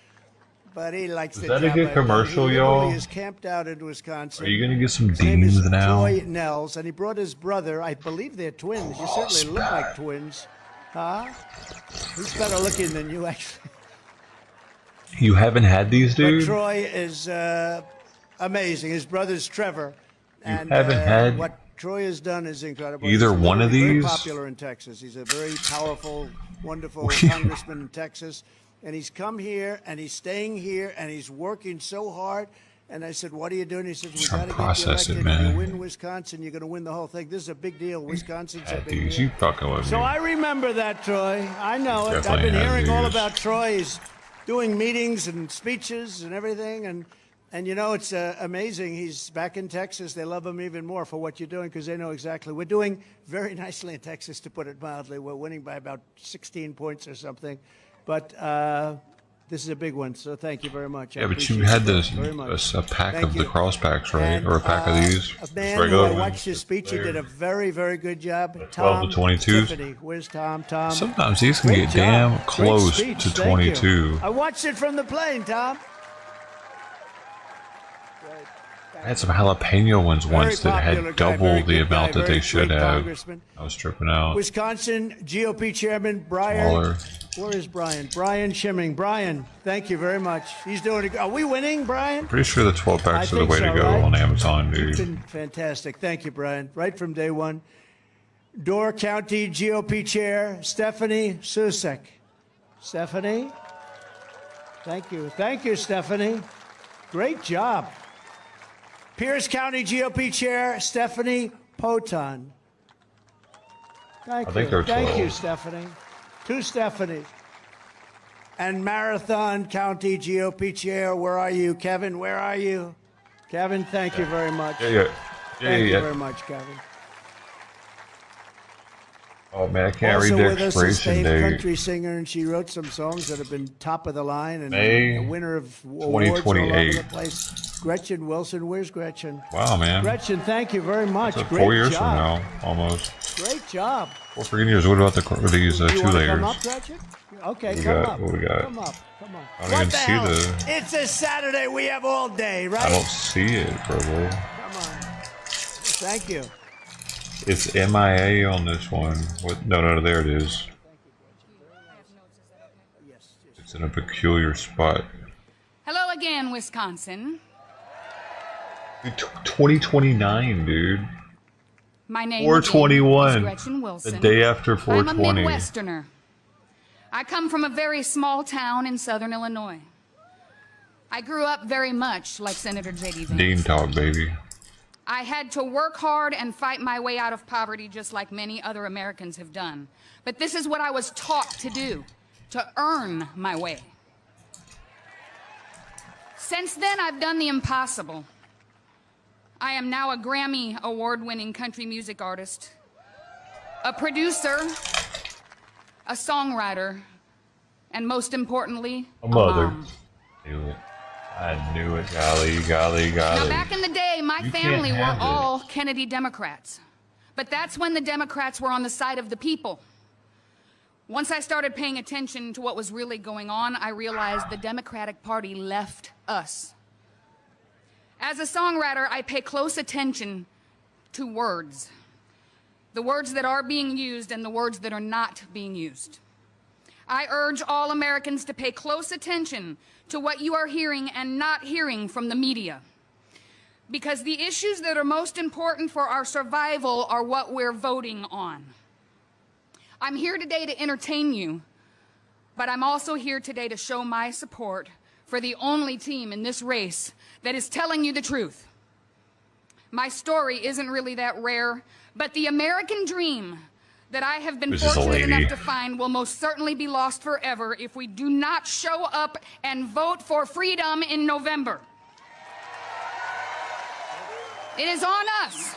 [SPEAKER 20] But he likes the
[SPEAKER 1] that
[SPEAKER 20] job.
[SPEAKER 1] a good commercial, y'all?
[SPEAKER 20] He is camped out in Wisconsin.
[SPEAKER 1] Are you gonna get some
[SPEAKER 20] His name is
[SPEAKER 1] deans now?
[SPEAKER 20] Troy Nels, and he brought his brother. I believe they're twins. You certainly look like twins, huh? He's better looking than you, actually.
[SPEAKER 1] You haven't had these, dude?
[SPEAKER 20] But Troy is amazing. His brother's Trevor. And
[SPEAKER 1] haven't had
[SPEAKER 20] what Troy has done is incredible.
[SPEAKER 1] either
[SPEAKER 20] He's
[SPEAKER 1] one of
[SPEAKER 20] very
[SPEAKER 1] these?
[SPEAKER 20] popular in Texas. He's a very powerful, wonderful congressman in Texas. And he's come here, and he's staying here, and he's working so hard. And I said, what are you doing? He says, we got to get you elected. If you win Wisconsin, you're going to win the whole thing. This is a big deal. Wisconsin's a big deal.
[SPEAKER 1] You fucking with me.
[SPEAKER 20] So I remember that, Troy. I know it. I've
[SPEAKER 1] Definitely
[SPEAKER 20] been
[SPEAKER 1] has
[SPEAKER 20] hearing all
[SPEAKER 1] these.
[SPEAKER 20] about Troy. He's doing meetings and speeches and everything. And you know, it's amazing. He's back in Texas. They love him even more for what you're doing because they know exactly. We're doing very nicely in Texas, to put it mildly. We're winning by about 16 points or something. But this is a big one, so thank you very much.
[SPEAKER 1] Yeah, but you had a pack of the cross packs, right? Or a pack of these?
[SPEAKER 20] A man who I watched his speech. He did a very, very good job.
[SPEAKER 1] 12 to 22s?
[SPEAKER 20] Tiffany. Where's Tom? Tom.
[SPEAKER 1] Sometimes these can get damn close to 22.
[SPEAKER 20] I watched it from the plane, Tom.
[SPEAKER 1] I had some jalapeno ones once that had double the amount that they should have. I was tripping out.
[SPEAKER 20] Wisconsin GOP Chairman Brian.
[SPEAKER 1] Smaller.
[SPEAKER 20] Where is Brian? Brian Schimming. Brian, thank you very much. He's doing it. Are we winning, Brian?
[SPEAKER 1] Pretty sure the 12 packs are the way to go on Amazon, dude.
[SPEAKER 20] It's been fantastic. Thank you, Brian. Right from day one. Door County GOP Chair Stephanie Susek. Stephanie? Thank you. Thank you, Stephanie. Great job. Pierce County GOP Chair Stephanie Poton. Thank
[SPEAKER 1] I think
[SPEAKER 20] you.
[SPEAKER 1] they're 12.
[SPEAKER 20] Thank you, Stephanie. To Stephanie. And Marathon County GOP Chair, where are you? Kevin, where are you? Kevin, thank you very much.
[SPEAKER 1] Yeah.
[SPEAKER 20] Thank you very much, Kevin.
[SPEAKER 1] Oh man, I can't
[SPEAKER 20] also
[SPEAKER 1] read the
[SPEAKER 20] with us, a
[SPEAKER 1] expiration
[SPEAKER 20] famed
[SPEAKER 1] date.
[SPEAKER 20] country singer, and she wrote some songs that have been top of the line and
[SPEAKER 1] May
[SPEAKER 20] a winner of awards all over
[SPEAKER 1] 2028.
[SPEAKER 20] the place. Gretchen Wilson, where's Gretchen?
[SPEAKER 1] Wow, man.
[SPEAKER 20] Gretchen, thank you very much.
[SPEAKER 1] That's
[SPEAKER 20] Great
[SPEAKER 1] 4 years
[SPEAKER 20] job.
[SPEAKER 1] from now, almost.
[SPEAKER 20] Great job.
[SPEAKER 1] 4 freaking years. What about these
[SPEAKER 20] You
[SPEAKER 1] two
[SPEAKER 20] want to
[SPEAKER 1] layers?
[SPEAKER 20] come up, Gretchen? Okay,
[SPEAKER 1] What we
[SPEAKER 20] come
[SPEAKER 1] got?
[SPEAKER 20] up.
[SPEAKER 1] What we got?
[SPEAKER 20] Come up. Come on.
[SPEAKER 1] I don't even see the.
[SPEAKER 20] It's a Saturday. We have all day, right?
[SPEAKER 1] I don't see it, bro.
[SPEAKER 20] Come on. Thank you.
[SPEAKER 1] It's MIA on this one. What? No, there it is. It's in a peculiar spot.
[SPEAKER 2] Hello again, Wisconsin.
[SPEAKER 1] 2029, dude.
[SPEAKER 2] My name
[SPEAKER 1] 421.
[SPEAKER 2] is Gretchen Wilson.
[SPEAKER 1] The day after 420.
[SPEAKER 2] I'm a Midwesterner. I come from a very small town in southern Illinois. I grew up very much like Senator J.D. Vance.
[SPEAKER 1] Dean talk, baby.
[SPEAKER 2] I had to work hard and fight my way out of poverty just like many other Americans have done. But this is what I was taught to do, to earn my way. Since then, I've done the impossible. I am now a Grammy award-winning country music artist, a producer, a songwriter, and most importantly,
[SPEAKER 1] A mother.
[SPEAKER 2] mom.
[SPEAKER 1] Knew it. I knew it. Golly.
[SPEAKER 2] Now, back in the day, my
[SPEAKER 1] You
[SPEAKER 2] family
[SPEAKER 1] can't
[SPEAKER 2] were
[SPEAKER 1] have
[SPEAKER 2] all Kennedy Democrats. But that's when the Democrats were on the side of the people. Once I started paying attention to what was really going on, I realized the Democratic Party left us. As a songwriter, I pay close attention to words. The words that are being used and the words that are not being used. I urge all Americans to pay close attention to what you are hearing and not hearing from the media. Because the issues that are most important for our survival are what we're voting on. I'm here today to entertain you, but I'm also here today to show my support for the only team in this race that is telling you the truth. My story isn't really that rare, but the American dream that I have been fortunate enough to find will most certainly be lost forever if we do not show up and vote for freedom in November. It is on us.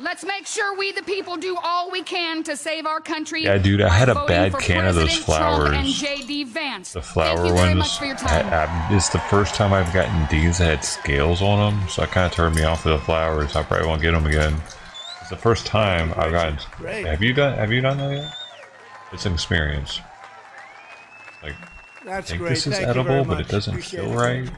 [SPEAKER 2] Let's make sure we the people do all we can to save our country.
[SPEAKER 1] Yeah, dude, I had a
[SPEAKER 2] voting
[SPEAKER 1] bad
[SPEAKER 2] for
[SPEAKER 1] can of those
[SPEAKER 2] President Trump
[SPEAKER 1] flowers.
[SPEAKER 2] and J.D. Vance.
[SPEAKER 1] The flower
[SPEAKER 2] Thank you very
[SPEAKER 1] ones.
[SPEAKER 2] much for your time.
[SPEAKER 1] It's the first time I've gotten D's that had scales on them, so I kind of turned me off of the flowers. I probably won't get them again. It's the first time I've gotten.
[SPEAKER 20] Great.
[SPEAKER 1] Have you done that yet? It's an experience. Like,
[SPEAKER 20] That's
[SPEAKER 1] I think
[SPEAKER 20] great.
[SPEAKER 1] this is
[SPEAKER 20] Thank you
[SPEAKER 1] edible,
[SPEAKER 20] very
[SPEAKER 1] but it
[SPEAKER 20] much.
[SPEAKER 1] doesn't
[SPEAKER 20] Appreciate
[SPEAKER 1] feel
[SPEAKER 20] it.
[SPEAKER 1] right.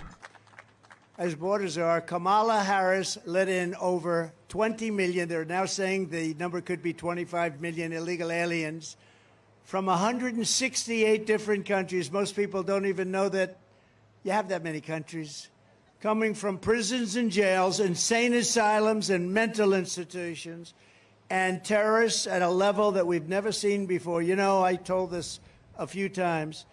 [SPEAKER 20] As borders are, Kamala Harris let in over 20 million. They're now saying the number could be 25 million illegal aliens from 168 different countries. Most people don't even know that you have that many countries. Coming from prisons and jails, insane asylums and mental institutions, and terrorists at a level that we've never seen before. You know, I told this a few times.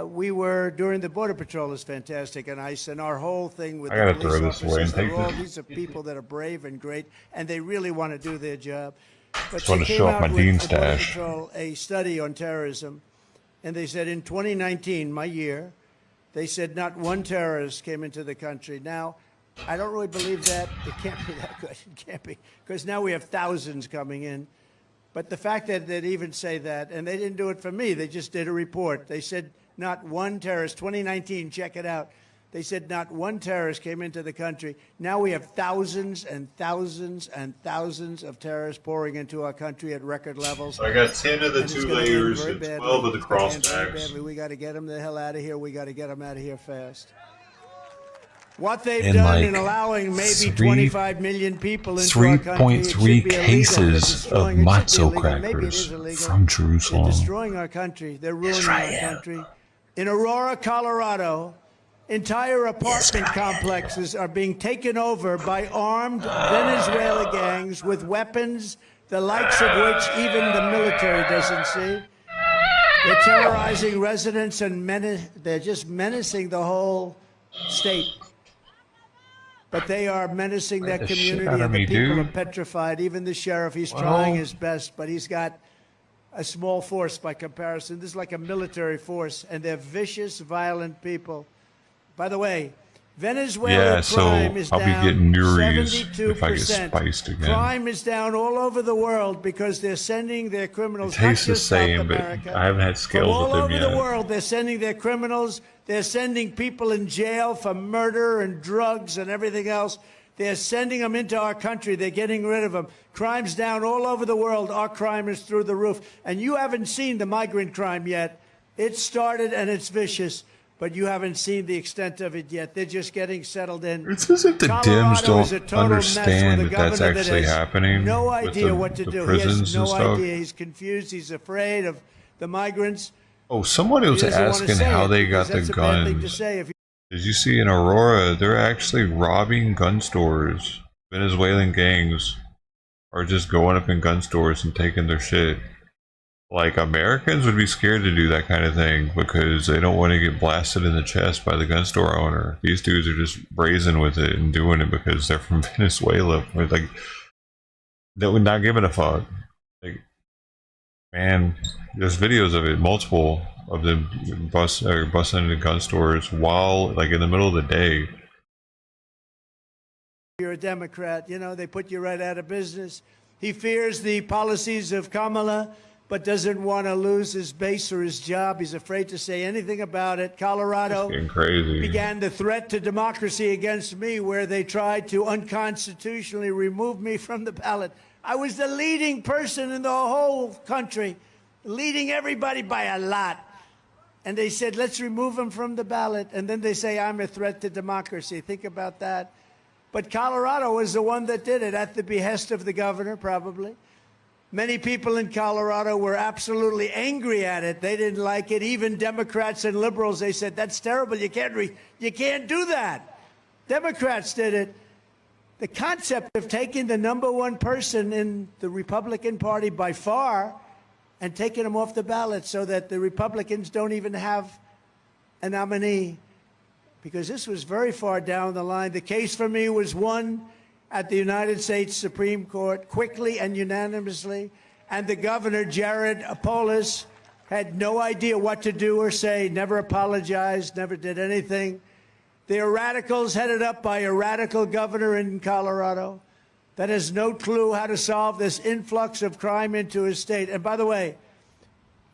[SPEAKER 20] We were, during the Border Patrol is fantastic, and ICE, and our whole thing with
[SPEAKER 1] I gotta
[SPEAKER 20] the police
[SPEAKER 1] throw this away and
[SPEAKER 20] officers,
[SPEAKER 1] take
[SPEAKER 20] they're all,
[SPEAKER 1] this.
[SPEAKER 20] these are people that are brave and great, and they really want to do their job. But
[SPEAKER 1] Just wanted
[SPEAKER 20] they
[SPEAKER 1] to
[SPEAKER 20] came
[SPEAKER 1] show off
[SPEAKER 20] out
[SPEAKER 1] my
[SPEAKER 20] with
[SPEAKER 1] Dean
[SPEAKER 20] the Border
[SPEAKER 1] stash.
[SPEAKER 20] Patrol, a study on terrorism, and they said in 2019, my year, they said not one terrorist came into the country. Now, I don't really believe that. It can't be that good. It can't be, because now we have thousands coming in. But the fact that they'd even say that, and they didn't do it for me, they just did a report. They said not one terrorist, 2019, check it out. They said not one terrorist came into the country. Now we have thousands and thousands and thousands of terrorists pouring into our country at record levels.
[SPEAKER 1] So I got 10 of the
[SPEAKER 20] And it's
[SPEAKER 1] 2
[SPEAKER 20] gonna end
[SPEAKER 1] layers
[SPEAKER 20] very
[SPEAKER 1] and
[SPEAKER 20] badly.
[SPEAKER 1] 12 of the
[SPEAKER 20] It's gonna
[SPEAKER 1] cross
[SPEAKER 20] end very
[SPEAKER 1] backs.
[SPEAKER 20] badly. We got to get them the hell out of here. We got to get them out of here fast. What they've
[SPEAKER 1] And
[SPEAKER 20] done
[SPEAKER 1] like
[SPEAKER 20] in allowing maybe
[SPEAKER 1] 3
[SPEAKER 20] 25 million people into our country, it should
[SPEAKER 1] 3.3
[SPEAKER 20] be illegal. They're
[SPEAKER 1] cases
[SPEAKER 20] destroying-
[SPEAKER 1] of
[SPEAKER 20] it should be
[SPEAKER 1] matzo
[SPEAKER 20] illegal. Maybe it is
[SPEAKER 1] crackers
[SPEAKER 20] illegal.
[SPEAKER 1] from Jerusalem.
[SPEAKER 20] They're destroying our country. They're ruining our country. In Aurora, Colorado, entire apartment complexes are being taken over by armed Venezuela gangs with weapons, the likes of which even the military doesn't see. They're terrorizing residents and they're just menacing the whole state. But they are menacing that
[SPEAKER 1] the shit
[SPEAKER 20] community,
[SPEAKER 1] out of
[SPEAKER 20] and the
[SPEAKER 1] me,
[SPEAKER 20] people
[SPEAKER 1] dude.
[SPEAKER 20] are petrified. Even the sheriff, he's
[SPEAKER 1] Well-
[SPEAKER 20] trying his best, but he's got a small force by comparison. This is like a military force, and they're vicious, violent people. By the way, Venezuelan crime is
[SPEAKER 1] I'll
[SPEAKER 20] down
[SPEAKER 1] be getting Murray's
[SPEAKER 20] 72%.
[SPEAKER 1] if I get spiced again.
[SPEAKER 20] Crime is down all over the world because they're sending their criminals.
[SPEAKER 1] It tastes
[SPEAKER 20] not
[SPEAKER 1] the
[SPEAKER 20] just
[SPEAKER 1] same,
[SPEAKER 20] South
[SPEAKER 1] but
[SPEAKER 20] America,
[SPEAKER 1] I haven't had
[SPEAKER 20] from
[SPEAKER 1] scales
[SPEAKER 20] all
[SPEAKER 1] with them
[SPEAKER 20] over
[SPEAKER 1] yet.
[SPEAKER 20] the world. They're sending their criminals. They're sending people in jail for murder and drugs and everything else. They're sending them into our country. They're getting rid of them. Crime's down all over the world. Our crime is through the roof. And you haven't seen the migrant crime yet. It started and it's vicious, but you haven't seen the extent of it yet. They're just getting settled in.
[SPEAKER 1] It's as if the Dems don't understand that that's actually happening.
[SPEAKER 20] No
[SPEAKER 1] with
[SPEAKER 20] idea
[SPEAKER 1] the,
[SPEAKER 20] what to
[SPEAKER 1] the
[SPEAKER 20] do. He
[SPEAKER 1] prisons
[SPEAKER 20] has no
[SPEAKER 1] and stuff.
[SPEAKER 20] idea. He's confused. He's afraid of the migrants.
[SPEAKER 1] Oh, somebody was
[SPEAKER 20] He doesn't wanna
[SPEAKER 1] asking
[SPEAKER 20] say
[SPEAKER 1] how
[SPEAKER 20] it
[SPEAKER 1] they
[SPEAKER 20] because
[SPEAKER 1] got the
[SPEAKER 20] that's a bad thing to
[SPEAKER 1] guns.
[SPEAKER 20] say if you-
[SPEAKER 1] Did you see in Aurora, they're actually robbing gun stores. Venezuelan gangs are just going up in gun stores and taking their shit. Like, Americans would be scared to do that kind of thing because they don't want to get blasted in the chest by the gun store owner. These dudes are just brazen with it and doing it because they're from Venezuela. Like, they're not giving a fuck. Like, man, there's videos of it, multiple of them busting into gun stores while, like, in the middle of the day.
[SPEAKER 20] You're a Democrat, you know, they put you right out of business. He fears the policies of Kamala, but doesn't want to lose his base or his job. He's afraid to say anything about it. Colorado
[SPEAKER 1] Getting crazy.
[SPEAKER 20] began the threat to democracy against me, where they tried to unconstitutionally remove me from the ballot. I was the leading person in the whole country, leading everybody by a lot. And they said, let's remove him from the ballot. And then they say, I'm a threat to democracy. Think about that. But Colorado was the one that did it at the behest of the governor, probably. Many people in Colorado were absolutely angry at it. They didn't like it. Even Democrats and liberals, they said, that's terrible. You can't do that. Democrats did it. The concept of taking the #1 person in the Republican Party by far and taking him off the ballot so that the Republicans don't even have a nominee, because this was very far down the line. The case for me was won at the United States Supreme Court quickly and unanimously, and the governor, Jared Polis, had no idea what to do or say, never apologized, never did anything. They are radicals headed up by a radical governor in Colorado that has no clue how to solve this influx of crime into his state. And by the way,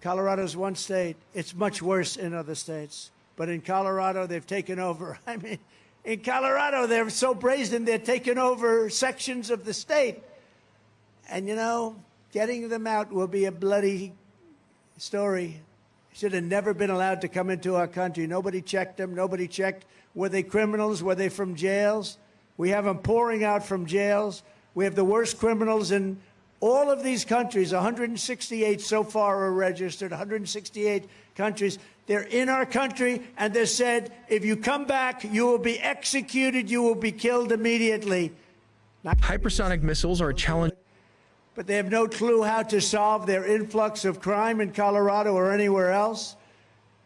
[SPEAKER 20] Colorado's one state. It's much worse in other states. But in Colorado, they've taken over. I mean, in Colorado, they're so brazen, they're taking over sections of the state. And, you know, getting them out will be a bloody story. Should have never been allowed to come into our country. Nobody checked them. Nobody checked, were they criminals? Were they from jails? We have them pouring out from jails. We have the worst criminals in all of these countries. 168 so far are registered, 168 countries. They're in our country, and they said, if you come back, you will be executed, you will be killed immediately.
[SPEAKER 5] Hypersonic missiles are a challenge.
[SPEAKER 20] But they have no clue how to solve their influx of crime in Colorado or anywhere else.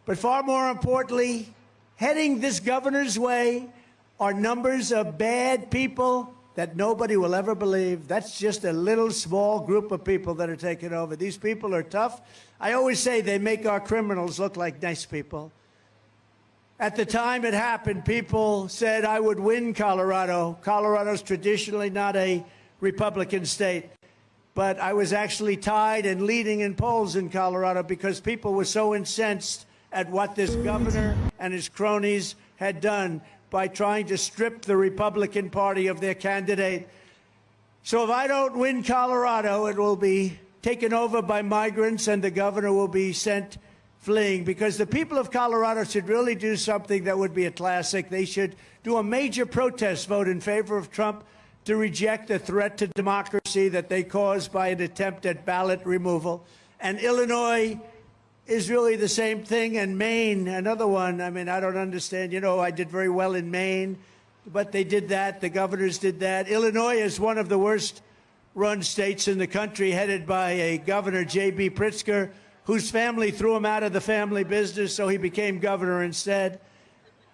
[SPEAKER 20] But far more importantly, heading this governor's way are numbers of bad people that nobody will ever believe. That's just a little small group of people that are taking over. These people are tough. I always say they make our criminals look like nice people. At the time it happened, people said I would win Colorado. Colorado's traditionally not a Republican state. But I was actually tied and leading in polls in Colorado because people were so incensed at what this governor and his cronies had done by trying to strip the Republican Party of their candidate. So if I don't win Colorado, it will be taken over by migrants and the governor will be sent fleeing, because the people of Colorado should really do something that would be a classic. They should do a major protest vote in favor of Trump to reject the threat to democracy that they caused by an attempt at ballot removal. And Illinois is really the same thing, and Maine, another one. I mean, I don't understand. You know, I did very well in Maine, but they did that. The governors did that. Illinois is one of the worst run states in the country, headed by a governor, J.B. Pritzker, whose family threw him out of the family business, so he became governor instead.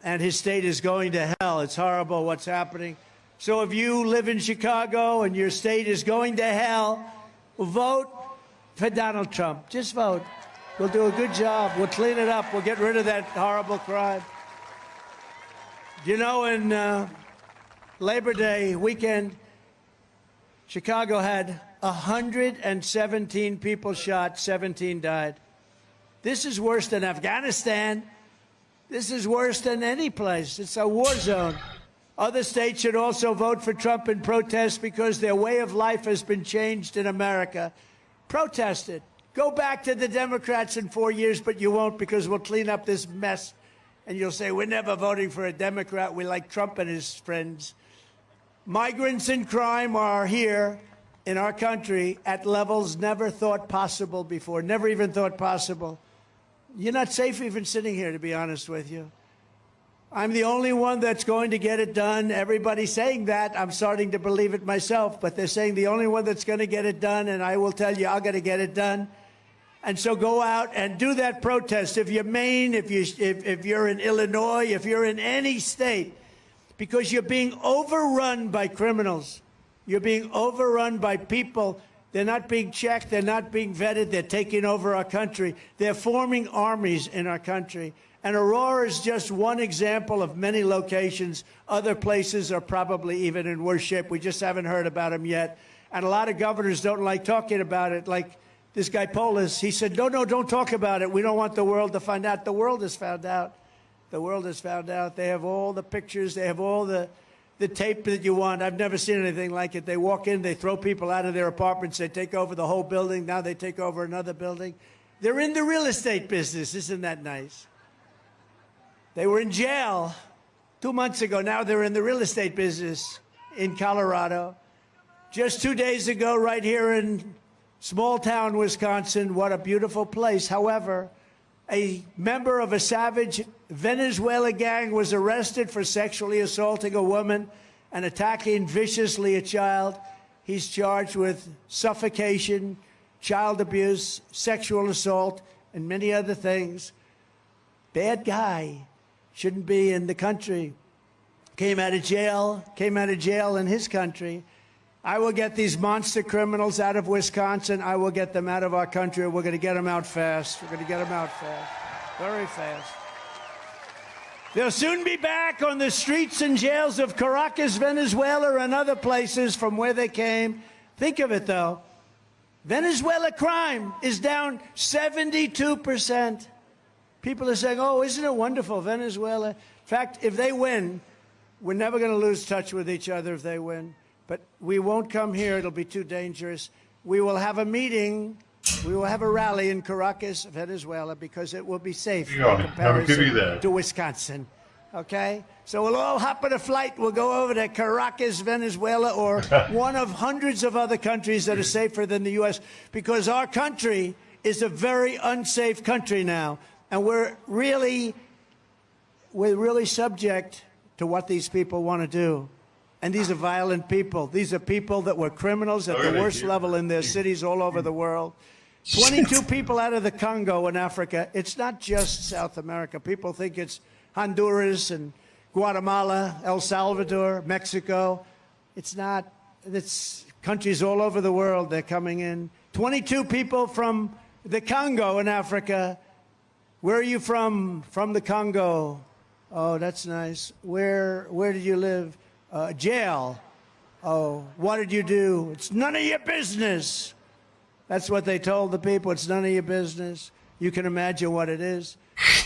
[SPEAKER 20] And his state is going to hell. It's horrible what's happening. So if you live in Chicago and your state is going to hell, vote for Donald Trump. Just vote. We'll do a good job. We'll clean it up. We'll get rid of that horrible crime. You know, in Labor Day weekend, Chicago had 117 people shot, 17 died. This is worse than Afghanistan. This is worse than any place. It's a war zone. Other states should also vote for Trump in protest because their way of life has been changed in America. Protest it. Go back to the Democrats in 4 years, but you won't because we'll clean up this mess. And you'll say, we're never voting for a Democrat. We like Trump and his friends. Migrants and crime are here in our country at levels never thought possible before, never even thought possible. You're not safe even sitting here, to be honest with you. I'm the only one that's going to get it done. Everybody's saying that. I'm starting to believe it myself, but they're saying the only one that's going to get it done, and I will tell you, I'm going to get it done. And so go out and do that protest. If you're Maine, if you're in Illinois, if you're in any state, because you're being overrun by criminals. You're being overrun by people. They're not being checked. They're not being vetted. They're taking over our country. They're forming armies in our country. And Aurora is just one example of many locations. Other places are probably even in worse shape. We just haven't heard about them yet. And a lot of governors don't like talking about it. Like this guy Polis, he said, no, don't talk about it. We don't want the world to find out. The world has found out. The world has found out. They have all the pictures. They have all the tape that you want. I've never seen anything like it. They walk in, they throw people out of their apartments. They take over the whole building. Now they take over another building. They're in the real estate business. Isn't that nice? They were in jail 2 months ago. Now they're in the real estate business in Colorado. Just 2 days ago, right here in small town Wisconsin, what a beautiful place. However, a member of a savage Venezuela gang was arrested for sexually assaulting a woman and attacking viciously a child. He's charged with suffocation, child abuse, sexual assault, and many other things. Bad guy. Shouldn't be in the country. Came out of jail in his country. I will get these monster criminals out of Wisconsin. I will get them out of our country. We're going to get them out fast. We're going to get them out fast. Very fast. They'll soon be back on the streets and jails of Caracas, Venezuela, and other places from where they came. Think of it, though. Venezuela crime is down 72%. People are saying, oh, isn't it wonderful, Venezuela? In fact, if they win, we're never going to lose touch with each other if they win. But we won't come here. It'll be too dangerous. We will have a meeting. We will have a rally in Caracas, Venezuela, because it will be safe in comparison to Wisconsin. Okay? So we'll all hop on a flight. We'll go over to Caracas, Venezuela, or one of hundreds of other countries that are safer than the U.S., because our country is a very unsafe country now. And we're really subject to what these people want to do. And these are violent people. These are people that were criminals at the worst level in their cities all over the world. 22 people out of the Congo in Africa. It's not just South America. People think it's Honduras and Guatemala, El Salvador, Mexico. It's not. It's countries all over the world. They're coming in. 22 people from the Congo in Africa. Where are you from? From the Congo. Oh, that's nice. Where did you live? Jail. Oh, what did you do? It's none of your business. That's what they told the people. It's none of your business. You can imagine what it is.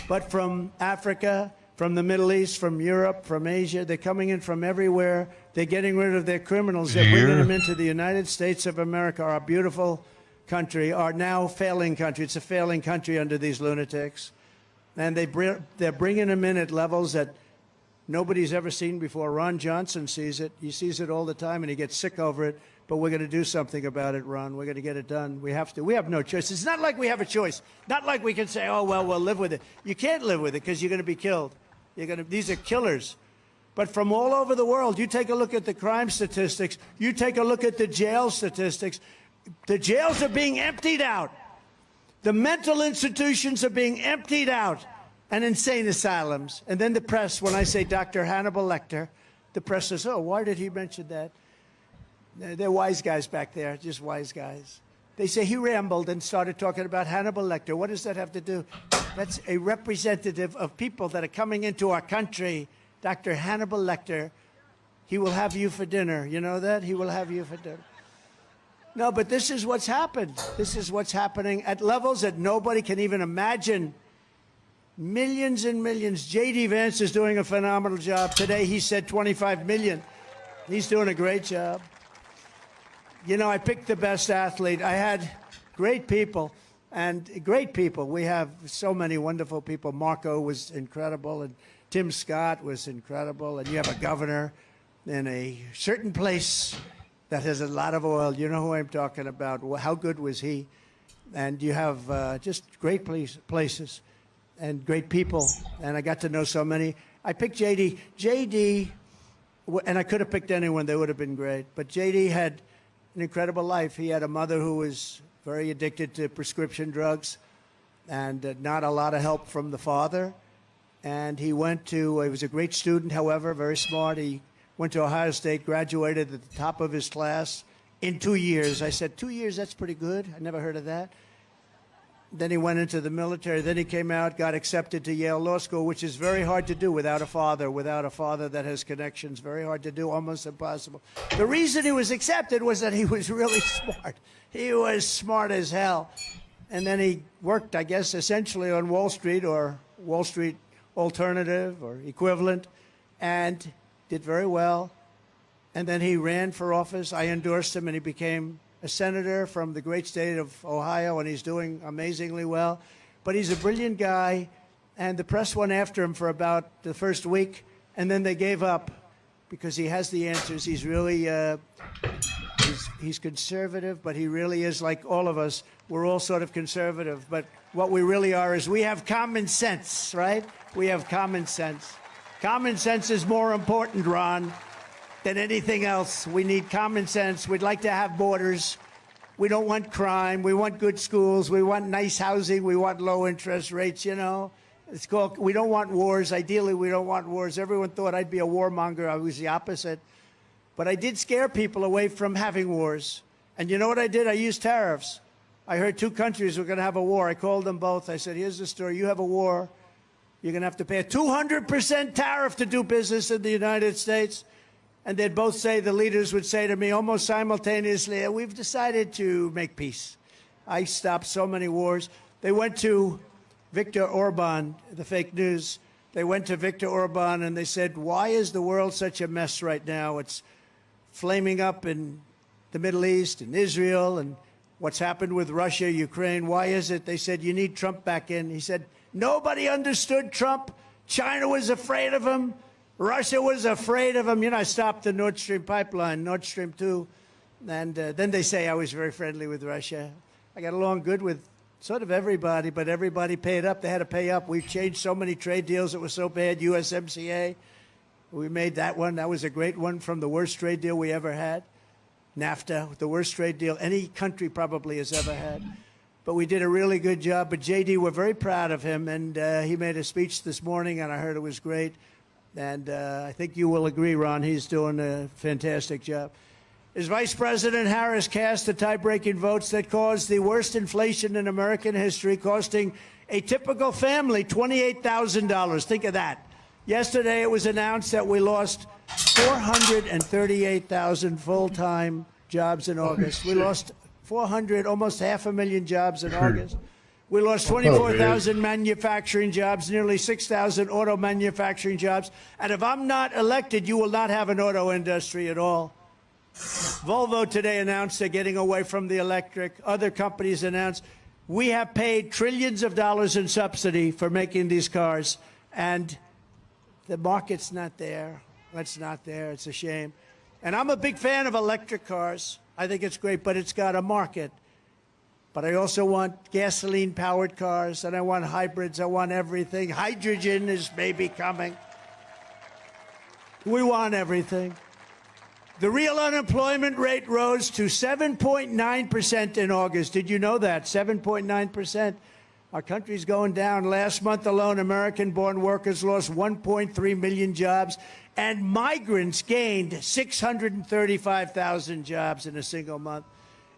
[SPEAKER 20] But from Africa, from the Middle East, from Europe, from Asia, they're coming in from everywhere. They're getting rid of their criminals. They're bringing them into the United States of America, our beautiful country, our now failing country. It's a failing country under these lunatics. And they're bringing them in at levels that nobody's ever seen before. Ron Johnson sees it. He sees it all the time, and he gets sick over it. But we're going to do something about it, Ron. We're going to get it done. We have to. We have no choice. It's not like we have a choice. Not like we can say, oh, well, we'll live with it. You can't live with it because you're going to be killed. These are killers. But from all over the world, you take a look at the crime statistics. You take a look at the jail statistics. The jails are being emptied out. The mental institutions are being emptied out. And insane asylums. And then the press, when I say Dr. Hannibal Lecter, the press says, oh, why did he mention that? They're wise guys back there, just wise guys. They say he rambled and started talking about Hannibal Lecter. What does that have to do? That's a representative of people that are coming into our country Dr. Hannibal Lecter. He will have you for dinner. You know that? He will have you for dinner. No, but this is what's happened. This is what's happening at levels that nobody can even imagine. Millions and millions. J.D. Vance is doing a phenomenal job. Today he said 25 million. He's doing a great job. You know, I picked the best athlete. I had great people, and great people. We have so many wonderful people. Marco was incredible, and Tim Scott was incredible, and you have a governor in a certain place that has a lot of oil. You know who I'm talking about. How good was he? And you have just great places and great people, and I got to know so many. I picked J.D. J.D., and I could have picked anyone. They would have been great. But J.D. had an incredible life. He had a mother who was very addicted to prescription drugs and not a lot of help from the father. And he was a great student, however, very smart. He went to Ohio State, graduated at the top of his class in 2 years. I said, 2 years, that's pretty good. I never heard of that. Then he went into the military. Then he came out, got accepted to Yale Law School, which is very hard to do without a father that has connections. Very hard to do, almost impossible. The reason he was accepted was that he was really smart. He was smart as hell. And then he worked, I guess, essentially on Wall Street or Wall Street alternative or equivalent, and did very well. And then he ran for office. I endorsed him, and he became a senator from the great state of Ohio, and he's doing amazingly well. But he's a brilliant guy, and the press went after him for about the first week, and then they gave up because he has the answers. He's really, he's conservative, but he really is like all of us. We're all sort of conservative, but what we really are is we have common sense, right? We have common sense. Common sense is more important, Ron, than anything else. We need common sense. We'd like to have borders. We don't want crime. We want good schools. We want nice housing. We want low interest rates, you know. It's called, we don't want wars. Ideally, we don't want wars. Everyone thought I'd be a warmonger. I was the opposite. But I did scare people away from having wars. And you know what I did? I used tariffs. I heard 2 countries were going to have a war. I called them both. I said, here's the story. You have a war. You're going to have to pay a 200% tariff to do business in the United States. And they'd both say, the leaders would say to me almost simultaneously, we've decided to make peace. I stopped so many wars. They went to Viktor Orban, the fake news. They went to Viktor Orban and they said, why is the world such a mess right now? It's flaming up in the Middle East and Israel and what's happened with Russia, Ukraine. Why is it? They said, you need Trump back in. He said, nobody understood Trump. China was afraid of him. Russia was afraid of him. You know, I stopped the Nord Stream pipeline, Nord Stream 2. And then they say I was very friendly with Russia. I got along good with sort of everybody, but everybody paid up. They had to pay up. We've changed so many trade deals that were so bad. USMCA, we made that one. That was a great one from the worst trade deal we ever had. NAFTA, the worst trade deal any country probably has ever had. But we did a really good job. But J.D., we're very proud of him. And he made a speech this morning, and I heard it was great. And I think you will agree, Ron, he's doing a fantastic job. As Vice President Harris cast the tie-breaking votes that caused the worst inflation in American history, costing a typical family $28,000. Think of that. Yesterday, it was announced that we lost 438,000 full-time jobs in August. We lost 400, almost 500,000 jobs in August. We lost 24,000 manufacturing jobs, nearly 6,000 auto manufacturing jobs. And if I'm not elected, you will not have an auto industry at all. Volvo today announced they're getting away from the electric. Other companies announced. We have paid trillions of dollars in subsidy for making these cars. And the market's not there. It's not there. It's a shame. And I'm a big fan of electric cars. I think it's great, but it's got a market. But I also want gasoline-powered cars, and I want hybrids. I want everything. Hydrogen is maybe coming. We want everything. The real unemployment rate rose to 7.9% in August. Did you know that? 7.9%. Our country's going down. Last month alone, American-born workers lost 1.3 million jobs, and migrants gained 635,000 jobs in a single month.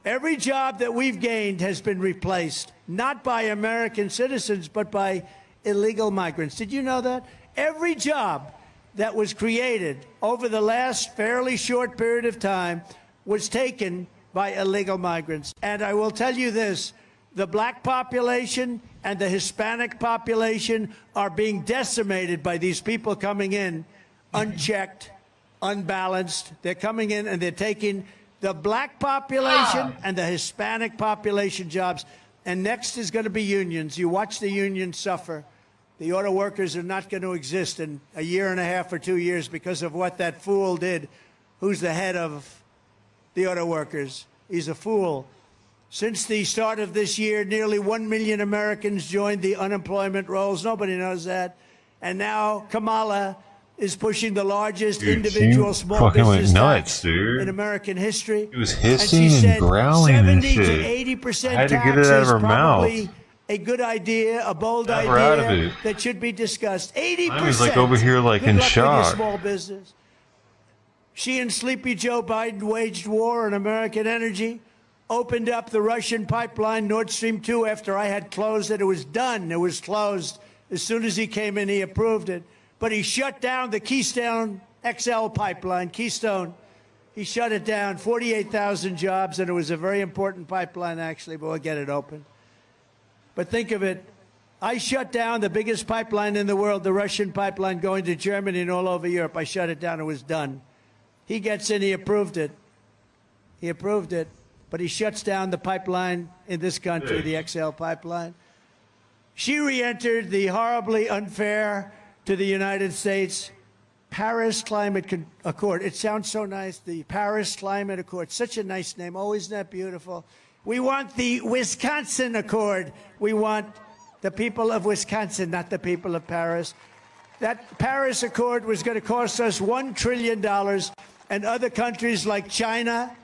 [SPEAKER 20] Every job that we've gained has been replaced, not by American citizens, but by illegal migrants. Did you know that? Every job that was created over the last fairly short period of time was taken by illegal migrants. And I will tell you this, the black population and the Hispanic population are being decimated by these people coming in unchecked, unbalanced. They're coming in and they're taking the black population and the Hispanic population jobs. And next is going to be unions. You watch the unions suffer. The auto workers are not going to exist in a year and a half or 2 years because of what that fool did. Who's the head of the auto workers? He's a fool. Since the start of this year, nearly 1 million Americans joined the unemployment rolls. Nobody knows that. And now Kamala is pushing the largest individual small business tax in American history.
[SPEAKER 1] It was hissing and growling and shit.
[SPEAKER 20] 70 to 80%
[SPEAKER 1] I had to
[SPEAKER 20] tax
[SPEAKER 1] get it out of
[SPEAKER 20] is
[SPEAKER 1] her
[SPEAKER 20] probably
[SPEAKER 1] mouth.
[SPEAKER 20] a good idea, a bold
[SPEAKER 1] Have her out of
[SPEAKER 20] idea
[SPEAKER 1] it.
[SPEAKER 20] that should be discussed. 80%.
[SPEAKER 1] I was like over here like
[SPEAKER 20] Good
[SPEAKER 1] in
[SPEAKER 20] luck with your
[SPEAKER 1] shock.
[SPEAKER 20] small business. She and Sleepy Joe Biden waged war on American energy, opened up the Russian pipeline Nord Stream 2 after I had closed it. It was done. It was closed. As soon as he came in, he approved it. But he shut down the Keystone XL pipeline, Keystone. He shut it down, 48,000 jobs, and it was a very important pipeline, actually, but we'll get it open. But think of it. I shut down the biggest pipeline in the world, the Russian pipeline going to Germany and all over Europe. I shut it down. It was done. He gets in. He approved it. He approved it. But he shuts down the pipeline in this country, the XL pipeline. She re-entered the horribly unfair to the United States Paris Climate Accord. It sounds so nice, the Paris Climate Accord. Such a nice name. Oh, isn't that beautiful? We want the Wisconsin Accord. We want the people of Wisconsin, not the people of Paris. That Paris Accord was going to cost us $1 trillion, and other countries like China,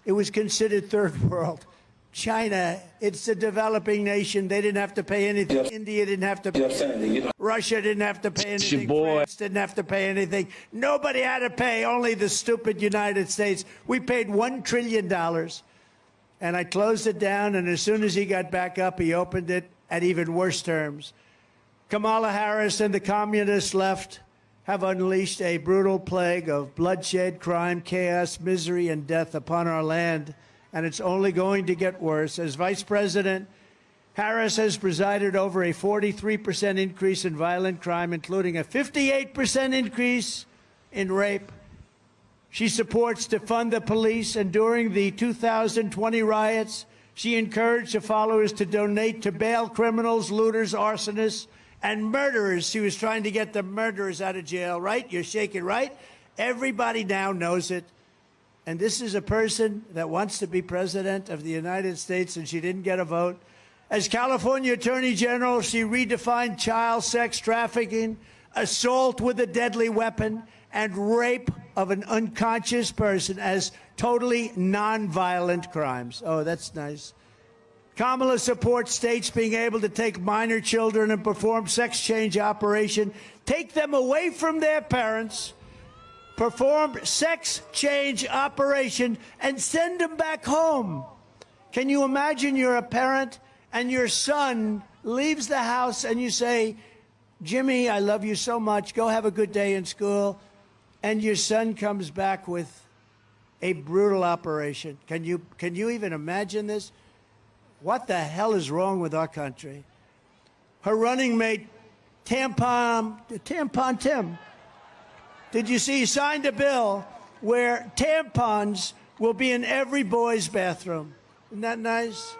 [SPEAKER 20] it was considered third world. China, it's a developing nation. They didn't have to pay anything. India didn't have to pay anything. Russia didn't have to pay anything. France didn't have to pay anything. Nobody had to pay, only the stupid United States. We paid $1 trillion. And I closed it down, and as soon as he got back up, he opened it at even worse terms. Kamala Harris and the communist left have unleashed a brutal plague of bloodshed, crime, chaos, misery, and death upon our land. And it's only going to get worse. As Vice President, Harris has presided over a 43% increase in violent crime, including a 58% increase in rape. She supports defund the police, and during the 2020 riots, she encouraged her followers to donate to bail criminals, looters, arsonists, and murderers. She was trying to get the murderers out of jail, right? You're shaking, right? Everybody now knows it. And this is a person that wants to be president of the United States, and she didn't get a vote. As California Attorney General, she redefined child sex trafficking, assault with a deadly weapon, and rape of an unconscious person as totally nonviolent crimes. Oh, that's nice. Kamala supports states being able to take minor children and perform sex change operation, take them away from their parents, perform sex change operation, and send them back home. Can you imagine you're a parent and your son leaves the house and you say, Jimmy, I love you so much. Go have a good day in school. And your son comes back with a brutal operation. Can you even imagine this? What the hell is wrong with our country? Her running mate, Tampon Tim, did you see he signed a bill where tampons will be in every boy's bathroom? Isn't that nice?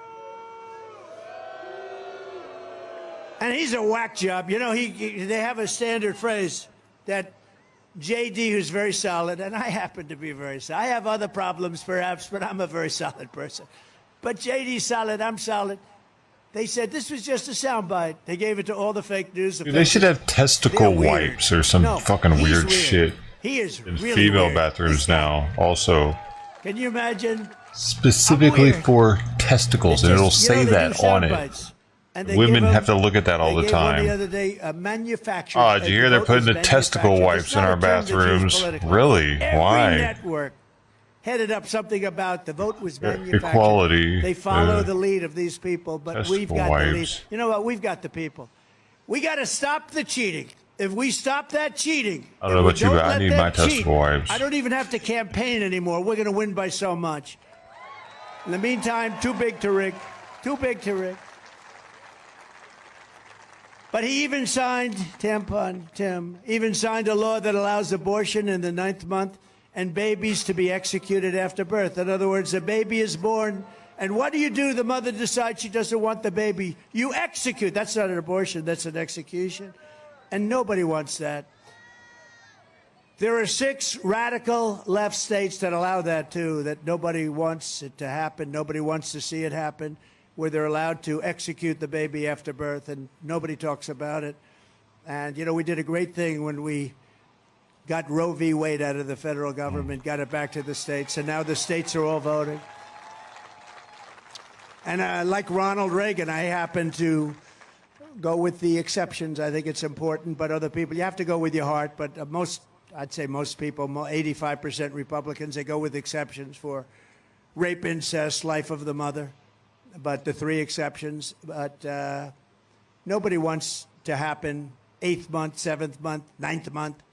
[SPEAKER 20] And he's a whack job. You know, they have a standard phrase that JD, who's very solid, and I happen to be very solid. I have other problems, perhaps, but I'm a very solid person. But JD's solid, I'm solid. They said this was just a soundbite. They gave it to all the fake news.
[SPEAKER 1] Dude, they should have testicle wipes or some fucking weird shit.
[SPEAKER 20] He is
[SPEAKER 1] in
[SPEAKER 20] really
[SPEAKER 1] female
[SPEAKER 20] weird.
[SPEAKER 1] bathrooms now, also.
[SPEAKER 20] Can you imagine?
[SPEAKER 1] Specifically for testicles, and it'll say that on it.
[SPEAKER 20] Bites.
[SPEAKER 1] Women have to look at that all the time.
[SPEAKER 20] The other day, a manufacturer.
[SPEAKER 1] Oh, did you hear they're putting the testicle wipes in our bathrooms? Really? Why?
[SPEAKER 20] Every network headed up something about the vote was manufactured.
[SPEAKER 1] Equality.
[SPEAKER 20] They follow the lead of these people, but we've got the lead. You know what? We've got the people. We got to stop the cheating. If we stop that cheating,
[SPEAKER 1] I don't know about you, but I need my testable wives.
[SPEAKER 20] I don't even have to campaign anymore. We're going to win by so much. In the meantime, too big to rig. Too big to rig. But he even signed, Tim, even signed a law that allows abortion in the 9th month and babies to be executed after birth. In other words, a baby is born, and what do? The mother decides she doesn't want the baby. You execute. That's not an abortion. That's an execution. And nobody wants that. There are 6 radical left states that allow that, too, that nobody wants it to happen. Nobody wants to see it happen, where they're allowed to execute the baby after birth, and nobody talks about it. And, you know, we did a great thing when we got Roe v. Wade out of the federal government, got it back to the states, and now the states are all voting. And like Ronald Reagan, I happen to go with the exceptions. I think it's important, but other people, you have to go with your heart. But I'd say most people, 85% Republicans, they go with exceptions for rape, incest, life of the mother. But the 3 exceptions. But nobody wants to happen 8th month, 7th month, 9th month.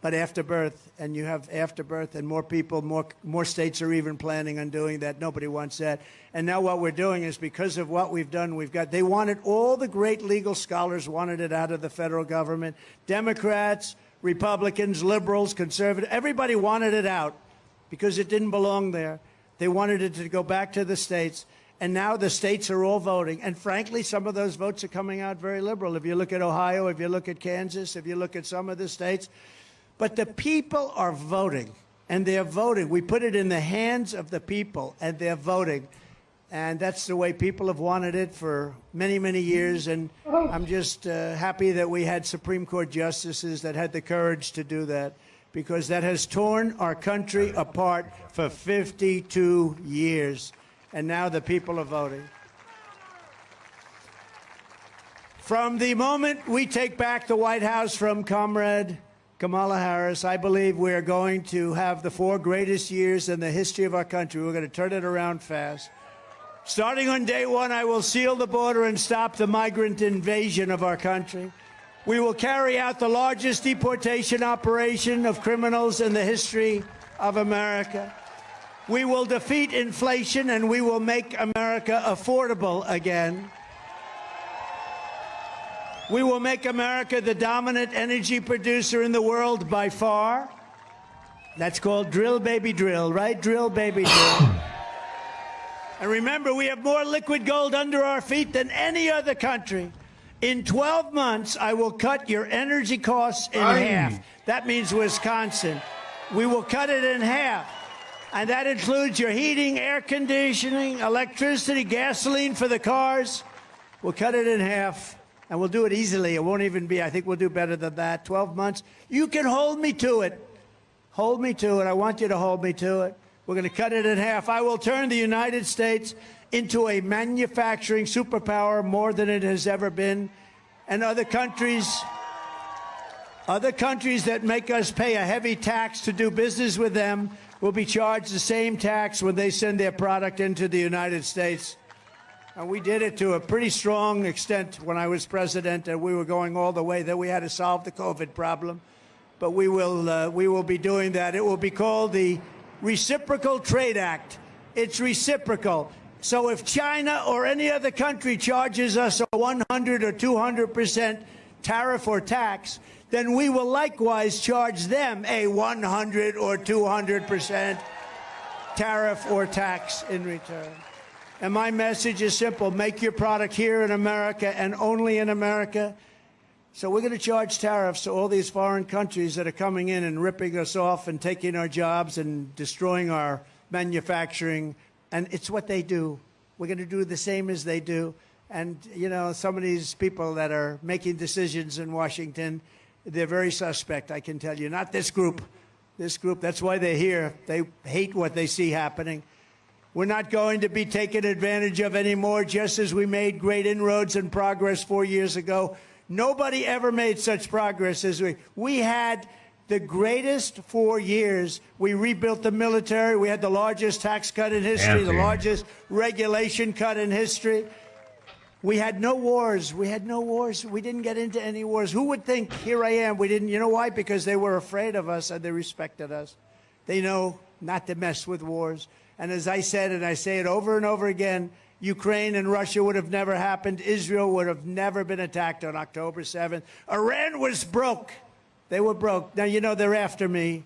[SPEAKER 20] But after birth, and you have after birth, and more people, more states are even planning on doing that. Nobody wants that. And now what we're doing is, because of what we've done, they wanted, all the great legal scholars wanted it out of the federal government. Democrats, Republicans, liberals, conservatives, everybody wanted it out because it didn't belong there. They wanted it to go back to the states. And now the states are all voting. And frankly, some of those votes are coming out very liberal. If you look at Ohio, if you look at Kansas, if you look at some of the states. But the people are voting, and they're voting. We put it in the hands of the people, and they're voting. And that's the way people have wanted it for many, many years. And I'm just happy that we had Supreme Court justices that had the courage to do that, because that has torn our country apart for 52 years. And now the people are voting. From the moment we take back the White House from Comrade Kamala Harris, I believe we are going to have the 4 greatest years in the history of our country. We're going to turn it around fast. Starting on day 1, I will seal the border and stop the migrant invasion of our country. We will carry out the largest deportation operation of criminals in the history of America. We will defeat inflation, and we will make America affordable again. We will make America the dominant energy producer in the world by far. That's called drill, baby, drill, right? Drill, baby, drill. And remember, we have more liquid gold under our feet than any other country. In 12 months, I will cut your energy costs in half. That means Wisconsin. We will cut it in half. And that includes your heating, air conditioning, electricity, gasoline for the cars. We'll cut it in half. And we'll do it easily. It won't even be, I think we'll do better than that. 12 months. You can hold me to it. Hold me to it. I want you to hold me to it. We're going to cut it in half. I will turn the United States into a manufacturing superpower more than it has ever been. And other countries that make us pay a heavy tax to do business with them will be charged the same tax when they send their product into the United States. And we did it to a pretty strong extent when I was president, and we were going all the way that we had to solve the COVID problem. But we will be doing that. It will be called the Reciprocal Trade Act. It's reciprocal. So if China or any other country charges us a 100 or 200% tariff or tax, then we will likewise charge them a 100 or 200% tariff or tax in return. And my message is simple. Make your product here in America and only in America. So we're going to charge tariffs to all these foreign countries that are coming in and ripping us off and taking our jobs and destroying our manufacturing. And it's what they do. We're going to do the same as they do. And, you know, some of these people that are making decisions in Washington, they're very suspect, I can tell you. Not this group. This group, that's why they're here. They hate what they see happening. We're not going to be taken advantage of anymore, just as we made great inroads and progress 4 years ago. Nobody ever made such progress as we had. The greatest 4 years. We rebuilt the military. We had the largest tax cut in history, the largest regulation cut in history. We had no wars. We had no wars. We didn't get into any wars. Who would think, here I am, we didn't, you know why? Because they were afraid of us and they respected us. They know not to mess with wars. And as I said, and I say it over and over again, Ukraine and Russia would have never happened. Israel would have never been attacked on October 7th. Iran was broke. They were broke. Now, you know, they're after me.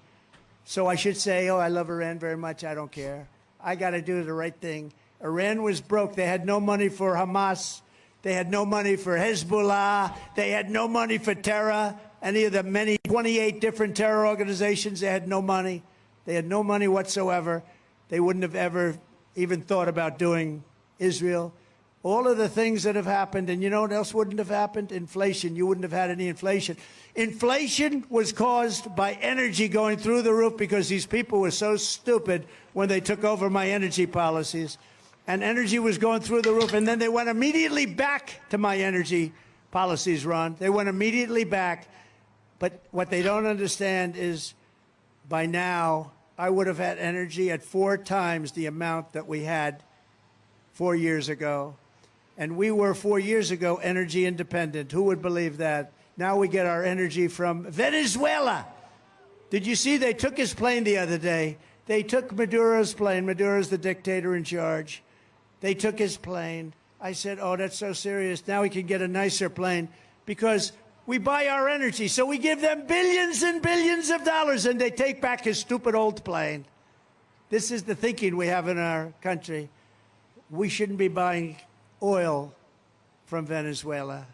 [SPEAKER 20] So I should say, oh, I love Iran very much. I don't care. I got to do the right thing. Iran was broke. They had no money for Hamas. They had no money for Hezbollah. They had no money for terror. Any of the many 28 different terror organizations, they had no money. They had no money whatsoever. They wouldn't have ever even thought about doing Israel. All of the things that have happened, and you know what else wouldn't have happened? Inflation. You wouldn't have had any inflation. Inflation was caused by energy going through the roof because these people were so stupid when they took over my energy policies. And energy was going through the roof. And then they went immediately back to my energy policies, Ron. They went immediately back. But what they don't understand is by now, I would have had energy at 4 times the amount that we had 4 years ago. And we were 4 years ago energy independent. Who would believe that? Now we get our energy from Venezuela. Did you see they took his plane the other day? They took Maduro's plane. Maduro's the dictator in charge. They took his plane. I said, oh, that's so serious. Now we can get a nicer plane because we buy our energy. So we give them billions and billions of dollars and they take back his stupid old plane. This is the thinking we have in our country. We shouldn't be buying oil from Venezuela.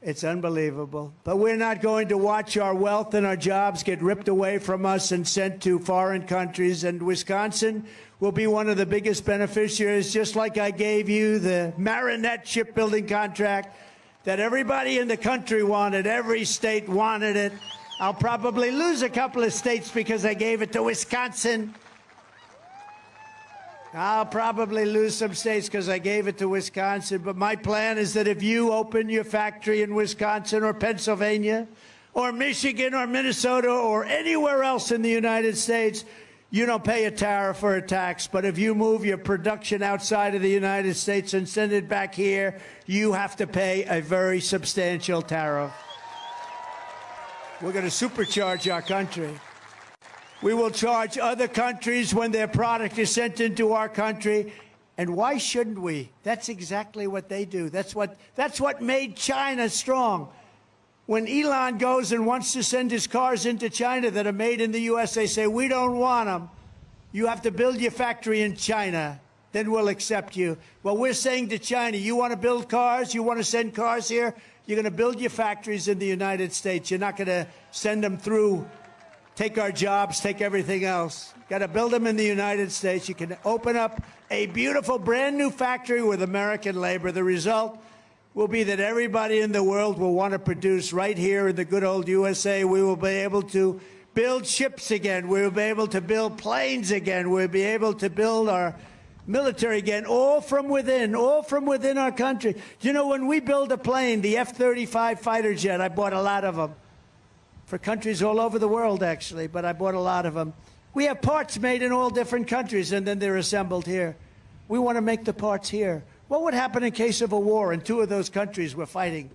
[SPEAKER 20] It's unbelievable. But we're not going to watch our wealth and our jobs get ripped away from us and sent to foreign countries. And Wisconsin will be one of the biggest beneficiaries, just like I gave you the Marinette shipbuilding contract that everybody in the country wanted. Every state wanted it. I'll probably lose a couple of states because I gave it to Wisconsin. I'll probably lose some states because I gave it to Wisconsin. But my plan is that if you open your factory in Wisconsin or Pennsylvania or Michigan or Minnesota or anywhere else in the United States, you don't pay a tariff or a tax. But if you move your production outside of the United States and send it back here, you have to pay a very substantial tariff. We're going to supercharge our country. We will charge other countries when their product is sent into our country. And why shouldn't we? That's exactly what they do. That's what made China strong. When Elon goes and wants to send his cars into China that are made in the U.S., they say, we don't want them. You have to build your factory in China. Then we'll accept you. Well, we're saying to China, you want to build cars? You want to send cars here? You're going to build your factories in the United States. You're not going to send them through. Take our jobs, take everything else. Got to build them in the United States. You can open up a beautiful brand new factory with American labor. The result will be that everybody in the world will want to produce right here in the good old USA. We will be able to build ships again. We will be able to build planes again. We'll be able to build our military again, all from within our country. You know, when we build a plane, the F-35 fighter jet, I bought a lot of them. For countries all over the world, actually, but I bought a lot of them. We have parts made in all different countries, and then they're assembled here. We want to make the parts here. What would happen in case of a war and 2 of those countries were fighting?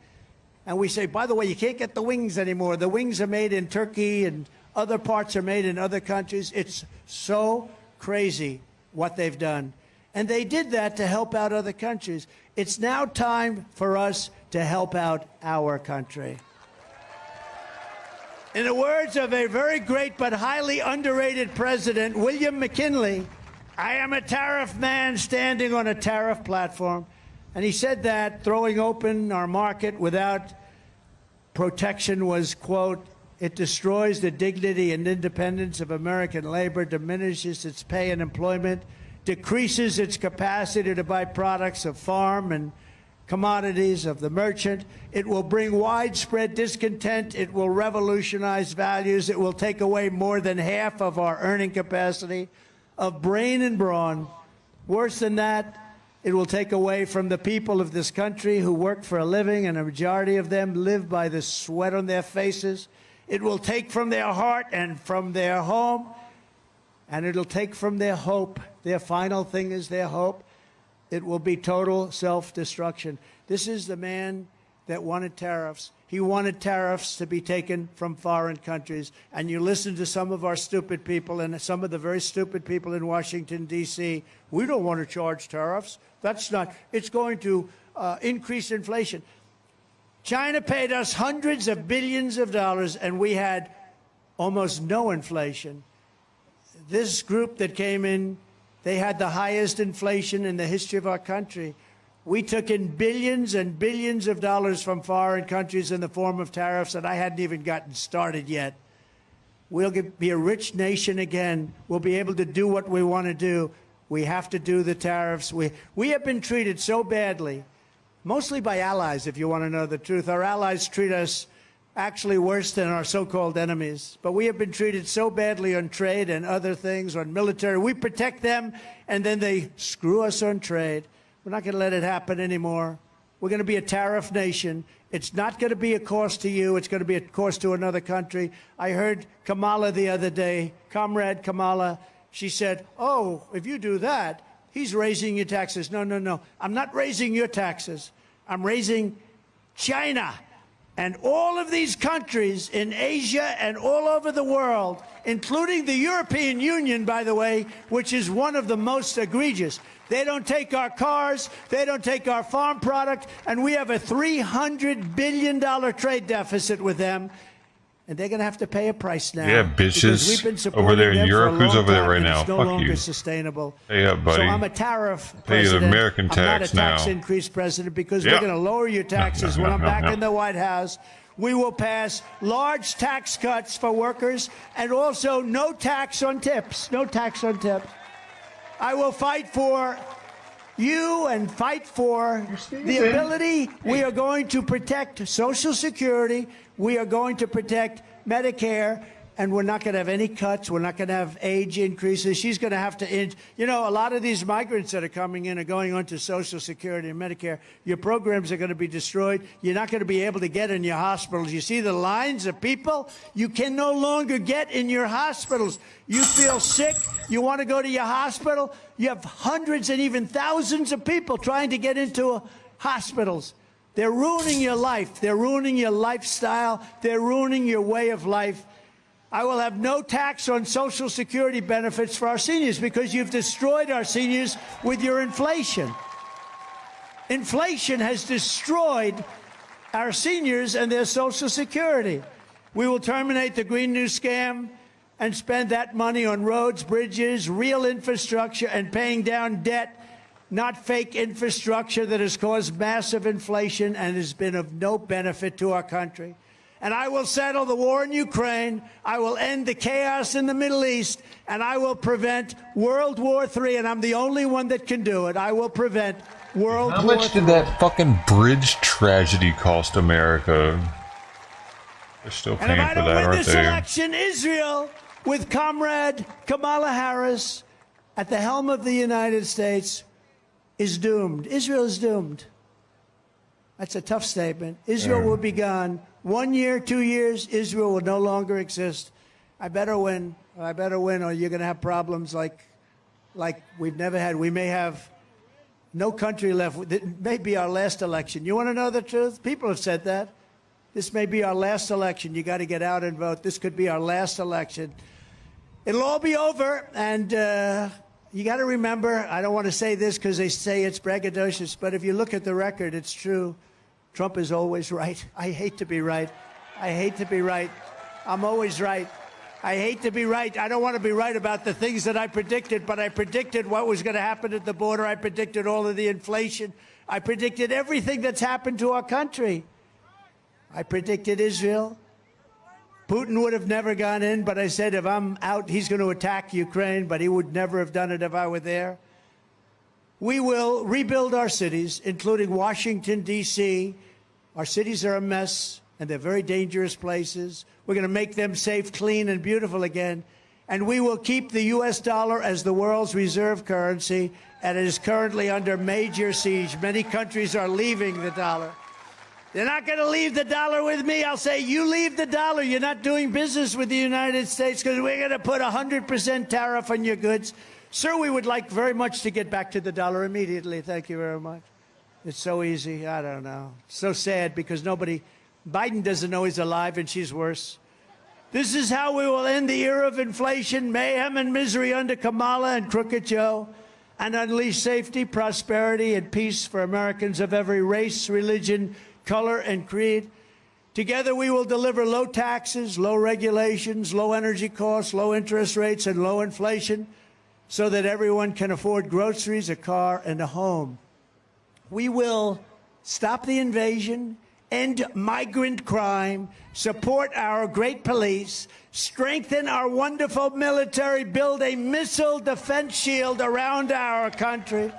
[SPEAKER 20] And we say, by the way, you can't get the wings anymore. The wings are made in Turkey, and other parts are made in other countries. It's so crazy what they've done. And they did that to help out other countries. It's now time for us to help out our country. In the words of a very great but highly underrated president, William McKinley, I am a tariff man standing on a tariff platform. And he said that throwing open our market without protection was, quote, it destroys the dignity and independence of American labor, diminishes its pay and employment, decreases its capacity to buy products of farm and commodities of the merchant. It will bring widespread discontent. It will revolutionize values. It will take away more than half of our earning capacity of brain and brawn. Worse than that, it will take away from the people of this country who work for a living, and a majority of them live by the sweat on their faces. It will take from their heart and from their home, and it'll take from their hope. Their final thing is their hope. It will be total self-destruction. This is the man that wanted tariffs. He wanted tariffs to be taken from foreign countries. And you listen to some of our stupid people and some of the very stupid people in Washington, D.C. We don't want to charge tariffs. That's not, it's going to increase inflation. China paid us hundreds of billions of dollars, and we had almost no inflation. This group that came in, they had the highest inflation in the history of our country. We took in billions and billions of dollars from foreign countries in the form of tariffs, and I hadn't even gotten started yet. We'll be a rich nation again. We'll be able to do what we want to do. We have to do the tariffs. We have been treated so badly, mostly by allies, if you want to know the truth. Our allies treat us actually worse than our so-called enemies. But we have been treated so badly on trade and other things, on military. We protect them, and then they screw us on trade. We're not going to let it happen anymore. We're going to be a tariff nation. It's not going to be a cost to you. It's going to be a cost to another country. I heard Kamala the other day, Comrade Kamala, she said, oh, if you do that, he's raising your taxes. No, no, no. I'm not raising your taxes. I'm raising China and all of these countries in Asia and all over the world, including the European Union, by the way, which is one of the most egregious. They don't take our cars, they don't take our farm product, and we have a $300 billion trade deficit with them. And they're going to have to pay a price now.
[SPEAKER 1] Yeah, bitches over there in Europe. Who's over there right now?
[SPEAKER 20] It's no
[SPEAKER 1] Fuck
[SPEAKER 20] longer
[SPEAKER 1] you.
[SPEAKER 20] Sustainable.
[SPEAKER 1] Hey up, buddy.
[SPEAKER 20] So I'm a tariff
[SPEAKER 1] Pay the
[SPEAKER 20] president.
[SPEAKER 1] American tax
[SPEAKER 20] I'm not a tax
[SPEAKER 1] now.
[SPEAKER 20] increase president because
[SPEAKER 1] Yep.
[SPEAKER 20] we're going to lower your taxes. When I'm back
[SPEAKER 1] No.
[SPEAKER 20] in the White House, we will pass large tax cuts for workers and also no tax on tips. No tax on tips. I will fight for you and fight for the ability. We are going to protect Social Security. We are going to protect Medicare. And we're not going to have any cuts. We're not going to have age increases. She's going to have to, you know, a lot of these migrants that are coming in are going on to Social Security and Medicare. Your programs are going to be destroyed. You're not going to be able to get in your hospitals. You see the lines of people? You can no longer get in your hospitals. You feel sick. You want to go to your hospital. You have hundreds and even thousands of people trying to get into hospitals. They're ruining your life. They're ruining your lifestyle. They're ruining your way of life. I will have no tax on Social Security benefits for our seniors because you've destroyed our seniors with your inflation. Inflation has destroyed our seniors and their Social Security. We will terminate the Green New Scam and spend that money on roads, bridges, real infrastructure, and paying down debt, not fake infrastructure that has caused massive inflation and has been of no benefit to our country. And I will settle the war in Ukraine. I will end the chaos in the Middle East. And I will prevent World War III. And I'm the only one that can do it. I will prevent World War III.
[SPEAKER 1] How much did that fucking bridge tragedy cost America? They're still paying for that, aren't they?
[SPEAKER 20] And if I don't win this election, Israel, with Comrade Kamala Harris at the helm of the United States, is doomed. Israel is doomed. That's a tough statement. Israel will be gone. 1 year, 2 years, Israel will no longer exist. I better win. I better win, or you're going to have problems like we've never had. We may have no country left. It may be our last election. You want to know the truth? People have said that. This may be our last election. You got to get out and vote. This could be our last election. It'll all be over, and you got to remember, I don't want to say this because they say it's braggadocious, but if you look at the record, it's true. Trump is always right. I hate to be right. I hate to be right. I'm always right. I hate to be right. I don't want to be right about the things that I predicted, but I predicted what was going to happen at the border. I predicted all of the inflation. I predicted everything that's happened to our country. I predicted Israel. Putin would have never gone in, but I said if I'm out, he's going to attack Ukraine, but he would never have done it if I were there. We will rebuild our cities, including Washington, D.C. Our cities are a mess, and they're very dangerous places. We're going to make them safe, clean, and beautiful again. And we will keep the U.S. dollar as the world's reserve currency, and it is currently under major siege. Many countries are leaving the dollar. They're not going to leave the dollar with me. I'll say, you leave the dollar. You're not doing business with the United States because we're going to put 100% tariff on your goods. Sir, we would like very much to get back to the dollar immediately. Thank you very much. It's so easy. I don't know. So sad because Biden doesn't know he's alive and she's worse. This is how we will end the era of inflation, mayhem, and misery under Kamala and Crooked Joe, and unleash safety, prosperity, and peace for Americans of every race, religion, color, and creed. Together we will deliver low taxes, low regulations, low energy costs, low interest rates, and low inflation so that everyone can afford groceries, a car, and a home. We will stop the invasion, end migrant crime, support our great police, strengthen our wonderful military, build a missile defense shield around our country,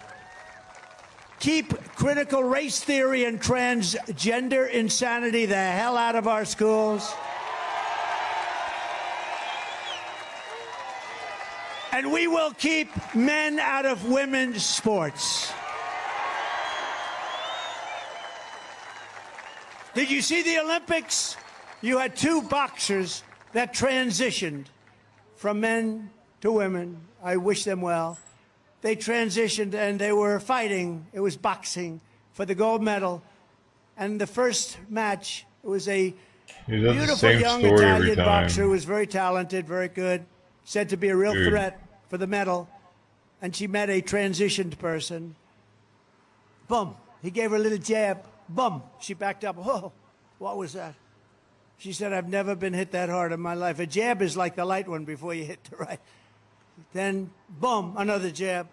[SPEAKER 20] keep critical race theory and transgender insanity the hell out of our schools, and we will keep men out of women's sports. Did you see the Olympics? You had two boxers that transitioned from men to women. I wish them well. They transitioned and they were fighting. It was boxing for the gold medal. And the first match, it was a beautiful young Italian boxer who was very talented, very good, said to be a real threat for the medal. And she met a transitioned person. Boom. He gave her a little jab. Boom. She backed up. Whoa, what was that? She said, I've never been hit that hard in my life. A jab is like the light one before you hit the right. Then, boom, another jab.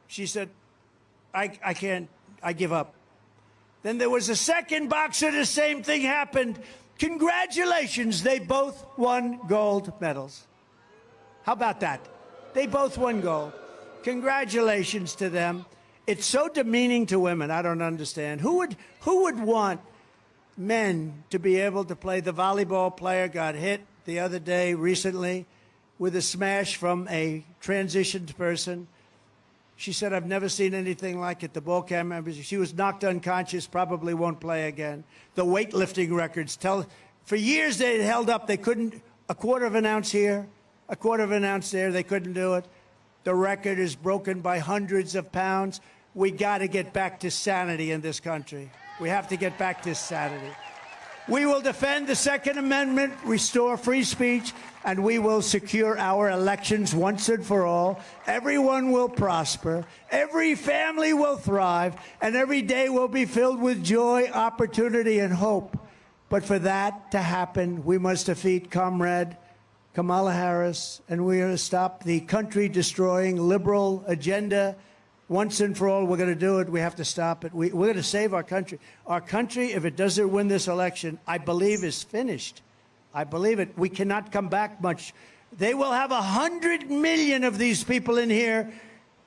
[SPEAKER 20] She said, I can't, I give up. Then there was a second boxer, the same thing happened. Congratulations, they both won gold medals. How about that? They both won gold. Congratulations to them. It's so demeaning to women. I don't understand. Who would want men to be able to play? The volleyball player got hit the other day recently with a smash from a transitioned person. She said, I've never seen anything like it. The ball camera, she was knocked unconscious, probably won't play again. The weightlifting records for years they had held up. They couldn't, a quarter of an ounce here, a quarter of an ounce there. They couldn't do it. The record is broken by hundreds of pounds. We got to get back to sanity in this country. We have to get back to sanity. We will defend the Second Amendment, restore free speech, and we will secure our elections once and for all. Everyone will prosper, every family will thrive, and every day will be filled with joy, opportunity, and hope. But for that to happen, we must defeat Comrade Kamala Harris, and we are to stop the country-destroying liberal agenda. Once and for all, we're going to do it. We have to stop it. We're going to save our country. Our country, if it doesn't win this election, I believe is finished. I believe it. We cannot come back much. They will have 100 million of these people in here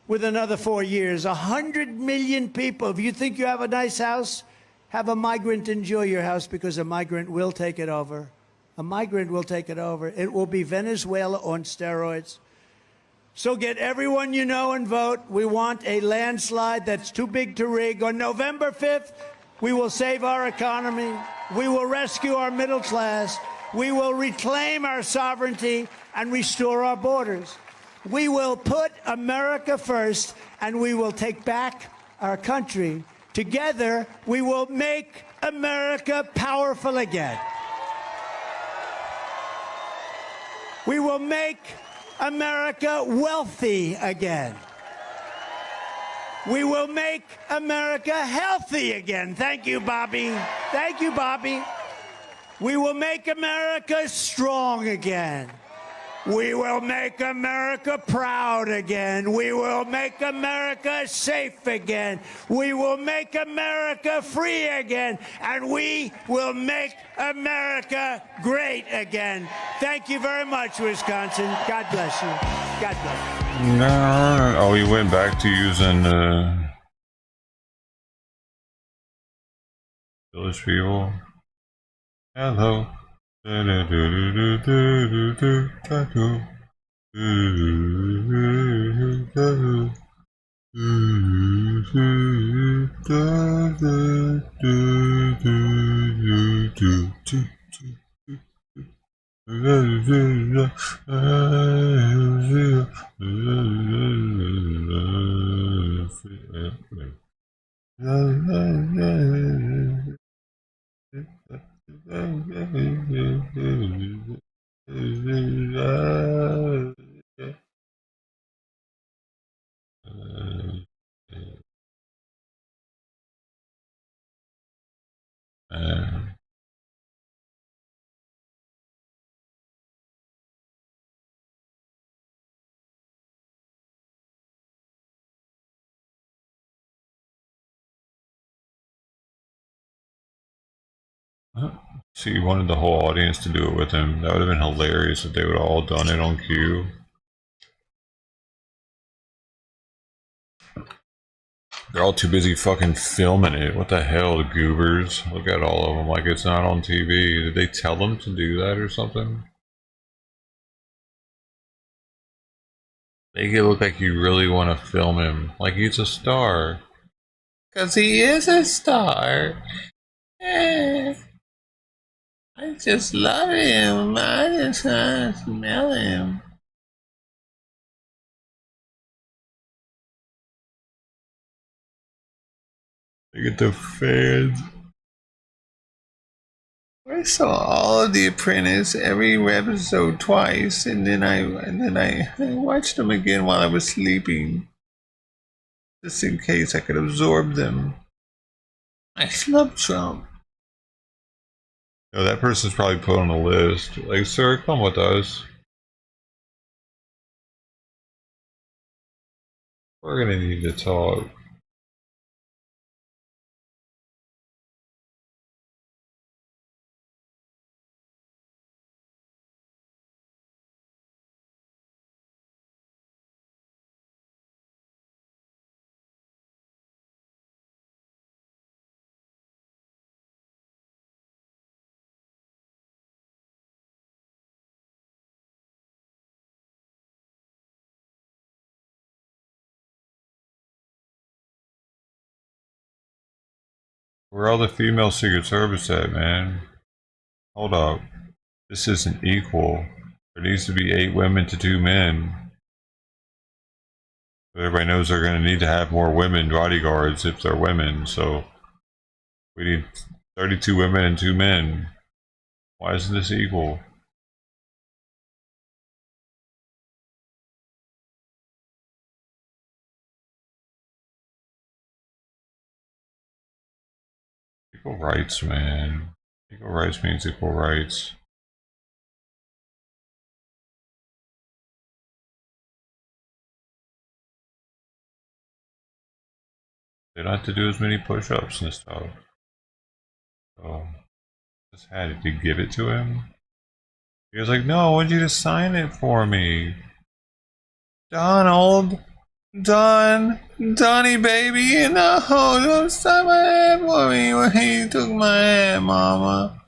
[SPEAKER 20] with another 4 years. 100 million people. If you think you have a nice house, have a migrant enjoy your house, because a migrant will take it over. A migrant will take it over. It will be Venezuela on steroids. So get everyone you know and vote. We want a landslide that's too big to rig. On November 5th, we will save our economy. We will rescue our middle class. We will reclaim our sovereignty and restore our borders. We will put America first, and we will take back our country. Together, we will make America powerful again. We will make America wealthy again. We will make America healthy again. Thank you, Bobby. Thank you, Bobby. We will make America strong again. We will make America proud again. We will make America safe again. We will make America free again. And we will make America great again. Thank you very much, Wisconsin. God bless you. God bless you.
[SPEAKER 1] No. Oh, he went back to using Village People. Hello. See, he wanted the whole audience to do it with him. That would have been hilarious if they would have all done it on cue. They're all too busy fucking filming it. What the hell, the goobers? Look at all of them like it's not on TV. Did they tell them to do that or something? Make it look like you really want to film him. Like he's a star. Because he is a star. I just love him. I just want to smell him. Look at the fans. I saw all of The Apprentice, every episode twice, and then I watched them again while I was sleeping, just in case I could absorb them. I love Trump. No, that person's probably put on a list. Like, sir, come with us. We're gonna need to talk. Where are all the female Secret Service at, man? Hold up. This isn't equal. There needs to be 8 women to 2 men. Everybody knows they're going to need to have more women bodyguards if they're women, so we need 32 women and 2 men. Why isn't this equal? Equal rights, man. Equal rights means equal rights. They don't have to do as many push-ups and stuff. So, just had to give it to him. He was like, no, I want you to sign it for me. Donald. Donnie baby, no, don't sign my hand for me when he took my hand, mama.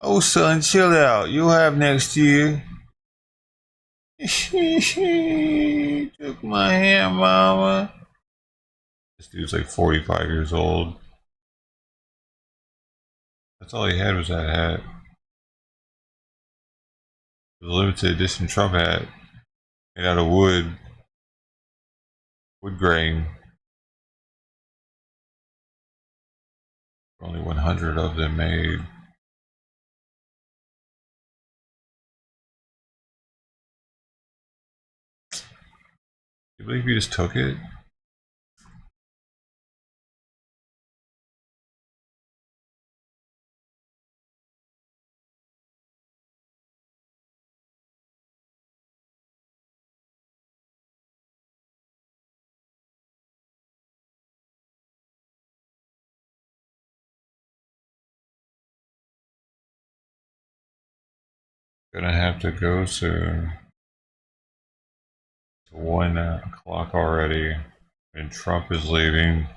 [SPEAKER 1] Oh son, chill out. You'll have next year. He took my hand, mama. This dude's like 45 years old. That's all he had was that hat. The limited edition Trump hat. Made out of wood. Wood grain. Only 100 of them made. You believe you just took it? Gonna have to go soon. It's 1 o'clock already, and Trump is leaving.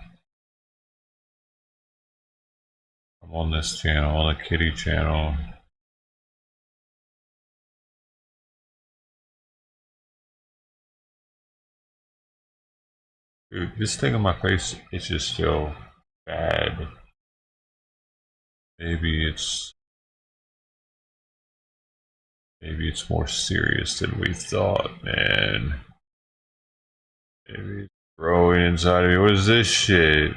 [SPEAKER 1] I'm on this channel, on the kitty channel. Dude, this thing on my face is just still bad. Maybe it's more serious than we thought, man. Maybe it's growing inside of me. What is this shit? They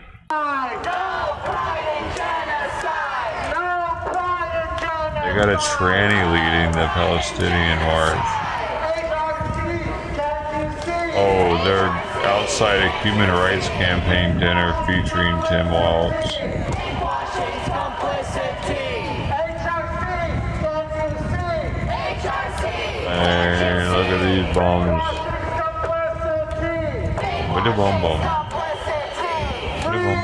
[SPEAKER 1] got a tranny leading the Palestinian march. Oh, they're outside a human rights campaign dinner featuring Tim Walz. Hey, look at these bums. With the bum bum. With the bum.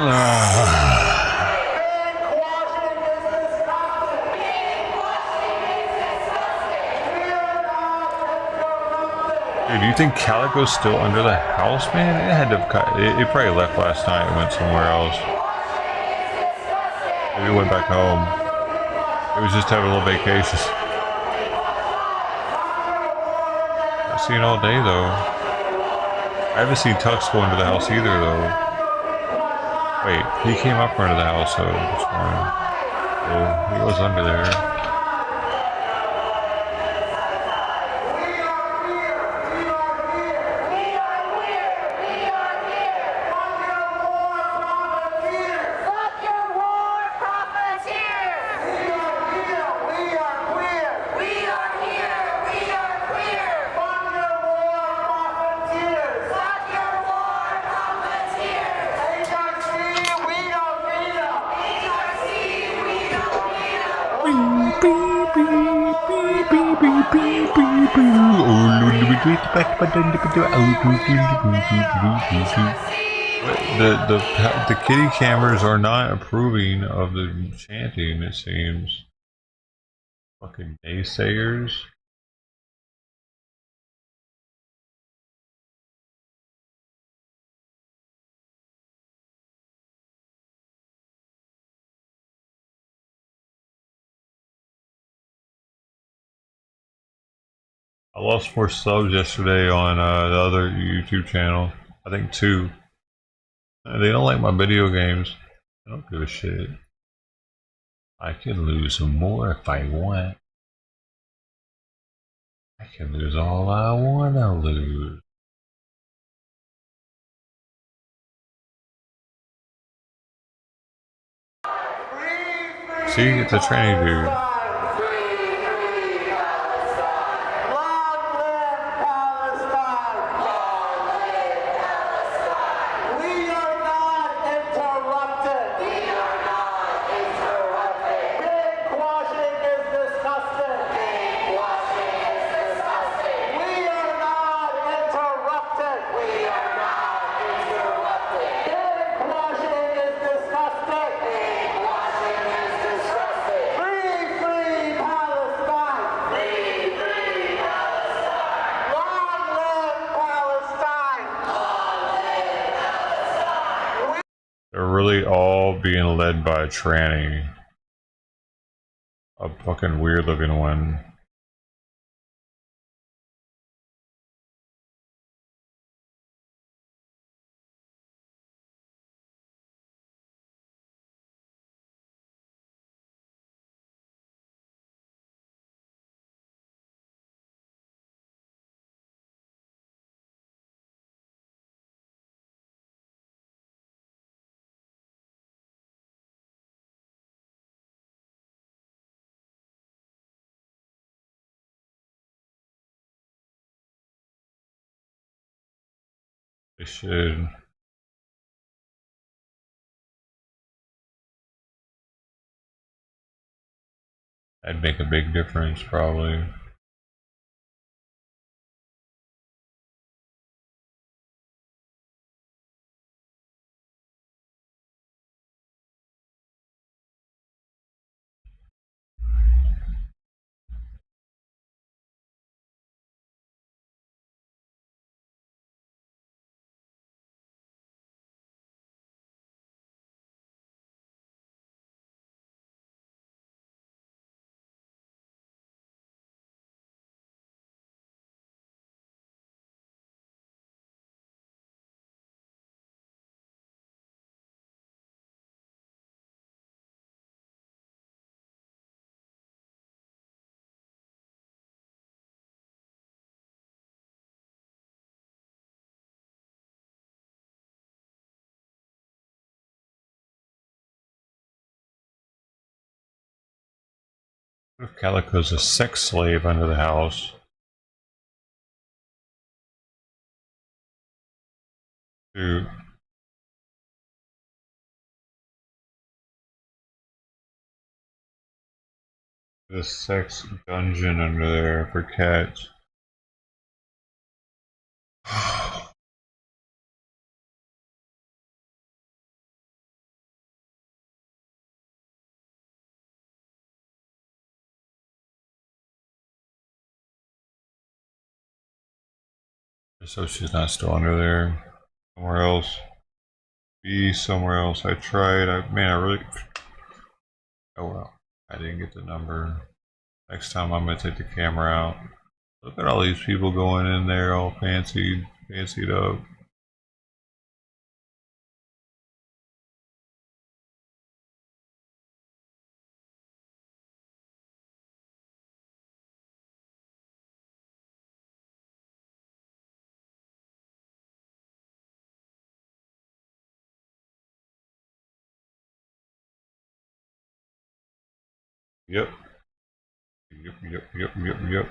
[SPEAKER 1] Dude, do you think Calico's still under the house, man? It had to have, it probably left last night and went somewhere else. Maybe it went back home. It was just having a little vacation. I've seen all day though. I haven't seen Tux go into the house either though. Wait, he came up under the house though this morning. So he was under there. The kitty cameras are not approving of the chanting, it seems. Fucking naysayers. I lost more subs yesterday on the other YouTube channel. I think 2. They don't like my video games. I don't give a shit. I can lose some more if I want. I can lose all I want to lose. See, it's a tranny dude. They're really all being led by a tranny. A fucking weird looking one. They should. That'd make a big difference, probably. What if Calico's a sex slave under the house? Dude. The sex dungeon under there for cats. So she's not still under there. Somewhere else. Be somewhere else. I tried. Man, I really. Oh well. I didn't get the number. Next time I'm gonna take the camera out. Look at all these people going in there all fancied up. Yep. Yep. Yep.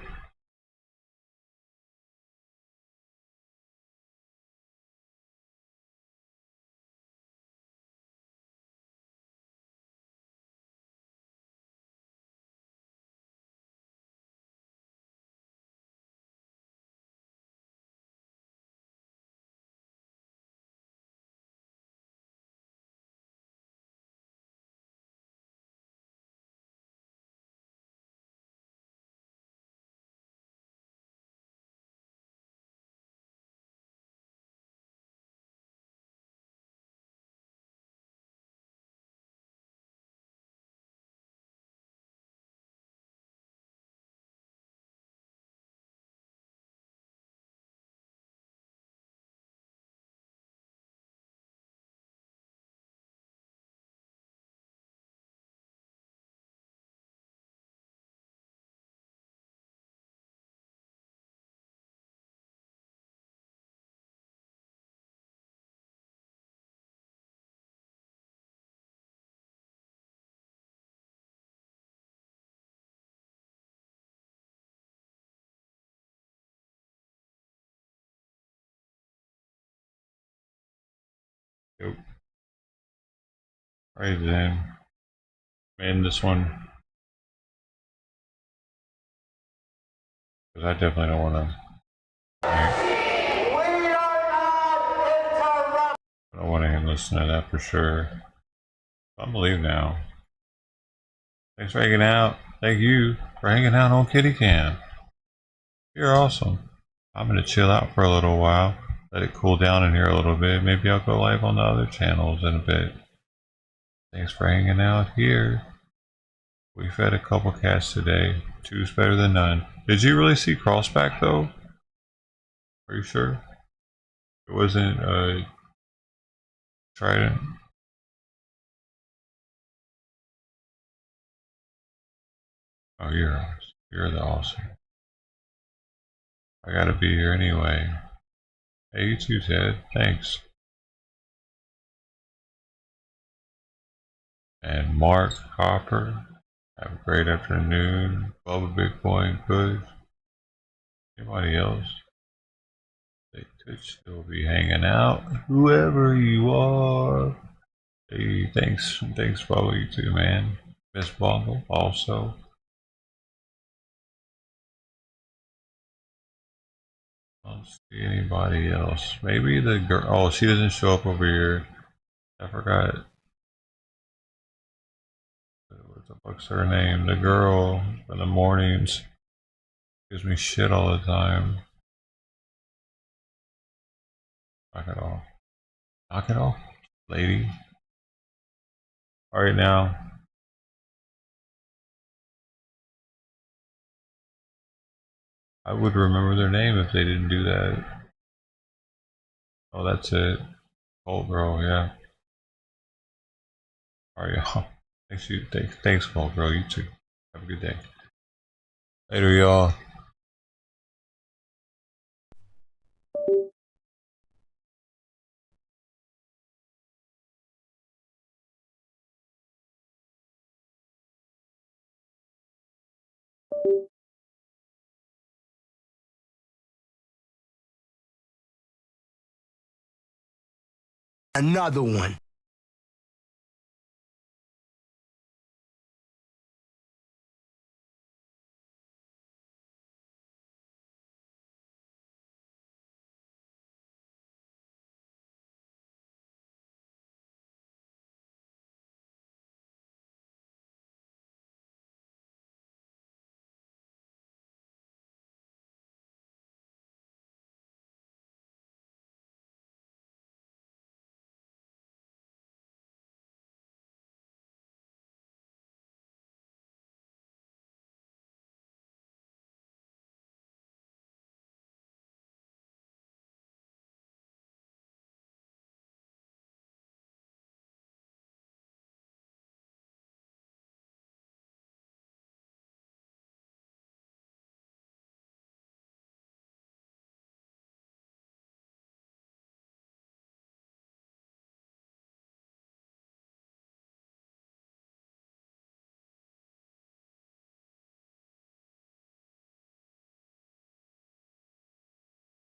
[SPEAKER 1] Right then. Man, this one. Because I definitely don't want to. I don't want to listen to that for sure. I'm gonna leave now. Thanks for hanging out. Thank you for hanging out on Kitty Cam. You're awesome. I'm gonna chill out for a little while. Let it cool down in here a little bit. Maybe I'll go live on the other channels in a bit. Thanks for hanging out here. We fed a couple cats today. Two's better than none. Did you really see Crossback though? Are you sure? It wasn't Trident. Oh, you're the awesome. I gotta be here anyway. Hey, you too, Ted. Thanks. And Mark Hopper. Have a great afternoon. Bubba Big Boy and Kush. Anybody else? They could still be hanging out. Whoever you are. Hey, thanks, Bubba, you too, man. Miss Bungle also. I don't see anybody else. Maybe the girl. Oh, she doesn't show up over here. I forgot. What the fuck's her name? The girl in the mornings gives me shit all the time. Knock it off. Knock it off, lady. Alright now. I would remember their name if they didn't do that. Oh, that's it. Cold Girl, yeah. Alright, y'all. Thanks, Cold Girl. You too. Have a good day. Later, y'all.
[SPEAKER 17] Another one.